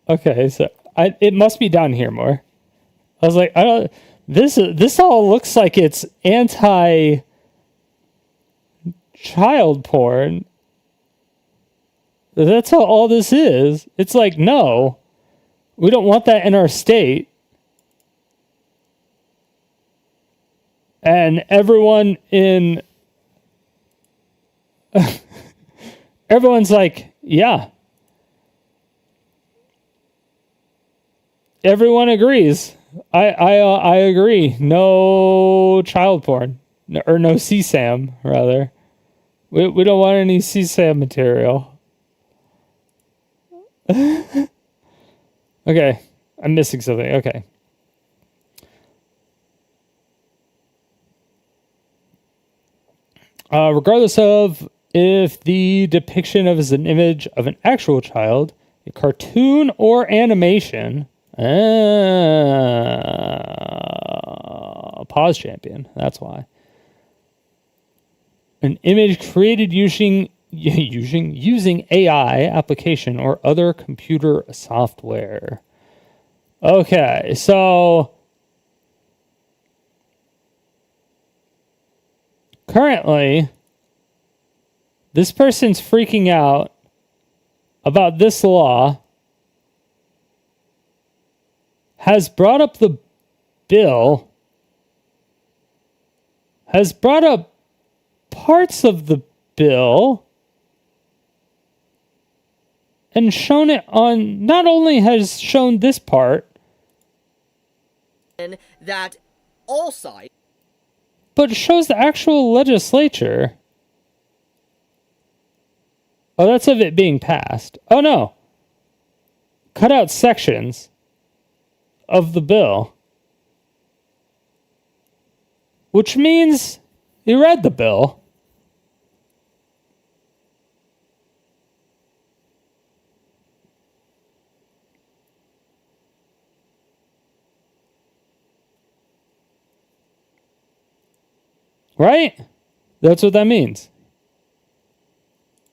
Okay, so it must be down here more. I was like, I don't. This all looks like it's anti child porn. That's how all this is. It's like, no, we don't want that in our state. And everyone in... everyone's like, yeah. Everyone agrees. I agree. No child porn. Or no CSAM, rather. We don't want any CSAM material. Okay, I'm missing something. Okay. Regardless of if the depiction of is an image of an actual child, a cartoon, or animation, pause champion. That's why. An image created using AI application or other computer software. Okay, so currently this person's freaking out about this law, has brought up the bill, has brought up parts of the bill, and shown it on, not only has shown this part, that all sides, but it shows the actual legislature. Oh, that's of it being passed. Oh no. Cut out sections of the bill. Which means you read the bill. Right? That's what that means.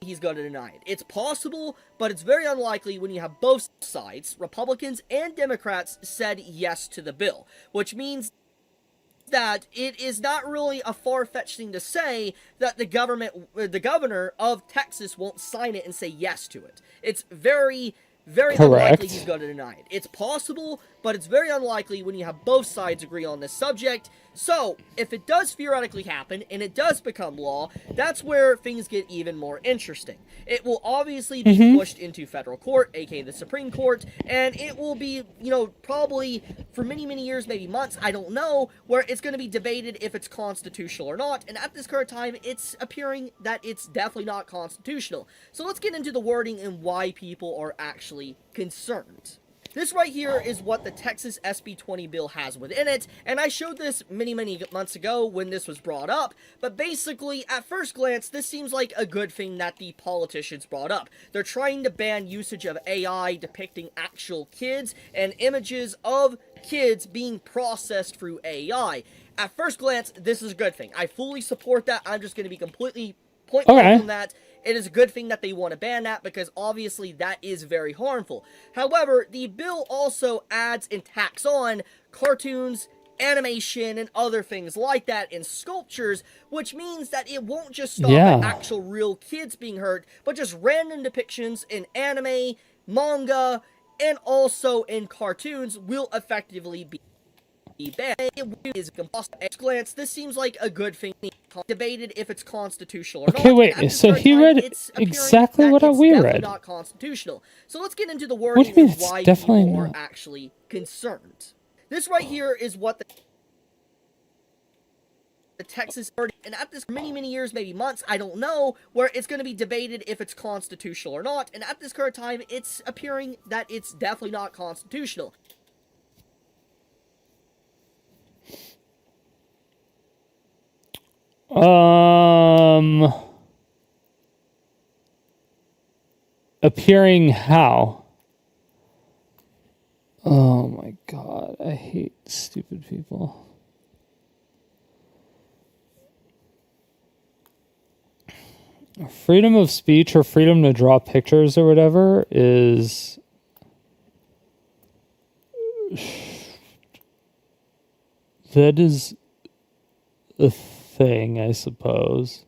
he's going to deny it. It's possible, but it's very unlikely when you have both sides, Republicans and Democrats, said yes to the bill, which means that it is not really a far-fetched thing to say that the governor of Texas won't sign it and say yes to it. It's very unlikely he's going to deny it. It's possible, but it's very unlikely when you have both sides agree on this subject. So, if it does theoretically happen, and it does become law, that's where things get even more interesting. It will obviously be pushed into federal court, aka the Supreme Court, and it will be, probably for many, many years, maybe months, I don't know, where it's going to be debated if it's constitutional or not, and at this current time, it's appearing that it's definitely not constitutional. So let's get into the wording and why people are actually concerned. This right here is what the Texas SB 20 bill has within it, and I showed this many, many months ago when this was brought up, but basically, at first glance, this seems like a good thing that the politicians brought up. They're trying to ban usage of AI depicting actual kids and images of kids being processed through AI. At first glance, this is a good thing. I fully support that. I'm just going to be completely point blank on that. It is a good thing that they want to ban that because obviously that is very harmful. However, the bill also adds and tacks on cartoons, animation, and other things like that in sculptures, which means that it won't just stop at actual real kids being hurt, but just random depictions in anime, manga, and also in cartoons will effectively be banned. It is at glance, this seems like a good thing. Debated if it's constitutional or not. Okay, wait. So he read exactly what we read. Not constitutional. So let's get into the wording What do you mean and why it's definitely people are not? actually concerned. This right here is what the Texas, and at this many, many years, maybe months, I don't know, where it's going to be debated if it's constitutional or not. And at this current time, it's appearing that it's definitely not constitutional. Appearing how? Oh my god, I hate stupid people. Freedom of speech or freedom to draw pictures or whatever is that is a thing, I suppose.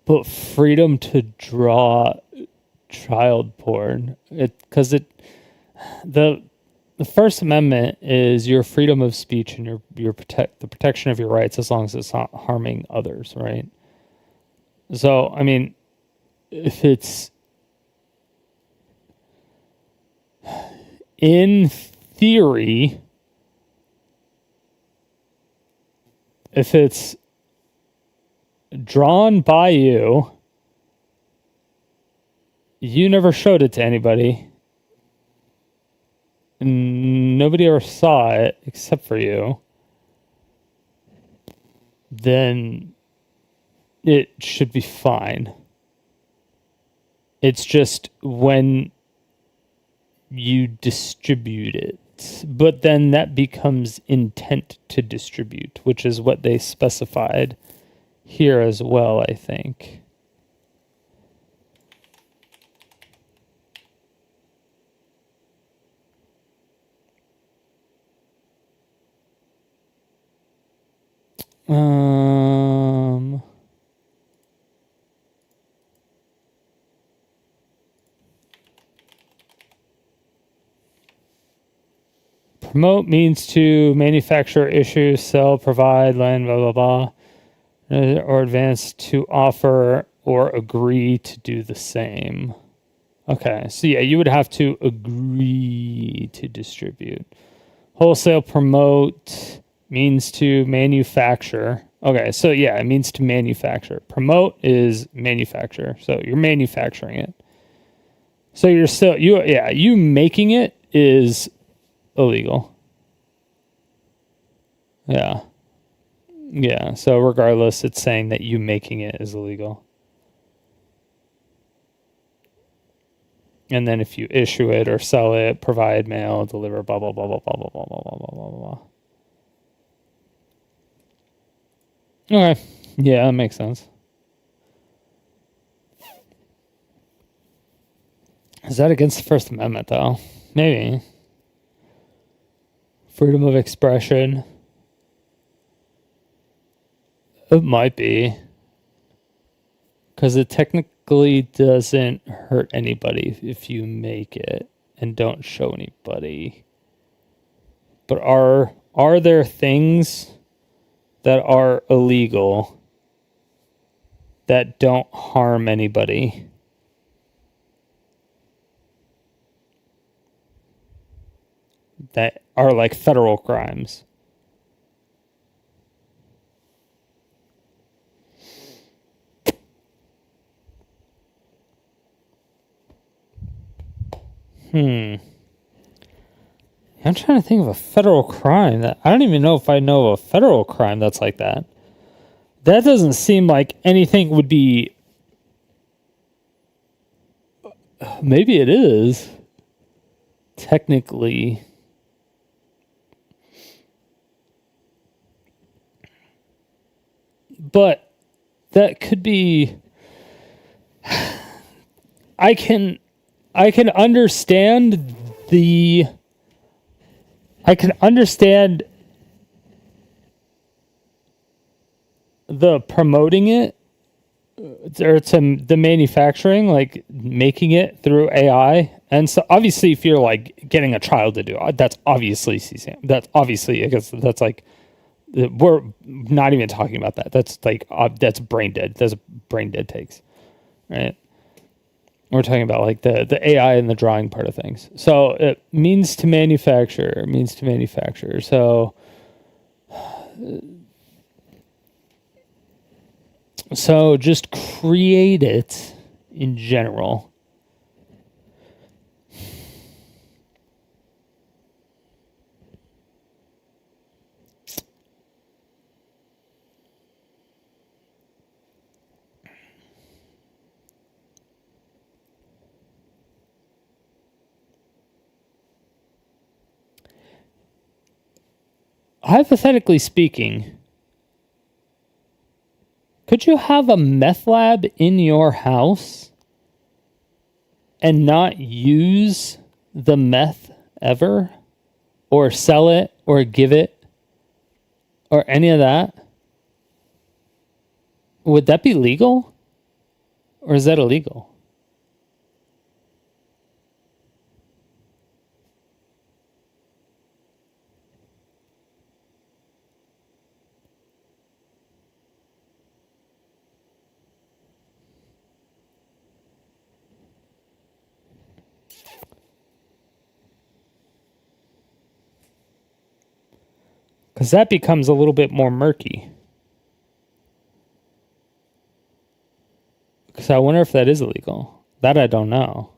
But freedom to draw child porn, the First Amendment is your freedom of speech and the protection of your rights as long as it's not harming others, right? So, I mean, if it's in theory, if it's drawn by you, you never showed it to anybody, nobody ever saw it except for you, then it should be fine. It's just when you distribute it, but then that becomes intent to distribute, which is what they specified here as well, I think. Promote means to manufacture, issue, sell, provide, lend, blah, blah, blah. Or advance to offer or agree to do the same. Okay, so yeah, you would have to agree to distribute. Wholesale promote means to manufacture. Okay, so yeah, it means to manufacture. Promote is manufacture, so you're manufacturing it. So you're still, you making it is illegal. Yeah. Yeah, so regardless, it's saying that you making it is illegal. And then if you issue it or sell it, provide, mail, deliver, blah, blah, blah, blah, blah, blah, blah, blah, blah, blah, blah, blah. Okay. Yeah, that makes sense. Is that against the First Amendment, though? Maybe. Freedom of expression. It might be. Because it technically doesn't hurt anybody if you make it. and don't show anybody. But are there things that are illegal that don't harm anybody? That are like federal crimes? I'm trying to think of a federal crime that I don't even know if I know of a federal crime that's like that. That doesn't seem like anything would be. Maybe it is. Technically. But that could be. I can understand the. I can understand the promoting it, or the manufacturing, like making it through AI. And so obviously if you're like getting a child to do it, that's obviously CSAM. That's obviously, I guess that's like, we're not even talking about that. That's like, that's brain dead. That's brain dead takes, right? We're talking about like the AI and the drawing part of things. So it means to manufacture, So just create it in general. Hypothetically speaking, could you have a meth lab in your house and not use the meth ever? Or sell it, or give it, or any of that? Would that be legal? Or is that illegal? Because that becomes a little bit more murky. Because I wonder if that is illegal. That I don't know.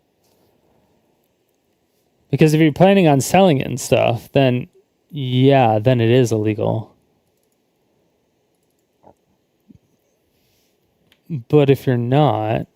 Because if you're planning on selling it and stuff, then yeah, then it is illegal. But if you're not,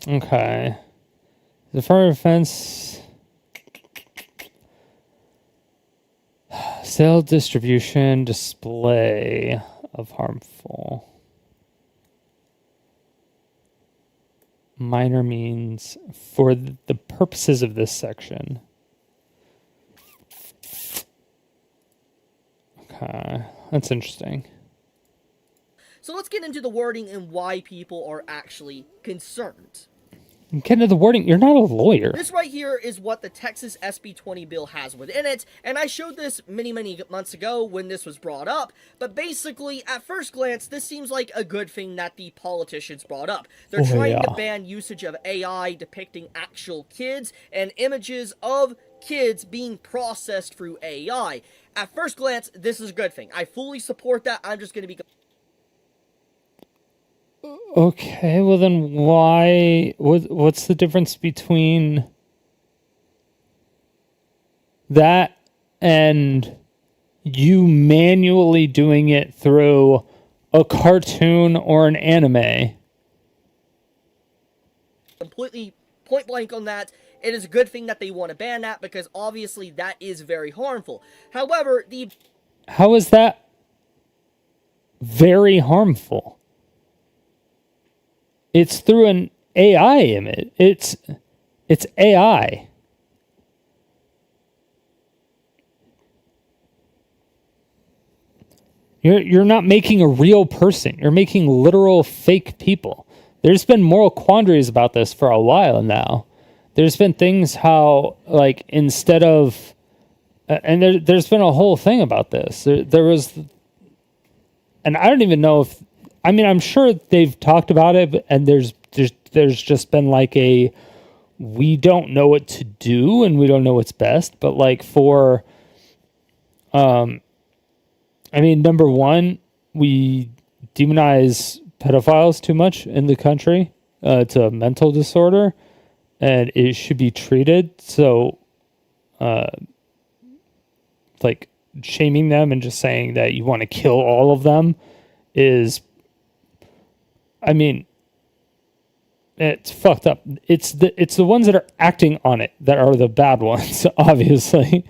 okay. The fire offense, sale, distribution, display of harmful. Minor means for the purposes of this section. Okay, that's interesting. So let's get into the wording and why people are actually concerned. Get into the wording. You're not a lawyer. This right here is what the Texas SB 20 bill has within it, and I showed this many months ago when this was brought up, but basically, at first glance, this seems like a good thing that the politicians brought up. They're trying to ban usage of AI depicting actual kids and images of kids being processed through AI. At first glance, this is a good thing. I fully support that. I'm just going to be... Okay, well then why... What's the difference between that and you manually doing it through a cartoon or an anime? Completely point blank on that. It is a good thing that they want to ban that because obviously that is very harmful. However, How is that very harmful? It's through AI image. It's AI. You're not making a real person. You're making literal fake people. There's been moral quandaries about this for a while now. There's been things how, like, instead of... and there's been a whole thing about this. There was... And I don't even know if... I mean, I'm sure they've talked about it, and there's just been like a... We don't know what to do, and we don't know what's best. But, like, for... I mean, number one, we demonize pedophiles too much in the country. It's a mental disorder, and it should be treated. So, like, shaming them and just saying that you want to kill all of them is, I mean, it's fucked up. It's the ones that are acting on it that are the bad ones, obviously.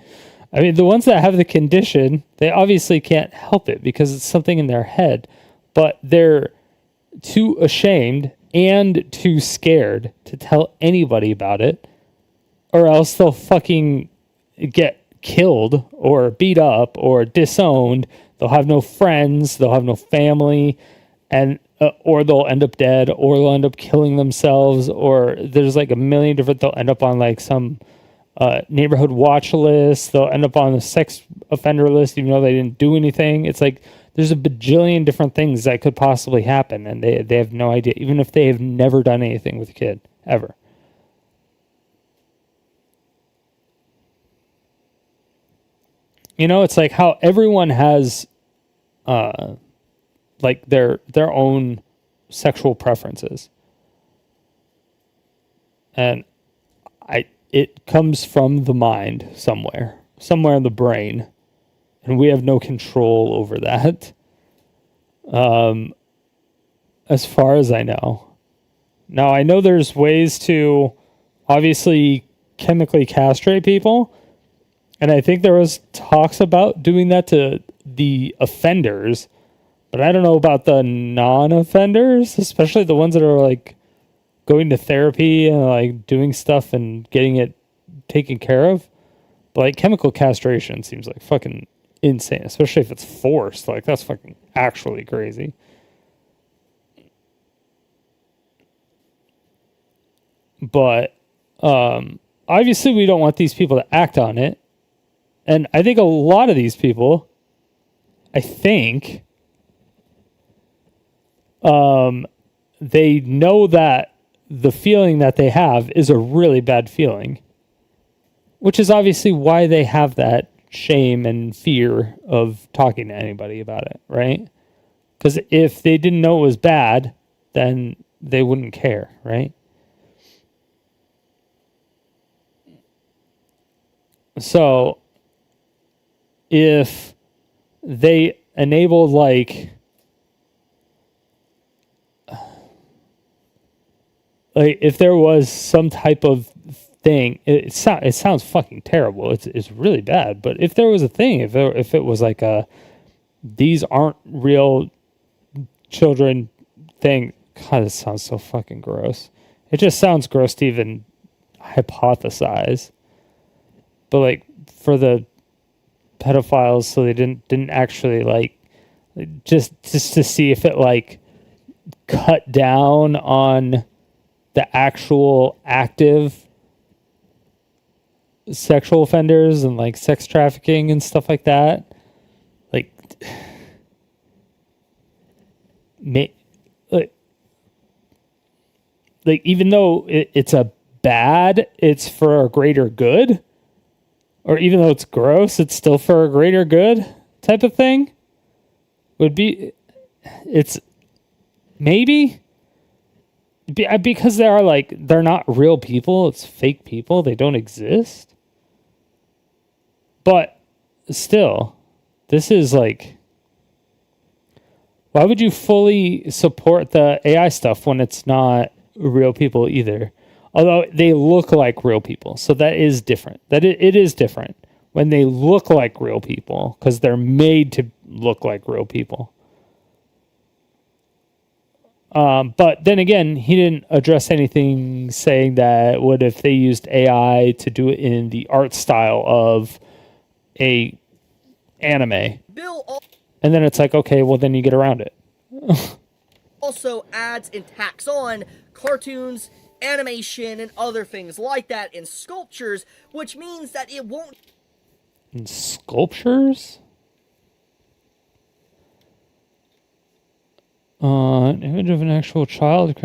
I mean, the ones that have the condition, they obviously can't help it because it's something in their head, but they're too ashamed and too scared to tell anybody about it, or else they'll fucking get killed or beat up or disowned. They'll have no friends, they'll have no family, and or they'll end up dead, or they'll end up killing themselves, or there's like a million different... They'll end up on like some neighborhood watch list. They'll end up on the sex offender list even though they didn't do anything. It's like there's a bajillion different things that could possibly happen, and they have no idea, even if they have never done anything with a kid ever. You know, it's like how everyone has like their own sexual preferences, and it comes from the mind somewhere in the brain, and we have no control over that. As far as I know. Now, I know there's ways to obviously chemically castrate people, and I think there was talks about doing that to the offenders, but I don't know about the non-offenders, especially the ones that are like going to therapy and like doing stuff and getting it taken care of. But like chemical castration seems like fucking insane, especially if it's forced. Like that's fucking actually crazy. But obviously we don't want these people to act on it. And I think a lot of these people, they know that the feeling that they have is a really bad feeling, which is obviously why they have that shame and fear of talking to anybody about it, right? Because if they didn't know it was bad, then they wouldn't care, right? So if they enabled like if there was some type of thing, it sounds fucking terrible. It's really bad. But if there was a thing, if it was like these aren't real children thing, God, this sounds so fucking gross. It just sounds gross to even hypothesize. But like for the pedophiles, so they didn't actually like just to see if it like cut down on the actual active sexual offenders and like sex trafficking and stuff like that. Like, like even though it's a bad, it's for a greater good. Or even though it's gross, it's still for a greater good type of thing. It's maybe because they're not real people. It's fake people. They don't exist. But still, this is like, why would you fully support the AI stuff when it's not real people either? Although they look like real people. So that is different. It is different when they look like real people because they're made to look like real people. But then again, he didn't address anything saying that what if they used AI to do it in the art style of a anime. And then it's like, okay, well then you get around it. Also adds and tacks on cartoons, animation, and other things like that in sculptures, which means that it won't... In sculptures? An image of an actual child.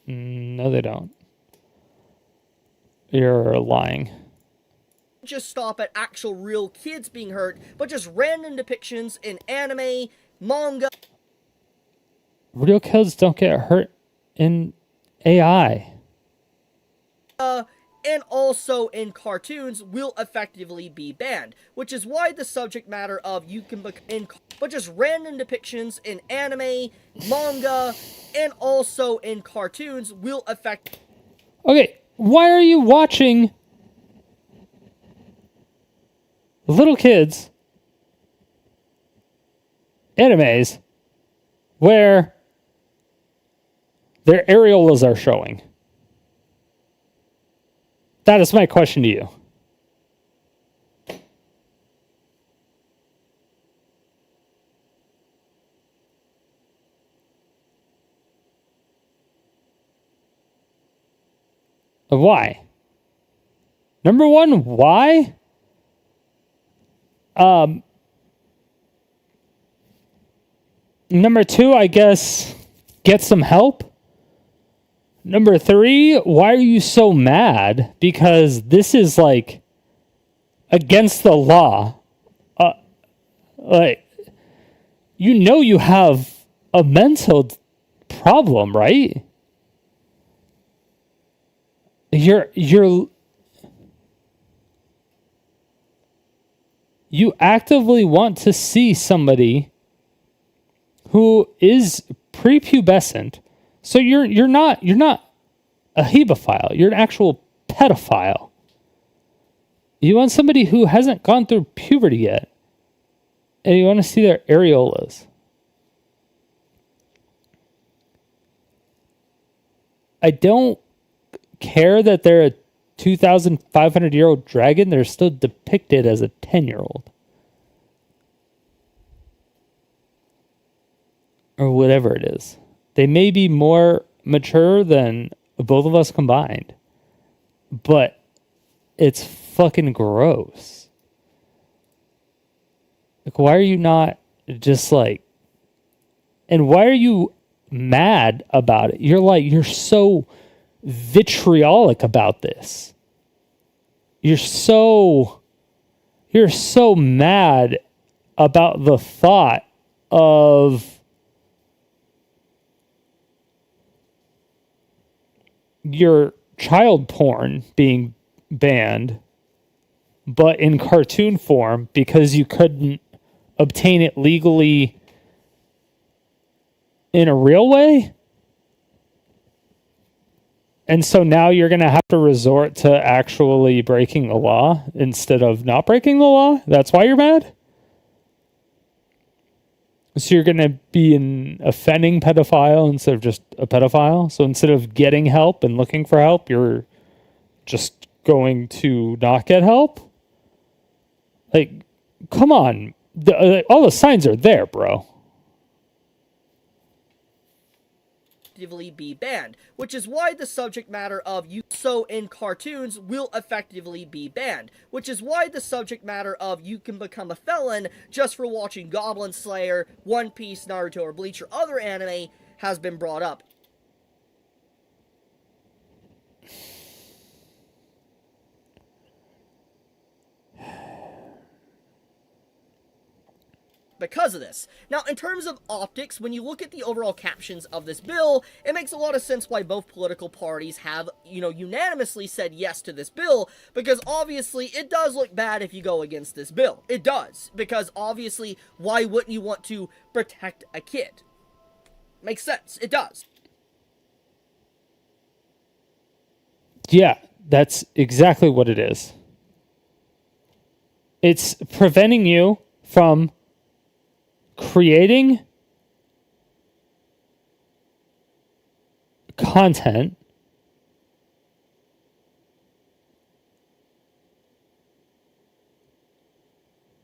No, they don't. You're lying. Just stop at actual real kids being hurt, but just random depictions in anime, manga. Real kids don't get hurt in AI. And also in cartoons will effectively be banned, which is why the subject matter of but just random depictions in anime, manga, and also in cartoons will affect... Okay, why are you watching little kids animes where their areolas are showing? That is my question to you. Why? Number one, why? Number two, I guess, get some help. Number three, why are you so mad? Because this is like against the law. Like, you know you have a mental problem, right? You actively want to see somebody who is prepubescent. So you're not a hebephile. You're an actual pedophile. You want somebody who hasn't gone through puberty yet, and you want to see their areolas. I don't care that they're a 2,500-year-old dragon. They're still depicted as a 10-year-old. Or whatever it is. They may be more mature than both of us combined. But it's fucking gross. Like, why are you not just like... And why are you mad about it? You're so vitriolic about this. You're so mad about the thought of your child porn being banned, but in cartoon form because you couldn't obtain it legally in a real way. And so now you're going to have to resort to actually breaking the law instead of not breaking the law? That's why you're mad? So you're going to be an offending pedophile instead of just a pedophile? So instead of getting help and looking for help, you're just going to not get help? Like, come on. All the signs are there, bro. Be banned, which is why the subject matter of so in cartoons will effectively be banned, which is why the subject matter of you can become a felon just for watching Goblin Slayer, One Piece, Naruto, or Bleach, or other anime has been brought up. Because of this. Now, in terms of optics, when you look at the overall captions of this bill, it makes a lot of sense why both political parties have, unanimously said yes to this bill, because obviously it does look bad if you go against this bill. It does, because obviously, why wouldn't you want to protect a kid? Makes sense. It does. Yeah, That's exactly what it is. It's preventing you from creating content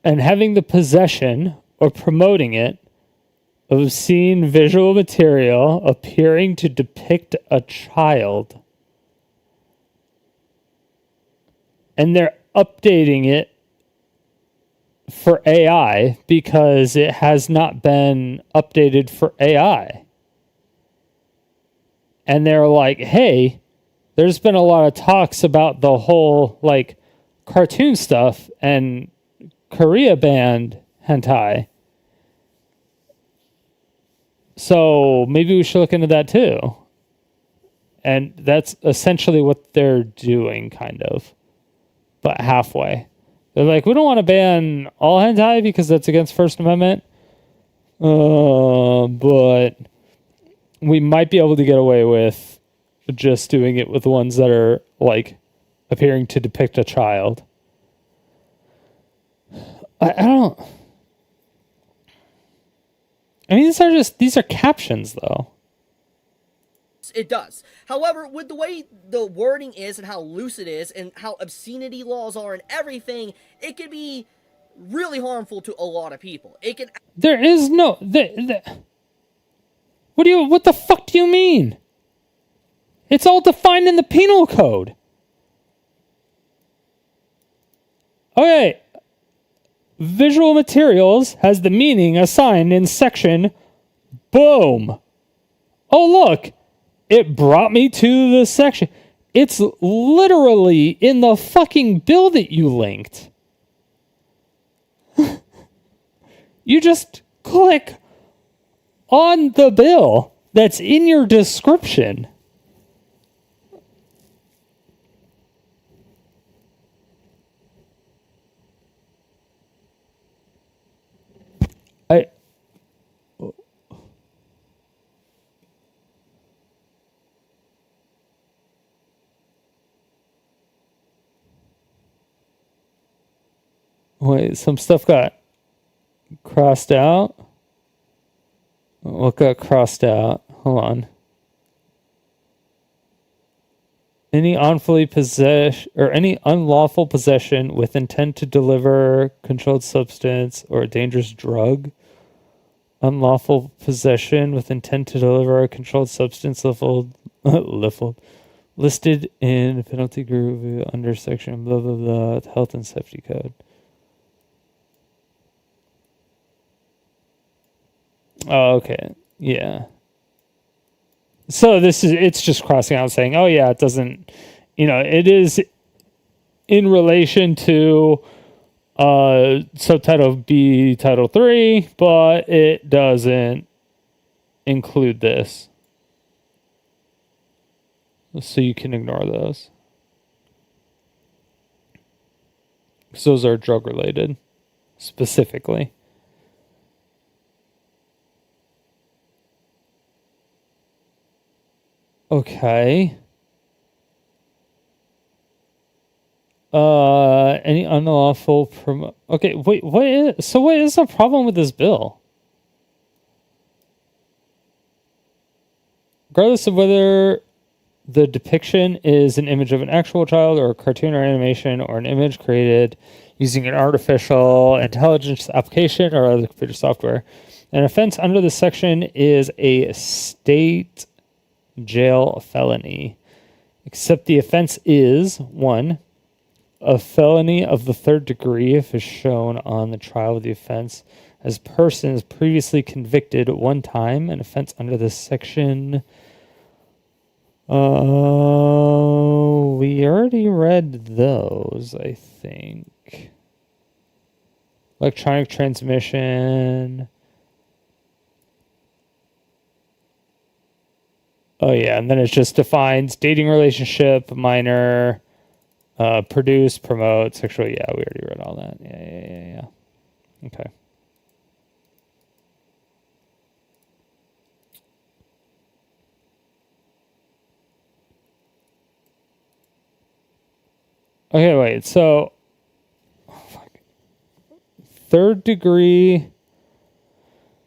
and having the possession or promoting it of obscene visual material appearing to depict a child. And they're updating it for AI because it has not been updated for AI. And they're like, hey, there's been a lot of talks about the whole like cartoon stuff and Korea banned hentai. So maybe we should look into that too. And that's essentially what they're doing, kind of. But halfway. They're like, we don't want to ban all hentai because that's against First Amendment. But we might be able to get away with just doing it with ones that are like appearing to depict a child. I don't. I mean, these are captions though. It does. However, with the way the wording is and how loose it is and how obscenity laws are and everything, it could be really harmful to a lot of people. It can. There is no. What the fuck do you mean? It's all defined in the penal code. Okay. Visual materials has the meaning assigned in section. Boom. Oh, look. It brought me to the section. It's literally in the fucking bill that you linked. You just click on the bill that's in your description. Wait, some stuff got crossed out. What got crossed out? Hold on. Any unlawful possession with intent to deliver controlled substance or a dangerous drug. Unlawful possession with intent to deliver a controlled substance listed in penalty group under section blah blah blah health and safety code. Oh, okay. Yeah. So it's just crossing out saying, oh yeah, it doesn't, it is in relation to subtitle B, title 3, but it doesn't include this. So you can ignore those. Because those are drug related, specifically. Okay. Any unlawful okay, wait, what is the problem with this bill? Regardless of whether the depiction is an image of an actual child or a cartoon or animation or an image created using an artificial intelligence application or other computer software, an offense under this section is a state jail felony, except the offense is 1, a felony of the 3rd degree if is shown on the trial of the offense as person is previously convicted 1 time, an offense under this section. We already read those, I think. Electronic transmission. Oh yeah, and then it just defines dating relationship, minor, produce, promote, sexual. Yeah, we already read all that. Yeah. Okay. Okay, wait. So, third degree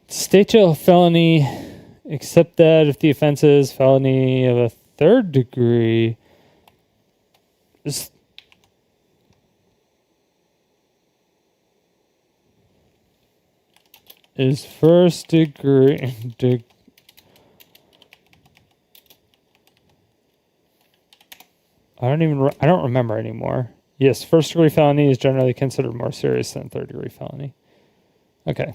state jail felony, except that if the offense is felony of a third degree, is first degree. I don't remember anymore. Yes, first degree felony is generally considered more serious than third degree felony. Okay.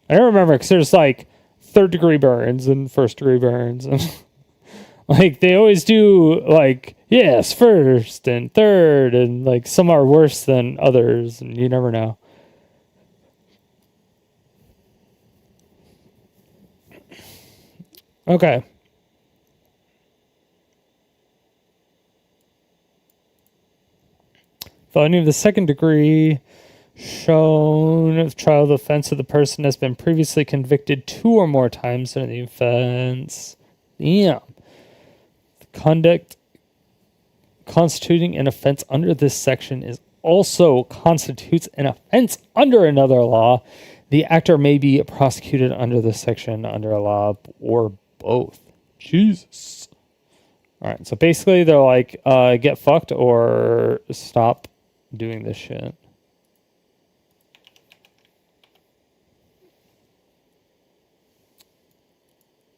I don't remember because there's like third degree burns and first degree burns. And like they always do like, yes, first and third, and like some are worse than others, and you never know. Okay. Felony of the second degree shown if trial of the offense of the person has been previously convicted 2 or more times in the offense. Damn. The conduct constituting an offense under this section is also constitutes an offense under another law. The actor may be prosecuted under this section under a law or both. Jesus. All right. So basically they're like, get fucked or stop doing this shit.